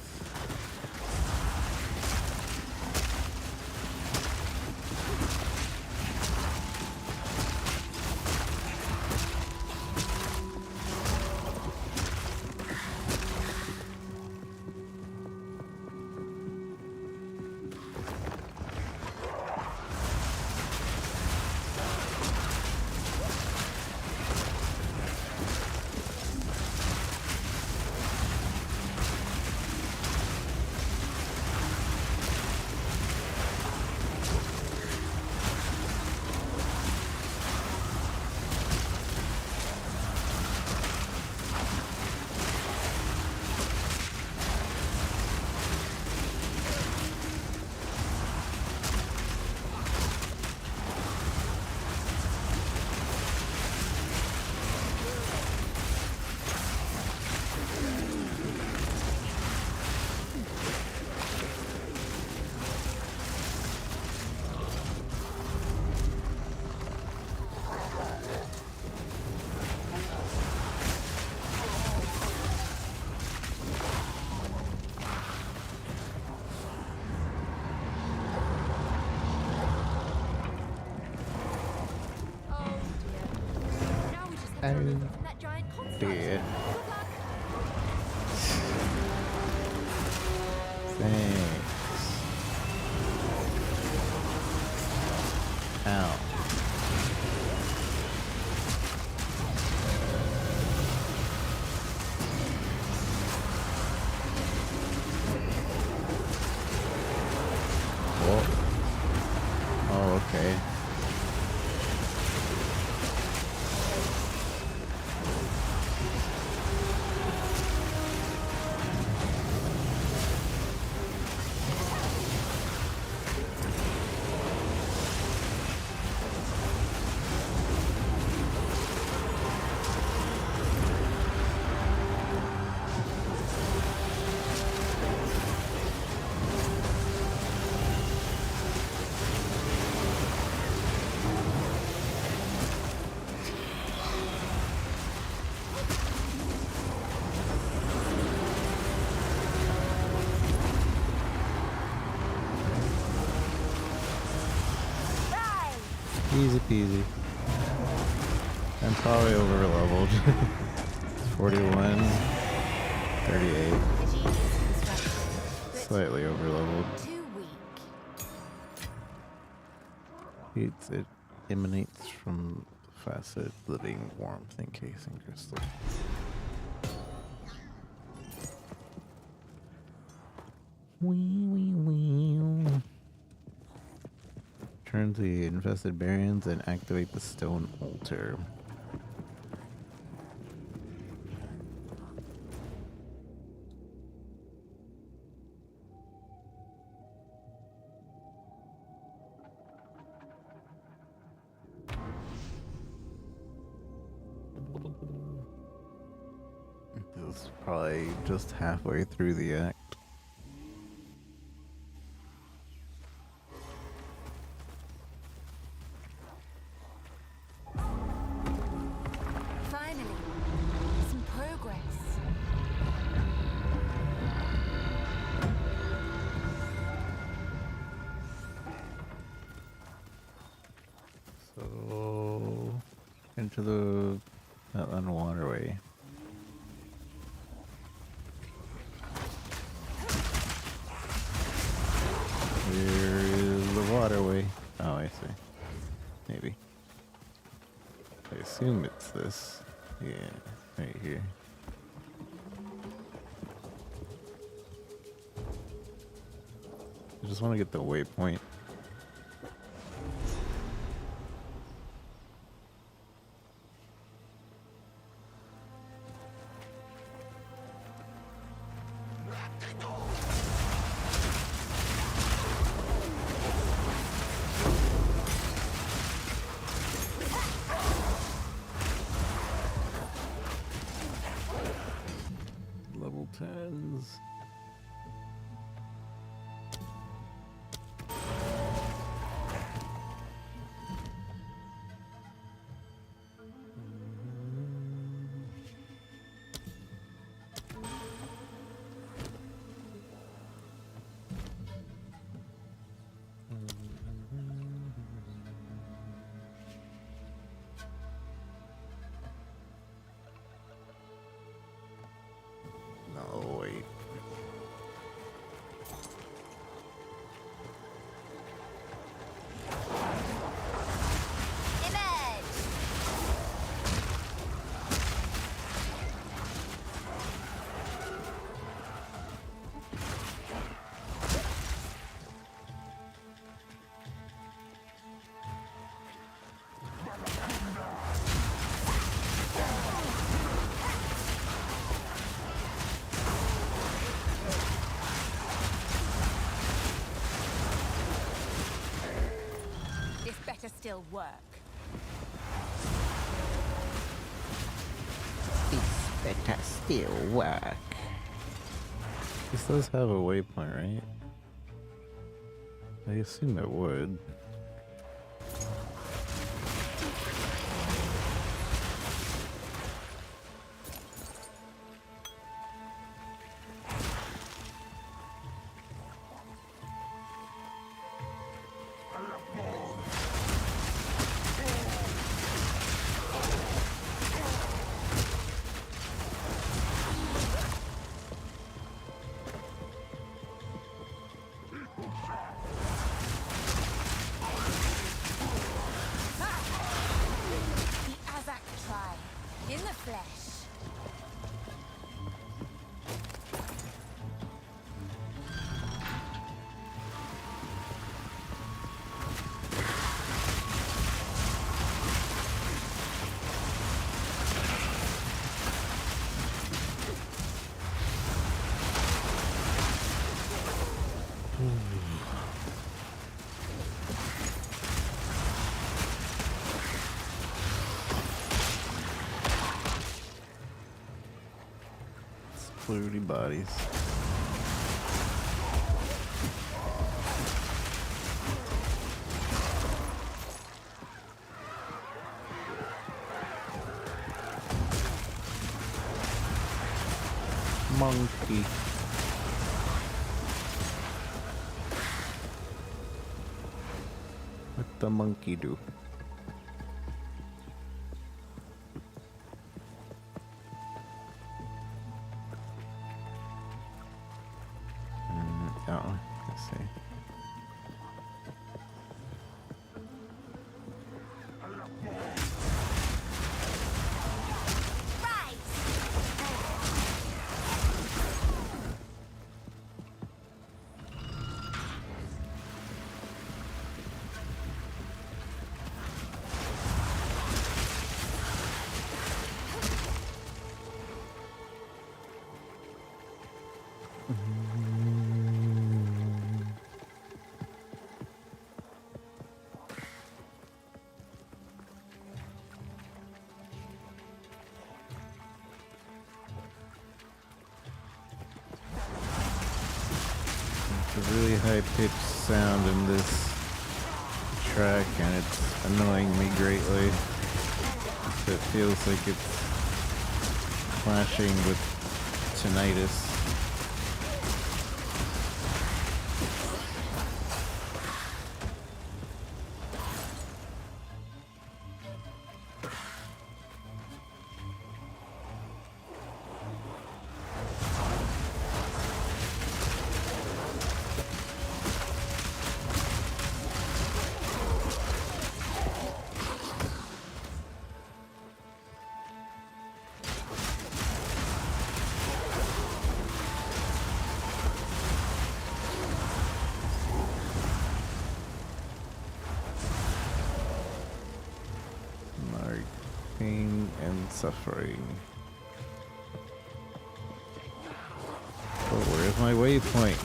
to remove them from that giant construct. dear. Good luck. Thanks. Ow. Whoa. Oh, okay. Easy peasy. I'm probably over leveled. 41, 38. Slightly over leveled. Too weak. It emanates from facet living warmth encasing crystal. Wee wee wee. Turn to the infested barriers and activate the stone altar. This is probably just halfway through the act. Finally, some progress. So, into the Outland Waterway. Where is the waterway? Oh, I see. Maybe. I assume it's this. Yeah, right here. I just want to get the waypoint. Level 10s. No, wait. This better still work. This better still work. This does have a waypoint, right? I assume it would. In the flesh. Flirty bodies. Monkey. What the monkey do? Oh, let's see. A really high-pitched sound in this track, and it's annoying me greatly. It feels like it's clashing with tinnitus. Pain and suffering. But where's my waypoint?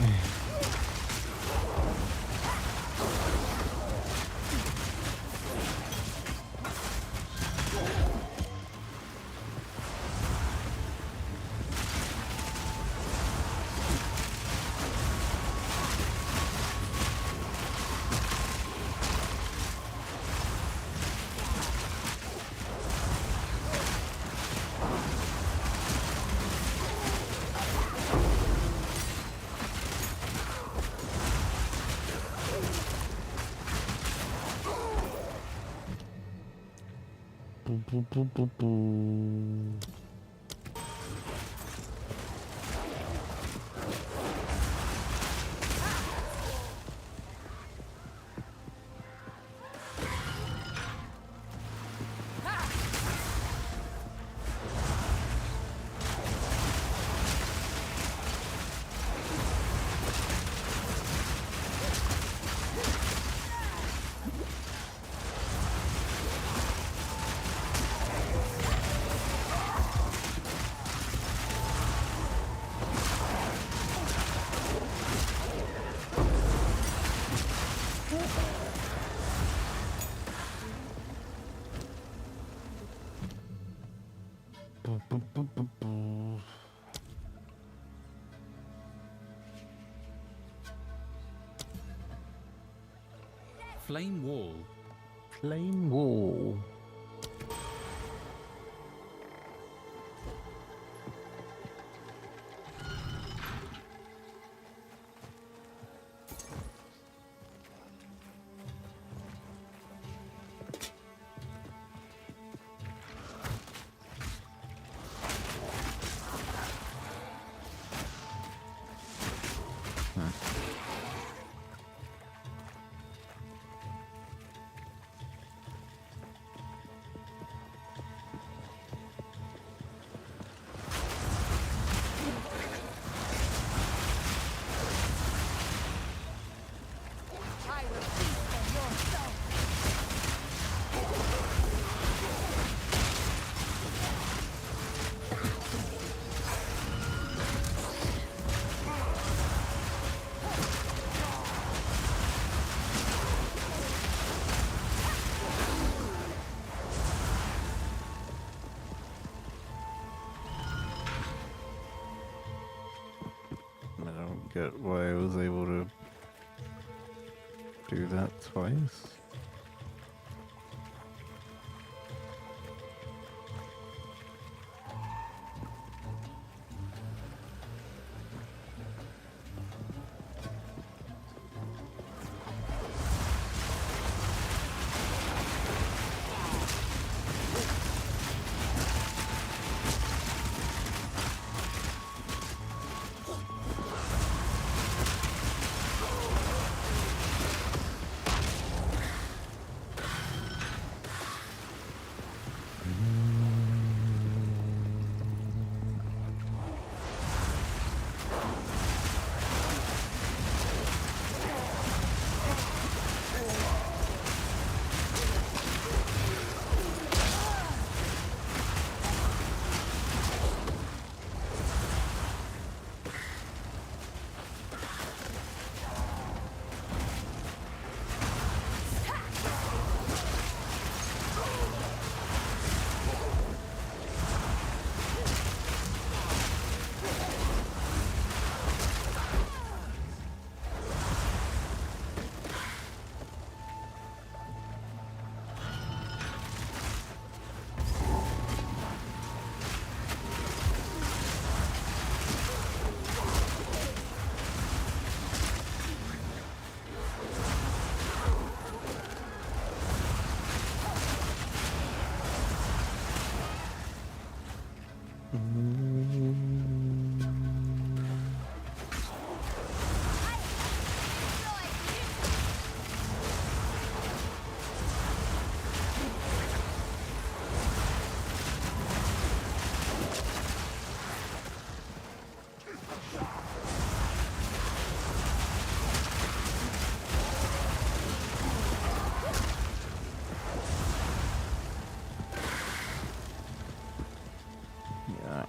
Boo, boo, boo, boo. Flame Wall. Flame Wall. get why I was able to do that twice.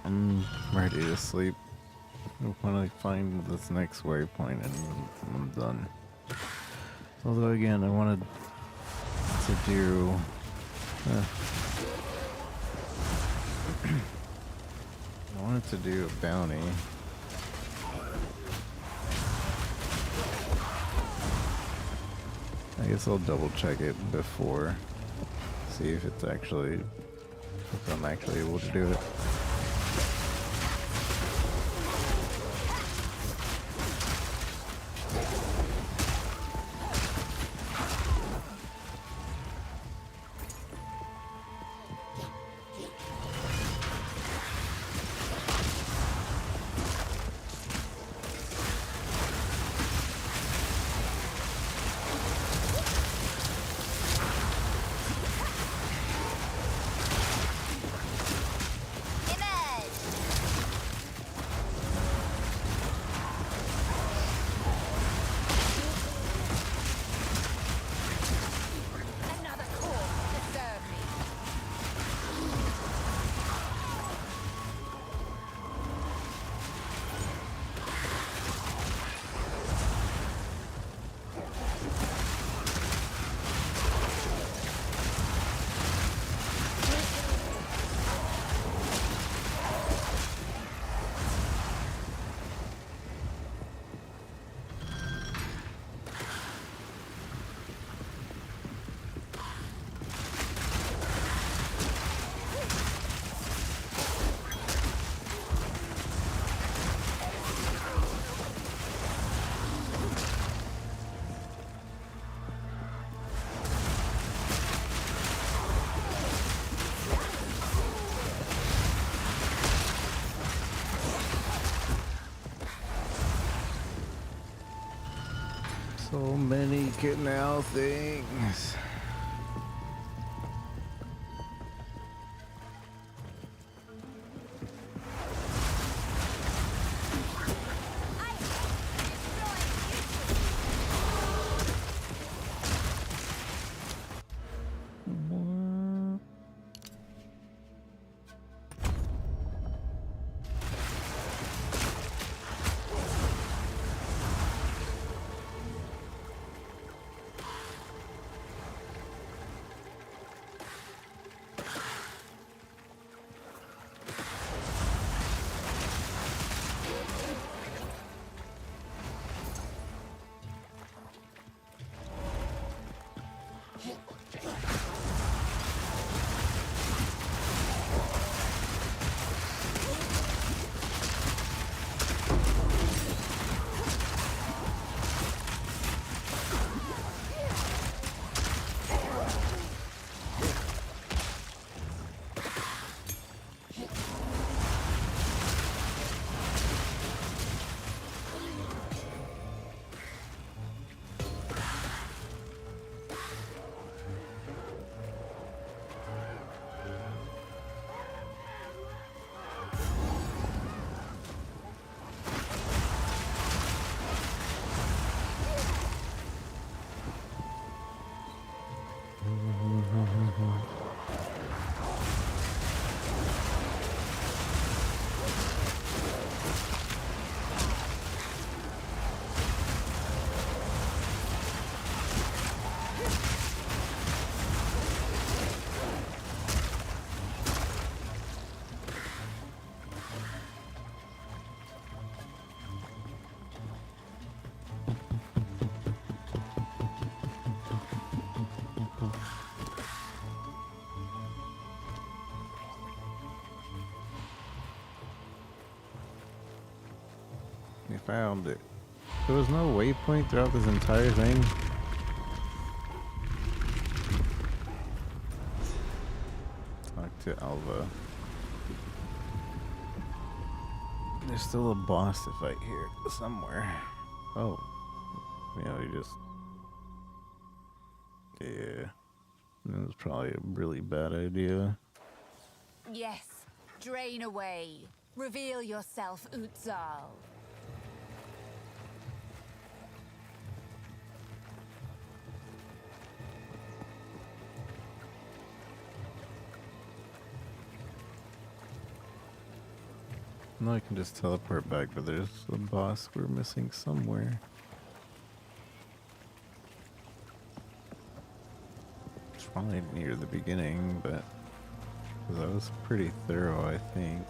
I'm ready to sleep. When I find this next waypoint and I'm done. Although again, I wanted to do I wanted to do a bounty. I guess I'll double check it before, see if it's actually, if I'm actually able to do it. So many canal things. found it. There was no waypoint throughout this entire thing. Talk to Alva. There's still a boss to fight here somewhere. Oh. Yeah, we just... Yeah. That was probably a really bad idea. Yes. Drain away. Reveal yourself, Exile. No, I can just teleport back, but there's a boss we're missing somewhere. It's probably near the beginning, but that was pretty thorough, I think.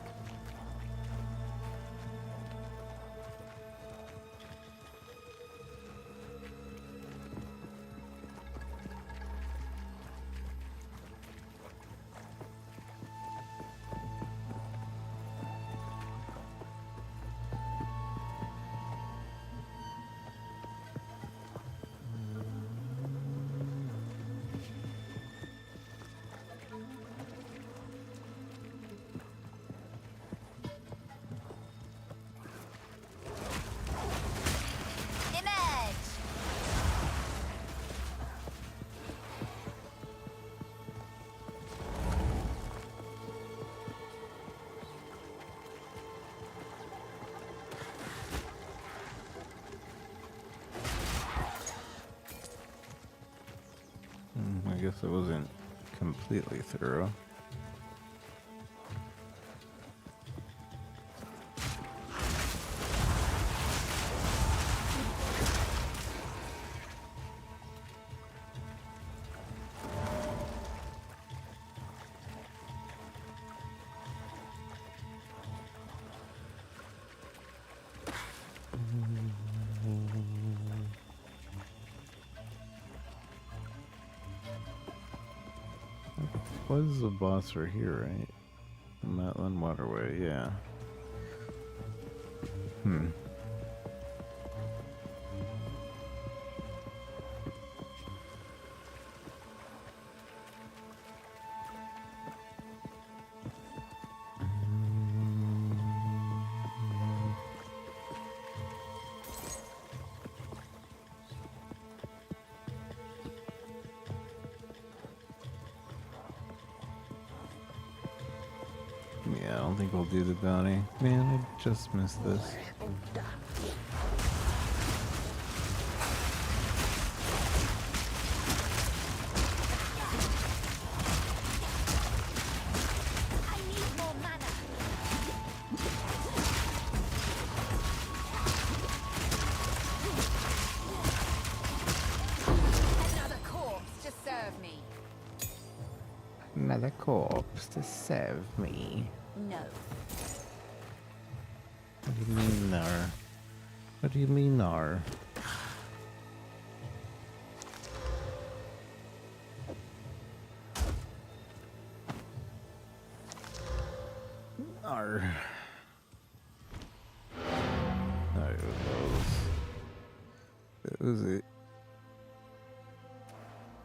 I guess it wasn't completely thorough. Was the boss right here, right? Matland Waterway, yeah. Yeah, I don't think we'll do the bounty. Man, I just missed this. Another corpse to serve me. No. What do you mean, Nar? What do you mean, Nar? Nar. Alright, that was it.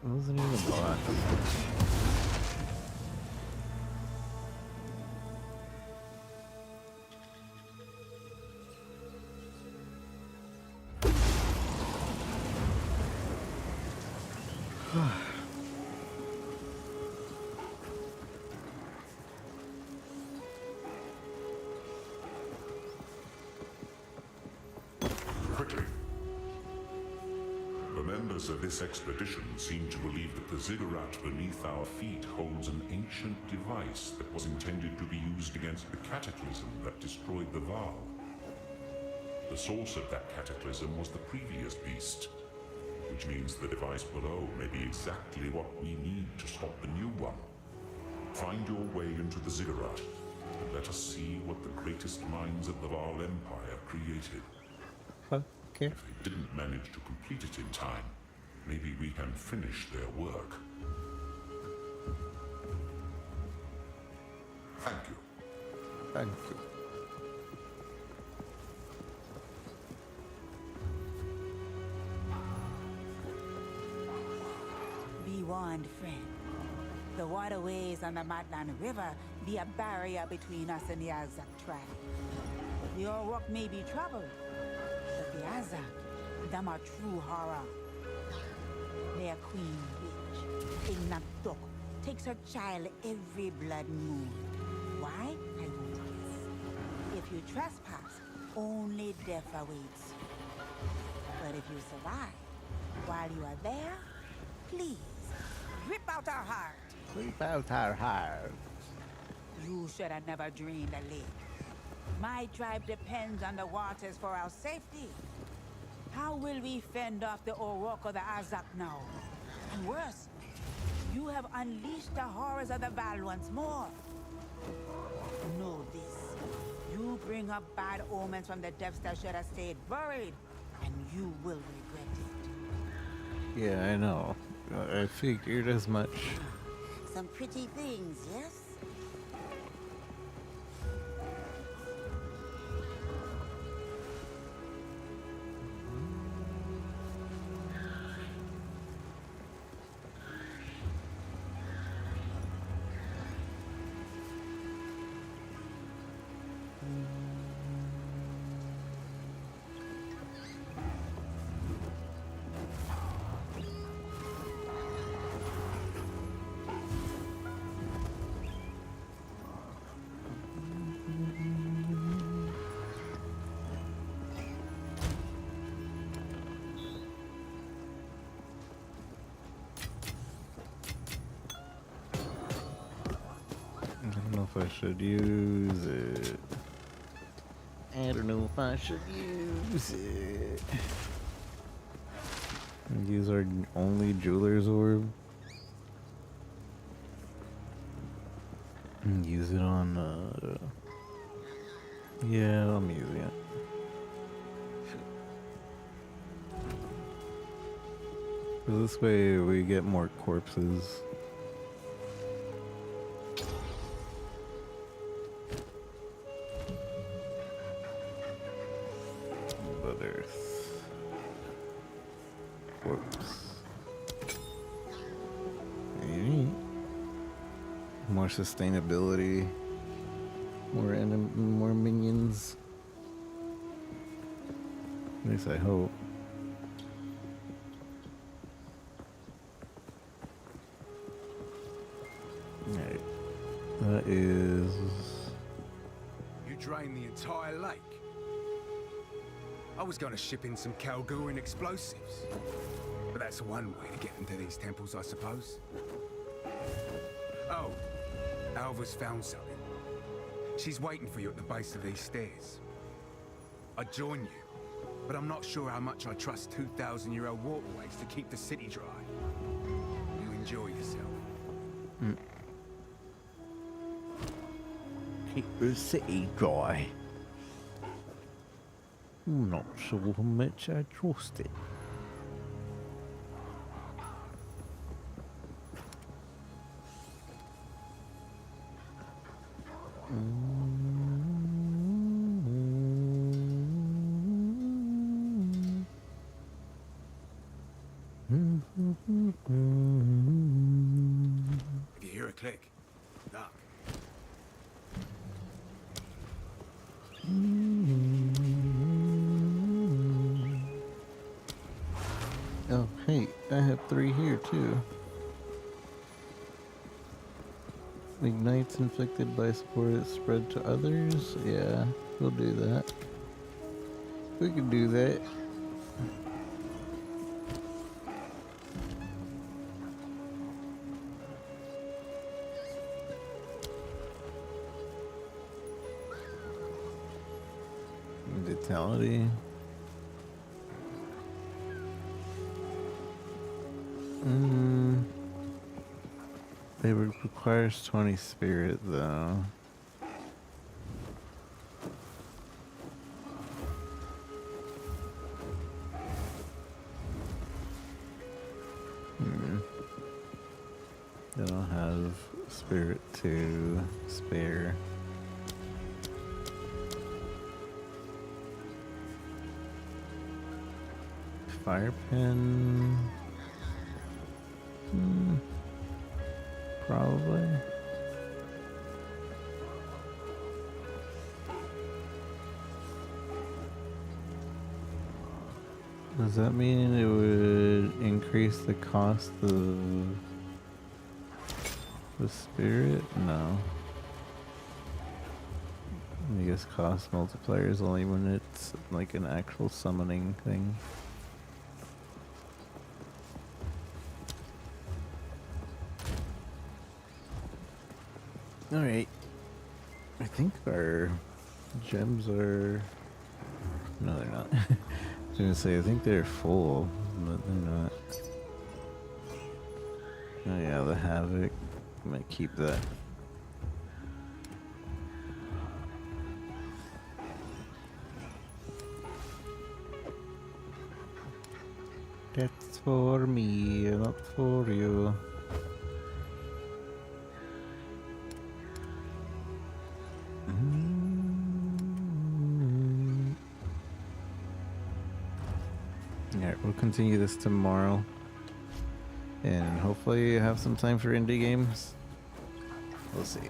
It wasn't even a boss. Quickly. The members of this expedition seem to believe that the ziggurat beneath our feet holds an ancient device that was intended to be used against the cataclysm that destroyed the Val. The source of that cataclysm was the previous beast, which means the device below may be exactly what we need to stop the new one. Find your way into the ziggurat, and let us see what the greatest minds of the Val Empire created. Okay. If they didn't manage to complete it in time, maybe we can finish their work. Thank you. Thank you. bond, friend. The waterways on the Madland River be a barrier between us and the Azak tribe. The Orok may be troubled, but the Azak, them are true horror. Their queen witch, Ignatdok, takes her child every blood moon. Why? I won't guess. If you trespass, only death awaits you. But if you survive, while you are there, please, rip out our heart. Rip out our heart. You should have never dreamed a lake. My tribe depends on the waters for our safety. How will we fend off the Orok or the Azak now? And worse, you have unleashed the horrors of the Val once more. Know this. You bring up bad omens from the depths that should have stayed buried, and you will regret it. Yeah, I know. I figured as much. Some pretty things, yes? I don't know if I should use it. I don't know if I should use it. Use our only jeweler's orb. And use it on, yeah, I'm using it. So this way we get more corpses. But Earth. Corpse. Maybe. More sustainability. More minions. At least I hope. Alright. That is... You drained the entire lake. I was going to ship in some Kalguran explosives. But that's one way to get into these temples, I suppose. Oh, Alva's found something. She's waiting for you at the base of these stairs. I'd join you, but I'm not sure how much I trust 2,000-year-old waterways to keep the city dry. You enjoy yourself. Keep the city dry. I'm not sure how much I trust it. If you hear a click, duck. Oh, hey, I have 3 here too. Ignites inflicted by support spread to others. Yeah, we'll do that. We can do that. Vitality. It requires 20 spirit though. I don't have spirit to spare. Fire pin. probably. Does that mean it would increase the cost of the spirit? No. I guess cost multiplier is only when it's like an actual summoning thing. Alright. I think our gems are... No, they're not. I was gonna say, I think they're full, but they're not. Oh yeah, the Havoc. I'm gonna keep that. That's for me, not for you. Alright, we'll continue this tomorrow. And hopefully have some time for indie games. We'll see.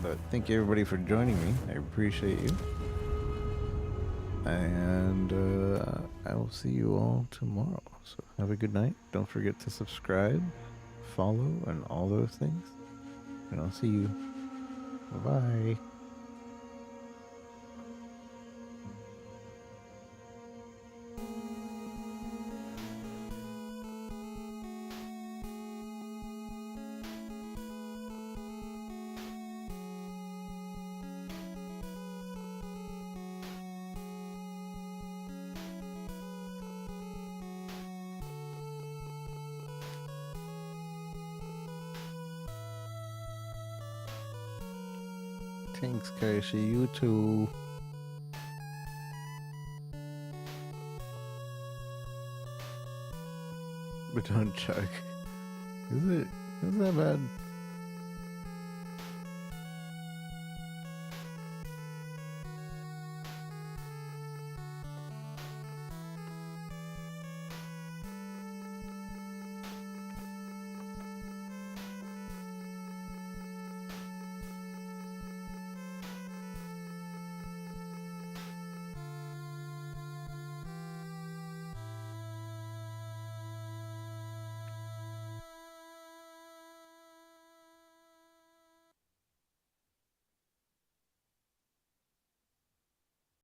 But thank you everybody for joining me. I appreciate you. And I will see you all tomorrow. So have a good night. Don't forget to subscribe, follow, and all those things. And I'll see you. Bye-bye. Thanks, Kaishi. You too. But don't chug. Is it? Is that bad?